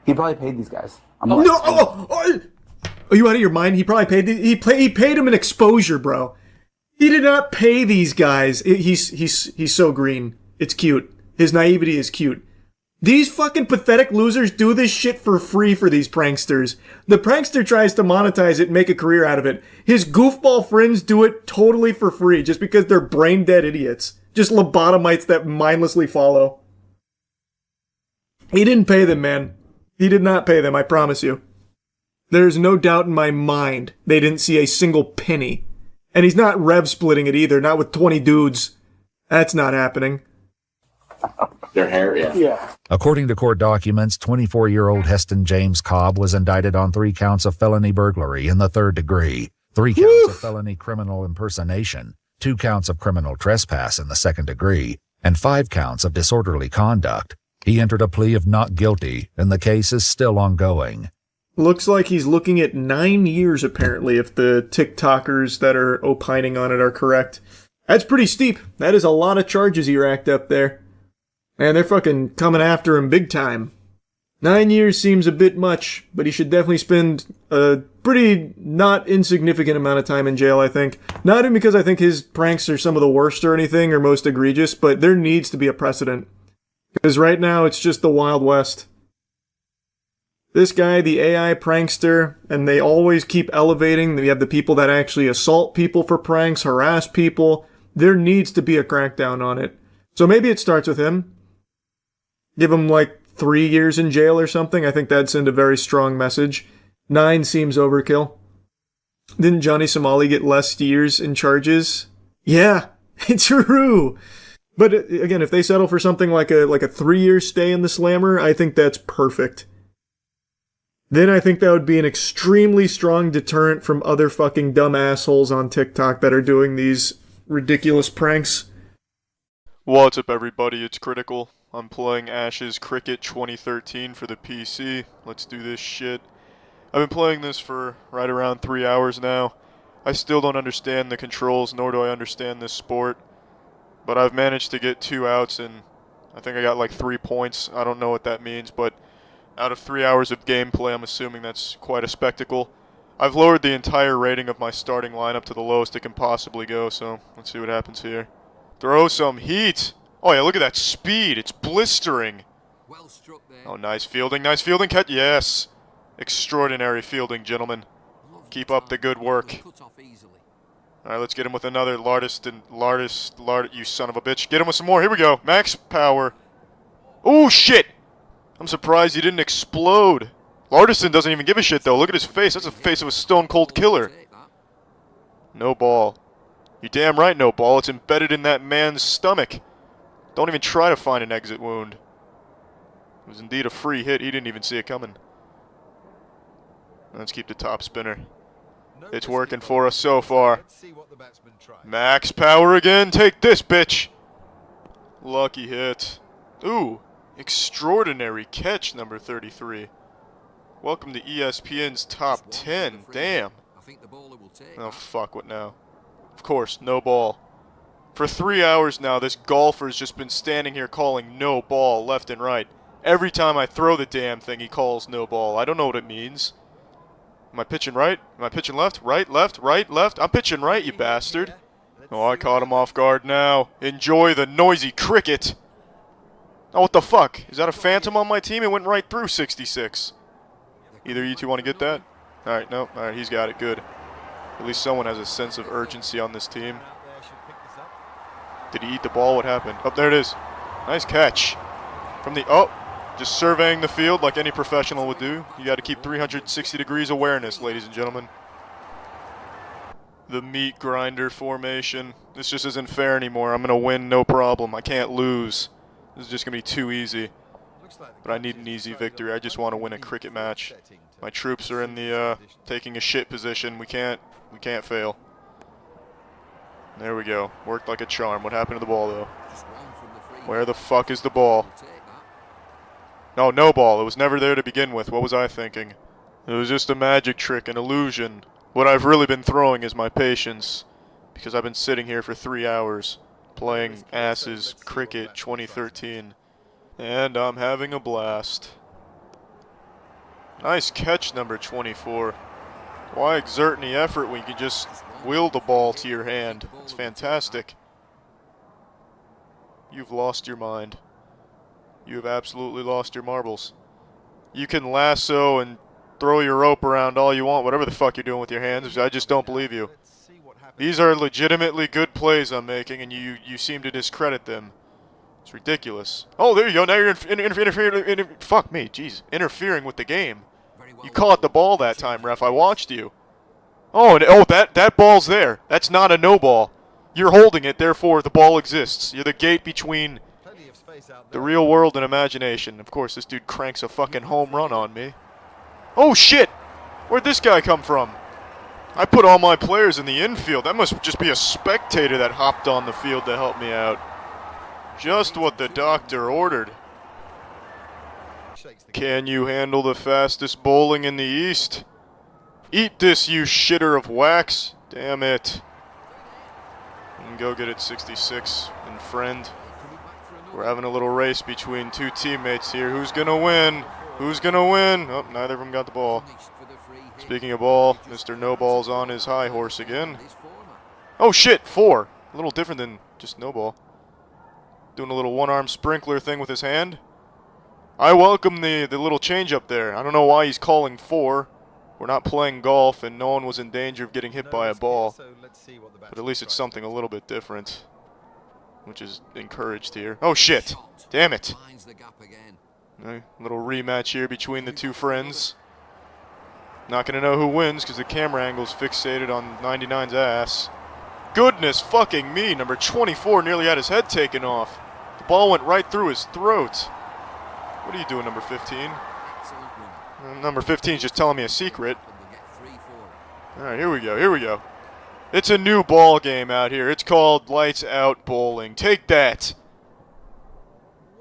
He probably paid these guys. No! Are you out of your mind? He probably paid... He paid him an exposure, bro. He did not pay these guys. He's so green. It's cute. His naivety is cute. These fucking pathetic losers do this shit for free for these pranksters. The prankster tries to monetize it and make a career out of it. His goofball friends do it totally for free just because they're brain dead idiots. Just lobotomites that mindlessly follow. He didn't pay them, man. He did not pay them, I promise you. There's no doubt in my mind they didn't see a single penny. And he's not rev splitting it either, not with 20 dudes. That's not happening. Their hair, yeah. According to court documents, 24-year-old Heston James Cobb was indicted on 3 counts of felony burglary in the 3rd degree, 3 counts of felony criminal impersonation, 2 counts of criminal trespass in the 2nd degree, and 5 counts of disorderly conduct. He entered a plea of not guilty, and the case is still ongoing. Looks like he's looking at 9 years, apparently, if the TikTokers that are opining on it are correct. That's pretty steep. That is a lot of charges he racked up there. And they're fucking coming after him big time. 9 years seems a bit much, but he should definitely spend a pretty not insignificant amount of time in jail, I think. Not even because I think his pranks are some of the worst or anything, or most egregious, but there needs to be a precedent. Because right now, it's just the Wild West. This guy, the AI prankster, and they always keep elevating. We have the people that actually assault people for pranks, harass people. There needs to be a crackdown on it. So maybe it starts with him. Give him like 3 years in jail or something. I think that'd send a very strong message. 9 seems overkill. Didn't Johnny Somali get less years in charges? Yeah, it's true. But again, if they settle for something like a 3-year stay in the slammer, I think that's perfect. Then I think that would be an extremely strong deterrent from other fucking dumb assholes on TikTok that are doing these ridiculous pranks. What's up, everybody? It's Critical. I'm playing Ash's Cricket 2013 for the PC. Let's do this shit. I've been playing this for right around 3 hours now. I still don't understand the controls, nor do I understand this sport. But I've managed to get 2 outs, and I think I got like 3 points. I don't know what that means, but out of 3 hours of gameplay, I'm assuming that's quite a spectacle. I've lowered the entire rating of my starting lineup to the lowest it can possibly go, so let's see what happens here. Throw some heat! Oh yeah, look at that speed, it's blistering! Well struck there. Oh, nice fielding, catch, yes! Extraordinary fielding, gentlemen. Keep up the good work. Alright, let's get him with another Lardist, you son of a bitch. Get him with some more, here we go, max power. Oh shit! I'm surprised he didn't explode. Lardison doesn't even give a shit, though. Look at his face. That's the face of a stone-cold killer. No ball. You damn right no ball. It's embedded in that man's stomach. Don't even try to find an exit wound. It was indeed a free hit. He didn't even see it coming. Let's keep the top spinner. It's working for us so far. Max power again. Take this, bitch. Lucky hit. Ooh. Extraordinary catch, number 33. Welcome to ESPN's top 10. Damn. Oh, fuck, what now? Of course, no ball. For 3 hours now, this golfer's just been standing here calling no ball left and right. Every time I throw the damn thing, he calls no ball. I don't know what it means. Am I pitching right? Am I pitching left? Right, left, right, left? I'm pitching right, you bastard. Oh, I caught him off guard now. Enjoy the noisy cricket. Oh, what the fuck? Is that a phantom on my team? It went right through 66. Either you two want to get that? Alright, no. Alright, he's got it. Good. At least someone has a sense of urgency on this team. Did he eat the ball? What happened? Oh, there it is. Nice catch. From the... Oh! Just surveying the field like any professional would do. You got to keep 360 degrees awareness, ladies and gentlemen. The meat grinder formation. This just isn't fair anymore. I'm going to win, no problem. I can't lose. This is just going to be too easy. But I need an easy victory. I just want to win a cricket match. My troops are in the taking a shit position. We can't fail. There we go. Worked like a charm. What happened to the ball, though? Where the fuck is the ball? No, no ball. It was never there to begin with. What was I thinking? It was just a magic trick, an illusion. What I've really been throwing is my patience. Because I've been sitting here for 3 hours playing Asses Cricket 2013. And I'm having a blast. Nice catch, number 24. Why exert any effort when you can just wheel the ball to your hand? It's fantastic. You've lost your mind. You have absolutely lost your marbles. You can lasso and throw your rope around all you want, whatever the fuck you're doing with your hands. I just don't believe you. These are legitimately good plays I'm making, and you seem to discredit them. It's ridiculous. Oh, there you go. Now you're fuck me, jeez. Interfering with the game. You caught the ball that time, ref. I watched you. Oh, that ball's there. That's not a no ball. You're holding it, therefore the ball exists. You're the gate between the real world and imagination. Of course, this dude cranks a fucking home run on me. Oh, shit! Where'd this guy come from? I put all my players in the infield. That must just be a spectator that hopped on the field to help me out. Just what the doctor ordered. Can you handle the fastest bowling in the East? Eat this, you shitter of wax. Damn it. And go get it, 66 and friend. We're having a little race between two teammates here. Who's gonna win? Who's gonna win? Oh, neither of them got the ball. Speaking of ball, Mr. No Ball's on his high horse again. Oh shit, 4. A little different than just no ball. Doing a little one-arm sprinkler thing with his hand. I welcome the little change up there. I don't know why he's calling 4. We're not playing golf and no one was in danger of getting hit by a ball. But at least it's something a little bit different, which is encouraged here. Oh shit! Damn it! A little rematch here between the two friends. Not gonna know who wins because the camera angle's fixated on 99's ass. Goodness fucking me, number 24 nearly had his head taken off. The ball went right through his throat. What are you doing, number 15? Number 15's just telling me a secret. Alright, here we go, here we go. It's a new ball game out here. It's called Lights Out Bowling. Take that!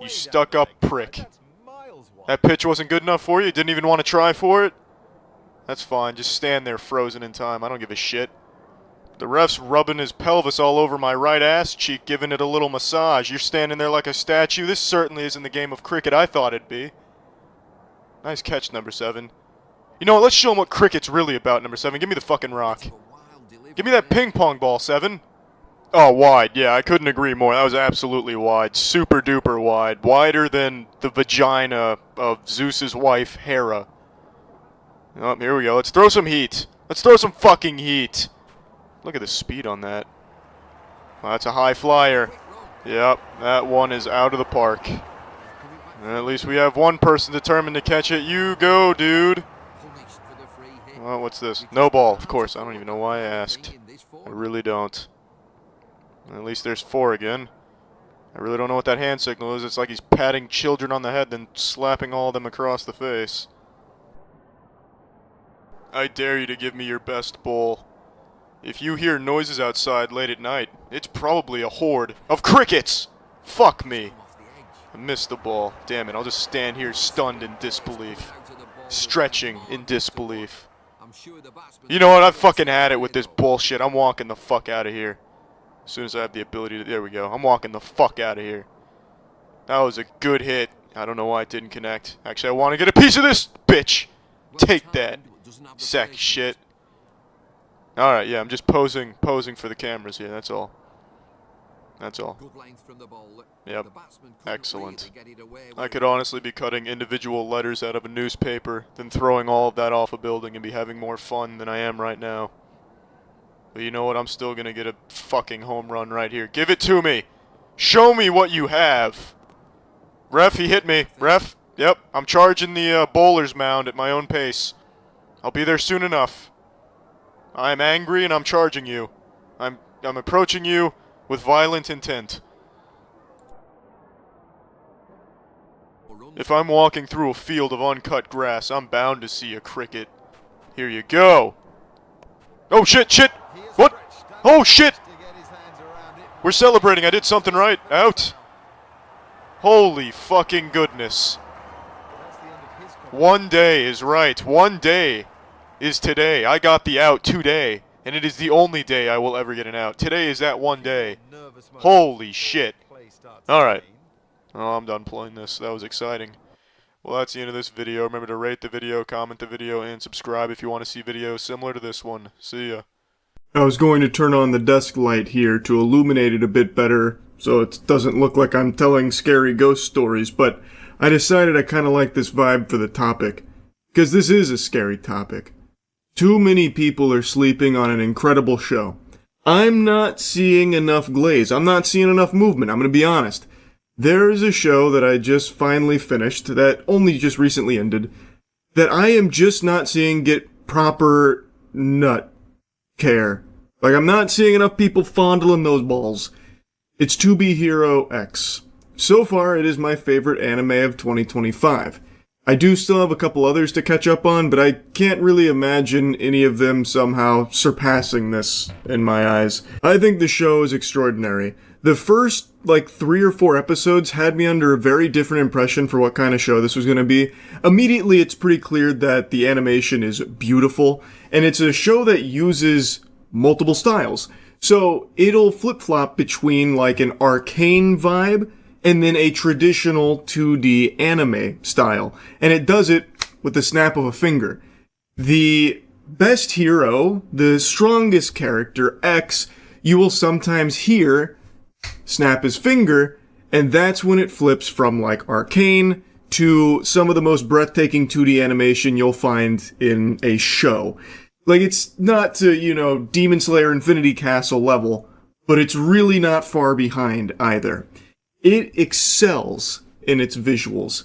You stuck-up prick. That pitch wasn't good enough for you? Didn't even want to try for it? That's fine. Just stand there frozen in time. I don't give a shit. The ref's rubbing his pelvis all over my right ass cheek, giving it a little massage. You're standing there like a statue. This certainly isn't the game of cricket I thought it'd be. Nice catch, number 7. You know what? Let's show him what cricket's really about, number 7. Give me the fucking rock. Give me that ping pong ball, 7. Oh, wide. Yeah, I couldn't agree more. That was absolutely wide. Super duper wide. Wider than the vagina of Zeus's wife, Hera. Oh, here we go. Let's throw some heat. Let's throw some fucking heat. Look at the speed on that. Well, that's a high flyer. Yep, that one is out of the park. And at least we have one person determined to catch it. You go, dude. Well, what's this? No ball, of course. I don't even know why I asked. I really don't. At least there's 4 again. I really don't know what that hand signal is. It's like he's patting children on the head, then slapping all of them across the face. I dare you to give me your best bowl. If you hear noises outside late at night, it's probably a horde of crickets! Fuck me. I missed the ball. Damn it, I'll just stand here stunned in disbelief. Stretching in disbelief. You know what, I've fucking had it with this bullshit. I'm walking the fuck out of here. As soon as I have the ability to... There we go. I'm walking the fuck out of here. That was a good hit. I don't know why it didn't connect. Actually, I want to get a piece of this, bitch. Take that. Sack of shit. Alright, yeah, I'm just posing for the cameras here, that's all. That's all. Yep. Excellent. I could honestly be cutting individual letters out of a newspaper, then throwing all of that off a building and be having more fun than I am right now. But you know what? I'm still gonna get a fucking home run right here. Give it to me! Show me what you have! Ref, he hit me. Ref, yep, I'm charging the bowler's mound at my own pace. I'll be there soon enough. I'm angry and I'm charging you. I'm approaching you with violent intent. If I'm walking through a field of uncut grass, I'm bound to see a cricket. Here you go. Oh shit, shit! What? Oh shit! We're celebrating, I did something right. Out. Holy fucking goodness. One day is right. One day is today. I got the out today, and it is the only day I will ever get an out. Today is that one day. Holy shit. Alright. Oh, I'm done playing this. That was exciting. Well, that's the end of this video. Remember to rate the video, comment the video, and subscribe if you want to see videos similar to this one. See ya. I was going to turn on the desk light here to illuminate it a bit better so it doesn't look like I'm telling scary ghost stories, but I decided I kind of like this vibe for the topic. Because this is a scary topic. Too many people are sleeping on an incredible show. I'm not seeing enough glaze. I'm not seeing enough movement. I'm going to be honest. There is a show that I just finally finished, that only just recently ended, that I am just not seeing get proper nut care. Like, I'm not seeing enough people fondling those balls. It's To Be Hero X. So far, it is my favorite anime of 2025. I do still have a couple others to catch up on, but I can't really imagine any of them somehow surpassing this in my eyes. I think the show is extraordinary. The first, 3 or 4 episodes had me under a very different impression for what kind of show this was going to be. Immediately, it's pretty clear that the animation is beautiful, and it's a show that uses multiple styles. So, it'll flip-flop between, an arcane vibe and then a traditional 2D anime style. And it does it with the snap of a finger. The best hero, the strongest character, X, you will sometimes hear snap his finger, and that's when it flips from arcane to some of the most breathtaking 2D animation you'll find in a show. It's not to, Demon Slayer Infinity Castle level, but it's really not far behind either. It excels in its visuals.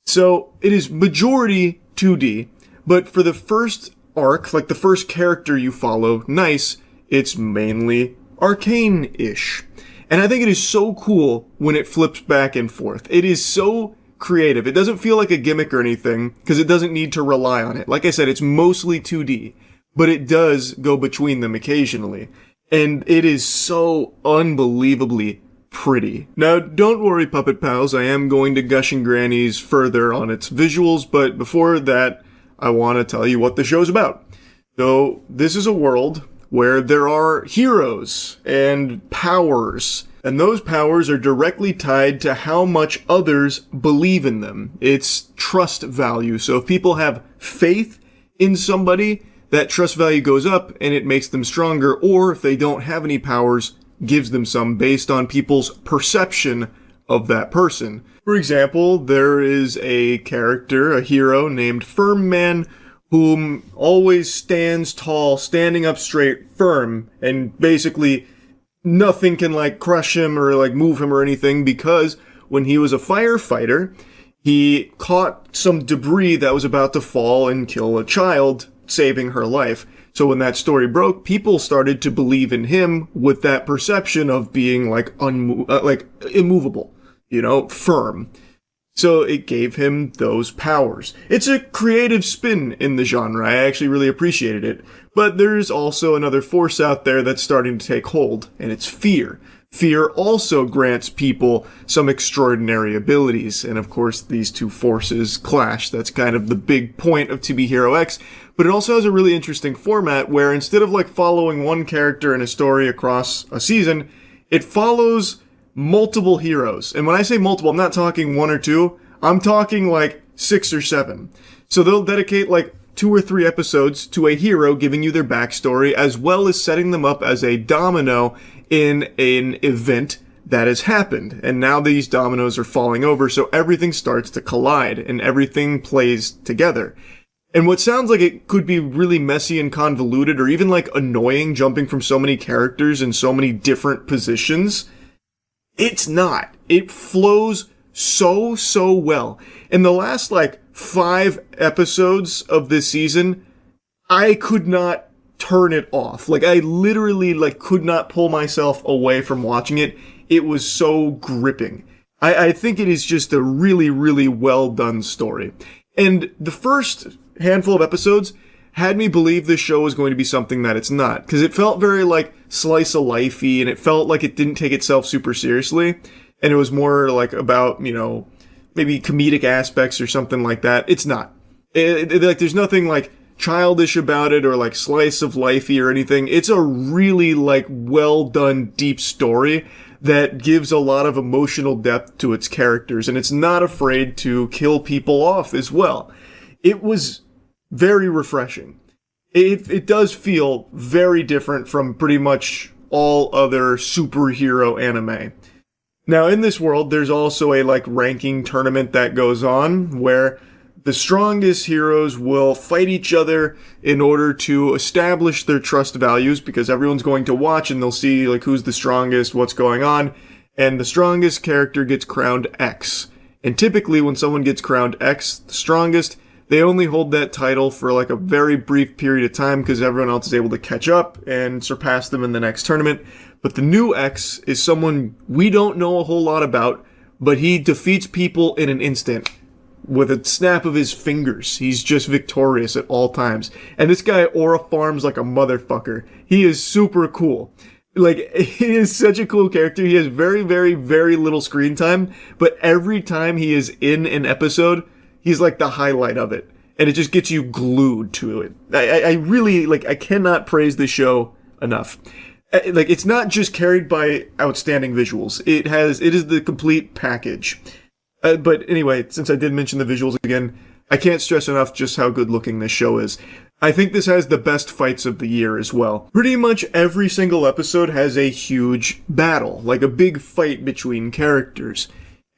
So, it is majority 2D, but for the first arc, the first character you follow, Nice, it's mainly arcane-ish. And I think it is so cool when it flips back and forth. It is so creative. It doesn't feel like a gimmick or anything, because it doesn't need to rely on it. Like I said, it's mostly 2D, but it does go between them occasionally. And it is so unbelievably pretty. Now, don't worry, Puppet Pals, I am going to gush and grannies further on its visuals, but before that, I want to tell you what the show's about. So, this is a world where there are heroes and powers, and those powers are directly tied to how much others believe in them. It's trust value. So if people have faith in somebody, that trust value goes up and it makes them stronger, or if they don't have any powers, gives them some based on people's perception of that person. For example, there is a character, a hero named Firm Man, whom always stands tall, standing up straight, firm, and basically nothing can crush him or move him or anything, because when he was a firefighter, he caught some debris that was about to fall and kill a child, saving her life. So when that story broke, people started to believe in him with that perception of being immovable, firm. So it gave him those powers. It's a creative spin in the genre. I actually really appreciated it. But there's also another force out there that's starting to take hold, and it's fear. Fear also grants people some extraordinary abilities, and of course these two forces clash. That's kind of the big point of To Be Hero X, but it also has a really interesting format where instead of following one character in a story across a season, It follows multiple heroes. And when I say multiple, I'm not talking one or two. I'm talking like 6 or 7. So they'll dedicate like 2 or 3 episodes to a hero giving you their backstory, as well as setting them up as a domino in an event that has happened. And now these dominoes are falling over, so everything starts to collide and everything plays together. And what sounds like it could be really messy and convoluted, or even like annoying, jumping from so many characters in so many different positions, it's not. It flows so well. In the last like 5 episodes of this season, I could not turn it off. Like, I literally like could not pull myself away from watching it. It was so gripping. I think it is just a really, really well done story. And the first handful of episodes had me believe this show was going to be something that it's not, because it felt very like slice of lifey, and it felt like it didn't take itself super seriously, and it was more like about, you know, maybe comedic aspects or something like that. It's not. Like, there's nothing like childish about it or like slice of lifey or anything. It's a really like well done deep story that gives a lot of emotional depth to its characters, and it's not afraid to kill people off as well. It was very refreshing. It does feel very different from pretty much all other superhero anime. Now, in this world, there's also a like ranking tournament that goes on where the strongest heroes will fight each other in order to establish their trust values, because everyone's going to watch and they'll see like who's the strongest, what's going on, and the strongest character gets crowned X. And typically when someone gets crowned X, the strongest, they only hold that title for like a very brief period of time because everyone else is able to catch up and surpass them in the next tournament. But the new X is someone we don't know a whole lot about, but he defeats people in an instant. With a snap of his fingers. He's just victorious at all times. And this guy aura farms like a motherfucker. He is super cool. Like, he is such a cool character. He has very, very, very little screen time, but every time he is in an episode, he's like the highlight of it. And it just gets you glued to it. I really, like, I cannot praise this show enough. Like, it's not just carried by outstanding visuals. It is the complete package. But anyway, since I did mention the visuals again, I can't stress enough just how good looking this show is. I think this has the best fights of the year as well. Pretty much every single episode has a huge battle, like a big fight between characters.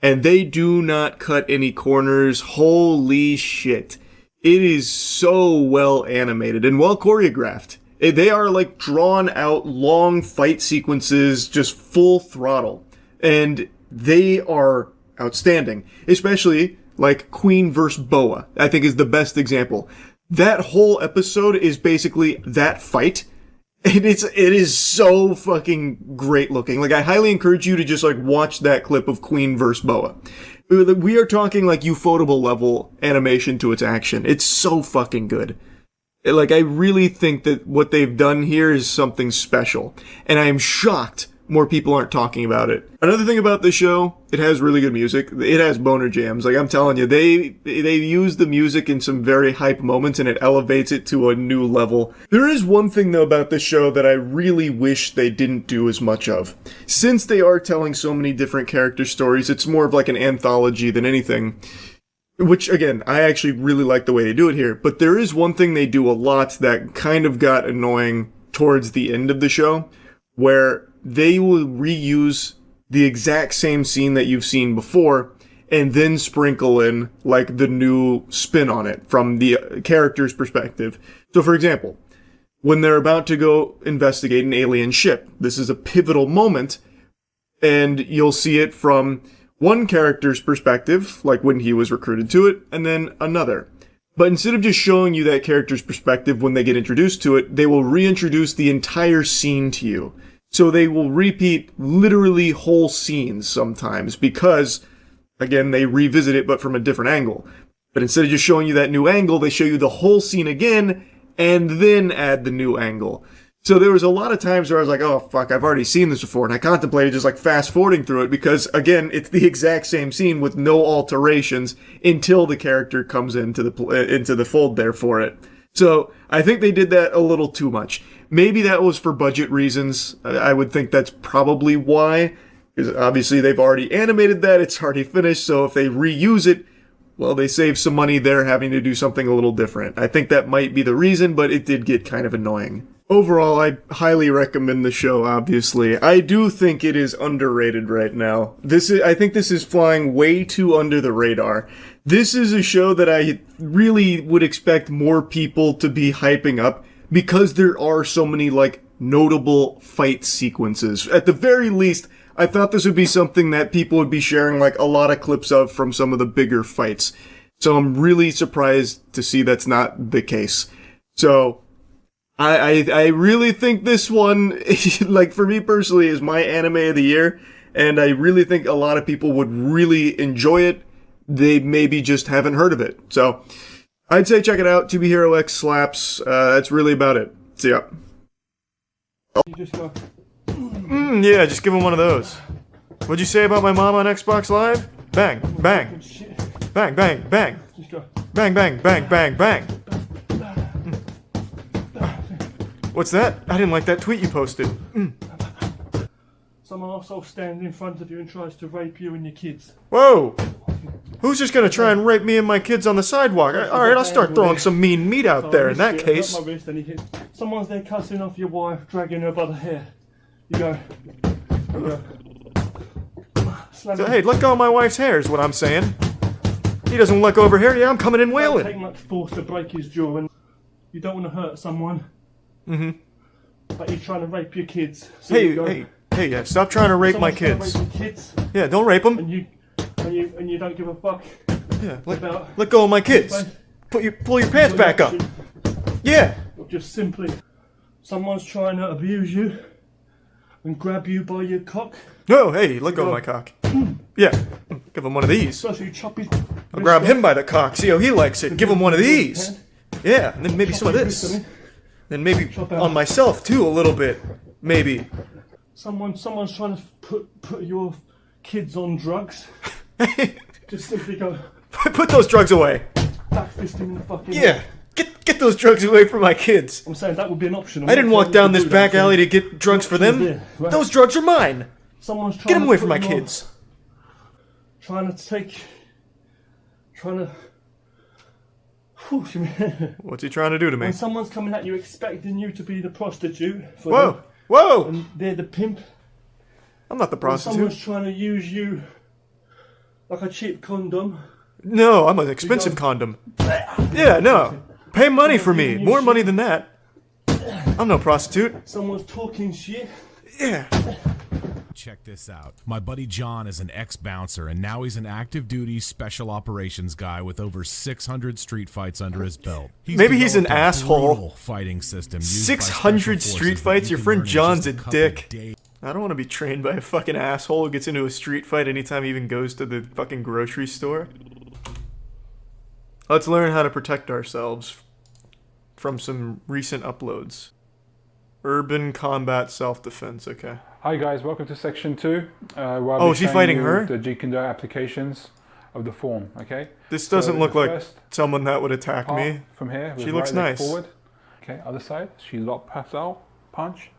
And they do not cut any corners. Holy shit. It is so well animated and well choreographed. They are like drawn out long fight sequences, just full throttle. And they are outstanding, especially like Queen vs. Boa, I think is the best example. That whole episode is basically that fight, and it is so fucking great looking. Like, I highly encourage you to just like watch that clip of Queen vs. Boa. We are talking like Ufotable level animation to its action. It's so fucking good. Like, I really think that what they've done here is something special, and I am shocked more people aren't talking about it. Another thing about this show, it has really good music. It has boner jams. Like, I'm telling you, they use the music in some very hype moments, and it elevates it to a new level. There is one thing, though, about this show that I really wish they didn't do as much of. Since they are telling so many different character stories, it's more of like an anthology than anything. Which, again, I actually really like the way they do it here. But there is one thing they do a lot that kind of got annoying towards the end of the show, where they will reuse the exact same scene that you've seen before and then sprinkle in like the new spin on it from the character's perspective. So for example, when they're about to go investigate an alien ship, this is a pivotal moment, and you'll see it from one character's perspective, like when he was recruited to it, and then another. But instead of just showing you that character's perspective when they get introduced to it, they will reintroduce the entire scene to you. So they will repeat literally whole scenes sometimes because, again, they revisit it but from a different angle. But instead of just showing you that new angle, they show you the whole scene again and then add the new angle. So there was a lot of times where I was like, oh fuck, I've already seen this before, and I contemplated just like fast forwarding through it because, again, it's the exact same scene with no alterations until the character comes into the fold there for it. So I think they did that a little too much. Maybe that was for budget reasons. I would think that's probably why. Because obviously they've already animated that, it's already finished, so if they reuse it, well, they save some money there having to do something a little different. I think that might be the reason, but it did get kind of annoying. Overall, I highly recommend the show, obviously. I do think it is underrated right now. I think this is flying way too under the radar. This is a show that I really would expect more people to be hyping up because there are so many, like, notable fight sequences. At the very least, I thought this would be something that people would be sharing, like, a lot of clips of from some of the bigger fights. So I'm really surprised to see that's not the case. So I really think this one, like, for me personally, is my anime of the year, and I really think a lot of people would really enjoy it. They maybe just haven't heard of it. So I'd say check it out. 2B Hero X slaps. That's really about it. See ya. You just go. Yeah, just give him one of those. What'd you say about my mom on Xbox Live? Bang, bang. Bang, bang, bang. Bang, bang, bang, bang, bang. What's that? I didn't like that tweet you posted. Some arsehole stands in front of you and tries to rape you and your kids. Whoa! Who's just gonna try and rape me and my kids on the sidewalk? Alright, I'll start throwing some mean meat out there in that case. Someone's there cussing off your wife, dragging her by the hair. You go. So, hey, let go of my wife's hair is what I'm saying. He doesn't let go of her hair, yeah, I'm coming in wailing. It doesn't take much force to break his jaw, and you don't want to hurt someone. But he's trying to rape your kids. So Hey, yeah, stop trying to rape my kids. Yeah, don't rape them. And you don't give a fuck. Yeah, let go of my kids. Pull your pants back up. Yeah. Or just simply, someone's trying to abuse you and grab you by your cock. No, hey, let go of my cock. Yeah, give him one of these. So you chop his I'll grab him by the cock, see how he likes it. Give him one of these. Yeah, and then maybe some of this. Then maybe on myself too, a little bit. Maybe. Someone's trying to put your kids on drugs. Just simply go. Put those drugs away. Back fist him in the fucking. Yeah. Get those drugs away from my kids. I'm saying that would be an option. I didn't walk down this back alley to get drugs for them. Those drugs are mine. Someone's trying Get them to away put from my you kids. Trying to. What's he trying to do to me? When someone's coming at you expecting you to be the prostitute. For Whoa! them, Whoa! And they're the pimp. I'm not the prostitute. When someone's trying to use you like a cheap condom. No, I'm an expensive condom. Yeah, no. Pay money for me. More money than that. I'm no prostitute. Someone's talking shit. Yeah. Check this out. My buddy John is an ex-bouncer, and now he's an active-duty special operations guy with over 600 street fights under his belt. Maybe he's an asshole. Fighting system. 600 street fights? Your friend John's a dick. I don't want to be trained by a fucking asshole who gets into a street fight anytime he even goes to the fucking grocery store. Let's learn how to protect ourselves from some recent uploads. Urban combat self-defense, okay. Hi guys, welcome to section 2. Oh, is he fighting her? The G-Kendo applications of the form, okay? This doesn't look like someone that would attack me. From here, she looks nice. Forward. Okay, other side. She lock pass out, punch.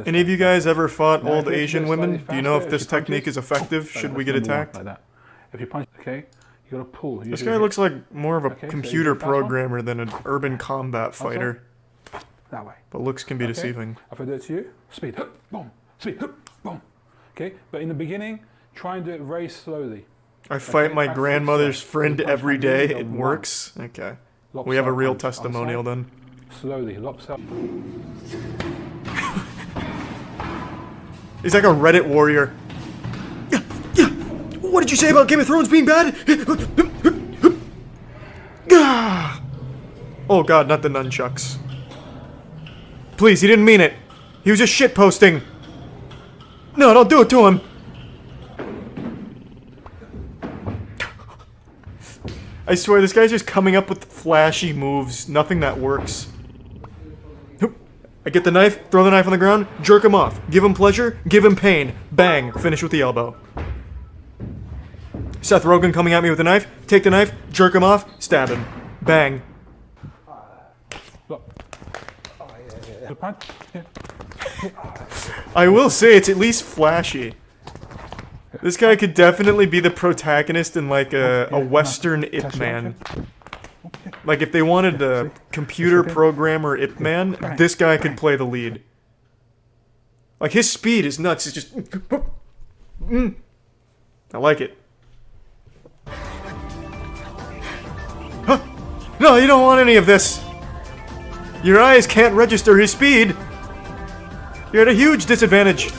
Any of you guys ever fought old Asian women? Do you know if this technique is effective? Should we get attacked? Like that. If you punch, okay, you gotta pull. This guy looks like more of a computer programmer than an urban combat fighter. That way. But looks can be deceiving. If I do it to you, speed, boom, speed, boom. Okay, but in the beginning, try and do it very slowly. I fight my grandmother's friend every day. It works. Okay. We have a real testimonial then. Slowly, lops up. He's like a Reddit warrior. Yeah. What did you say about Game of Thrones being bad? Oh god, not the nunchucks. Please, he didn't mean it. He was just shitposting. No, don't do it to him. I swear, this guy's just coming up with flashy moves. Nothing that works. I get the knife, throw the knife on the ground, jerk him off. Give him pleasure, give him pain. Bang, finish with the elbow. Seth Rogen coming at me with a knife, take the knife, jerk him off, stab him. Bang. The punch. Yeah. I will say it's at least flashy. This guy could definitely be the protagonist in like a Western Ip Man. Like if they wanted a computer programmer Ip Man, this guy could play the lead. Like his speed is nuts. It's just. I like it. Huh. No, you don't want any of this. Your eyes can't register his speed. You're at a huge disadvantage.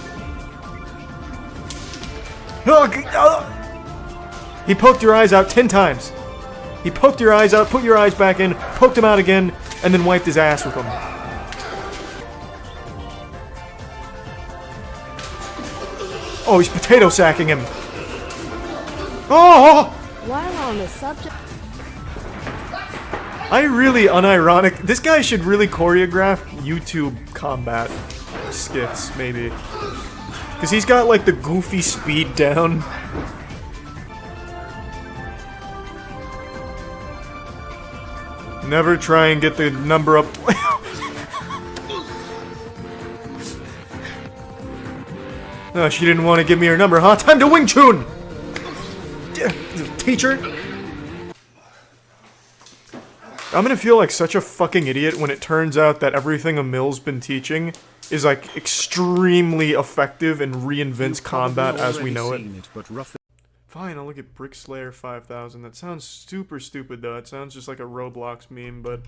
He poked your eyes out 10 times. He poked your eyes out, put your eyes back in, poked them out again, and then wiped his ass with them. Oh, he's potato sacking him. Oh! While on the subject... I really unironic. This guy should really choreograph YouTube combat skits, maybe. Because he's got like the goofy speed down. Never try and get the number up. Oh, she didn't want to give me her number, huh? Time to Wing Chun! Teacher? I'm gonna feel like such a fucking idiot when it turns out that everything Emil's been teaching is like extremely effective and reinvents combat as we know it. Fine, I'll look at Brick Slayer 5000. That sounds super stupid though. It sounds just like a Roblox meme, but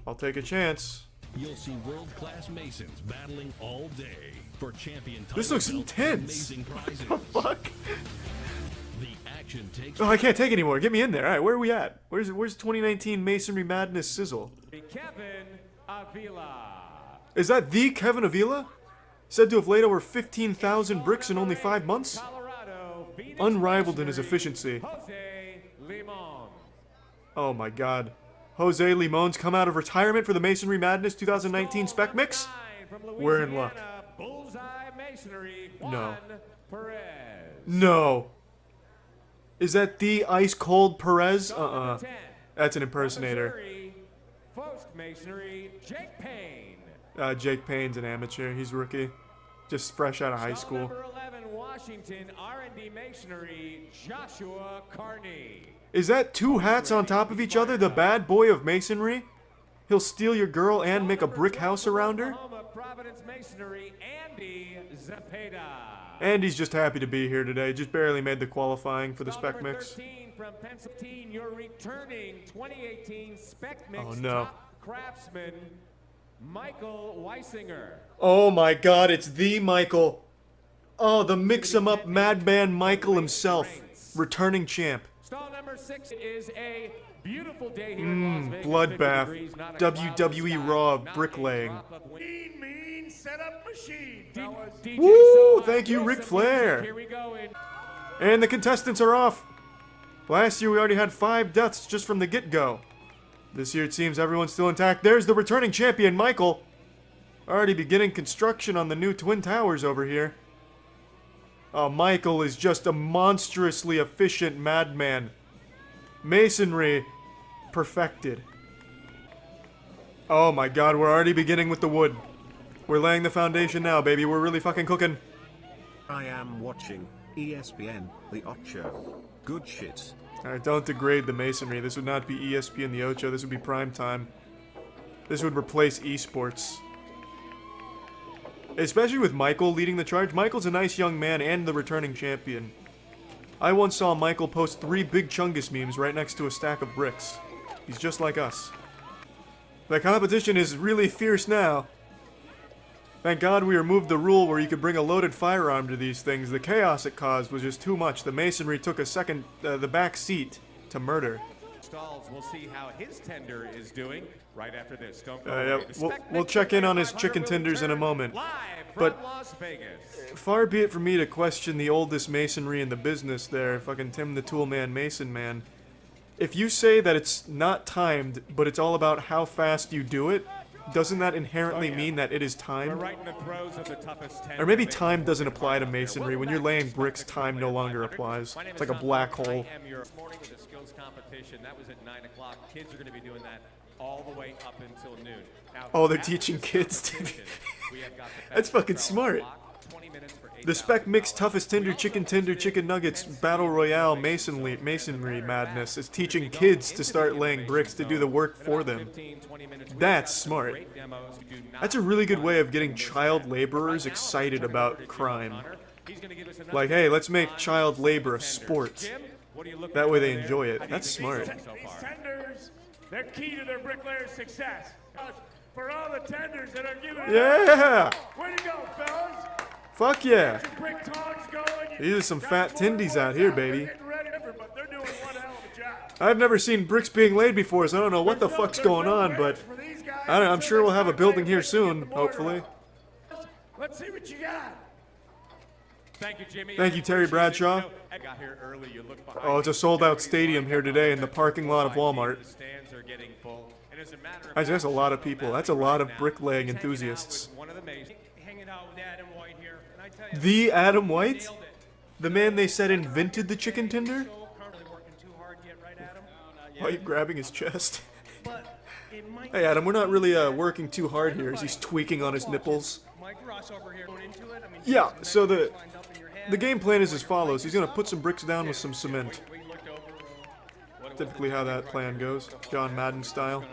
I'll take a chance. You'll see world-class masons battling all day for champion This looks title belts intense. and amazing prizes. What the fuck? The action takes Oh, I can't take anymore. Get me in there. All right, where are we at? Where's 2019 Masonry Madness sizzle? Kevin Avila. Is that the Kevin Avila? Said to have laid over 15,000 bricks in only 5 months? Unrivaled in his efficiency. Oh my god. Jose Limon's come out of retirement for the Masonry Madness 2019 Spec Mix? We're in luck. No. No. Is that the ice cold Perez? That's an impersonator. Jake Payne. Jake Payne's an amateur. He's rookie. Just fresh out of high school. Number 11, Washington R&D Masonry, Joshua Carney. Is that two hats on top of each other? The bad boy of masonry? He'll steal your girl and make a brick house around her? Providence Masonry, Andy Zepeda. Andy's just happy to be here today. Just barely made the qualifying for the Spec Mix. 13 from Pennsylvania, your returning 2018 Spec Mix Oh no. top craftsman, Michael Weisinger. Oh my god, it's the Michael. Oh, the mix-em-up madman Michael himself. Returning champ. Stall number 6 is a beautiful day here in Las Vegas. Bloodbath. WWE Raw bricklaying. Mean setup machine. Woo! Thank you, Ric Flair. And the contestants are off. Last year we already had 5 deaths just from the get-go. This year it seems everyone's still intact. There's the returning champion, Michael. Already beginning construction on the new Twin Towers over here. Oh, Michael is just a monstrously efficient madman. Masonry perfected. Oh my god, we're already beginning with the wood. We're laying the foundation now, baby. We're really fucking cooking. I am watching ESPN, the Ocho. Good shit. Alright, don't degrade the masonry. This would not be ESPN the Ocho. This would be prime time. This would replace esports. Especially with Michael leading the charge. Michael's a nice young man and the returning champion. I once saw Michael post 3 big Chungus memes right next to a stack of bricks. He's just like us. The competition is really fierce now. Thank God we removed the rule where you could bring a loaded firearm to these things. The chaos it caused was just too much. The masonry took the back seat to murder. Stalls, we'll see how his tender is doing right after this. Don't go yeah, we'll check in on his chicken tenders in a moment. But Las Vegas. Far be it from me to question the oldest masonry in the business there, fucking Tim the Toolman Mason Man. If you say that it's not timed, but it's all about how fast you do it, doesn't that inherently mean that it is timed? We're right in the throes of the toughest 10. Or maybe time doesn't apply to masonry. When you're laying bricks, time no longer applies. It's like a black hole. This morning with the skills competition. That was at 9 o'clock. Kids are going to be doing that all the way up until noon. Now, Oh, they're teaching kids to be... That's fucking smart. The Spec Mix Toughest Tender, Chicken Nuggets, Battle Royale, Masonry Madness is teaching kids to start laying bricks to do the work for them. That's smart. That's a really good way of getting child laborers excited about crime. Like, hey, let's make child labor a sport. That way they enjoy it. That's smart. These tenders, they're key to their bricklayers' success. For all the tenders that are giving Yeah! Way to go, fellas! Fuck yeah! Brick tongs going. These are some fat tendies out here, baby. But they're doing one hell of a job. I've never seen bricks being laid before, so I don't know what the fuck's going on, but I'm sure we'll have a building here soon, hopefully. Let's see what you got. Thank you, Jimmy. Thank you, Terry Bradshaw. I got here early. You look behind Oh, it's a sold-out stadium here today in the parking lot of Walmart. The stands are getting full. And as a matter of That's a lot of people. That's a lot of bricklaying enthusiasts. one of the Masons. Hanging out with Adam White here, and I tell you, The Adam White? The man they said invented the chicken tender? Why are you grabbing his chest? Hey Adam, we're not really working too hard here as he's tweaking on his nipples. Yeah, so the game plan is as follows. He's gonna put some bricks down with some cement. Typically how that plan goes. John Madden style.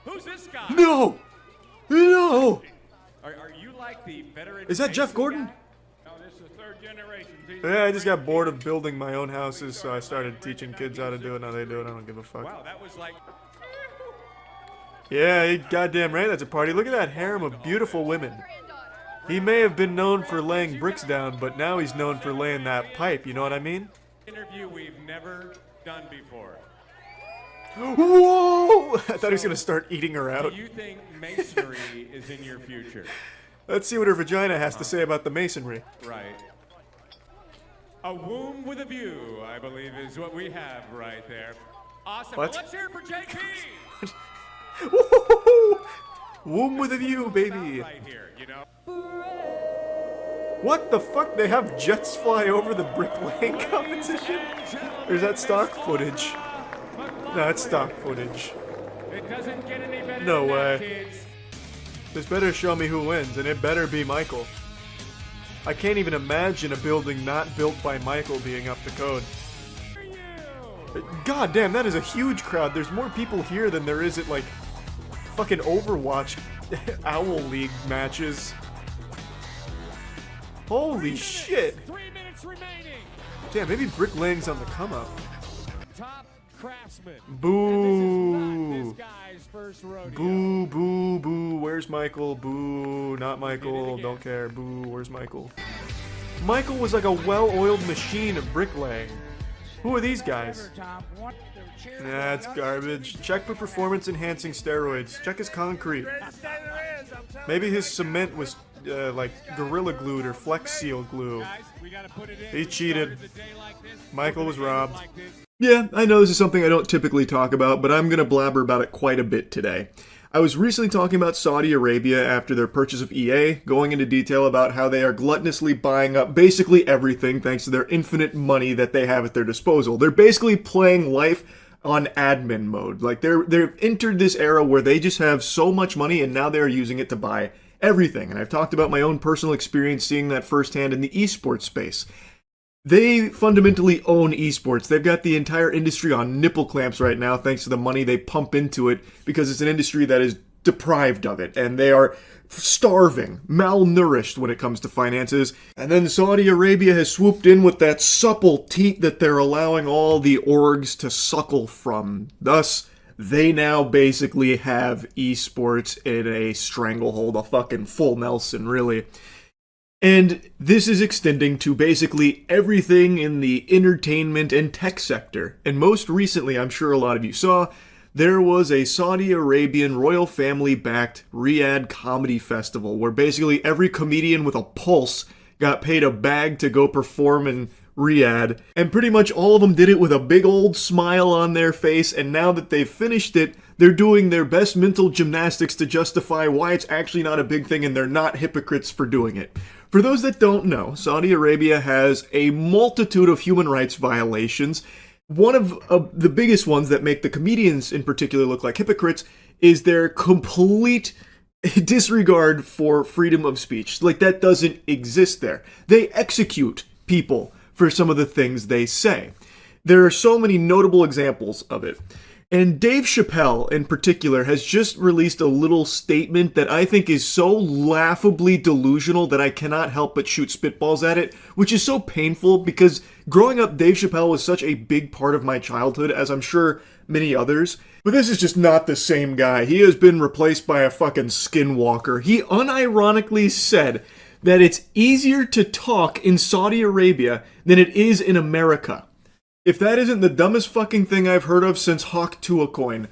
Who's this guy? No! No! Are you like the veteran? Is that Jeff Gordon? No, this is third generation. Yeah, I just got bored of building my own houses, so I started teaching kids how to do it. Now they do it. I don't give a fuck. Wow, that was like. Yeah, you goddamn right that's a party. Look at that harem of beautiful women. He may have been known for laying bricks down, but now he's known for laying that pipe, you know what I mean? Interview we've never done before. Whoa! I thought he was gonna start eating her out. Do you think masonry is in your future? Let's see what her vagina has to say about the masonry. Right. A womb with a view, I believe, is what we have right there. Awesome. What? Well, let's hear it for JP. Womb with a view, baby. Right here, you know. What the fuck? They have jets fly over the bricklaying competition? Or is that stock footage? No, it's stock footage. It doesn't get any better No than that, way. kids. This better show me who wins, and it better be Michael. I can't even imagine a building not built by Michael being up to code. God damn, that is a huge crowd. There's more people here than there is at, like, fucking Overwatch Owl League matches. Holy shit. 3 minutes remaining. Damn, maybe bricklaying's on the come up. Top craftsman. Boo. This guy's first rodeo. Boo, boo, boo. Where's Michael? Boo. Not Michael. Don't care. Boo. Where's Michael? Michael was like a well-oiled machine of bricklaying. Who are these guys? That's garbage. Check for performance-enhancing steroids. Check his concrete. Maybe his cement was like Gorilla Glued or Flex Seal glue. He cheated. Michael was robbed. Yeah, I know this is something I don't typically talk about, but I'm gonna blabber about it quite a bit today. I was recently talking about Saudi Arabia after their purchase of EA, going into detail about how they are gluttonously buying up basically everything thanks to their infinite money that they have at their disposal. They're basically playing life on admin mode. Like they've entered this era where they just have so much money and now they're using it to buy everything. And I've talked about my own personal experience seeing that firsthand in the esports space. They fundamentally own esports. They've got the entire industry on nipple clamps right now thanks to the money they pump into it because it's an industry that is deprived of it and they are starving, malnourished when it comes to finances. And then Saudi Arabia has swooped in with that supple teat that they're allowing all the orgs to suckle from. Thus, they now basically have esports in a stranglehold, a fucking full Nelson, really. And this is extending to basically everything in the entertainment and tech sector. And most recently, I'm sure a lot of you saw, there was a Saudi Arabian royal family-backed Riyadh comedy festival where basically every comedian with a pulse got paid a bag to go perform in Riyadh. And pretty much all of them did it with a big old smile on their face, and now that they've finished it, they're doing their best mental gymnastics to justify why it's actually not a big thing and they're not hypocrites for doing it. For those that don't know, Saudi Arabia has a multitude of human rights violations, One of the biggest ones that make the comedians in particular look like hypocrites is their complete disregard for freedom of speech. Like, that doesn't exist there. They execute people for some of the things they say. There are so many notable examples of it. And Dave Chappelle, in particular, has just released a little statement that I think is so laughably delusional that I cannot help but shoot spitballs at it, which is so painful because growing up, Dave Chappelle was such a big part of my childhood, as I'm sure many others. But this is just not the same guy. He has been replaced by a fucking skinwalker. He unironically said that it's easier to talk in Saudi Arabia than it is in America. If that isn't the dumbest fucking thing I've heard of since Hawk Tuacoin.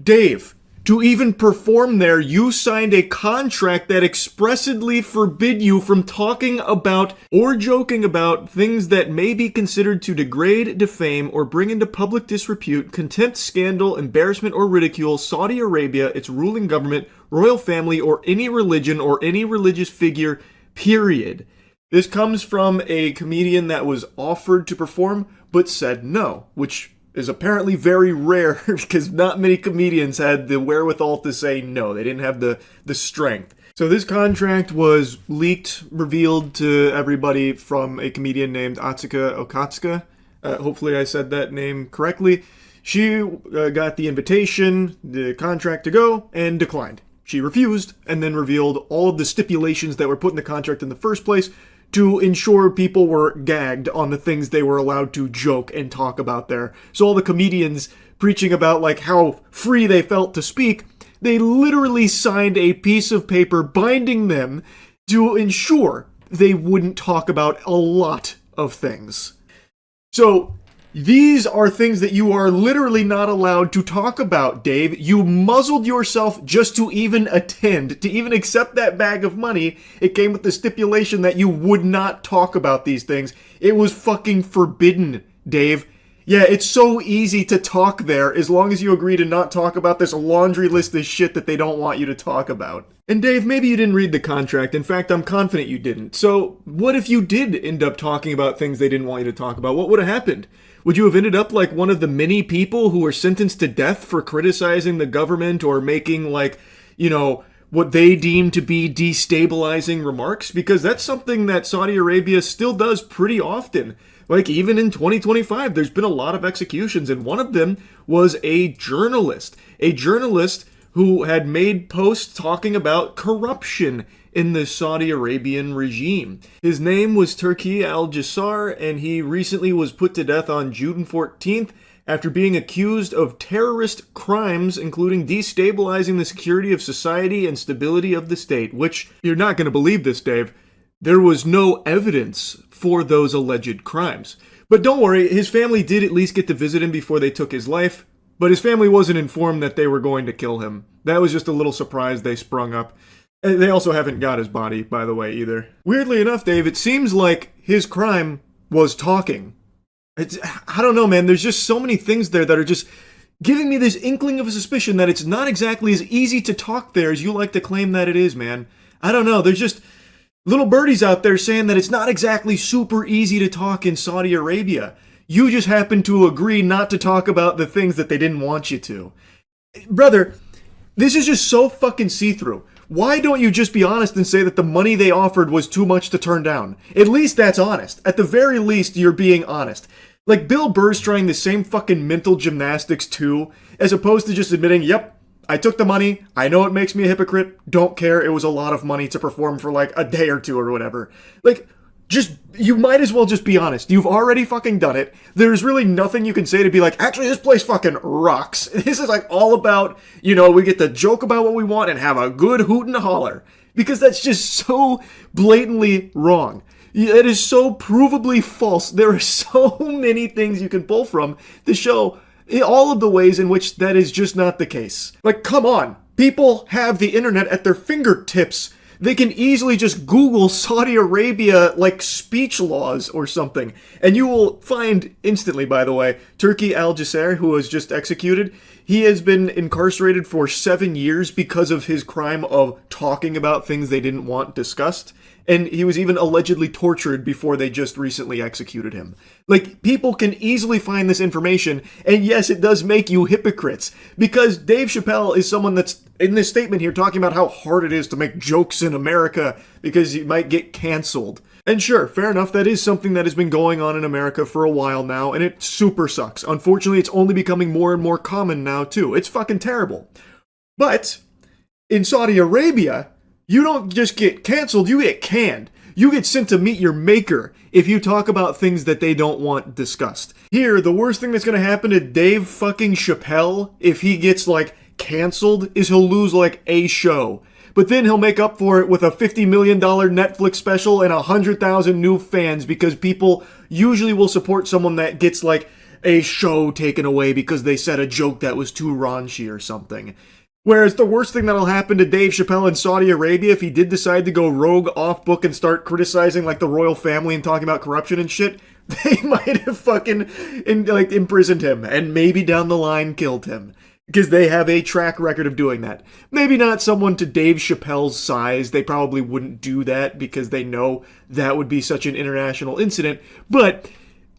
Dave, to even perform there, you signed a contract that expressly forbid you from talking about or joking about things that may be considered to degrade, defame, or bring into public disrepute, contempt, scandal, embarrassment, or ridicule Saudi Arabia, its ruling government, royal family, or any religion or any religious figure, period. This comes from a comedian that was offered to perform, but said no, which is apparently very rare because not many comedians had the wherewithal to say no. They didn't have the strength. So this contract was leaked, revealed to everybody from a comedian named Atsuka Okatsuka. Hopefully I said that name correctly. She got the invitation, the contract to go, and declined. She refused, and then revealed all of the stipulations that were put in the contract in the first place to ensure people were gagged on the things they were allowed to joke and talk about there. So all the comedians preaching about like how free they felt to speak, they literally signed a piece of paper binding them to ensure they wouldn't talk about a lot of things. So these are things that you are literally not allowed to talk about, Dave. You muzzled yourself just to even attend, to even accept that bag of money. It came with the stipulation that you would not talk about these things. It was fucking forbidden, Dave. Yeah, it's so easy to talk there as long as you agree to not talk about this laundry list of shit that they don't want you to talk about. And Dave, maybe you didn't read the contract. In fact, I'm confident you didn't. So what if you did end up talking about things they didn't want you to talk about? What would have happened? Would you have ended up like one of the many people who were sentenced to death for criticizing the government or making like, you know, what they deem to be destabilizing remarks? Because that's something that Saudi Arabia still does pretty often. Like even in 2025, there's been a lot of executions, and one of them was a journalist who had made posts talking about corruption in the Saudi Arabian regime. His name was Turki Al-Jassar, and he recently was put to death on June 14th after being accused of terrorist crimes, including destabilizing the security of society and stability of the state, which, you're not going to believe this, Dave, there was no evidence for those alleged crimes. But don't worry, his family did at least get to visit him before they took his life, but his family wasn't informed that they were going to kill him. That was just a little surprise they sprung up. They also haven't got his body, by the way, either. Weirdly enough, Dave, it seems like his crime was talking. I don't know, man. There's just so many things there that are just giving me this inkling of a suspicion that it's not exactly as easy to talk there as you like to claim that it is, man. I don't know. There's just little birdies out there saying that it's not exactly super easy to talk in Saudi Arabia. You just happen to agree not to talk about the things that they didn't want you to. Brother, this is just so fucking see-through. Why don't you just be honest and say that the money they offered was too much to turn down? At least that's honest. At the very least, you're being honest. Like, Bill Burr's trying the same fucking mental gymnastics too, as opposed to just admitting, yep, I took the money, I know it makes me a hypocrite, don't care, it was a lot of money to perform for like a day or two or whatever. Like, you might as well just be honest. You've already fucking done it. There's really nothing you can say to be like, actually, this place fucking rocks. This is like all about, you know, we get to joke about what we want and have a good hoot and holler. Because that's just so blatantly wrong. It is so provably false. There are so many things you can pull from to show all of the ways in which that is just not the case. Like, come on. People have the internet at their fingertips. They can easily just Google Saudi Arabia, like, speech laws or something. And you will find instantly, by the way, Turki al-Jasser, who was just executed, he has been incarcerated for 7 years because of his crime of talking about things they didn't want discussed. And he was even allegedly tortured before they just recently executed him. Like, people can easily find this information, and yes, it does make you hypocrites. Because Dave Chappelle is someone that's, in this statement here, talking about how hard it is to make jokes in America because you might get canceled. And sure, fair enough, that is something that has been going on in America for a while now, and it super sucks. Unfortunately, it's only becoming more and more common now, too. It's fucking terrible. But, in Saudi Arabia, you don't just get canceled, you get canned. You get sent to meet your maker if you talk about things that they don't want discussed. Here, the worst thing that's gonna happen to Dave fucking Chappelle if he gets, like, canceled is he'll lose, like, a show. But then he'll make up for it with a $50 million Netflix special and 100,000 new fans because people usually will support someone that gets, like, a show taken away because they said a joke that was too raunchy or something. Whereas the worst thing that'll happen to Dave Chappelle in Saudi Arabia if he did decide to go rogue off book and start criticizing like the royal family and talking about corruption and shit, they might have fucking imprisoned him and maybe down the line killed him. Because they have a track record of doing that. Maybe not someone to Dave Chappelle's size, they probably wouldn't do that because they know that would be such an international incident, but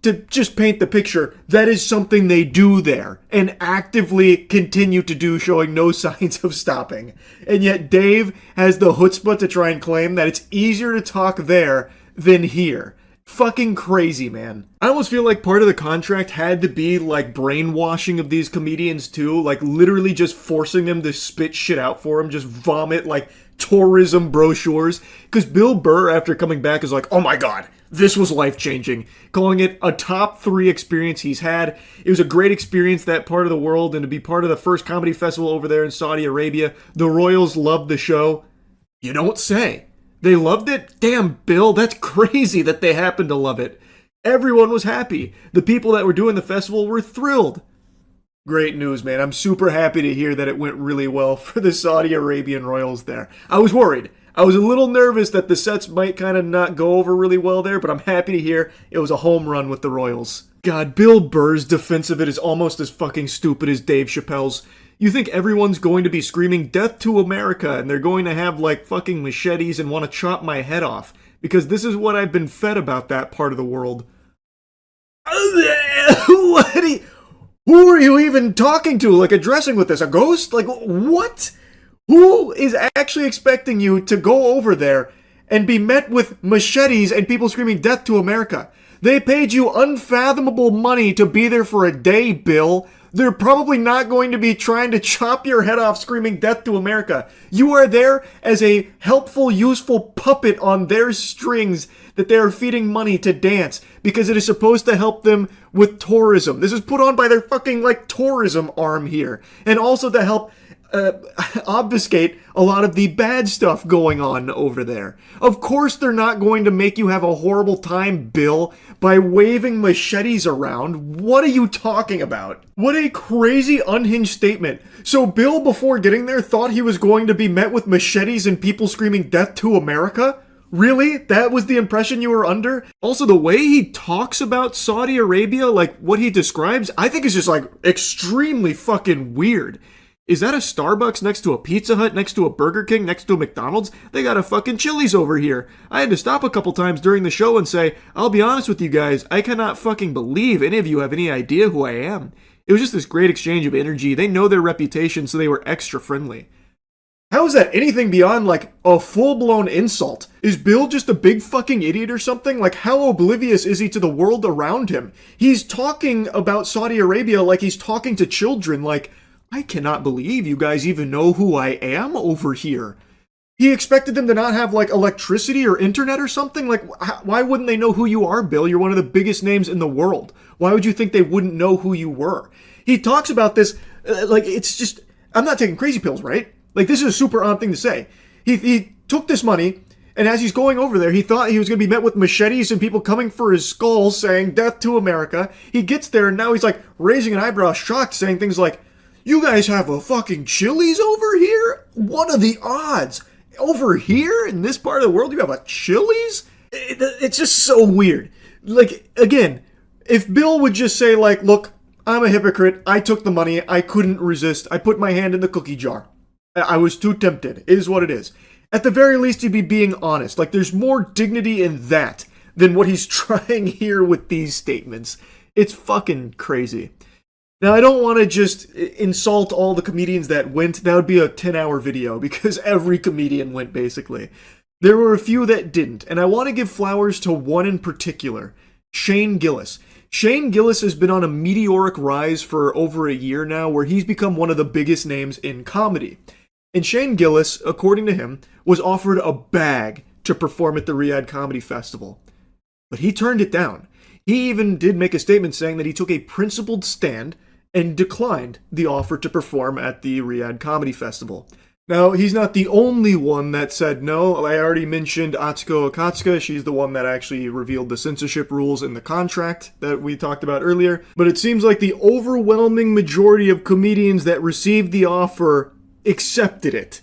to just paint the picture, that is something they do there and actively continue to do, showing no signs of stopping. And yet Dave has the chutzpah to try and claim that it's easier to talk there than here. Fucking crazy, man. I almost feel like part of the contract had to be like brainwashing of these comedians too, like literally just forcing them to spit shit out for them, just vomit like tourism brochures. Because Bill Burr, after coming back, is like, oh my god, this was life-changing, calling it a top 3 experience he's had. It was a great experience, that part of the world, and to be part of the first comedy festival over there in Saudi Arabia. The Royals loved the show. You don't say. They loved it? Damn, Bill, that's crazy that they happened to love it. Everyone was happy. The people that were doing the festival were thrilled. Great news, man. I'm super happy to hear that it went really well for the Saudi Arabian Royals there. I was worried. I was a little nervous that the sets might kind of not go over really well there, but I'm happy to hear it was a home run with the Royals. God, Bill Burr's defense of it is almost as fucking stupid as Dave Chappelle's. You think everyone's going to be screaming death to America and they're going to have like fucking machetes and want to chop my head off, because this is what I've been fed about that part of the world. Who are you even talking to, like addressing with this? A ghost? Like what? Who is actually expecting you to go over there and be met with machetes and people screaming death to America? They paid you unfathomable money to be there for a day, Bill. They're probably not going to be trying to chop your head off screaming death to America. You are there as a helpful, useful puppet on their strings that they are feeding money to dance because it is supposed to help them with tourism. This is put on by their fucking, like, tourism arm here. And also to help obfuscate a lot of the bad stuff going on over there. Of course they're not going to make you have a horrible time, Bill, by waving machetes around. What are you talking about? What a crazy, unhinged statement. So Bill, before getting there, thought he was going to be met with machetes and people screaming death to America? Really? That was the impression you were under? Also, the way he talks about Saudi Arabia, like what he describes, I think is just like extremely fucking weird. Is that a Starbucks next to a Pizza Hut, next to a Burger King, next to a McDonald's? They got a fucking Chili's over here. I had to stop a couple times during the show and say, I'll be honest with you guys, I cannot fucking believe any of you have any idea who I am. It was just this great exchange of energy. They know their reputation, so they were extra friendly. How is that anything beyond, like, a full-blown insult? Is Bill just a big fucking idiot or something? Like, how oblivious is he to the world around him? He's talking about Saudi Arabia like he's talking to children, like, I cannot believe you guys even know who I am over here. He expected them to not have, like, electricity or internet or something? Like, why wouldn't they know who you are, Bill? You're one of the biggest names in the world. Why would you think they wouldn't know who you were? He talks about this, like, it's just, I'm not taking crazy pills, right? Like, this is a super odd thing to say. He took this money, and as he's going over there, he thought he was going to be met with machetes and people coming for his skull saying, death to America. He gets there, and now he's, like, raising an eyebrow, shocked, saying things like, you guys have a fucking Chili's over here? What are the odds? over here in this part of the world, you have a Chili's? It's just so weird. Like, again, if Bill would just say, like, look, I'm a hypocrite. I took the money. I couldn't resist. I put my hand in the cookie jar. I was too tempted. It is what it is. At the very least, he'd be being honest. Like, there's more dignity in that than what he's trying here with these statements. It's fucking crazy. Now, I don't want to just insult all the comedians that went. That would be a 10-hour video, because every comedian went, basically. There were a few that didn't, and I want to give flowers to one in particular, Shane Gillis. Shane Gillis has been on a meteoric rise for over a year now, where he's become one of the biggest names in comedy. And Shane Gillis, according to him, was offered a bag to perform at the Riyadh Comedy Festival. But he turned it down. He even did make a statement saying that he took a principled stand and declined the offer to perform at the Riyadh Comedy Festival. Now, he's not the only one that said no. I already mentioned Atsuko Akatsuka. She's the one that actually revealed the censorship rules in the contract that we talked about earlier. But it seems like the overwhelming majority of comedians that received the offer accepted it,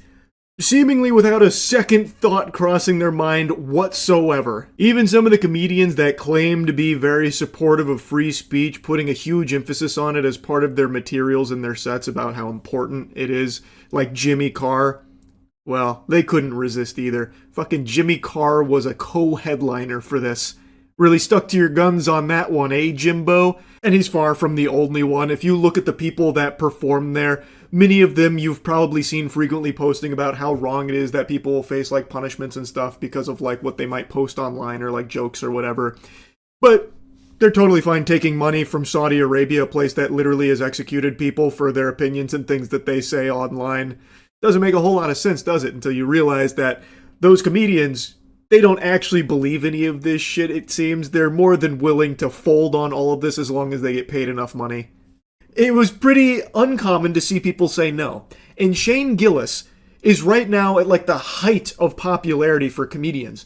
seemingly without a second thought crossing their mind whatsoever. Even some of the comedians that claim to be very supportive of free speech, putting a huge emphasis on it as part of their materials in their sets about how important it is, like Jimmy Carr, well, they couldn't resist either. Fucking Jimmy Carr was a co-headliner for this. Really stuck to your guns on that one, eh, Jimbo? And he's far from the only one. If you look at the people that performed there, many of them you've probably seen frequently posting about how wrong it is that people will face like punishments and stuff because of like what they might post online or like jokes or whatever. But they're totally fine taking money from Saudi Arabia, a place that literally has executed people for their opinions and things that they say online. Doesn't make a whole lot of sense, does it? Until you realize that those comedians, they don't actually believe any of this shit, it seems. They're more than willing to fold on all of this as long as they get paid enough money. It was pretty uncommon to see people say no. And Shane Gillis is right now at like the height of popularity for comedians.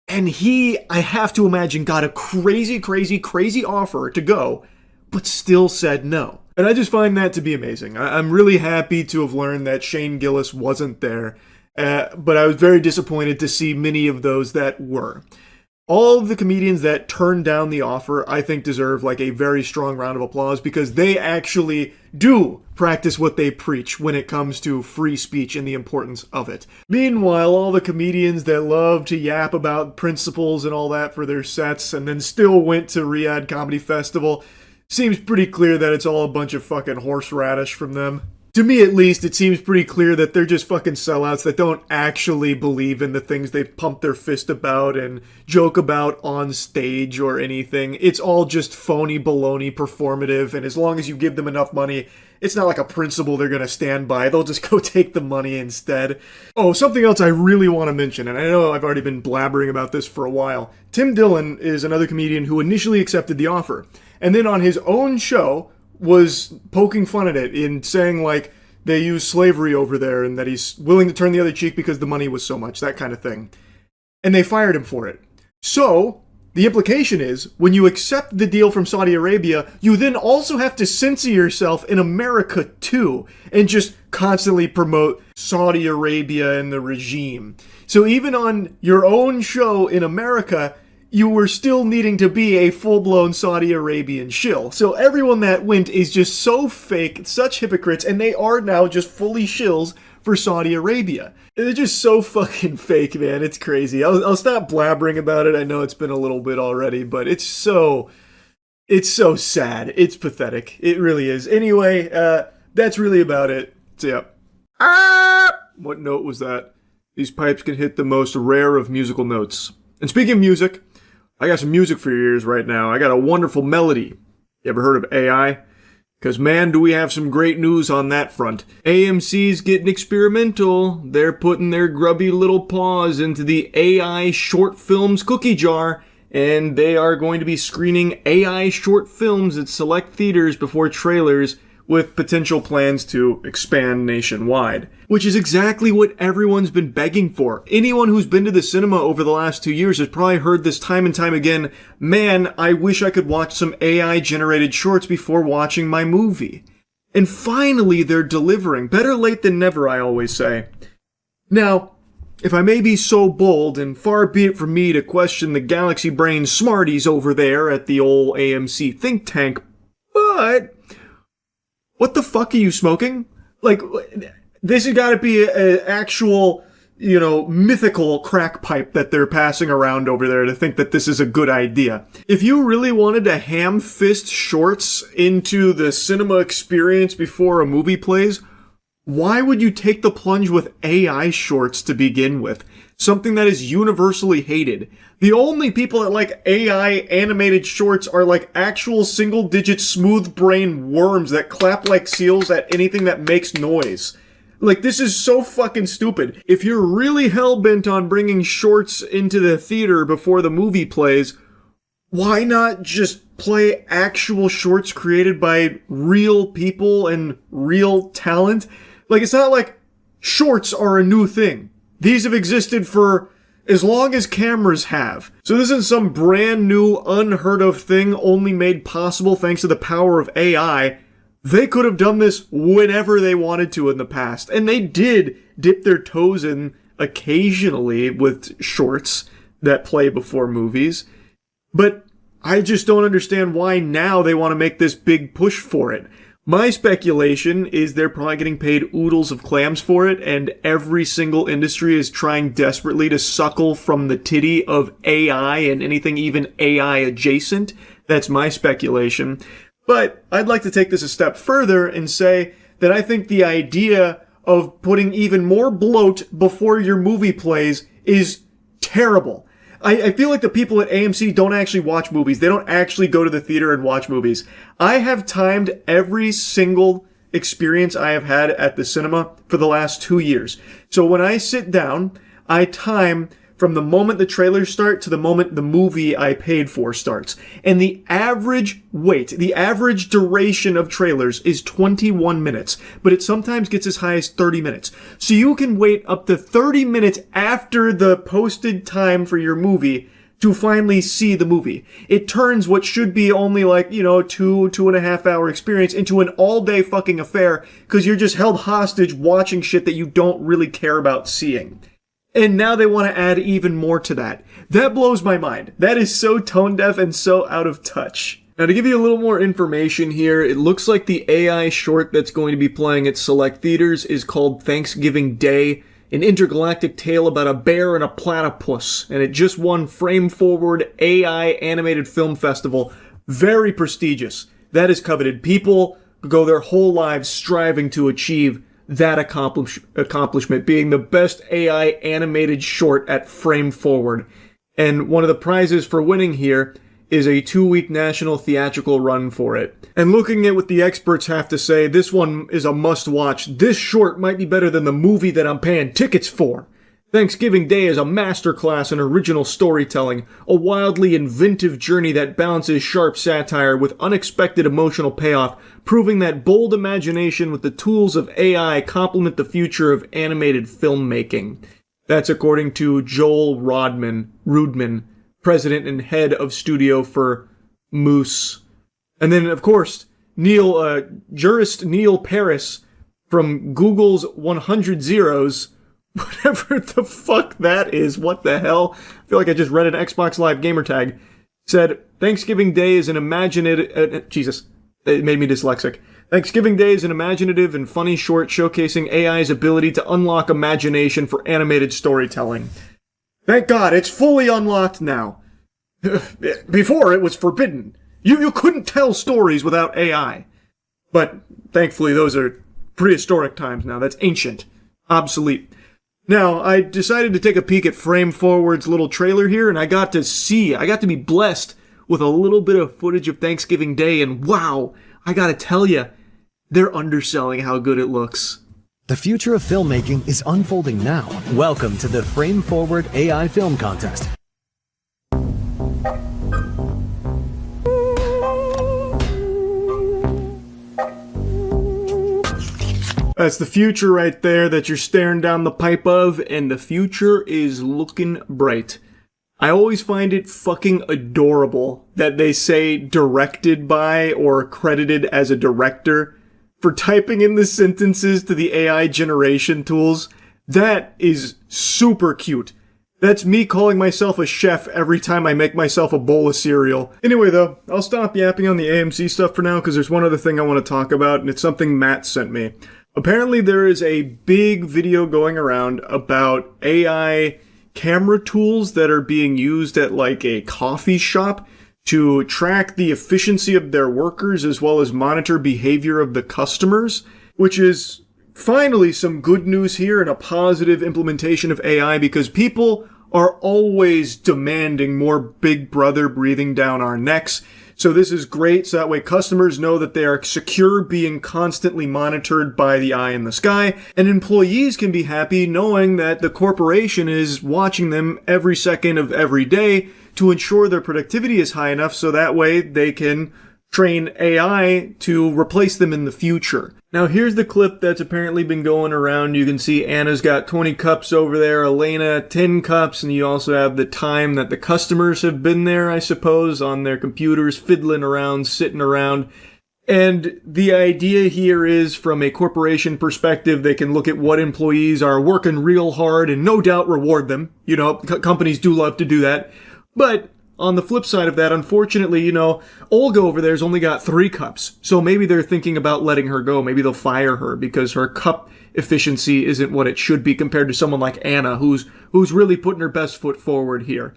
And he, I have to imagine, got a crazy offer to go, but still said no. And I just find that to be amazing. I'm really happy to have learned that Shane Gillis wasn't there. But I was very disappointed to see many of those that were. All of the comedians that turned down the offer, I think, deserve like a very strong round of applause because they actually do practice what they preach when it comes to free speech and the importance of it. Meanwhile, all the comedians that love to yap about principles and all that for their sets and then still went to Riyadh Comedy Festival, seems pretty clear that it's all a bunch of fucking horseradish from them. To me, at least, it seems pretty clear that they're just fucking sellouts that don't actually believe in the things they pump their fist about and joke about on stage or anything. It's all just phony baloney performative, and as long as you give them enough money, it's not like a principle they're gonna stand by. They'll just go take the money instead. Oh, something else I really want to mention, and I know I've already been blabbering about this for a while. Tim Dillon is another comedian who initially accepted the offer, and then on his own show was poking fun at it in saying like they use slavery over there and that he's willing to turn the other cheek because the money was so much, that kind of thing. And they fired him for it. So the implication is when you accept the deal from Saudi Arabia, you then also have to censor yourself in America too and just constantly promote Saudi Arabia and the regime. So even on your own show in America, you were still needing to be a full-blown Saudi Arabian shill. So everyone that went is just so fake, such hypocrites, and they are now just fully shills for Saudi Arabia. They're just so fucking fake, man. It's crazy. I'll stop blabbering about it. I know it's been a little bit already, but it's so sad. It's pathetic. It really is. Anyway, that's really about it. So yeah. What note was that? These pipes can hit the most rare of musical notes. And speaking of music, I got some music for your ears right now. I got a wonderful melody. You ever heard of AI? Because man, do we have some great news on that front. AMC's getting experimental. They're putting their grubby little paws into the AI short films cookie jar, and they are going to be screening AI short films at select theaters before trailers, with potential plans to expand nationwide. Which is exactly what everyone's been begging for. Anyone who's been to the cinema over the last 2 years has probably heard this time and time again, man, I wish I could watch some AI-generated shorts before watching my movie. And finally they're delivering. Better late than never, I always say. Now, if I may be so bold, and far be it from me to question the galaxy brain smarties over there at the old AMC think tank, but what the fuck are you smoking? Like, this has got to be an actual, mythical crack pipe that they're passing around over there to think that this is a good idea. If you really wanted to ham fist shorts into the cinema experience before a movie plays, why would you take the plunge with AI shorts to begin with? Something that is universally hated. The only people that like AI animated shorts are like actual single-digit smooth-brain worms that clap like seals at anything that makes noise. Like, this is so fucking stupid. If you're really hell-bent on bringing shorts into the theater before the movie plays, why not just play actual shorts created by real people and real talent? Like, it's not like shorts are a new thing. These have existed for as long as cameras have. So this isn't some brand new, unheard of thing only made possible thanks to the power of AI. They could have done this whenever they wanted to in the past. And they did dip their toes in occasionally with shorts that play before movies. But I just don't understand why now they want to make this big push for it. My speculation is they're probably getting paid oodles of clams for it, and every single industry is trying desperately to suckle from the titty of AI and anything even AI adjacent. That's my speculation. But I'd like to take this a step further and say that I think the idea of putting even more bloat before your movie plays is terrible. I feel like the people at AMC don't actually watch movies. They don't actually go to the theater and watch movies. I have timed every single experience I have had at the cinema for the last 2 years. So when I sit down, I time from the moment the trailers start to the moment the movie I paid for starts. And the average wait, the average duration of trailers is 21 minutes, but it sometimes gets as high as 30 minutes. So you can wait up to 30 minutes after the posted time for your movie to finally see the movie. It turns what should be only like, 2.5 hour experience into an all-day fucking affair because you're just held hostage watching shit that you don't really care about seeing. And now they want to add even more to that. That blows my mind. That is so tone deaf and so out of touch. Now to give you a little more information here, it looks like the AI short that's going to be playing at select theaters is called Thanksgiving Day, an intergalactic tale about a bear and a platypus. And it just won Frame Forward AI Animated Film Festival. Very prestigious. That is coveted. People go their whole lives striving to achieve that accomplishment, being the best AI animated short at Frame Forward. And one of the prizes for winning here is a 2-week national theatrical run for it. And looking at what the experts have to say, this one is a must-watch. This short might be better than the movie that I'm paying tickets for. Thanksgiving Day is a masterclass in original storytelling, a wildly inventive journey that balances sharp satire with unexpected emotional payoff, proving that bold imagination with the tools of AI complement the future of animated filmmaking. That's according to Joel Rudman, president and head of studio for Moose. And then, of course, jurist Neil Paris from Google's 100 Zeros, whatever the fuck that is, what the hell? I feel like I just read an Xbox Live gamer tag. Said, Thanksgiving Day is an imaginative... Jesus, it made me dyslexic. Thanksgiving Day is an imaginative and funny short showcasing AI's ability to unlock imagination for animated storytelling. Thank God, it's fully unlocked now. Before, it was forbidden. You couldn't tell stories without AI. But, thankfully, those are prehistoric times now. That's ancient. Obsolete. Now, I decided to take a peek at Frame Forward's little trailer here, and I got to be blessed with a little bit of footage of Thanksgiving Day, and wow, I gotta tell you, they're underselling how good it looks. The future of filmmaking is unfolding now. Welcome to the Frame Forward AI Film Contest. That's the future right there that you're staring down the pipe of, and the future is looking bright. I always find it fucking adorable that they say directed by or credited as a director for typing in the sentences to the AI generation tools. That is super cute. That's me calling myself a chef every time I make myself a bowl of cereal. Anyway though, I'll stop yapping on the AMC stuff for now because there's one other thing I want to talk about, and it's something Matt sent me. Apparently there is a big video going around about AI camera tools that are being used at like a coffee shop to track the efficiency of their workers as well as monitor behavior of the customers, which is finally some good news here and a positive implementation of AI because people are always demanding more Big Brother breathing down our necks. So this is great, so that way customers know that they are secure being constantly monitored by the eye in the sky, and employees can be happy knowing that the corporation is watching them every second of every day to ensure their productivity is high enough so that way they can train AI to replace them in the future. Now here's the clip that's apparently been going around. You can see Anna's got 20 cups over there, Elena 10 cups, and you also have the time that the customers have been there, I suppose, on their computers, fiddling around, sitting around. And the idea here is, from a corporation perspective, they can look at what employees are working real hard and no doubt reward them. You know, companies do love to do that. But on the flip side of that, unfortunately, you know, Olga over there's only got 3 cups. So maybe they're thinking about letting her go. Maybe they'll fire her because her cup efficiency isn't what it should be compared to someone like Anna, who's really putting her best foot forward here.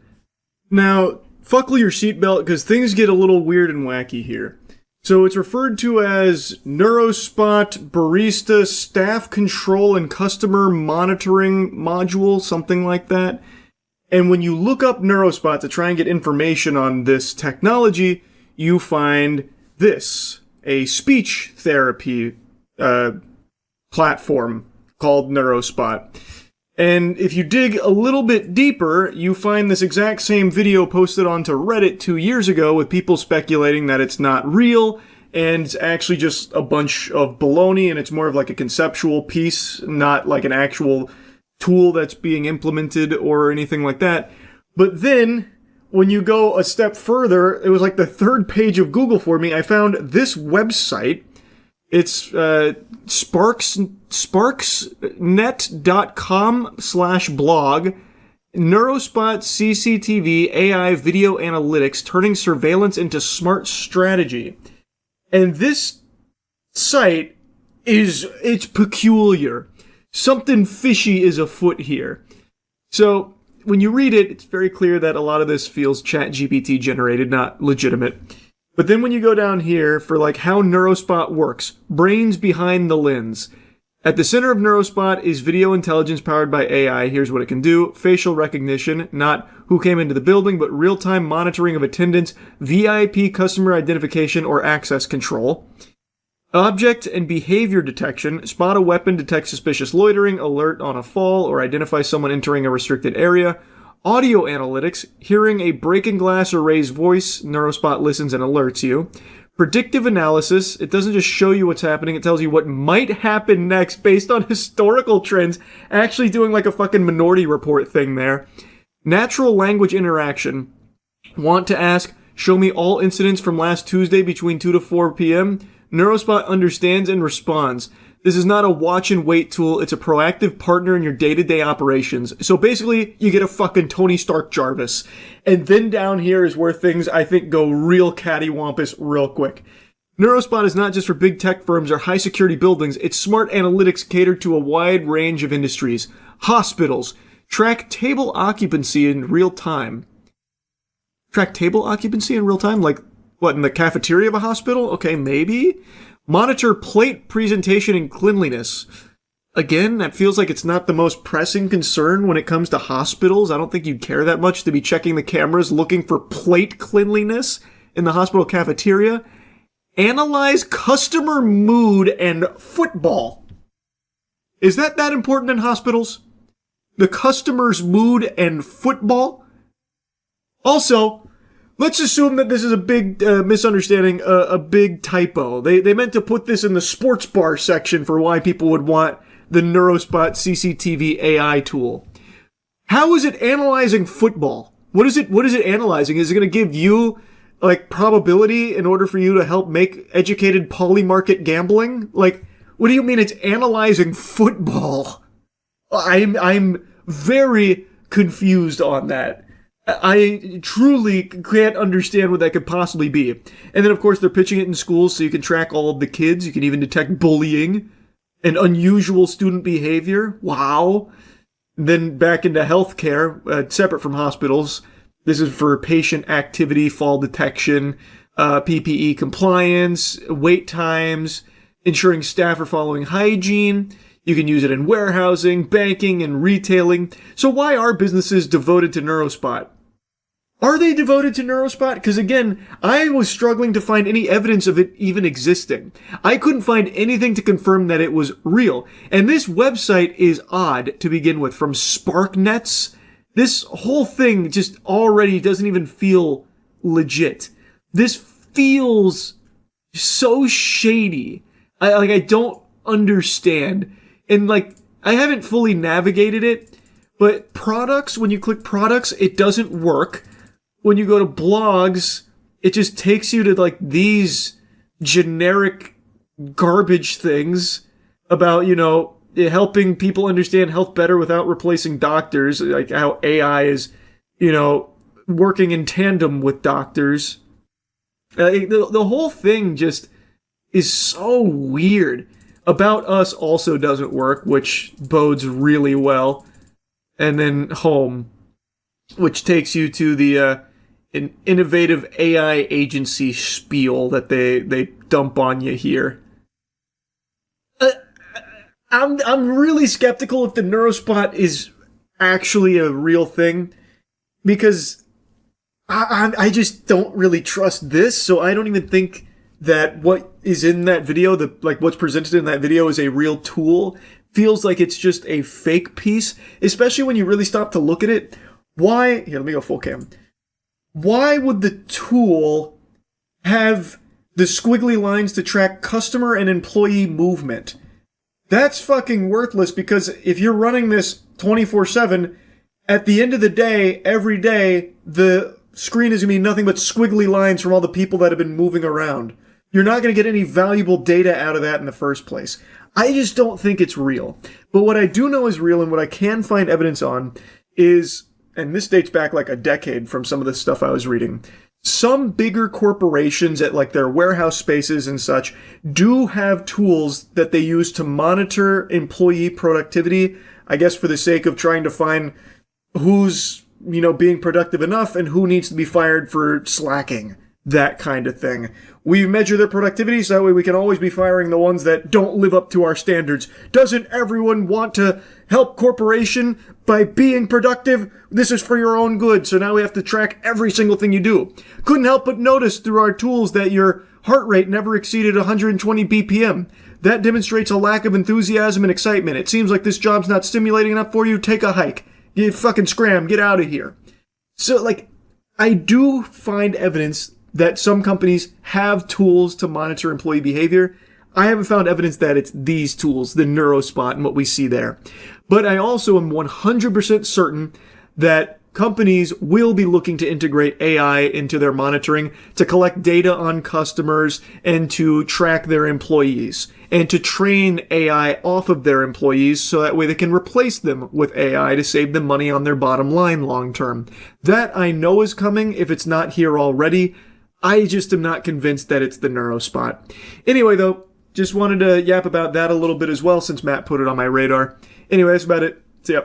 Now, buckle your seatbelt because things get a little weird and wacky here. So it's referred to as NeuroSpot Barista Staff Control and Customer Monitoring Module, something like that. And when you look up NeuroSpot to try and get information on this technology, you find this, a speech therapy platform called NeuroSpot. And if you dig a little bit deeper, you find this exact same video posted onto Reddit 2 years ago with people speculating that it's not real and it's actually just a bunch of baloney and it's more of like a conceptual piece, not like an actual tool that's being implemented or anything like that. But then, when you go a step further, it was like the 3rd page of Google for me, I found this website. It's sparksnet.com/blog, NeuroSpot CCTV AI video analytics, turning surveillance into smart strategy. And this site it's peculiar. Something fishy is afoot here. So, when you read it, it's very clear that a lot of this feels ChatGPT generated, not legitimate. But then when you go down here for like how NeuroSpot works, brains behind the lens. At the center of NeuroSpot is video intelligence powered by AI. Here's what it can do. Facial recognition, not who came into the building, but real-time monitoring of attendance, VIP customer identification, or access control. Object and behavior detection, spot a weapon, detect suspicious loitering, alert on a fall, or identify someone entering a restricted area. Audio analytics, hearing a breaking glass or raised voice, NeuroSpot listens and alerts you. Predictive analysis, it doesn't just show you what's happening, it tells you what might happen next based on historical trends, actually doing like a fucking Minority Report thing there. Natural language interaction, want to ask, show me all incidents from last Tuesday between 2 to 4 p.m., NeuroSpot understands and responds. This is not a watch and wait tool, it's a proactive partner in your day-to-day operations. So basically, you get a fucking Tony Stark Jarvis. And then down here is where things, I think, go real cattywampus real quick. NeuroSpot is not just for big tech firms or high-security buildings, its smart analytics cater to a wide range of industries. Hospitals. Track table occupancy in real time. Track table occupancy in real time? Like, what, in the cafeteria of a hospital? Okay, maybe. Monitor plate presentation and cleanliness. Again, that feels like it's not the most pressing concern when it comes to hospitals. I don't think you'd care that much to be checking the cameras looking for plate cleanliness in the hospital cafeteria. Analyze customer mood and football. Is that important in hospitals? The customer's mood and football? Also, let's assume that this is a big misunderstanding, a big typo. They meant to put this in the sports bar section for why people would want the NeuroSpot CCTV AI tool. How is it analyzing football? What is it analyzing? Is it going to give you, like, probability in order for you to help make educated polymarket gambling? Like, what do you mean it's analyzing football? I'm very confused on that. I truly can't understand what that could possibly be. And then, of course, they're pitching it in schools so you can track all of the kids. You can even detect bullying and unusual student behavior. Wow. Then back into healthcare, separate from hospitals. This is for patient activity, fall detection, PPE compliance, wait times, ensuring staff are following hygiene. You can use it in warehousing, banking, and retailing. So why are businesses devoted to NeuroSpot? Are they devoted to NeuroSpot? Because again, I was struggling to find any evidence of it even existing. I couldn't find anything to confirm that it was real. And this website is odd to begin with, from SparkNets. This whole thing just already doesn't even feel legit. This feels so shady. I don't understand. And I haven't fully navigated it, but products, when you click products, it doesn't work. When you go to blogs, it just takes you to these generic garbage things about, helping people understand health better without replacing doctors, like how AI is, working in tandem with doctors. The whole thing just is so weird. About Us also doesn't work, which bodes really well. And then Home, which takes you to an innovative AI agency spiel that they dump on you here. I'm really skeptical if the NeuroSpot is actually a real thing, because I just don't really trust this, so I don't even think that what is in that video, what's presented in that video, is a real tool. Feels like it's just a fake piece, especially when you really stop to look at it. Why? Here, let me go full cam. Why would the tool have the squiggly lines to track customer and employee movement? That's fucking worthless, because if you're running this 24/7, at the end of the day, every day, the screen is going to be nothing but squiggly lines from all the people that have been moving around. You're not going to get any valuable data out of that in the first place. I just don't think it's real. But what I do know is real, and what I can find evidence on is, and this dates back a decade from some of the stuff I was reading, some bigger corporations at their warehouse spaces and such do have tools that they use to monitor employee productivity, I guess for the sake of trying to find who's, being productive enough and who needs to be fired for slacking, that kind of thing. We measure their productivity so that way we can always be firing the ones that don't live up to our standards. Doesn't everyone want to help corporation by being productive? This is for your own good, so now we have to track every single thing you do. Couldn't help but notice through our tools that your heart rate never exceeded 120 BPM. That demonstrates a lack of enthusiasm and excitement. It seems like this job's not stimulating enough for you. Take a hike. You fucking scram. Get out of here. So, I do find evidence that some companies have tools to monitor employee behavior. I haven't found evidence that it's these tools, the NeuroSpot and what we see there. But I also am 100% certain that companies will be looking to integrate AI into their monitoring to collect data on customers and to track their employees and to train AI off of their employees so that way they can replace them with AI to save them money on their bottom line long term. That I know is coming if it's not here already. I just am not convinced that it's the NeuroSpot. Anyway, though, just wanted to yap about that a little bit as well since Matt put it on my radar. Anyway, that's about it. See ya.